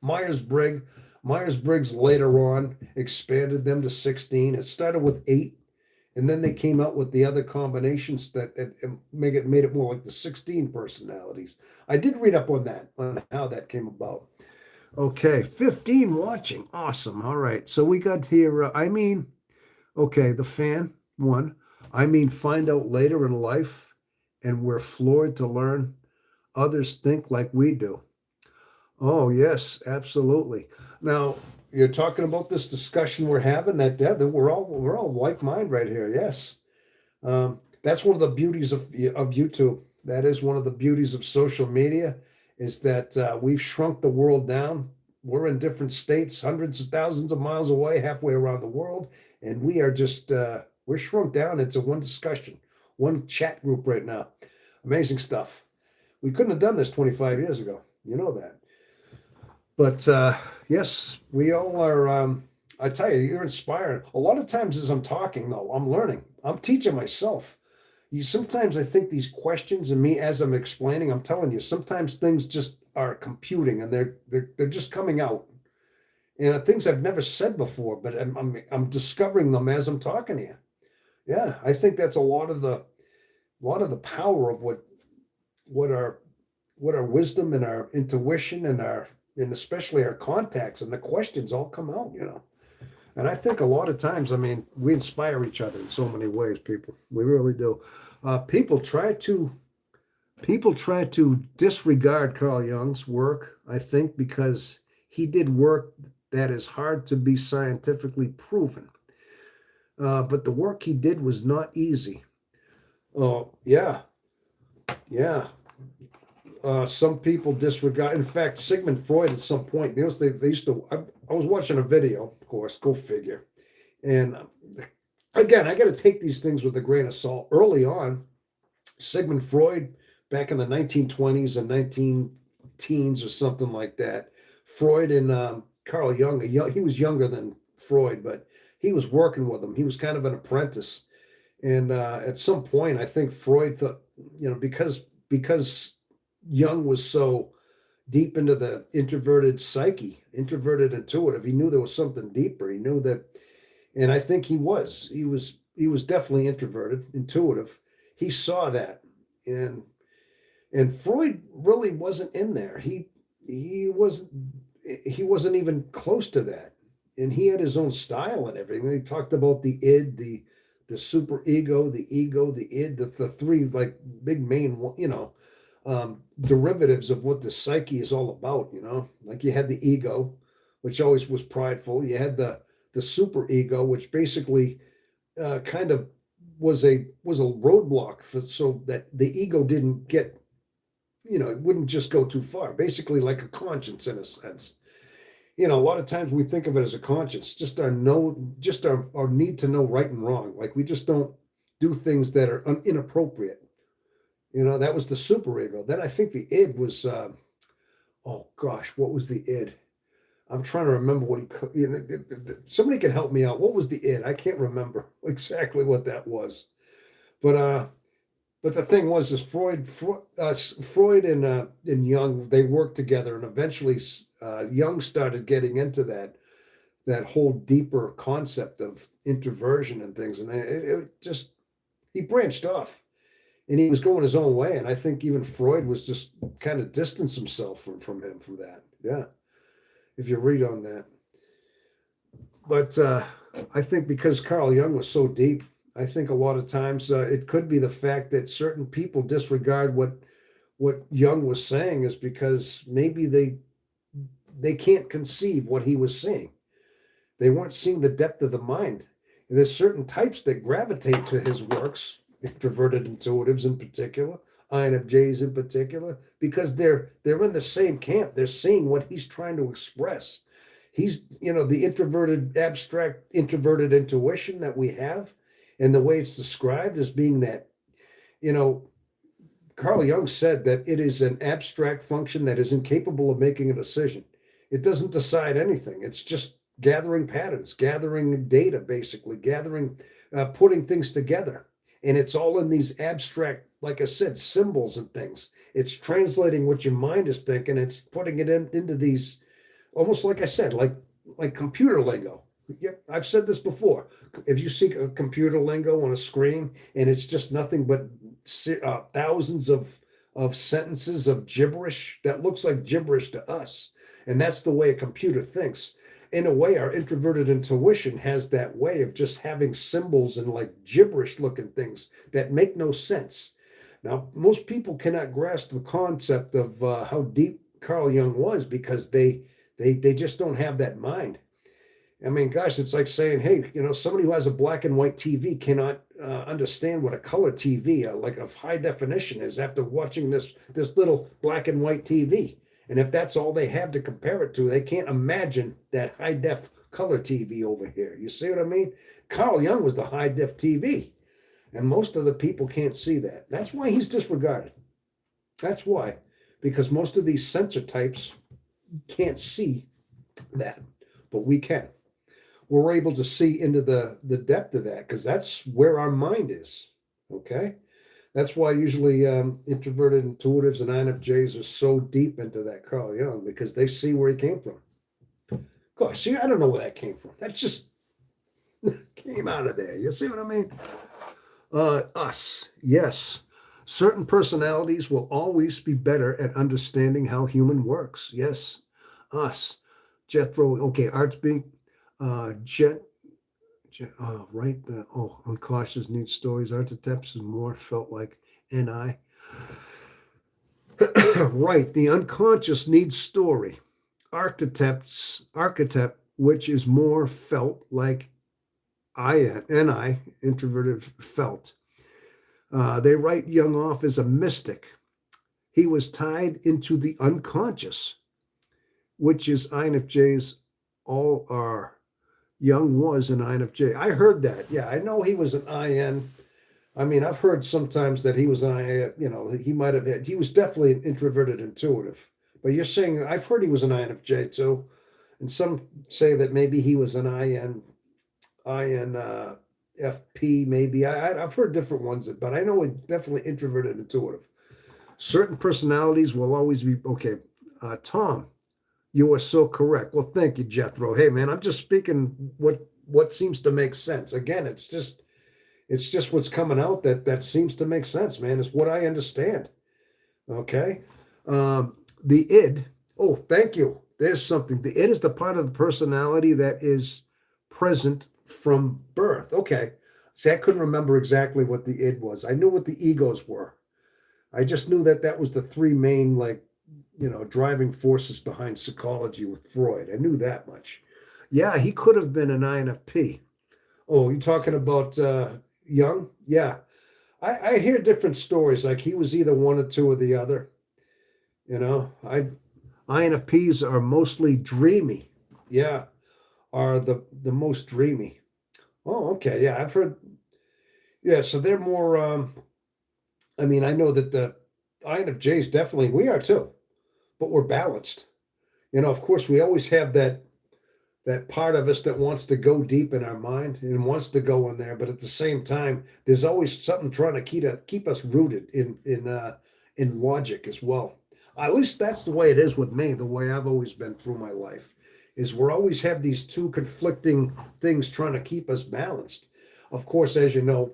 Myers Briggs later on expanded them to 16. It started with 8, and then they came out with the other combinations that made it more like the 16 personalities. I did read up on that, on how that came about. Okay, 15 watching. Awesome. All right. So we got here. Okay, the fan one. Find out later in life, and we're floored to learn others think like we do. Oh, yes, absolutely. Now, you're talking about this discussion we're having that we're all like mind right here. Yes. That's one of the beauties of YouTube. That is one of the beauties of social media is that we've shrunk the world down. We're in different states, hundreds of thousands of miles away, halfway around the world, and we are just we're shrunk down into one discussion, one chat group right now. Amazing stuff. We couldn't have done this 25 years ago. You know that. But yes, we all are. I tell you, you're inspiring. A lot of times as I'm talking, though, I'm learning. I'm teaching myself. Sometimes I think these questions and me as I'm explaining, I'm telling you, sometimes things just are computing and they're just coming out. And things I've never said before, but I'm discovering them as I'm talking to you. Yeah, I think that's a lot of the power of what our what our wisdom and our intuition and especially our contacts and the questions all come out. And I think a lot of times, we inspire each other in so many ways, people. We really do. People try to disregard Carl Jung's work, I think, because he did work that is hard to be scientifically proven. But the work he did was not easy. Oh, yeah, yeah. Some people disregard. In fact, Sigmund Freud at some point, they used to. I was watching a video, of course, go figure. And again, I got to take these things with a grain of salt. Early on, Sigmund Freud, back in the 1920s and 19 teens or something like that, Freud and Carl Jung, he was younger than Freud, but he was working with him. He was kind of an apprentice. And at some point, I think Freud thought, because Jung was so deep into the introverted psyche, introverted intuitive, he knew there was something deeper. He knew that, and I think he was definitely introverted, intuitive. He saw that, and Freud really wasn't in there. He wasn't even close to that, and he had his own style and everything. He talked about the id, the super ego, the id, the three like big main derivatives of what the psyche is all about. Like you had the ego, which always was prideful. You had the super ego, which basically kind of was a roadblock so that the ego didn't get, it wouldn't just go too far. Basically, like a conscience in a sense. A lot of times we think of it as a conscience, just our need to know right and wrong. Like we just don't do things that are inappropriate. That was the super ego. Then I think the id Oh gosh, what was the id? I'm trying to remember what you know, somebody can help me out. What was the id? I can't remember exactly what that was. But but the thing was, is Freud and Jung, they worked together, and eventually Jung started getting into that whole deeper concept of introversion and things, and it just he branched off, and he was going his own way, and I think even Freud was just kind of distanced himself from him from that. Yeah, if you read on that, but I think because Carl Jung was so deep, I think a lot of times it could be the fact that certain people disregard what Jung was saying is because maybe they can't conceive what he was saying. They weren't seeing the depth of the mind. And there's certain types that gravitate to his works, introverted intuitives in particular, INFJs in particular, because they're in the same camp. They're seeing what he's trying to express. He's, the introverted, abstract, introverted intuition that we have, and the way it's described as being that, you know, Carl Jung said that it is an abstract function that is incapable of making a decision. It doesn't decide anything. It's just gathering patterns, gathering data, basically, putting things together. And it's all in these abstract, like I said, symbols and things. It's translating what your mind is thinking. It's putting it into these, almost like I said, like computer lingo. Yep, I've said this before. If you see a computer lingo on a screen and it's just nothing but thousands of sentences of gibberish that looks like gibberish to us, and that's the way a computer thinks. In a way, our introverted intuition has that way of just having symbols and like gibberish looking things that make no sense. Now, most people cannot grasp the concept of how deep Carl Jung was because they just don't have that mind. I mean, gosh, it's like saying, hey, somebody who has a black and white TV cannot understand what a color TV, like a high definition, is after watching this little black and white TV. And if that's all they have to compare it to, they can't imagine that high def color TV over here. You see what I mean? Carl Jung was the high def TV, and most of the people can't see that. That's why he's disregarded. That's why, because most of these sensor types can't see that, but we can. We're able to see into the depth of that because that's where our mind is. Okay, that's why usually introverted intuitives and INFJs are so deep into that Carl Jung because they see where he came from. Gosh, see, I don't know where that came from. That just came out of there. You see what I mean? Us, yes. Certain personalities will always be better at understanding how human works. Yes, us. Jethro, okay, arts being Jet, right? Unconscious needs stories. Archetypes is more felt like NI. Right, the unconscious needs story. Archetype, which is more felt like NI, introverted felt. They write Jung off as a mystic. He was tied into the unconscious, which is INFJs all are. Young was an INFJ. I heard that. Yeah, I know he was an IN. I mean, I've heard sometimes that he was an I, he might have had, he was definitely an introverted intuitive. But you're saying, I've heard he was an INFJ too. And some say that maybe he was an INFP, maybe. I've heard different ones, but I know he definitely introverted intuitive. Certain personalities will always be, okay. Tom, you are so correct. Well, thank you, Jethro. Hey, man, I'm just speaking what seems to make sense. Again, it's just what's coming out that seems to make sense, man. It's what I understand. Okay, the id. Oh, thank you. There's something. The id is the part of the personality that is present from birth. Okay. See, I couldn't remember exactly what the id was. I knew what the egos were. I just knew that was the three main like driving forces behind psychology with Freud. I knew that much. Yeah, he could have been an INFP. Oh, you talking about Young? Yeah. I hear different stories. Like he was either one or two or the other. I INFPs are mostly dreamy. Yeah, are the most dreamy. Oh, okay. Yeah, I've heard. Yeah, so they're more. I mean, I know that the INFJs definitely we are too. but we're balanced. Of course, we always have that part of us that wants to go deep in our mind and wants to go in there, but at the same time, there's always something trying to keep us rooted in logic as well. At least that's the way it is with me. The way I've always been through my life is we're always have these two conflicting things trying to keep us balanced. Of course, as you know,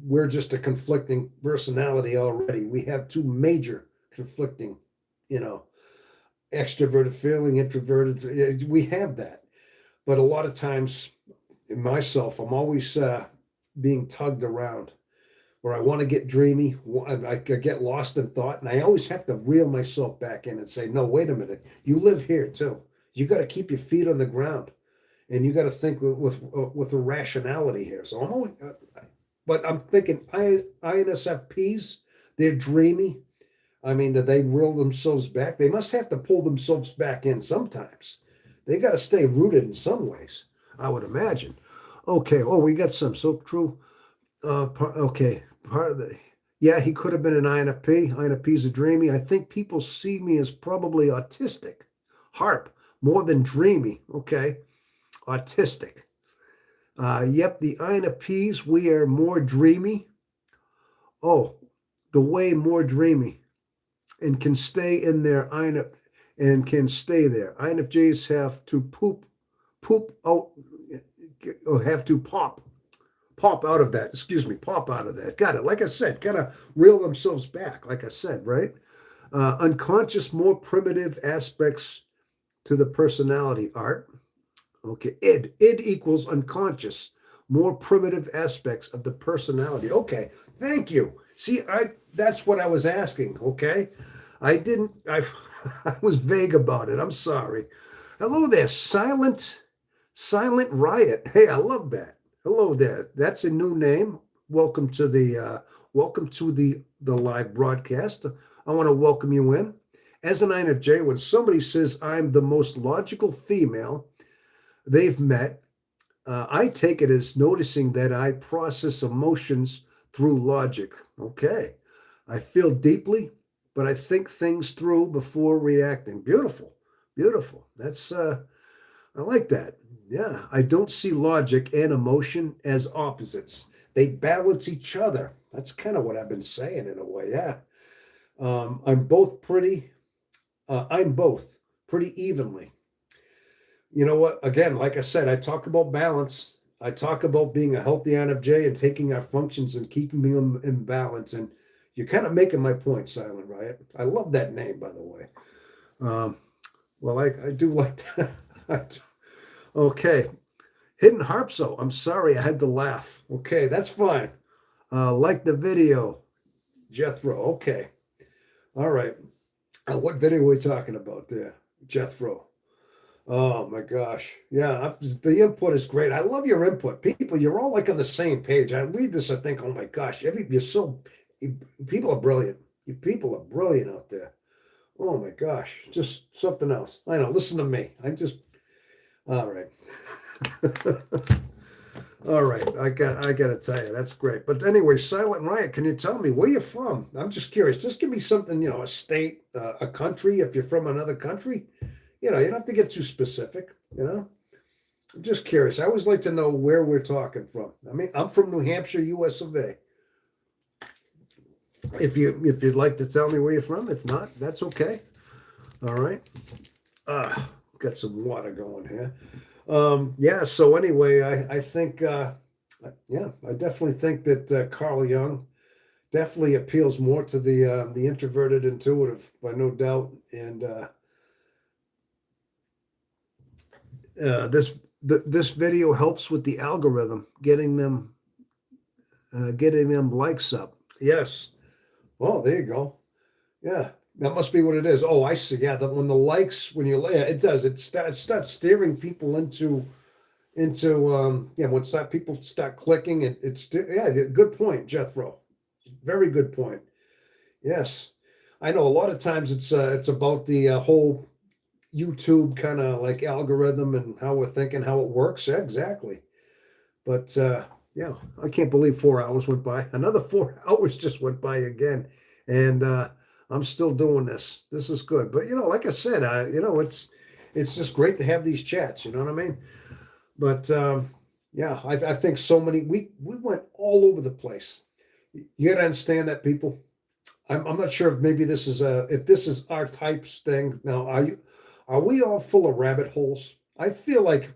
we're just a conflicting personality already. We have two major conflicting, you know, extroverted feeling, introverted. We have that. But a lot of times in myself, I'm always being tugged around where I want to get dreamy. I get lost in thought, and I always have to reel myself back in and say, no, wait a minute. You live here too. You got to keep your feet on the ground, and you got to think with a rationality here. So I'm always, but I'm thinking INSFPs, they're dreamy. I mean, do they reel themselves back? They must have to pull themselves back in sometimes. They got to stay rooted in some ways, I would imagine. Okay. Oh, we got some. So true. Okay. Part of the, yeah, he could have been an INFP. INFPs are dreamy. I think people see me as probably autistic. Harp, more than dreamy. Okay. Autistic. Yep, the INFPs, we are more dreamy. Oh, the way more dreamy and can stay in their and can stay there. INFJs have to poop out, or have to pop out of that. Excuse me, pop out of that. Got it. Like I said, gotta reel themselves back. Like I said, right? Unconscious, more primitive aspects to the personality. Art. Okay, id equals unconscious, more primitive aspects of the personality. Okay, thank you. See, that's what I was asking. Okay, I didn't. I I was vague about it. I'm sorry. Hello there, silent riot. Hey, I love that. Hello there. That's a new name. Welcome to the live broadcast. I want to welcome you in. As an INFJ, when somebody says I'm the most logical female they've met, I take it as noticing that I process emotions through logic. Okay. I feel deeply, but I think things through before reacting. Beautiful. Beautiful. That's, I like that. Yeah. I don't see logic and emotion as opposites. They balance each other. That's kind of what I've been saying in a way. Yeah. I'm both pretty evenly. You know what? Again, like I said, I talk about balance. I talk about being a healthy INFJ and taking our functions and keeping them in balance. And you're kind of making my point, Silent Riot. I love that name, by the way. Well, I do like that. Okay. Hidden Harpso. I'm sorry, I had to laugh. Okay, that's fine. Like the video, Jethro. Okay. All right. What video are we talking about there, Jethro? Oh my gosh. Yeah, the input is great. I love your input. People, you're all like on the same page. I read this, I think, oh my gosh, people are brilliant. You people are brilliant out there. Oh my gosh, just something else. I know, listen to me. All right. All right, I got to tell you, that's great. But anyway, Silent Riot, can you tell me where you're from? I'm just curious. Just give me something, a state, a country, if you're from another country. You don't have to get too specific, I'm just curious. I always like to know where we're talking from. I mean, I'm from New Hampshire, US of A. If you'd like to tell me where you're from, if not, that's okay. All right. Got some water going here. Yeah, so anyway, I think I definitely think that Carl Jung definitely appeals more to the introverted intuitive, by no doubt. And this video helps with the algorithm, getting them likes up. Yes. Oh, there you go. Yeah, that must be what it is. Oh, I see. Yeah, when you lay it does. It starts steering people into once people start clicking, good point, Jethro. Very good point. Yes, I know a lot of times it's about the whole YouTube kind of like algorithm and how we're thinking, how it works. Yeah, exactly. But yeah, I can't believe 4 hours went by. Another 4 hours just went by again. And I'm still doing this. This is good. But like I said, it's just great to have these chats. You know what I mean? But yeah, I think so many we went all over the place. You gotta understand that, people. I'm not sure if maybe this is a if this is our types thing. Now, are we all full of rabbit holes? I feel like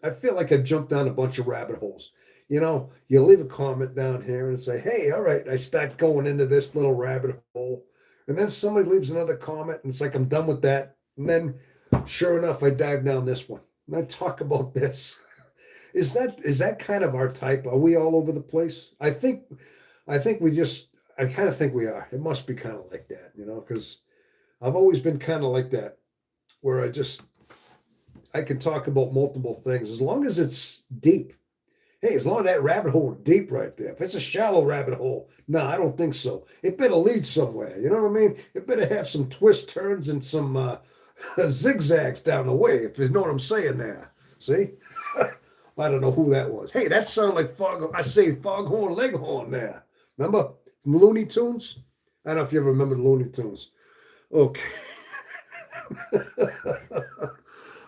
I jumped down a bunch of rabbit holes. You leave a comment down here and say, "Hey, all right," I start going into this little rabbit hole, and then somebody leaves another comment, and it's like I'm done with that. And then, sure enough, I dive down this one and I talk about this. Is that kind of our type? Are we all over the place? I think we just. I kind of think we are. It must be kind of like that, because I've always been kind of like that, where I can talk about multiple things as long as it's deep. Hey, as long as that rabbit hole is deep right there. If it's a shallow rabbit hole, no, I don't think so. It better lead somewhere. You know what I mean? It better have some twists, turns, and some zigzags down the way. If you know what I'm saying there. See? I don't know who that was. Hey, that sounded like Foghorn Leghorn there. Remember from Looney Tunes? I don't know if you ever remember the Looney Tunes. Okay.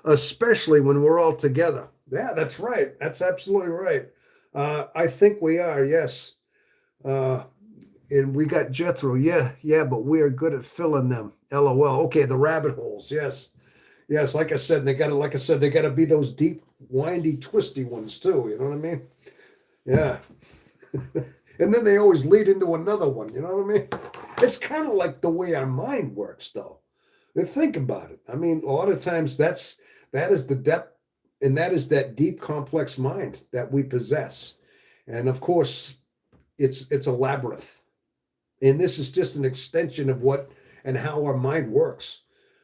Especially when we're all together. Yeah, that's right. That's absolutely right. I think we are, yes. Uh, and we got Jethro. Yeah, yeah, but we are good at filling them. LOL. Okay, the rabbit holes. Yes. Yes, like I said, they gotta be those deep, windy, twisty ones too. You know what I mean? Yeah. And then they always lead into another one. You know what I mean? It's kind of like the way our mind works, though. And think about it. I mean, a lot of times that is the depth, and that is that deep, complex mind that we possess. And of course, it's a labyrinth. And this is just an extension of what and how our mind works.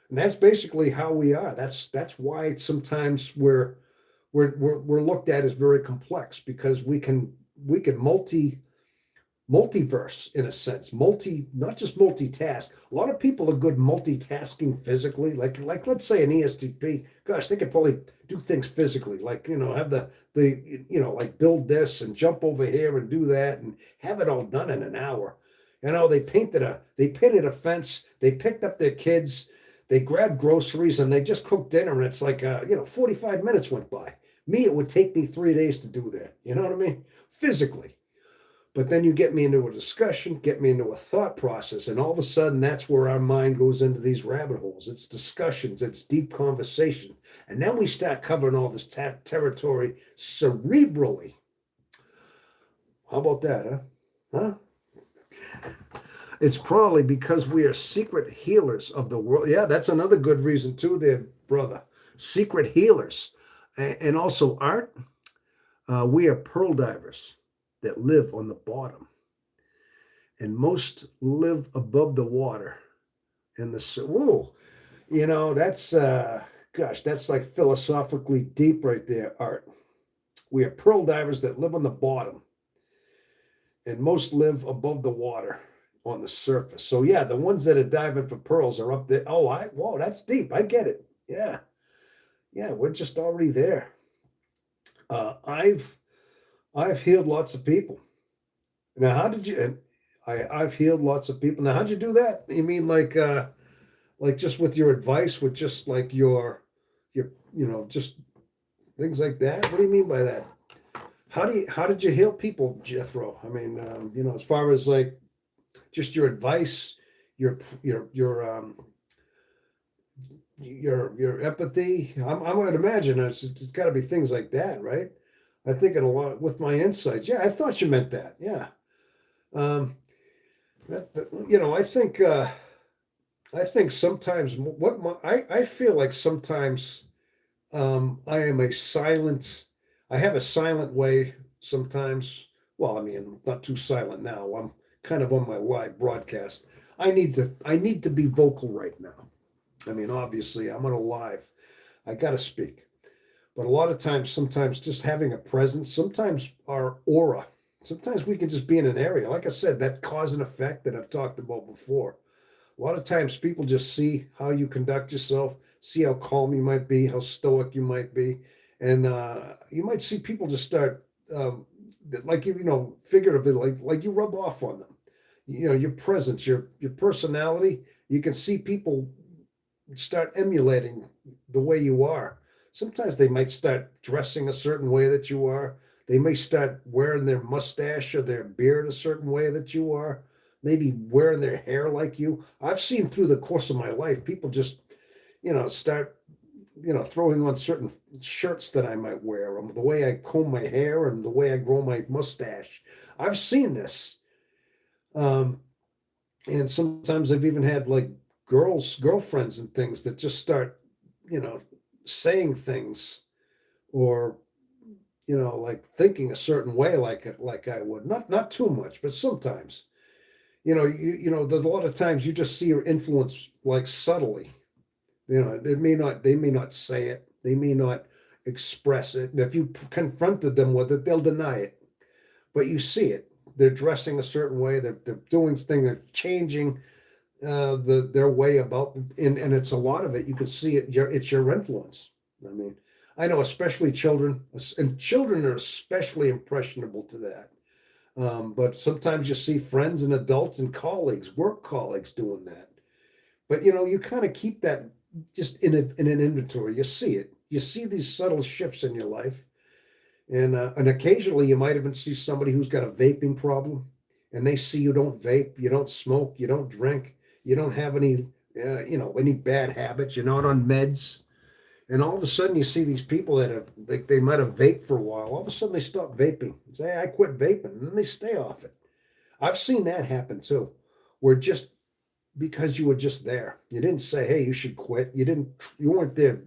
And that's basically how we are. That's why sometimes we're looked at as very complex, because we can multiverse in a sense, not just multitask. A lot of people are good multitasking physically, like let's say an ESTP. Gosh, they could probably do things physically, like have the like build this and jump over here and do that and have it all done in an hour. They painted a fence, they picked up their kids, they grabbed groceries, and they just cooked dinner, and it's like 45 minutes went by. Me, it would take me 3 days to do that. You know what I mean? Physically. But then you get me into a discussion, get me into a thought process, and all of a sudden that's where our mind goes into these rabbit holes. It's discussions, it's deep conversation. And then we start covering all this territory cerebrally. How about that, huh? Huh? It's probably because we are secret healers of the world. Yeah, that's another good reason too, there, brother. Secret healers. And also, Art, we are pearl divers that live on the bottom, and most live above the water. And that's gosh, that's like philosophically deep right there, Art. We are pearl divers that live on the bottom, and most live above the water on the surface. So yeah, the ones that are diving for pearls are up there. Oh, whoa, that's deep. I get it. Yeah, yeah, we're just already there. Uh, I've I've healed lots of people. Now, how did you? And I've healed lots of people. Now, how'd you do that? You mean like just with your advice, with just like your just things like that? What do you mean by that? How did you heal people, Jethro? I mean, as far as like just your advice, your empathy. I would imagine it's got to be things like that, right? I think in a lot with my insights. Yeah, I thought you meant that. Yeah. Um, I think sometimes I feel like sometimes I am a silent. I have a silent way sometimes. Well, I mean, not too silent now. I'm kind of on my live broadcast. I need to be vocal right now. I mean, obviously, I'm on a live. I got to speak. But a lot of times, sometimes just having a presence, sometimes our aura, sometimes we can just be in an area. Like I said, that cause and effect that I've talked about before. A lot of times people just see how you conduct yourself, see how calm you might be, how stoic you might be. And you might see people just start, like, figuratively, like you rub off on them. your presence, your personality. You can see people start emulating the way you are. Sometimes they might start dressing a certain way that you are. They may start wearing their mustache or their beard a certain way that you are. Maybe wearing their hair like you. I've seen through the course of my life people just, start, throwing on certain shirts that I might wear, or the way I comb my hair and the way I grow my mustache. I've seen this. Um, and sometimes I've even had like girlfriends and things that just start, you know, saying things, or like thinking a certain way, like I would. Not too much, but sometimes. There's a lot of times you just see your influence like subtly. They may not say it, they may not express it. And if you confronted them with it, they'll deny it. But you see it. They're dressing a certain way, they're doing things, they're changing their way about, and it's a lot of it. You can see it. It's your influence. I mean, I know, especially children, and children are especially impressionable to that. But sometimes you see friends and adults and colleagues, work colleagues, doing that. But you kind of keep that just in an inventory. You see it. You see these subtle shifts in your life, and occasionally you might even see somebody who's got a vaping problem, and they see you don't vape, you don't smoke, you don't drink, you don't have any bad habits, you're not on meds, and all of a sudden you see these people that have, like, they might have vaped for a while. All of a sudden they stop vaping and say, "Hey, I quit vaping," and then they stay off it. I've seen that happen too, where just because you were just there, you didn't say, "Hey, you should quit." You weren't there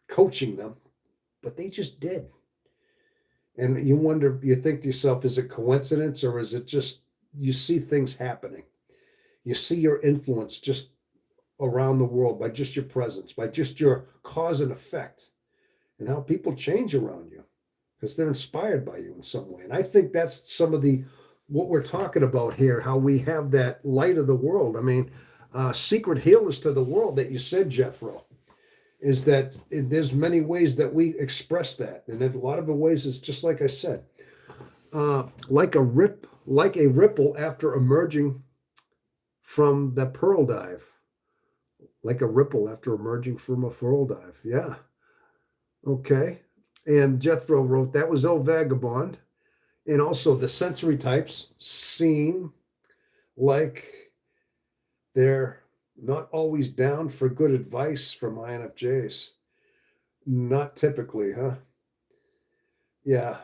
coaching them, but they just did. And you think to yourself, is it coincidence, or is it just you see things happening? You see your influence just around the world by just your presence, by just your cause and effect, and how people change around you because they're inspired by you in some way. And I think that's some of the what we're talking about here, how we have that light of the world. I mean, secret healers to the world that you said, Jethro, is that there's many ways that we express that, and in a lot of the ways it's just like I said, like a ripple after emerging from the pearl dive, like a ripple after emerging from a pearl dive. Yeah, okay. And Jethro wrote that was "Oh Vagabond," and also the sensory types seem like they're not always down for good advice from INFJs. Not typically, huh? Yeah.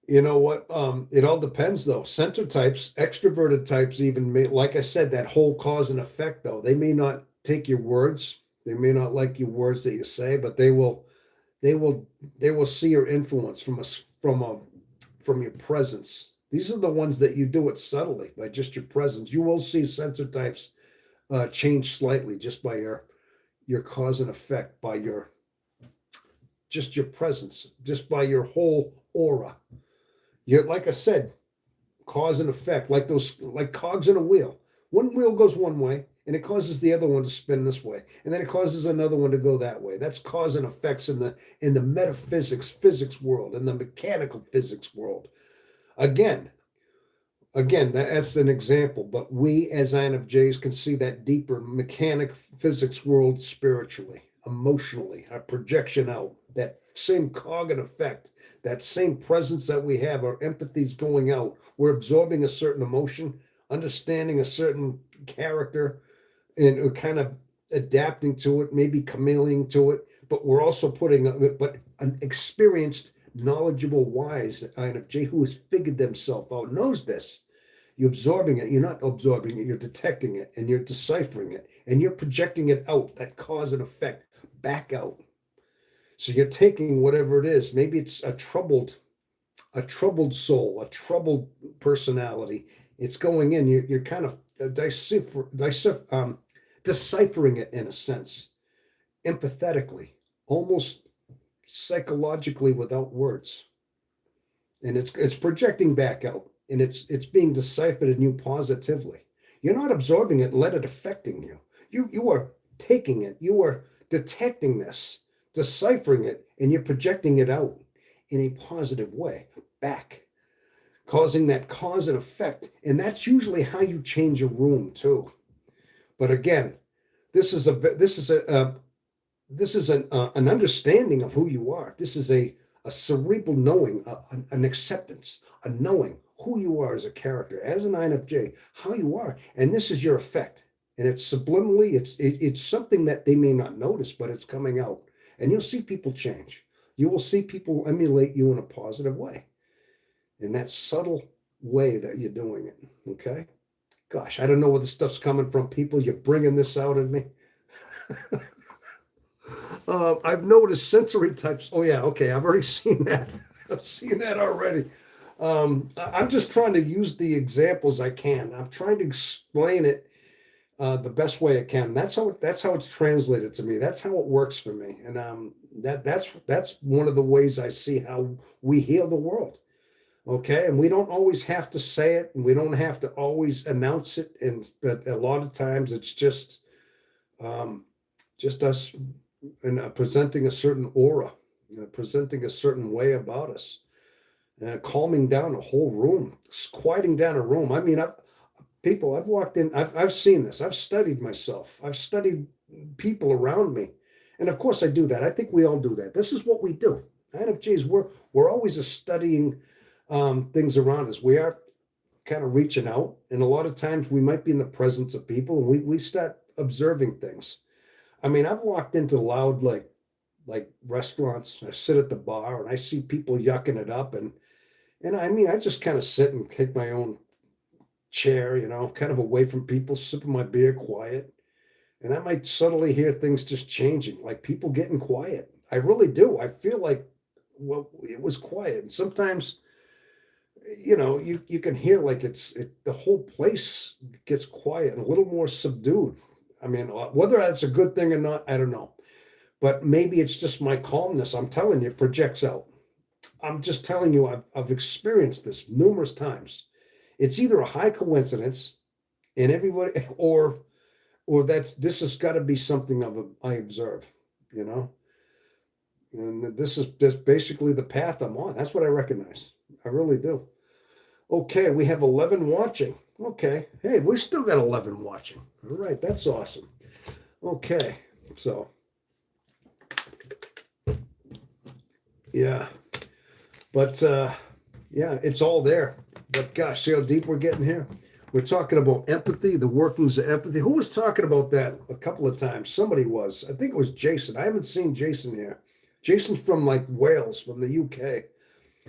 You know what? It all depends though. Center types, extroverted types, even may, like I said, that whole cause and effect though. They may not take your words. They may not like your words that you say, but they will, they will see your influence from your presence. These are the ones that you do it subtly by just your presence. You will see center types change slightly just by your cause and effect, by your just your presence, just by your whole aura. You're, like I said, cause and effect, like those, like cogs in a wheel. One wheel goes one way, and it causes the other one to spin this way, and then it causes another one to go that way. That's cause and effects in the metaphysics physics world, in the mechanical physics world. Again, that's an example, but we as INFJs can see that deeper mechanic physics world spiritually, emotionally, our projection out, that same cog and effect, that same presence that we have, our empathy's going out. We're absorbing a certain emotion, understanding a certain character, and we're kind of adapting to it, maybe chameleoning to it, but we're also but an experienced, knowledgeable, wise INFJ who has figured themselves out knows this. You're absorbing it. You're not absorbing it. You're detecting it, and you're deciphering it, and you're projecting it out. That cause and effect back out. So you're taking whatever it is. Maybe it's a troubled soul, a troubled personality. It's going in. You're kind of deciphering it in a sense, empathetically, almost psychologically, without words, and it's projecting back out, and it's being deciphered in you positively. You're not absorbing it and let it affecting you. You are taking it, you are detecting this, deciphering it, and you're projecting it out in a positive way back. causing that cause and effect. And that's usually how you change a room too. But again, this is an understanding of who you are. This is a cerebral knowing, an acceptance, a knowing who you are as a character, as an INFJ, how you are, and this is your effect. And it's subliminally, it's something that they may not notice, but it's coming out, and you'll see people change. You will see people emulate you in a positive way, in that subtle way that you're doing it. Okay, gosh, I don't know where the stuff's coming from. People, you're bringing this out in me. I've noticed sensory types. Oh yeah, okay. I've already seen that. I've seen that already. I'm just trying to use the examples I can. I'm trying to explain it the best way I can. That's how it's translated to me. That's how it works for me. And that's one of the ways I see how we heal the world. Okay, and we don't always have to say it, and we don't have to always announce it. And but a lot of times it's um, just us and presenting a certain aura, presenting a certain way about us, calming down a whole room, quieting down a room. I mean, I've walked in, I've seen this, I've studied myself, I've studied people around me, and of course I do that. I think we all do that. This is what we do. INFJs, we're always studying things around us. We are kind of reaching out, and a lot of times we might be in the presence of people, and we start observing things. I mean, I've walked into loud like restaurants. I sit at the bar and I see people yucking it up, and I mean, I just kind of sit and take my own chair, kind of away from people, sipping my beer, quiet, and I might subtly hear things just changing, like people getting quiet. I really do. I feel like, well, it was quiet, and sometimes, you can hear like the whole place gets quiet and a little more subdued. I mean, whether that's a good thing or not, I don't know. But maybe it's just my calmness. I'm telling you, it projects out. I'm just telling you, I've experienced this numerous times. It's either a high coincidence in everybody, or this has got to be something I observe, you know. And this is just basically the path I'm on. That's what I recognize. I really do. Okay, we have 11 watching. Okay, hey, we still got 11 watching. All right, that's awesome. Okay, so yeah, but yeah, it's all there. But gosh, see how deep we're getting here? We're talking about empathy, the workings of empathy. Who was talking about that a couple of times? Somebody was. I think it was Jason. I haven't seen Jason here. Jason's from like Wales, from the UK.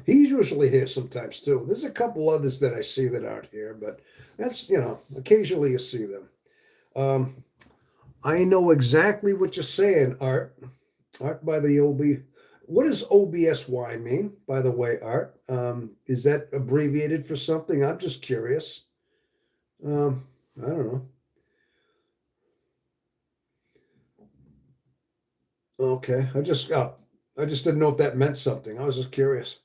He's usually here sometimes too. There's a couple others that I see that aren't here, but that's, occasionally you see them. Um, I know exactly what you're saying, Art. Art by the OB. What does OBSY mean, by the way, Art? Is that abbreviated for something? I'm just curious. I don't know. Okay, I just didn't know if that meant something. I was just curious.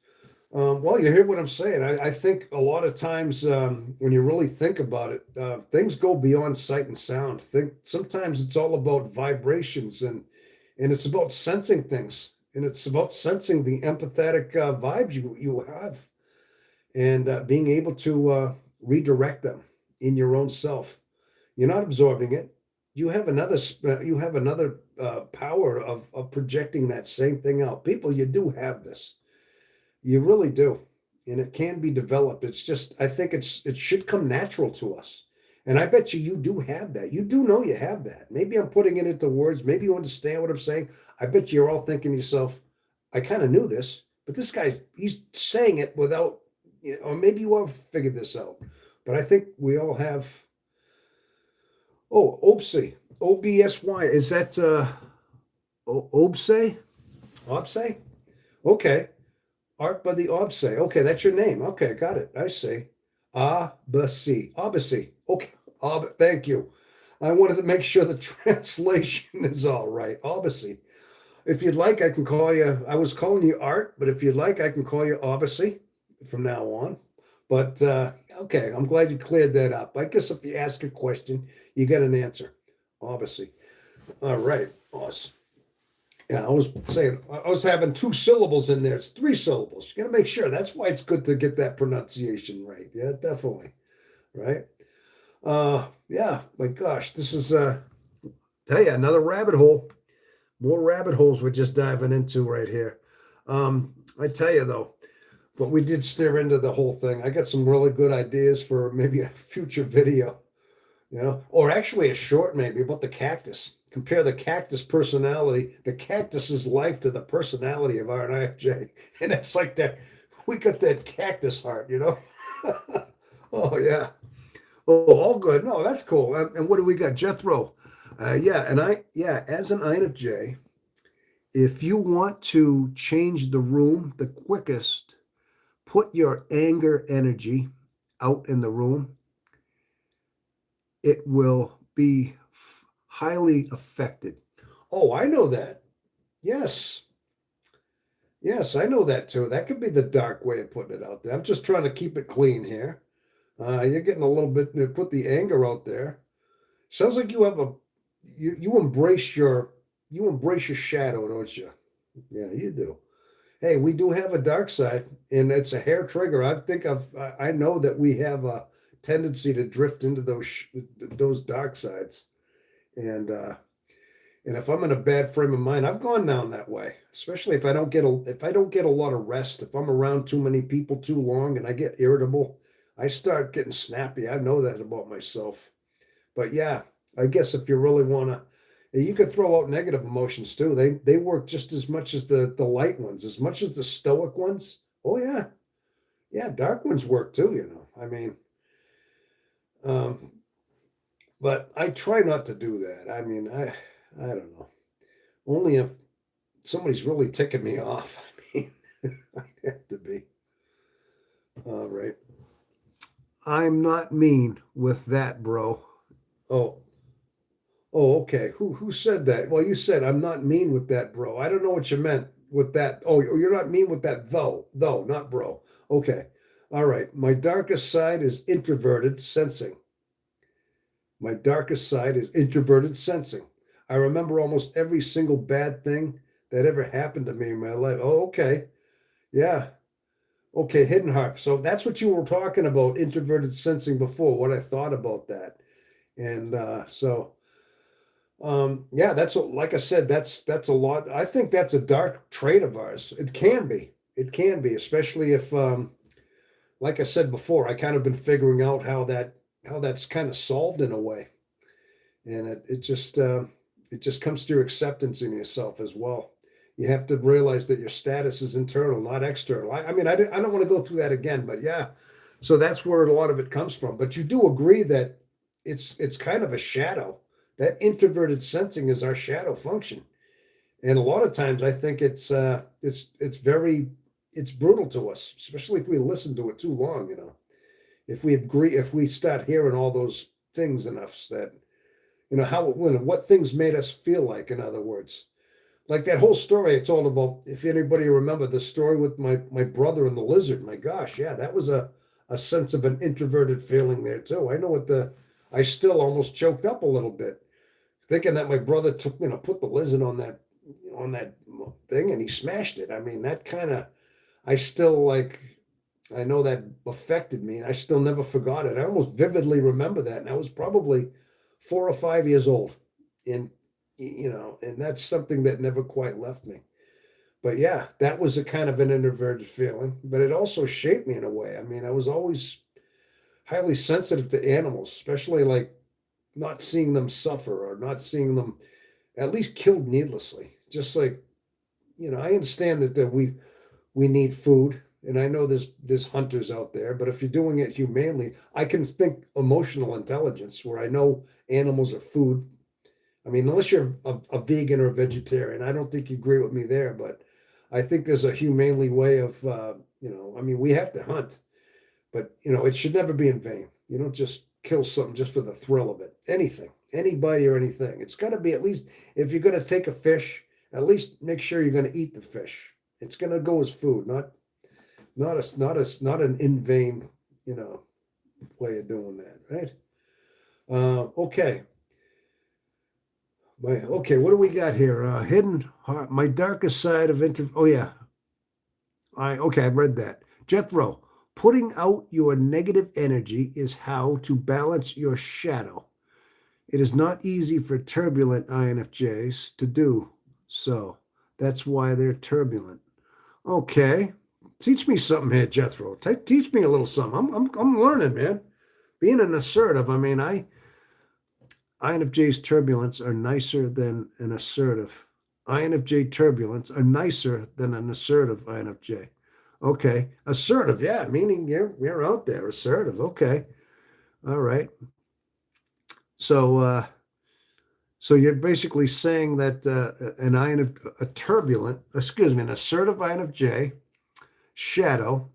Well, you hear what I'm saying. I think a lot of times when you really think about it, things go beyond sight and sound. Sometimes it's all about vibrations and it's about sensing things, and it's about sensing the empathetic vibes you have, and being able to redirect them in your own self. You're not absorbing it. You have another power of projecting that same thing out. People, you do have this. You really do. And it can be developed. It's just, I think it should come natural to us. And I bet you do have that. You do know you have that. Maybe I'm putting it into words. Maybe you understand what I'm saying. I bet you're all thinking to yourself, I kind of knew this, but he's saying it without, or maybe you all figured this out. But I think we all have, oh, OBSY. OBSY. Is that OBSY? OBSY? Okay. Art by the Obsay. Okay, that's your name. Okay, got it. I see. Abasi. Abasi. Okay. Thank you. I wanted to make sure the translation is all right. Abasi. If you'd like, I can call you. I was calling you Art, but if you'd like, I can call you Abasi from now on. But okay, I'm glad you cleared that up. I guess if you ask a question, you get an answer. Abasi. All right. Awesome. Yeah, I was saying I was having two syllables in there. It's three syllables. You got to make sure. That's why it's good to get that pronunciation right. Yeah, definitely. Right. Yeah, my gosh, this is tell you another rabbit hole. More rabbit holes we're just diving into right here. I tell you though, but we did steer into the whole thing. I got some really good ideas for maybe a future video, or actually a short maybe about the cactus. Compare the cactus personality, the cactus's life to the personality of our IFJ. And it's like that, we got that cactus heart. Oh yeah. Oh, all good. No, that's cool. And what do we got? Jethro. Yeah, as an INFJ, if you want to change the room the quickest, put your anger energy out in the room. It will be highly affected. Oh, I know that. Yes. Yes, I know that too. That could be the dark way of putting it out there. I'm just trying to keep it clean here. You're getting a little bit, put the anger out there. Sounds like you have you embrace your shadow, don't you? Yeah, you do. Hey, we do have a dark side, and it's a hair trigger. I know that we have a tendency to drift into those dark sides, and and if I'm in a bad frame of mind, I've gone down that way. Especially if I don't get a lot of rest, if I'm around too many people too long, and I get irritable, I start getting snappy. I know that about myself. But yeah, I guess if you really want to, you could throw out negative emotions too. They work just as much as the light ones, as much as the stoic ones. Oh yeah, yeah, dark ones work too. I mean, um, but I try not to do that. I mean, I don't know. Only if somebody's really ticking me off. I mean, I have to be. All right. I'm not mean with that, bro. Oh, Oh, okay. Who said that? Well, you said I'm not mean with that, bro. I don't know what you meant with that. Oh, you're not mean with that, though, not bro. Okay. All right. My darkest side is introverted sensing. My darkest side is introverted sensing. I remember almost every single bad thing that ever happened to me in my life. Oh, okay. Yeah. Okay, hidden heart. So that's what you were talking about, introverted sensing before, what I thought about that. And yeah, like I said, that's a lot. I think that's a dark trait of ours. It can be. It can be, especially if, like I said before, I kind of been figuring out how that's kind of solved in a way, and it just comes through acceptance in yourself as well. You have to realize that your status is internal, not external. I mean, I don't want to go through that again, but yeah. So that's where a lot of it comes from. But you do agree that it's kind of a shadow. That introverted sensing is our shadow function. And a lot of times I think it's brutal to us, especially if we listen to it too long. If we start hearing all those things enough that, what things made us feel like, in other words. Like that whole story I told about, if anybody remember the story with my brother and the lizard. My gosh, yeah, that was a sense of an introverted feeling there too. I still almost choked up a little bit thinking that my brother took, put the lizard on that thing and he smashed it. I mean, that kind of, I still like, I know that affected me and I still never forgot it. I almost vividly remember that. And I was probably 4 or 5 years old. And, and that's something that never quite left me. But yeah, that was a kind of an introverted feeling, but it also shaped me in a way. I mean, I was always highly sensitive to animals, especially like not seeing them suffer or not seeing them at least killed needlessly. Just like, I understand that we need food, and I know there's hunters out there, but if you're doing it humanely, I can think emotional intelligence where I know animals are food. I mean, unless you're a vegan or a vegetarian, I don't think you agree with me there, but I think there's a humanely way of, I mean, we have to hunt, but it should never be in vain. You don't just kill something just for the thrill of it. Anything, anybody or anything. It's got to be, at least if you're going to take a fish, at least make sure you're going to eat the fish. It's going to go as food, not an in vain, way of doing that, right? Okay. Okay, what do we got here? Hidden heart, my darkest side of Oh yeah, I've read that. Jethro, putting out your negative energy is how to balance your shadow. It is not easy for turbulent INFJs to do so. That's why they're turbulent. Okay, teach me something here, Jethro. Teach me a little something. I'm learning, man. Being an assertive. I mean, INFJ's turbulence are nicer than an assertive. INFJ turbulence are nicer than an assertive INFJ. Okay, assertive, yeah, meaning you're out there, assertive. Okay, all right. So so you're basically saying that a turbulent, excuse me, an assertive INFJ shadow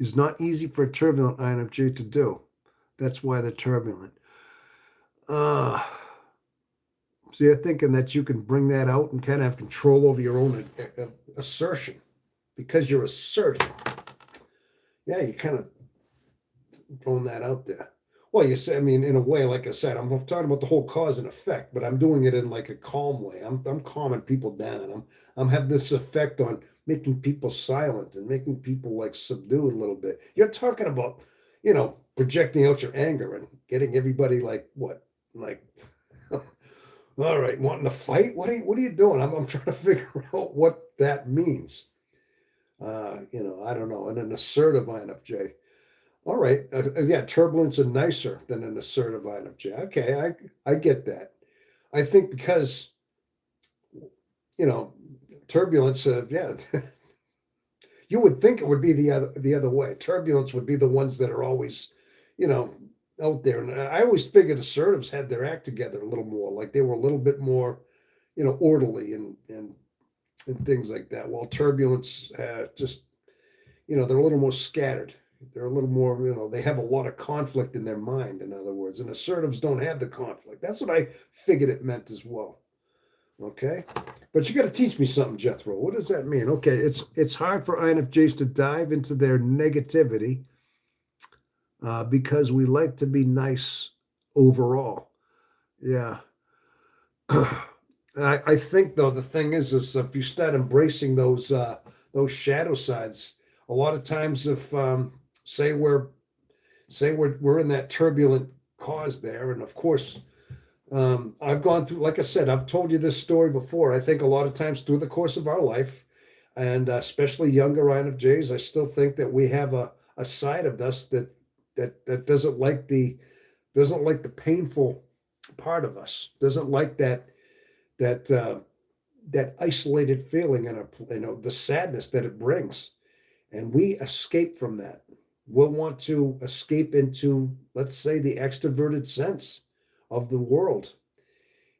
is not easy for a turbulent INFJ to do. That's why they're turbulent. Uh, so you're thinking that you can bring that out and kind of have control over your own assertion because you're assertive. Yeah, you kind of throwing that out there. Well, you say, I mean, in a way, like I said, I'm talking about the whole cause and effect, but I'm doing it in like a calm way. I'm calming people down. I'm having this effect on making people silent and making people like subdued a little bit. You're talking about, projecting out your anger and getting everybody like what? Like, all right, wanting to fight? What are you doing? I'm trying to figure out what that means. I don't know. And an assertive INFJ. All right. Yeah, turbulence are nicer than an assertive INFJ. Okay, I get that. I think because, you know, turbulence, yeah, you would think it would be the other way. Turbulence would be the ones that are always, you know, out there. And I always figured assertives had their act together a little more, like they were a little bit more, orderly and things like that. While turbulence just, they're a little more scattered. They're a little more, they have a lot of conflict in their mind, in other words, and assertives don't have the conflict. That's what I figured it meant as well. Okay. But you got to teach me something, Jethro. What does that mean? Okay, it's hard for INFJs to dive into their negativity because we like to be nice overall. Yeah. I think though the thing is if you start embracing those shadow sides, a lot of times if say we're in that turbulent cause there, and of course I've gone through, like I said, I've told you this story before. I think a lot of times through the course of our life, and especially younger INFJs, I still think that we have a side of us that doesn't like the painful part of us, doesn't like that that isolated feeling and the sadness that it brings, and we escape from that. We'll want to escape into, let's say, the extroverted sense of the world.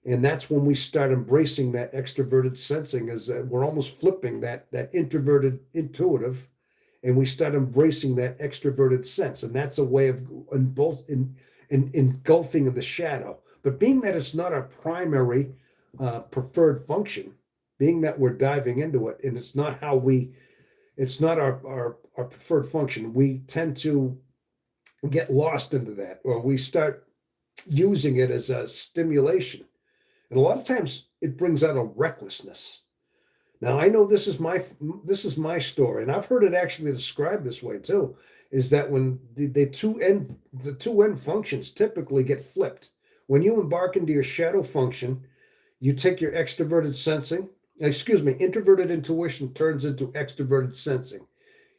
And that's when we start embracing that extroverted sensing, is that we're almost flipping that introverted intuitive, and we start embracing that extroverted sense. And that's a way of engulfing in the shadow. But being that it's not our primary preferred function, being that we're diving into it, and it's not our preferred function, we tend to get lost into that, or we start using it as a stimulation. And a lot of times it brings out a recklessness. Now I know this is my story, and I've heard it actually described this way too, is that when the two end functions typically get flipped. When you embark into your shadow function, you take your introverted intuition turns into extroverted sensing.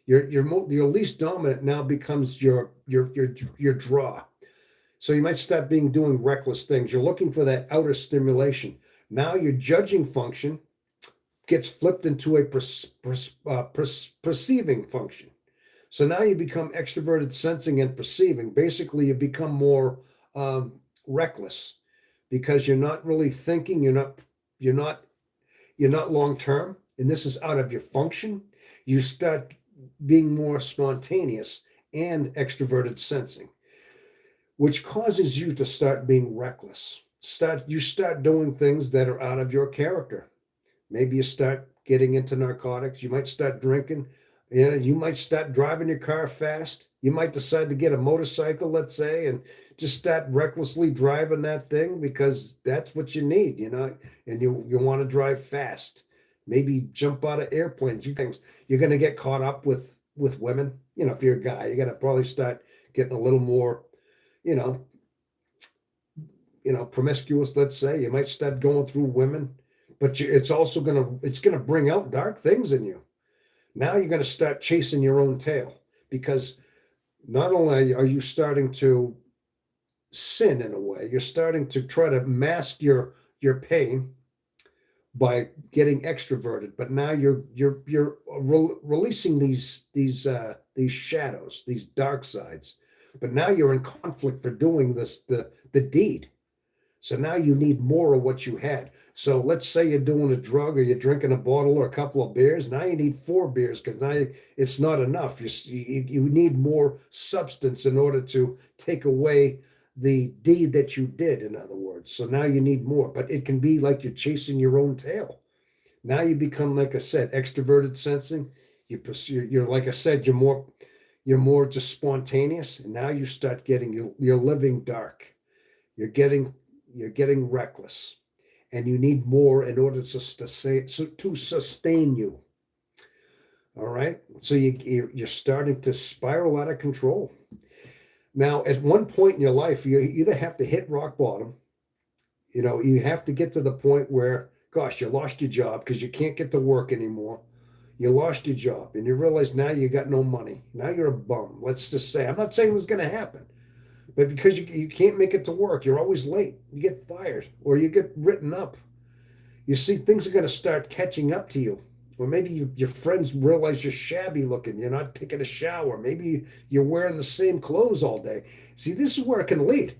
Your least dominant now becomes your draw. So you might start doing reckless things. You're looking for that outer stimulation. Now your judging function gets flipped into a perceiving function. So now you become extroverted sensing and perceiving. Basically, you become more reckless because you're not really thinking. You're not long term, and this is out of your function. You start being more spontaneous and extroverted sensing, which causes you to start being reckless. You start doing things that are out of your character. Maybe you start getting into narcotics. You might start drinking. You might start driving your car fast. You might decide to get a motorcycle, let's say, and just start recklessly driving that thing because that's what you need, and you want to drive fast. Maybe jump out of airplanes. You're going to get caught up with women. If you're a guy, you're going to probably start getting a little more, you know, promiscuous. Let's say you might start going through women, but it's gonna bring out dark things in you. Now you're going to start chasing your own tail because not only are you starting to sin in a way, you're starting to try to mask your pain by getting extroverted, but now you're releasing these shadows, these dark sides, but now you're in conflict for doing the deed. So now you need more of what you had. So let's say you're doing a drug or you're drinking a bottle or a couple of beers. Now you need 4 beers because now it's not enough. You need more substance in order to take away the deed that you did, in other words. So now you need more, but it can be like you're chasing your own tail. Now you become, like I said, extroverted sensing. You're like I said, you're more just spontaneous. And now you start you're living dark. You're getting reckless, and you need more in order to sustain you. All right, so you're starting to spiral out of control. Now, at one point in your life, you either have to hit rock bottom. You have to get to the point where, gosh, you lost your job because you can't get to work anymore. You lost your job, and you realize now you got no money. Now you're a bum. Let's just say, I'm not saying this is going to happen. But because you can't make it to work, you're always late. You get fired or you get written up. You see, things are going to start catching up to you. Or maybe your friends realize you're shabby looking. You're not taking a shower. Maybe you're wearing the same clothes all day. See, this is where it can lead.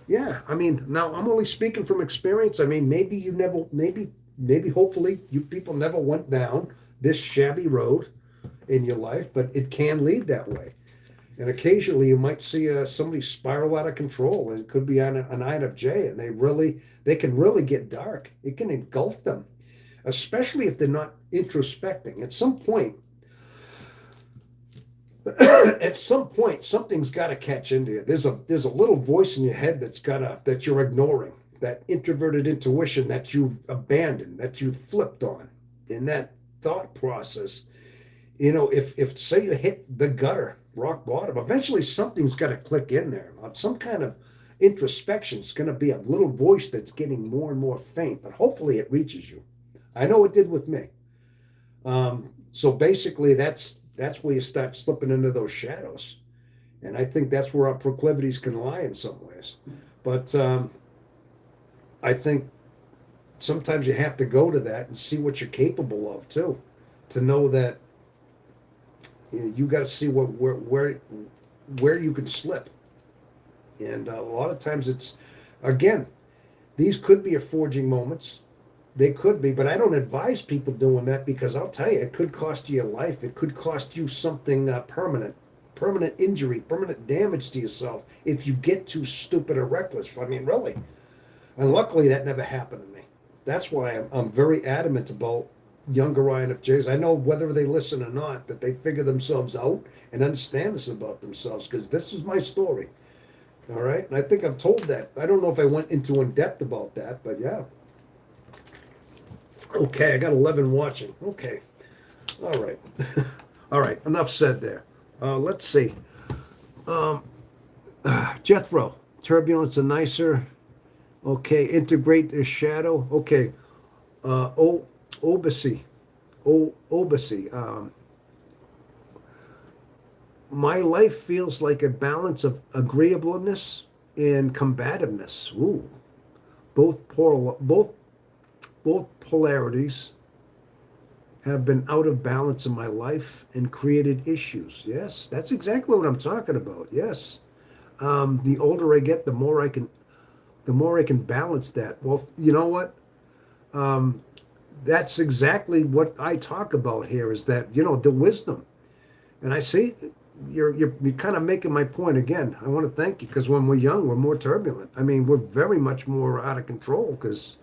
Yeah, I mean, now I'm only speaking from experience. I mean, maybe you never, maybe hopefully you people never went down this shabby road in your life, but it can lead that way. And occasionally you might see somebody spiral out of control, and it could be on an INFJ, and they can really get dark. It can engulf them, especially if they're not introspecting. At some point, something's got to catch into you. There's a little voice in your head that you're ignoring, that introverted intuition that you've abandoned, that you've flipped on in that thought process. If say you hit the gutter, rock bottom, eventually something's got to click in there. Some kind of introspection is going to be a little voice that's getting more and more faint, but hopefully it reaches you. I know it did with me. So basically, that's where you start slipping into those shadows, and I think that's where our proclivities can lie in some ways. But I think sometimes you have to go to that and see what you're capable of too, to know that you got to see where you can slip. And a lot of times again, these could be a forging moments. They could be, but I don't advise people doing that because I'll tell you, it could cost you your life. It could cost you something permanent injury, permanent damage to yourself if you get too stupid or reckless. I mean, really. And luckily, that never happened to me. That's why I'm very adamant about younger INFJs. I know whether they listen or not, that they figure themselves out and understand this about themselves, because this is my story. All right. And I think I've told that. I don't know if I went into in depth about that, but yeah. Okay. I got 11 watching. Okay. All right. All right. Enough said there. Let's see. Jethro, turbulence and nicer. Okay. Integrate the shadow. Okay. Obisi. Obisi. My life feels like a balance of agreeableness and combativeness. Ooh, both polarities have been out of balance in my life and created issues. Yes, that's exactly what I'm talking about. Yes, the older I get, the more I can balance that. Well, you know what? That's exactly what I talk about here. Is that the wisdom, and I see. You're kind of making my point again. I want to thank you, because when we're young, we're more turbulent. I mean, we're very much more out of control. Because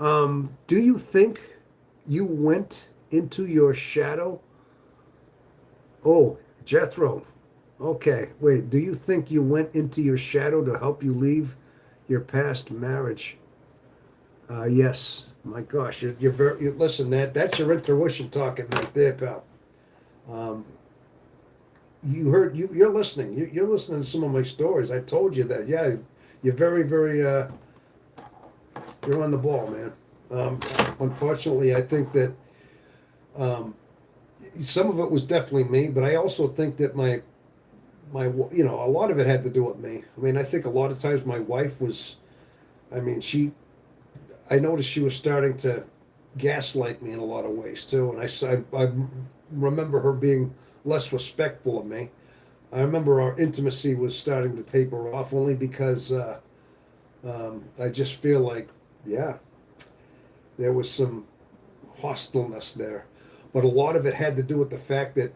do you think you went into your shadow? Oh, Jethro. Okay, wait. Do you think you went into your shadow to help you leave your past marriage? Yes. My gosh, you're very. Listen, that's your intuition talking right there, pal. Um, you heard you're listening. You're listening to some of my stories. I told you that. Yeah, you're very, very. You're on the ball, man. Um, Unfortunately, I think that um, some of it was definitely me, but I also think that a lot of it had to do with me. I mean, I think a lot of times my wife was. I mean, I noticed she was starting to gaslight me in a lot of ways too, and I remember her being less respectful of me. I remember our intimacy was starting to taper off only because I just feel like, yeah, there was some hostileness there. But a lot of it had to do with the fact that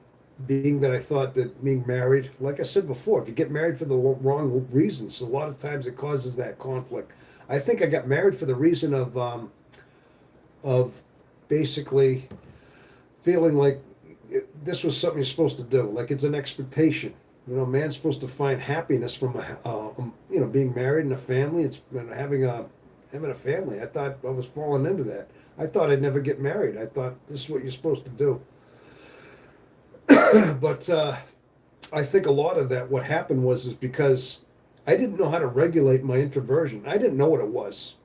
being that I thought that being married, like I said before, if you get married for the wrong reasons, a lot of times it causes that conflict. I think I got married for the reason of basically feeling like this was something you're supposed to do. Like it's an expectation. A man's supposed to find happiness from being married and a family. It's having a family. I thought I was falling into that. I thought I'd never get married. I thought this is what you're supposed to do. But I think a lot of that, what happened was, is because I didn't know how to regulate my introversion. I didn't know what it was.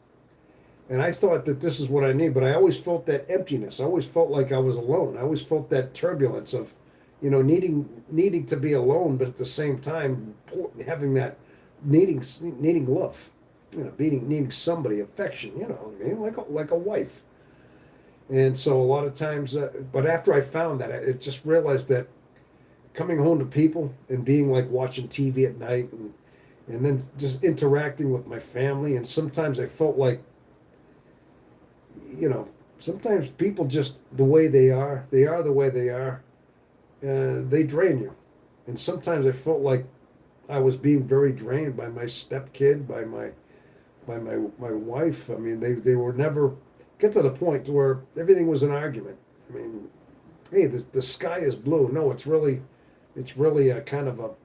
And I thought that this is what I need, but I always felt that emptiness. I always felt like I was alone. I always felt that turbulence of, needing to be alone, but at the same time having that needing love, needing somebody, affection. You know what I mean? Like a wife. And so a lot of times, but after I found that, I just realized that coming home to people and being like watching TV at night and then just interacting with my family, and sometimes I felt like sometimes people just the way they are the way they are, they drain you. And sometimes I felt like I was being very drained by my stepkid, by my wife. I mean, they were never get to the point where everything was an argument. I mean, hey, the sky is blue. No, it's really a kind of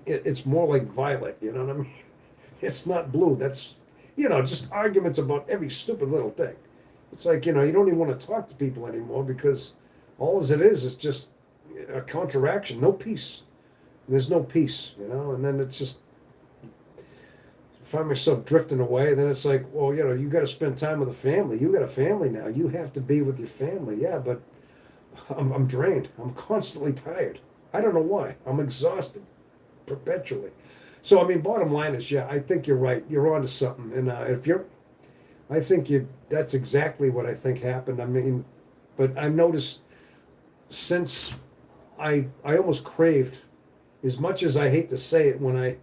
it's more like violet. You know what I mean? It's not blue. That's just arguments about every stupid little thing. It's like, you don't even want to talk to people anymore because all as it is just a counteraction, no peace. There's no peace, and then it's just I find myself drifting away. And then it's like, well, you got to spend time with the family. You got a family now. You have to be with your family. Yeah, but I'm drained. I'm constantly tired. I don't know why. I'm exhausted perpetually. So, I mean, bottom line is, yeah, I think you're right. You're onto something. And I think that's exactly what I think happened. I mean, but I've noticed since I almost craved, as much as I hate to say it, when I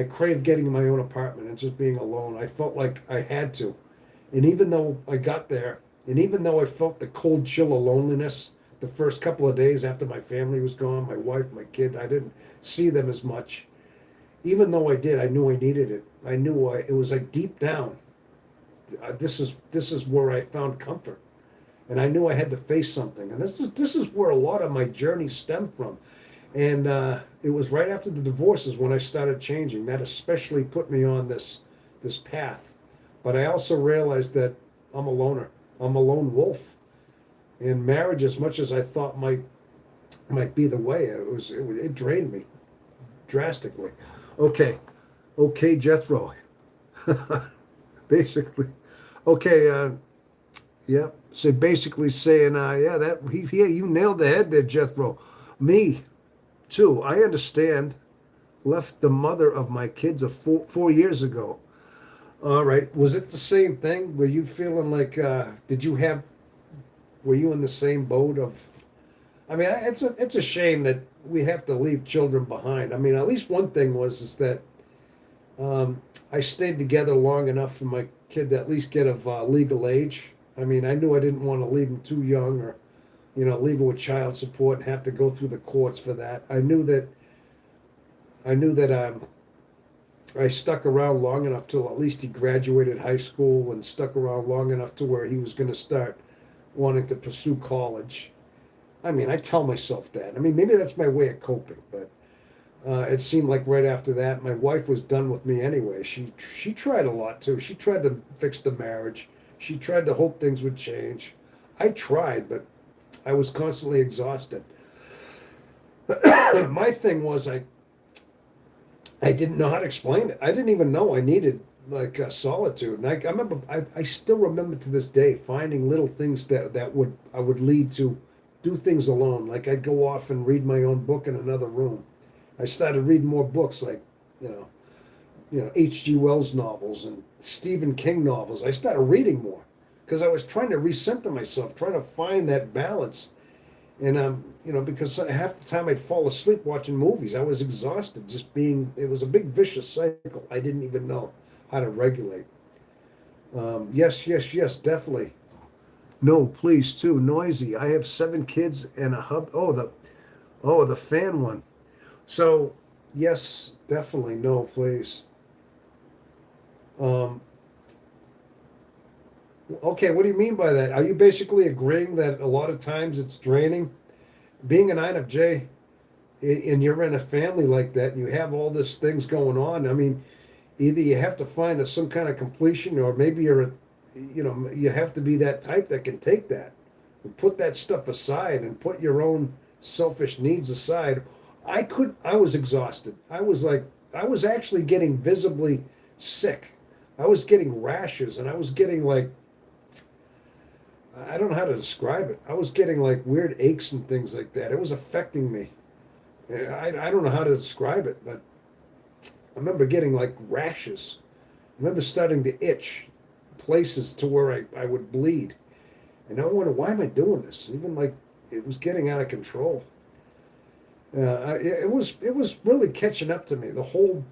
craved getting my own apartment and just being alone. I felt like I had to. And even though I got there, and even though I felt the cold chill of loneliness the first couple of days after my family was gone, my wife, my kid, I didn't see them as much. Even though I did, I knew I needed it. I knew it was like deep down. This is where I found comfort, and I knew I had to face something. And this is where a lot of my journey stemmed from. And it was right after the divorces when I started changing. That especially put me on this path. But I also realized that I'm a loner. I'm a lone wolf. And marriage, as much as I thought might be the way, it drained me drastically. Okay, okay, Jethro. Basically, okay. Yeah. So basically saying, yeah, yeah, you nailed the head there, Jethro. Me too. I understand. Left the mother of my kids 4 years ago. All right. Was it the same thing? Were you feeling like? Did you have? Were you in the same boat of? I mean, it's a shame that we have to leave children behind. I mean, at least one thing is that I stayed together long enough for my kid to at least get of legal age. I mean, I knew I didn't want to leave him too young, or leave him with child support and have to go through the courts for that. I knew that I stuck around long enough till at least he graduated high school, and stuck around long enough to where he was going to start wanting to pursue college. I mean, I tell myself that. I mean, maybe that's my way of coping, but It seemed like right after that, my wife was done with me anyway. She tried a lot too. She tried to fix the marriage. She tried to hope things would change. I tried, but I was constantly exhausted. My thing was I didn't know how to explain it. I didn't even know I needed like solitude. And I remember I still remember to this day finding little things that would I would lead to do things alone. Like I'd go off and read my own book in another room. I started reading more books like you know H.G. Wells novels and Stephen King novels. I started reading more because I was trying to recenter myself, trying to find that balance. And because half the time I'd fall asleep watching movies. I was exhausted just being. It was a big vicious cycle. I didn't even know how to regulate. Yes, yes, yes, definitely. No, please, too noisy. I have 7 kids and a hub. Oh, the fan one. So yes, definitely. No, please. Um, okay, what do you mean by that? Are you basically agreeing that a lot of times it's draining? Being an INFJ and you're in a family like that and you have all these things going on, I mean, either you have to find some kind of completion or maybe you have to be that type that can take that and put that stuff aside and put your own selfish needs aside. I was exhausted. I was actually getting visibly sick. I was getting rashes and I was getting like, I don't know how to describe it. I was getting like weird aches and things like that. It was affecting me. I don't know how to describe it, but I remember getting like rashes. I remember starting to itch places to where I would bleed. And I wonder, why am I doing this? Even like it was getting out of control. It was really catching up to me. The whole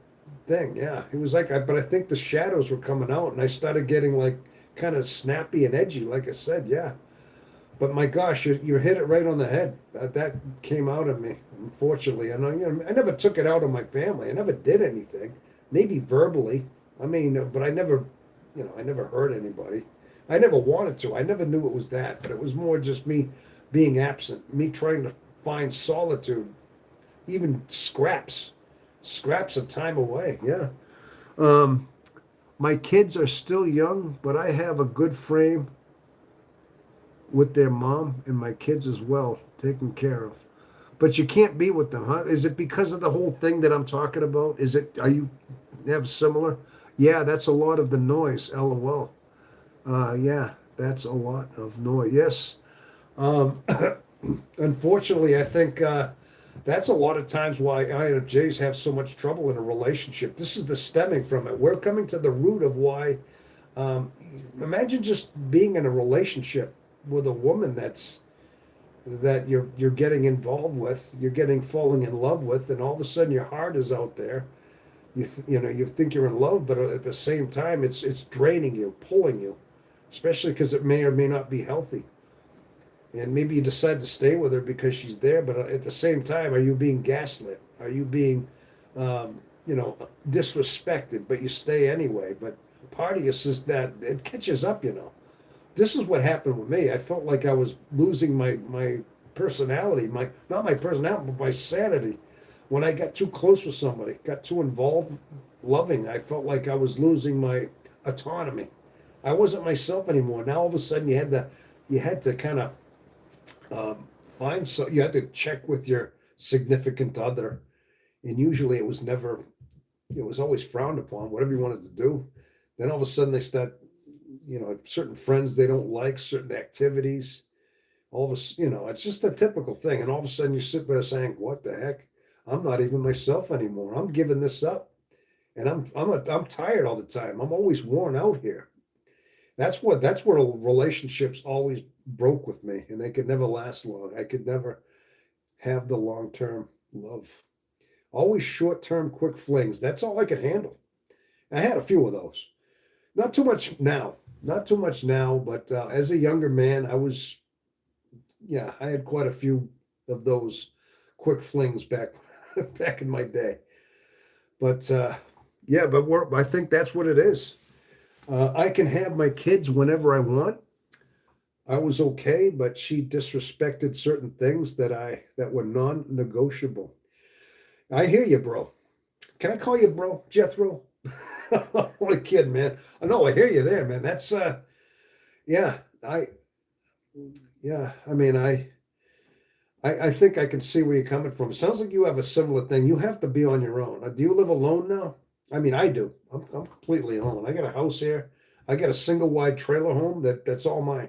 thing, yeah. It was like but I think the shadows were coming out, and I started getting like kind of snappy and edgy. Like I said, yeah. But my gosh, you hit it right on the head. That came out of me, unfortunately. And I never took it out on my family. I never did anything. Maybe verbally. I mean, but I never hurt anybody. I never wanted to. I never knew it was that. But it was more just me being absent, me trying to find solitude, even scraps of time away. Yeah. Um, my kids are still young, but I have a good frame with their mom and my kids as well, taken care of. But you can't be with them, huh? Is it because of the whole thing that I'm talking about? Are you have similar? Yeah, that's a lot of the noise, lol. Yeah, that's a lot of noise. Yes. Um, Unfortunately, I think that's a lot of times why INFJs have so much trouble in a relationship. This is the stemming from it. We're coming to the root of why. Um, Imagine just being in a relationship with a woman that you're getting involved with, you're getting falling in love with, and all of a sudden your heart is out there. You think you're in love, but at the same time it's draining you, pulling you, especially because it may or may not be healthy. And maybe you decide to stay with her because she's there, but at the same time, are you being gaslit? Are you being, disrespected? But you stay anyway. But part of you says that it catches up. This is what happened with me. I felt like I was losing my personality, my not my personality, but my sanity. When I got too close with somebody, got too involved, loving, I felt like I was losing my autonomy. I wasn't myself anymore. Now all of a sudden you had to kind of you had to check with your significant other, and usually it was always frowned upon, whatever you wanted to do. Then all of a sudden they start, certain friends they don't like, certain activities. It's just a typical thing. And all of a sudden you sit there saying, "What the heck? I'm not even myself anymore. I'm giving this up, and I'm tired all the time. I'm always worn out here." That's where relationships always broke with me, and they could never last long. I could never have the long term love. Always short term, quick flings. That's all I could handle. I had a few of those. Not too much now. Not too much now, but as a younger man, yeah, I had quite a few of those quick flings back back in my day. But yeah, I think that's what it is. I can have my kids whenever I want. I was okay, but she disrespected certain things that were non-negotiable. I hear you, bro. Can I call you bro, Jethro? Only kidding, man. No, I hear you there, man. That's yeah, I yeah. I mean, I think I can see where you're coming from. Sounds like you have a similar thing. You have to be on your own. Do you live alone now? I mean, I do. I'm completely alone. I got a house here. I got a single wide trailer home that's all mine,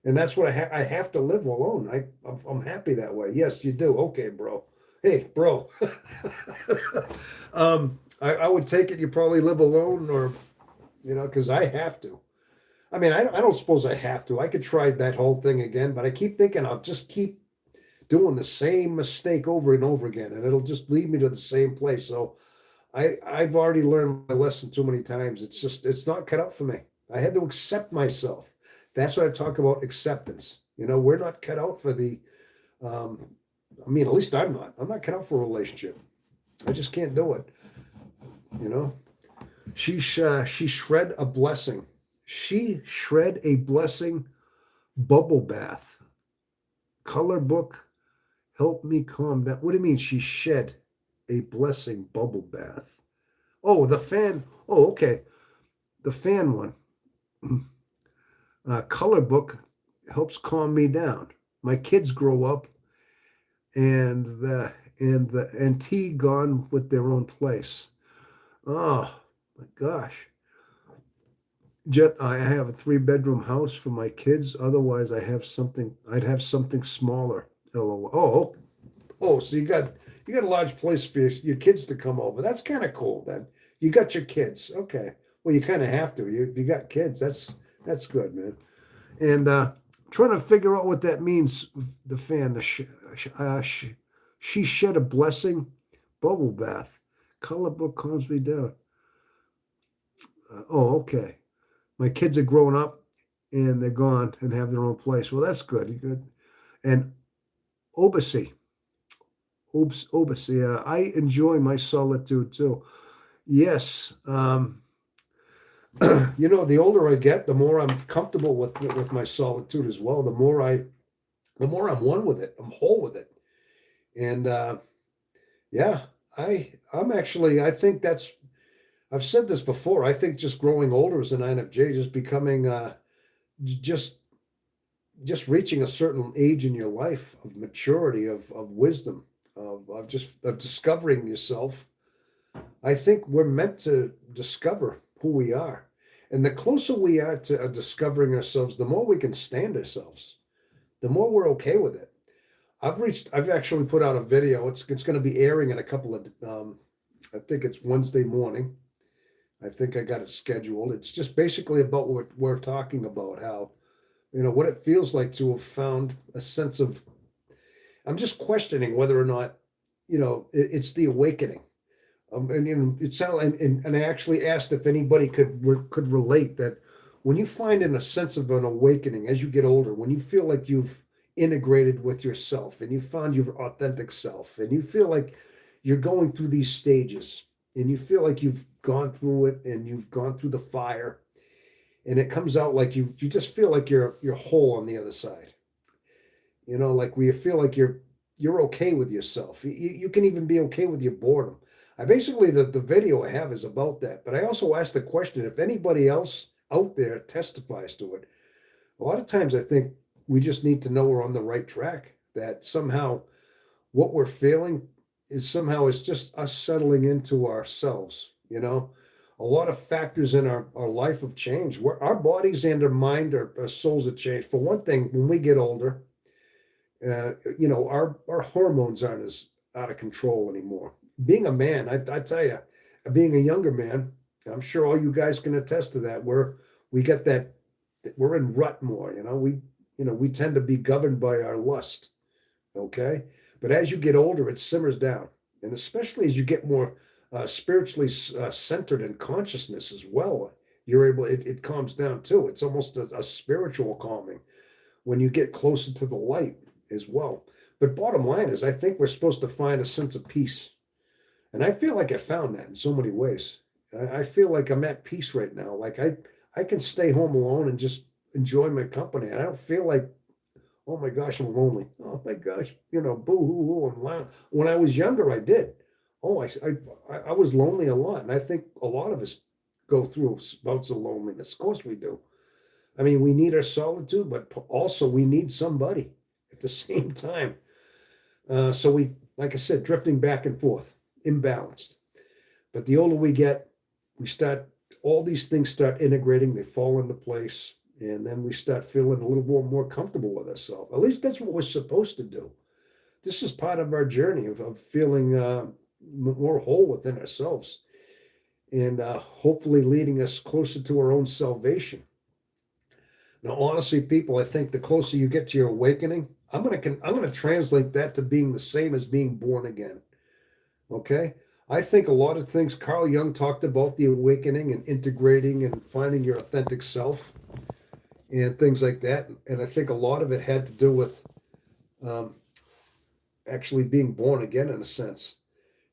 and that's what I have to live alone. I'm happy that way. Yes, you do. Okay, bro. Hey, bro. I would take it you probably live alone, or because I have to. I mean, I don't suppose I have to. I could try that whole thing again, but I keep thinking I'll just keep doing the same mistake over and over again, and it'll just lead me to the same place. So I've already learned my lesson too many times. It's not cut out for me. I had to accept myself. That's what I talk about, acceptance. We're not cut out for the. Um, I mean, at least I'm not. I'm not cut out for a relationship. I just can't do it. You know. She shred a blessing. She shred a blessing. Bubble bath. Color book. Help me calm down. What do you mean she shed a blessing bubble bath? Oh, the fan. Oh, okay. The fan one. Color book helps calm me down. My kids grow up and the tea gone with their own place. Oh my gosh. I have a 3-bedroom house for my kids. Otherwise, I'd have something smaller. LOL. Oh, so you got a large place for your kids to come over. That's kind of cool. Then you got your kids. Okay. Well, you kind of have to. You got kids. That's good, man. And trying to figure out what that means. The fan. She shed a blessing. Bubble bath. Color book calms me down. Okay. My kids are growing up and they're gone and have their own place. Well, that's good. You good. And Obacy. Obacy. I enjoy my solitude too. Yes. The older I get, the more I'm comfortable with my solitude as well. The more I'm one with it. I'm whole with it. And yeah, I think I've said this before. I think just growing older as an INFJ, just becoming just just reaching a certain age in your life of maturity, of wisdom, of discovering yourself. I think we're meant to discover who we are. And the closer we are to discovering ourselves, the more we can stand ourselves, the more we're okay with it. I've actually put out a video. It's going to be airing in a couple of, I think it's Wednesday morning. I think I got it scheduled. It's just basically about what we're talking about, how, what it feels like to have found a sense of, I'm just questioning whether or not, it's the awakening. And it sounded, and I actually asked if anybody could relate that when you find in a sense of an awakening as you get older, when you feel like you've integrated with yourself and you found your authentic self, and you feel like you're going through these stages, and you feel like you've gone through it and you've gone through the fire, and it comes out like you just feel like you're whole on the other side. Like where you feel like you're okay with yourself. You can even be okay with your boredom. I basically the video I have is about that, but I also asked the question if anybody else out there testifies to it. A lot of times I think we just need to know we're on the right track, that somehow what we're feeling is just us settling into ourselves. A lot of factors in our life have changed. Where our bodies and our mind, our souls have changed. For one thing, when we get older, our hormones aren't as out of control anymore. Being a man, I tell you, being a younger man, I'm sure all you guys can attest to that. We get that we're in rut more. We tend to be governed by our lust. Okay, but as you get older, it simmers down, and especially as you get more spiritually centered in consciousness as well, it calms down too. It's almost a spiritual calming when you get closer to the light as well. But bottom line is, I think we're supposed to find a sense of peace. And I feel like I found that in so many ways. I feel like I'm at peace right now. Like I can stay home alone and just enjoy my company. And I don't feel like, oh my gosh, I'm lonely. Oh my gosh, boo hoo hoo. When I was younger, I did. Oh, I was lonely a lot, and I think a lot of us go through bouts of loneliness. Of course we do. I mean, we need our solitude, but also we need somebody at the same time. So we, like I said, drifting back and forth, imbalanced. But the older we get, we start, all these things start integrating, they fall into place, and then we start feeling a little more comfortable with ourselves. At least that's what we're supposed to do. This is part of our journey of feeling more whole within ourselves and hopefully leading us closer to our own salvation. Now, honestly, people, I think the closer you get to your awakening, I'm gonna translate that to being the same as being born again. Okay, I think a lot of things Carl Jung talked about the awakening and integrating and finding your authentic self and things like that, and I think a lot of it had to do with um, actually being born again in a sense.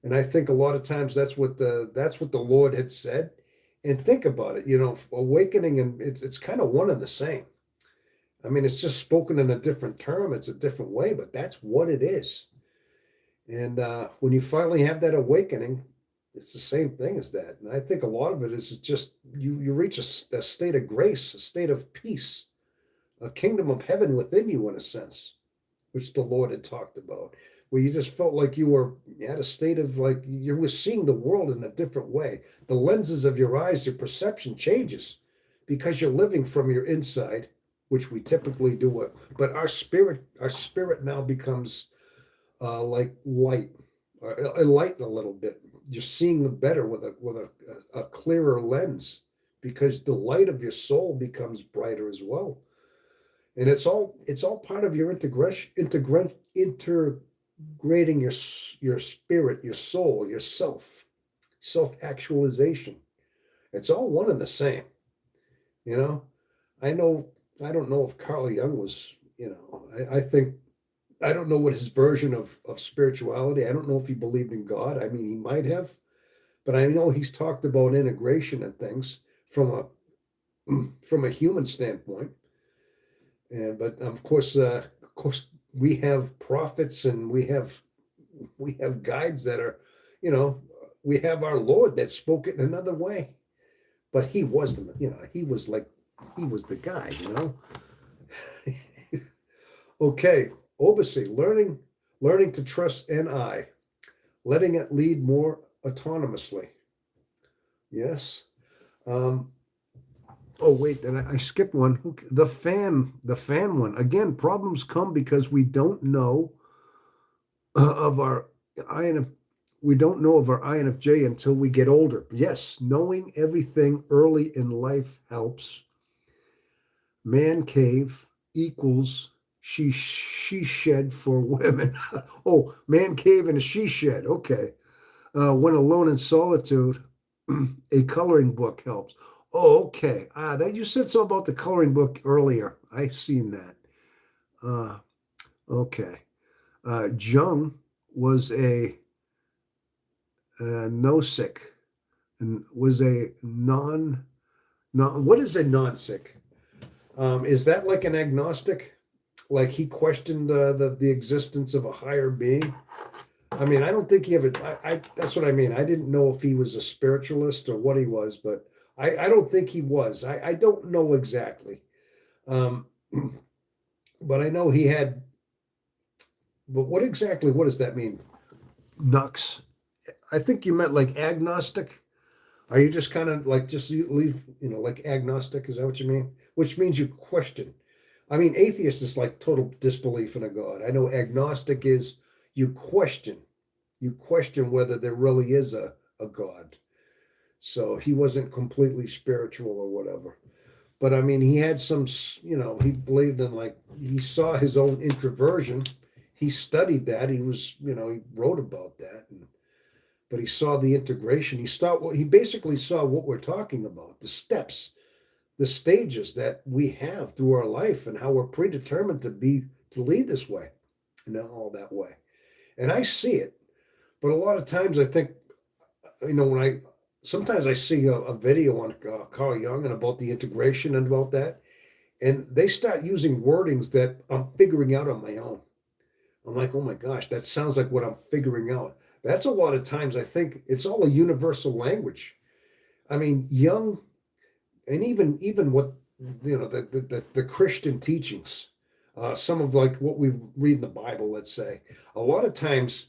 And I think a lot of times that's what the Lord had said. And think about it, awakening, and it's kind of one and the same. I mean, it's just spoken in a different term, it's a different way, but that's what it is. And when you finally have that awakening, it's the same thing as that. And I think a lot of it is just you reach a state of grace, a state of peace, a kingdom of heaven within you, in a sense, which the Lord had talked about, where you just felt like you were at a state of like you were seeing the world in a different way. The lenses of your eyes, your perception changes because you're living from your inside, which we typically do. But our spirit now becomes like light, enlightened a little bit. You're seeing better with a clearer lens because the light of your soul becomes brighter as well, and it's all part of your integrating your spirit, your soul, yourself, self-actualization. It's all one and the same. You know, I know I don't know if Carl Jung was, I think I don't know what his version of spirituality. I don't know if he believed in God. I mean, he might have, but I know he's talked about integration and things from a from a human standpoint. And but of course, we have prophets and we have guides that are, you know, we have our Lord that spoke it in another way. But he was he was the guy. Okay, Obacy, learning to trust NI, letting it lead more autonomously. Yes. Um, oh wait, then I skipped one. The fan one. Again, problems come because we don't know of our INF we don't know of our INFJ until we get older. Yes, knowing everything early in life helps. Man cave equals she shed for women. Oh, man cave and a she shed. Okay. When alone in solitude, a coloring book helps. Oh, okay. That you said something about the coloring book earlier. I seen that. Uh, okay. Jung was a no-sick and was a non. What is a non-sick? Is that like an agnostic? Like he questioned the existence of a higher being? I mean, I don't think he ever. That's what I mean. I didn't know if he was a spiritualist or what he was, but I don't think he was. I don't know exactly. Um, but I know he had. But what does that mean? Nux. I think you meant like agnostic. Are you just kind of like just you leave, like agnostic? Is that what you mean? Which means you question. I mean, atheist is like total disbelief in a God. I know agnostic is you question. You question whether there really is a God. So he wasn't completely spiritual or whatever. But I mean, he had some, he believed in like, he saw his own introversion. He studied that. He was, he wrote about that. But he saw the integration. He basically saw what we're talking about, the steps, the stages that we have through our life and how we're predetermined to lead this way and all that way. And I see it. But a lot of times I think, when sometimes I see a video on Carl Jung and about the integration and about that, and they start using wordings that I'm figuring out on my own. I'm like, oh my gosh, that sounds like what I'm figuring out. That's a lot of times I think it's all a universal language. I mean, Young, and even what, the Christian teachings, some of like what we read in the Bible, let's say, a lot of times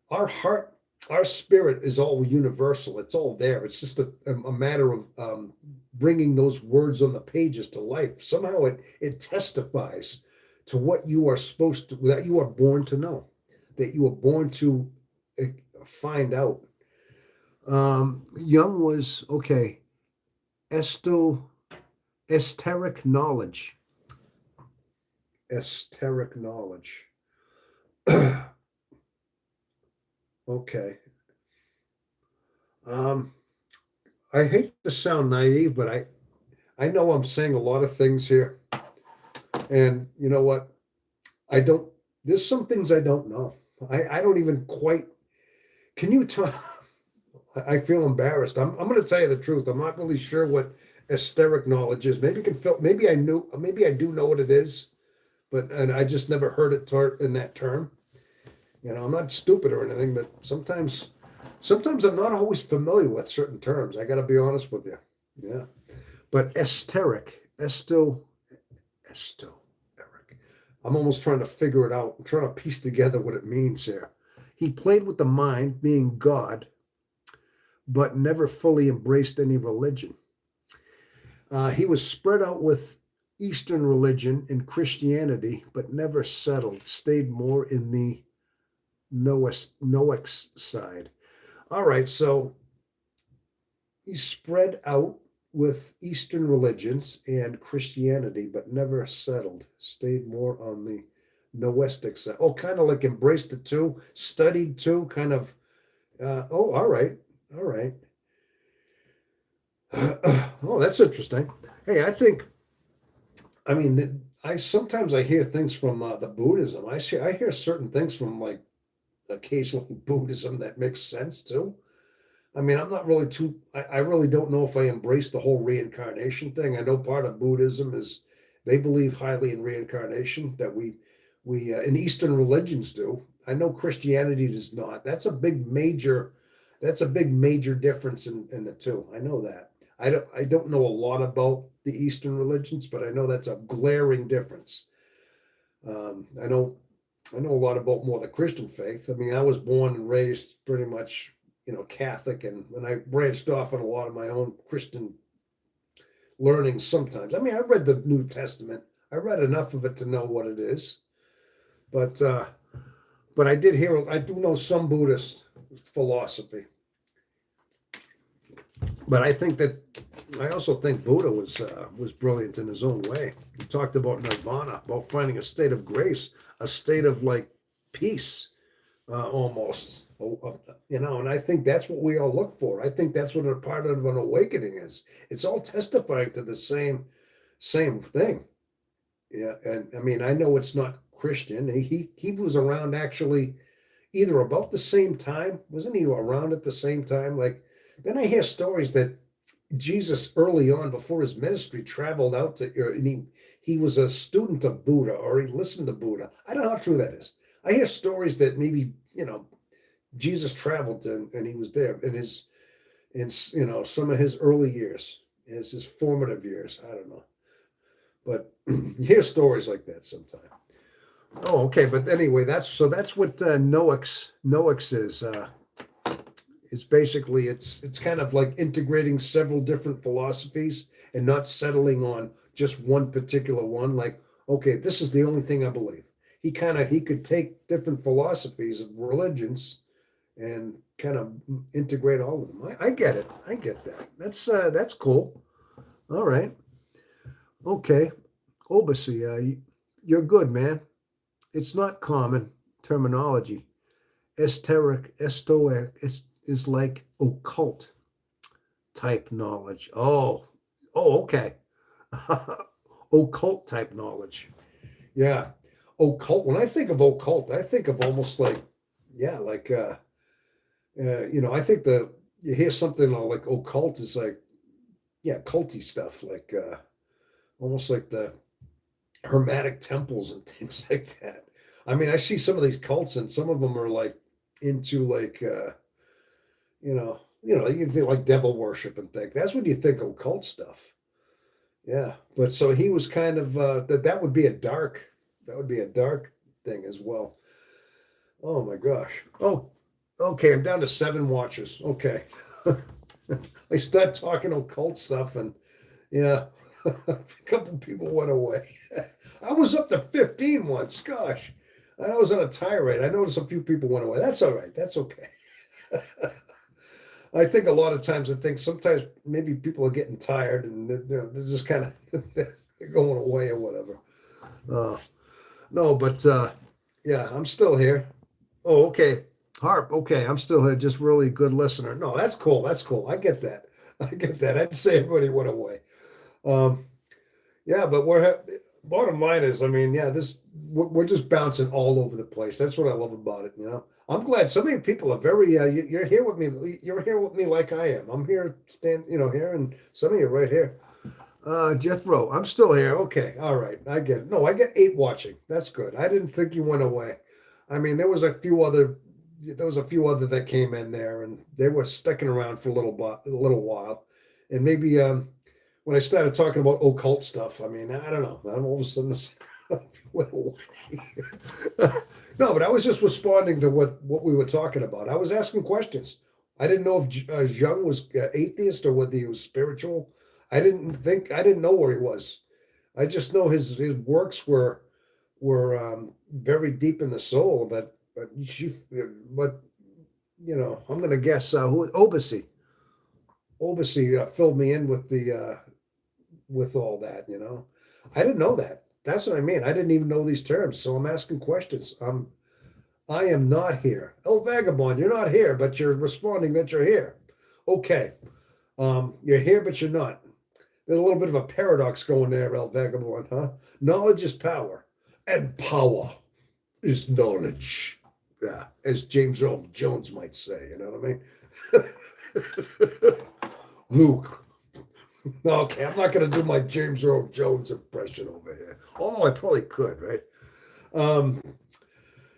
our heart, our spirit is all universal. It's all there. It's just a matter of bringing those words on the pages to life. Somehow it testifies to what you are supposed to, that you are born to know, that you are born to uh, find out. Young was okay. Esto Esoteric knowledge. Esoteric knowledge. Okay. Um, I hate to sound naive, but I know I'm saying a lot of things here. And you know what? I don't, there's some things I don't know. I don't even quite, can you tell? I feel embarrassed. I'm going to tell you the truth. I'm not really sure what esoteric knowledge is. Maybe you can feel, maybe I do know what it is, but, and I just never heard it in that term. I'm not stupid or anything, but sometimes I'm not always familiar with certain terms. I got to be honest with you. Yeah. But esto, Eric. I'm almost trying to figure it out. I'm trying to piece together what it means here. He played with the mind, being God, but never fully embraced any religion. He was spread out with Eastern religion and Christianity, but never settled, stayed more in the Noahic side. All right, so he spread out with Eastern religions and Christianity, but never settled, stayed more on the Noestic side. Oh, kind of like embraced the two, studied two, kind of. All right, all right. Oh, that's interesting. Hey, I mean, I sometimes I hear things from the Buddhism. I hear certain things from like occasionally Buddhism that makes sense too. I mean, I'm not really I really don't know if I embrace the whole reincarnation thing. I know part of Buddhism is they believe highly in reincarnation, that we in Eastern religions do. I know Christianity does not. That's a big major difference in the two. I know that. I don't know a lot about the Eastern religions, but I know that's a glaring difference. I know a lot about more the Christian faith. I mean, I was born and raised pretty much, Catholic, and when I branched off on a lot of my own Christian learning sometimes. I mean, I read the New Testament. I read enough of it to know what it is. But I do know some Buddhist philosophy. But I also think Buddha was brilliant in his own way. He talked about nirvana, about finding a state of grace, a state of like peace, almost. And I think that's what we all look for. I think that's what a part of an awakening is. It's all testifying to the same thing. Yeah, and I mean, I know it's not Christian. He was around actually either about the same time. Wasn't he around at the same time? Like, then I hear stories that Jesus early on, before his ministry, traveled out to, and he was a student of Buddha, or he listened to Buddha. I don't know how true that is. I hear stories that maybe, Jesus traveled to, and he was there in some of his early years, his formative years. I don't know, but you hear stories like that sometimes. Oh, okay. But anyway, that's what Noax is. It's basically it's kind of like integrating several different philosophies and not settling on just one particular one. Like, okay, this is the only thing I believe. He could take different philosophies of religions and kind of integrate all of them. I get it. I get that. That's cool. All right. Okay. Obasi, you're good, man. It's not common terminology. Estoic is like occult type knowledge. Okay. Occult type knowledge. Yeah. Occult. When I think of occult, I think of almost like, yeah, like, I think you hear something like occult is like, yeah, culty stuff, like, almost like the Hermetic temples and things like that. I mean, I see some of these cults, and some of them are like into like you think like devil worship and think that's what you think of occult stuff. Yeah, but so he was kind of that would be a dark thing as well. Oh my gosh. Oh, okay. I'm down to 7 watches. Okay. I start talking occult stuff, and yeah, a couple people went away. I was up to 15 once. Gosh, I was on a tirade. I noticed a few people went away. That's all right. That's okay. I think a lot of times I think sometimes maybe people are getting tired and they're just kind of they're going away or whatever. Uh, no, but yeah, I'm still here. Oh, okay. Harp, okay, I'm still here, just really good listener. No, that's cool. That's cool. I get that. I get that. I'd say everybody went away. Um, yeah, but bottom line is, I mean, yeah, we're just bouncing all over the place. That's what I love about it. I'm glad so many people are very. You're here with me. You're here with me like I am. I'm here, here, and some of you are right here. Jethro, I'm still here. Okay, all right, I get it. No, I get 8 watching. That's good. I didn't think you went away. I mean, there was a few other that came in there, and they were sticking around for a little while, and maybe when I started talking about occult stuff, I mean, I don't know. I'm all of a sudden it's like, went away. No, but I was just responding to what we were talking about. I was asking questions. I didn't know if Jung was atheist or whether he was spiritual. I didn't know where he was. I just know his works were very deep in the soul, but I'm gonna guess who Obasi. Obasi filled me in with all that. I didn't know that. That's what I mean. I didn't even know these terms, so I'm asking questions. I am not here. El Vagabond, you're not here, but you're responding that you're here. Okay, you're here, but you're not. There's a little bit of a paradox going there, El Vagabond, huh? Knowledge is power, and power is knowledge. Yeah, as James Earl Jones might say, you know what I mean? Luke. Okay, I'm not going to do my James Earl Jones impression over here. Although I probably could, right? Um,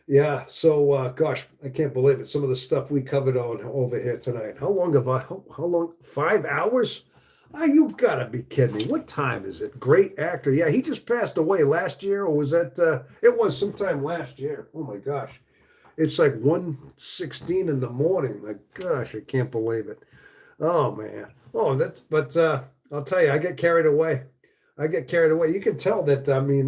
yeah, so gosh, I can't believe it. Some of the stuff we covered on over here tonight. How long? 5 hours? Ah, you gotta be kidding me. What time is it? Great actor. Yeah, he just passed away last year, or was that it was sometime last year. Oh my gosh. It's like 1:16 in the morning. My gosh, I can't believe it. Oh man. Oh, that's but I'll tell you, I get carried away. I get carried away. You can tell that I mean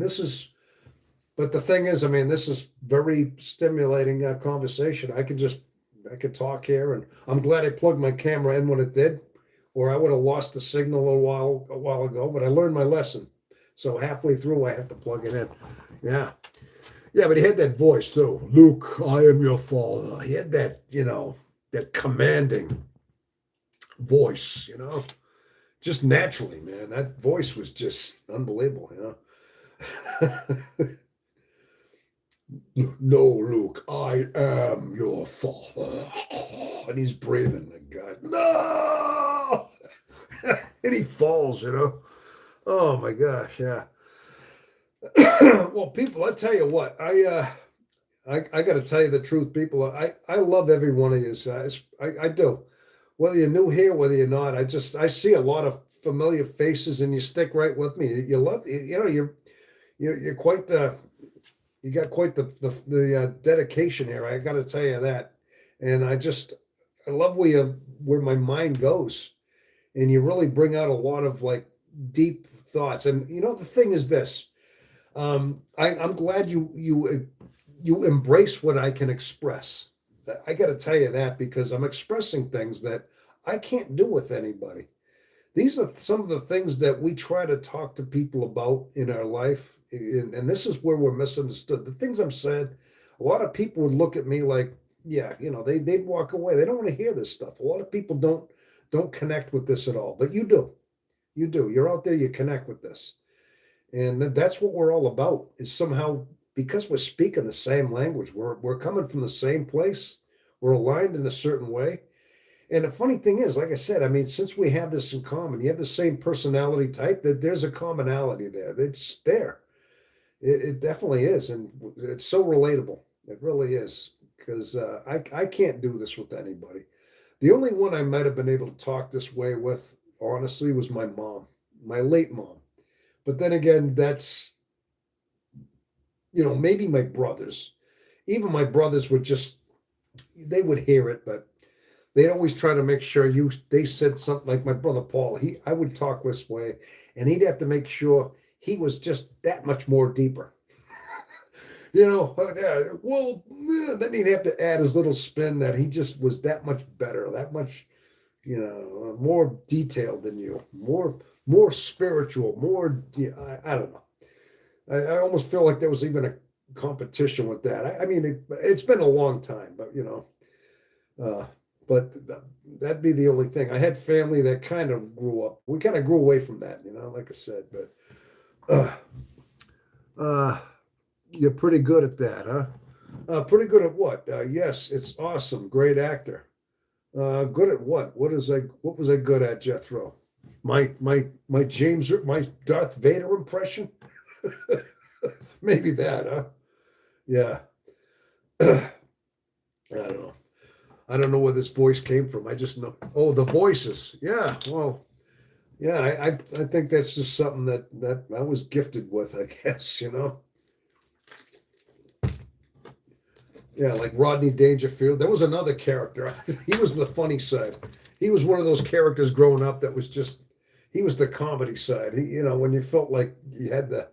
but the thing is, I mean, this is very stimulating conversation. I could talk here, and I'm glad I plugged my camera in when it did, or I would have lost the signal a while ago. But I learned my lesson. So halfway through, I have to plug it in. Yeah, yeah. But he had that voice too. Luke, I am your father. He had that, that commanding voice. Just naturally, man. That voice was just unbelievable. No, Luke, I am your father. And he's breathing, my God. No! And he falls. Oh my gosh, yeah. Well, people, I tell you what, I got to tell you the truth, people. I love every one of you guys. I do. Whether you're new here, whether you're not, I see a lot of familiar faces, and you stick right with me. You love, you're quite you got quite the dedication here. I got to tell you that, and I love where my mind goes, and you really bring out a lot of like deep thoughts. And the thing is this, I'm glad you embrace what I can express. I got to tell you that because I'm expressing things that I can't do with anybody. These are some of the things that we try to talk to people about in our life. And this is where we're misunderstood. The things I'm saying, a lot of people would look at me like, yeah, they'd walk away. They don't want to hear this stuff. A lot of people don't connect with this at all, but you do. You do. You're out there, you connect with this. And that's what we're all about is somehow because we're speaking the same language, we're coming from the same place, we're aligned in a certain way. And the funny thing is, like I said, I mean, since we have this in common, you have the same personality type, that there's a commonality there. It's there. It definitely is. And it's so relatable. It really is. because I can't do this with anybody. The only one I might have been able to talk this way with, honestly, was my mom, my late mom. But then again, that's, maybe my brothers. Even my brothers would just, they would hear it, but they'd always try to make sure they said something. Like my brother Paul, I would talk this way, and he'd have to make sure he was just that much more deeper. Yeah, well, then he'd have to add his little spin that he just was that much better, that much, more detailed than you, more spiritual, more. I don't know. I almost feel like there was even a competition with that. I mean, it's been a long time, but uh, but that'd be the only thing. I had family that kind of grew up. We kind of grew away from that, like I said. But uh, uh, you're pretty good at that, huh? Pretty good at what? Yes, it's awesome. Great actor. Good at what? What was I good at, Jethro? My Darth Vader impression? Maybe that, huh? Yeah. I don't know. I don't know where this voice came from. I just know. Oh, the voices. Yeah. Well, yeah. I think that's just something that I was gifted with. I guess Yeah, like Rodney Dangerfield. There was another character. He was the funny side. He was one of those characters growing up that was just. He was the comedy side. When you felt like you had to,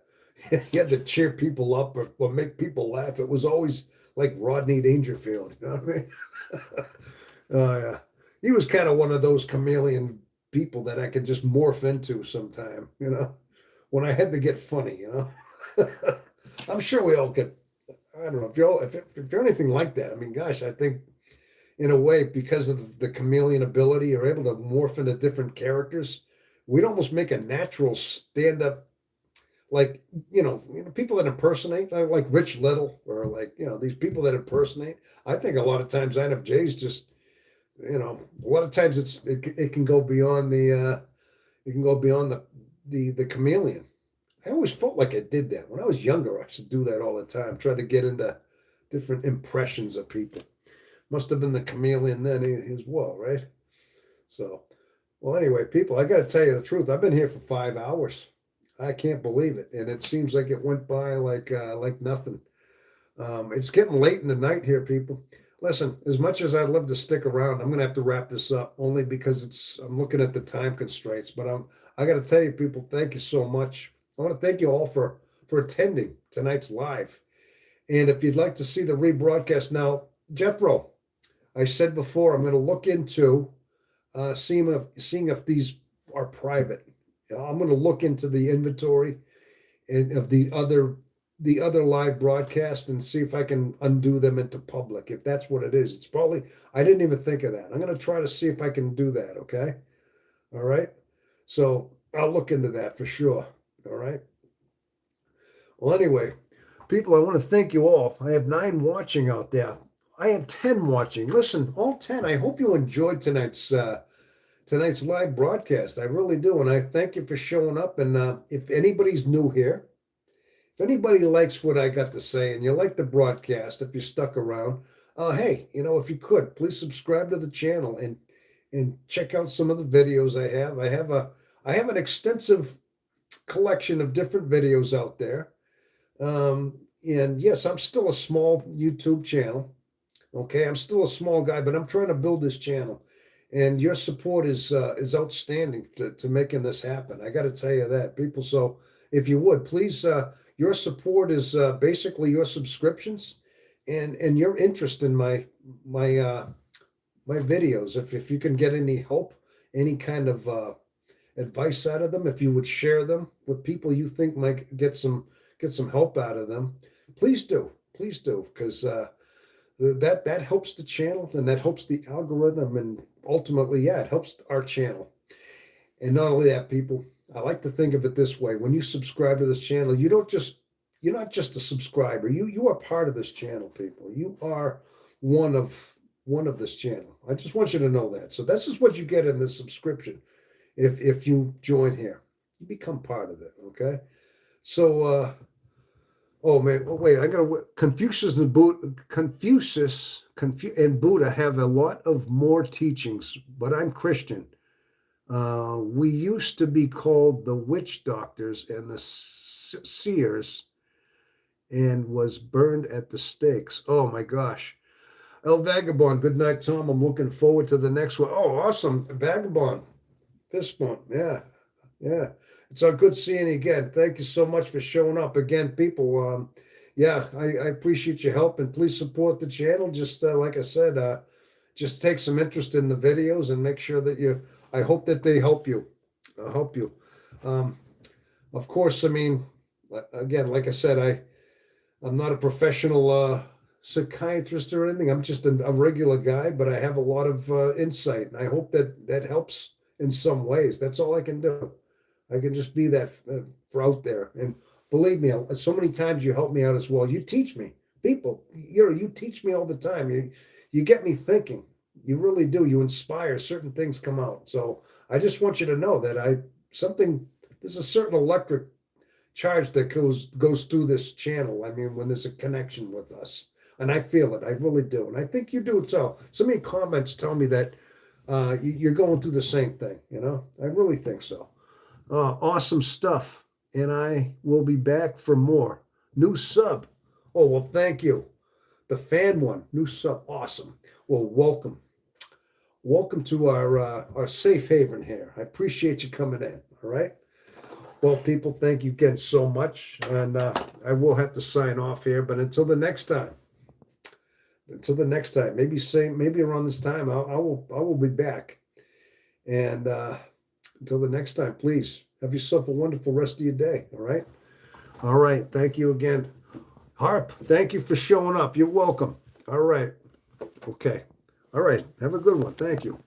you had to cheer people up or make people laugh. It was always like Rodney Dangerfield. You know what I mean? Yeah. He was kind of one of those chameleon people that I could just morph into sometime, when I had to get funny. I'm sure we all get, I don't know if you're anything like that. I mean, gosh, I think in a way, because of the chameleon ability, you're able to morph into different characters. We'd almost make a natural stand up, like, people that impersonate, like Rich Little, or like, these people that impersonate. I think a lot of times INFJs just, a lot of times it can go beyond the chameleon. I always felt like I did that when I was younger. I used to do that all the time, try to get into different impressions of people. Must have been the chameleon then as well, right? So, well, anyway, people, I got to tell you the truth. I've been here for 5 hours. I can't believe it, and it seems like it went by like nothing. It's getting late in the night here, people. Listen, as much as I'd love to stick around, I'm gonna have to wrap this up only because I'm looking at the time constraints. But I got to tell you, people, thank you so much. I want to thank you all for attending tonight's live. And if you'd like to see the rebroadcast now, Jethro, I said before, I'm going to look into seeing if these are private. I'm going to look into the inventory and of the other live broadcasts and see if I can undo them into public. If that's what it is, it's probably I didn't even think of that. I'm going to try to see if I can do that. Okay, all right. So I'll look into that for sure. All right. Well, anyway, people, I want to thank you all. I have 9 watching out there. I have 10 watching. Listen, all 10. I hope you enjoyed tonight's live broadcast. I really do, and I thank you for showing up. And if anybody's new here, if anybody likes what I got to say and you like the broadcast, if you stuck around, hey, if you could, please subscribe to the channel and check out some of the videos I have. I have an extensive collection of different videos out there. And yes, I'm still a small YouTube channel. Okay, I'm still a small guy, but I'm trying to build this channel, and your support is outstanding to making this happen. I got to tell you that, people. So if you would please, your support is basically your subscriptions and your interest in my videos. If you can get any help, any kind of advice out of them, if you would share them with people you think might get some help out of them, please do, because that helps the channel and that helps the algorithm, and ultimately, yeah, it helps our channel. And not only that, people, I like to think of it this way: when you subscribe to this channel, you're not just a subscriber. You are part of this channel, people. You are one of this channel. I just want you to know that. So this is what you get in this subscription. If you join here, you become part of it. Okay. So Oh man, oh, wait, I gotta Confucius and and Buddha have a lot of more teachings, but I'm Christian. We used to be called the witch doctors and the seers, and was burned at the stakes. Oh my gosh. El Vagabond, good night, Tom. I'm looking forward to the next one. Oh, awesome. Vagabond, this one. Yeah, yeah. It's a good seeing you again. Thank you so much for showing up again, people. Yeah, I appreciate your help, and please support the channel. Just like I said, just take some interest in the videos and make sure that I hope that they help you. Help you. Um, of course, I mean, again, like I said, I'm not a professional psychiatrist or anything. I'm just a regular guy, but I have a lot of insight, and I hope that that helps in some ways. That's all I can do. I can just be that for out there. And believe me, so many times you help me out as well. You teach me, people. You teach me all the time. You get me thinking. You really do. You inspire. Certain things come out. So I just want you to know that there's a certain electric charge that goes through this channel. I mean, when there's a connection with us, and I feel it. I really do, and I think you do too. So many comments tell me that you're going through the same thing. I really think so. Awesome stuff, and I will be back for more. New sub. Oh well, thank you. The fan one, new sub, awesome. Well, welcome to our safe haven here. I appreciate you coming in. All right. Well, people, thank you again so much, and I will have to sign off here. But until the next time, maybe around this time, I will be back. And until the next time, please have yourself a wonderful rest of your day. All right. Thank you again, Harp. Thank you for showing up. You're welcome. All right. Okay. All right. Have a good one. Thank you.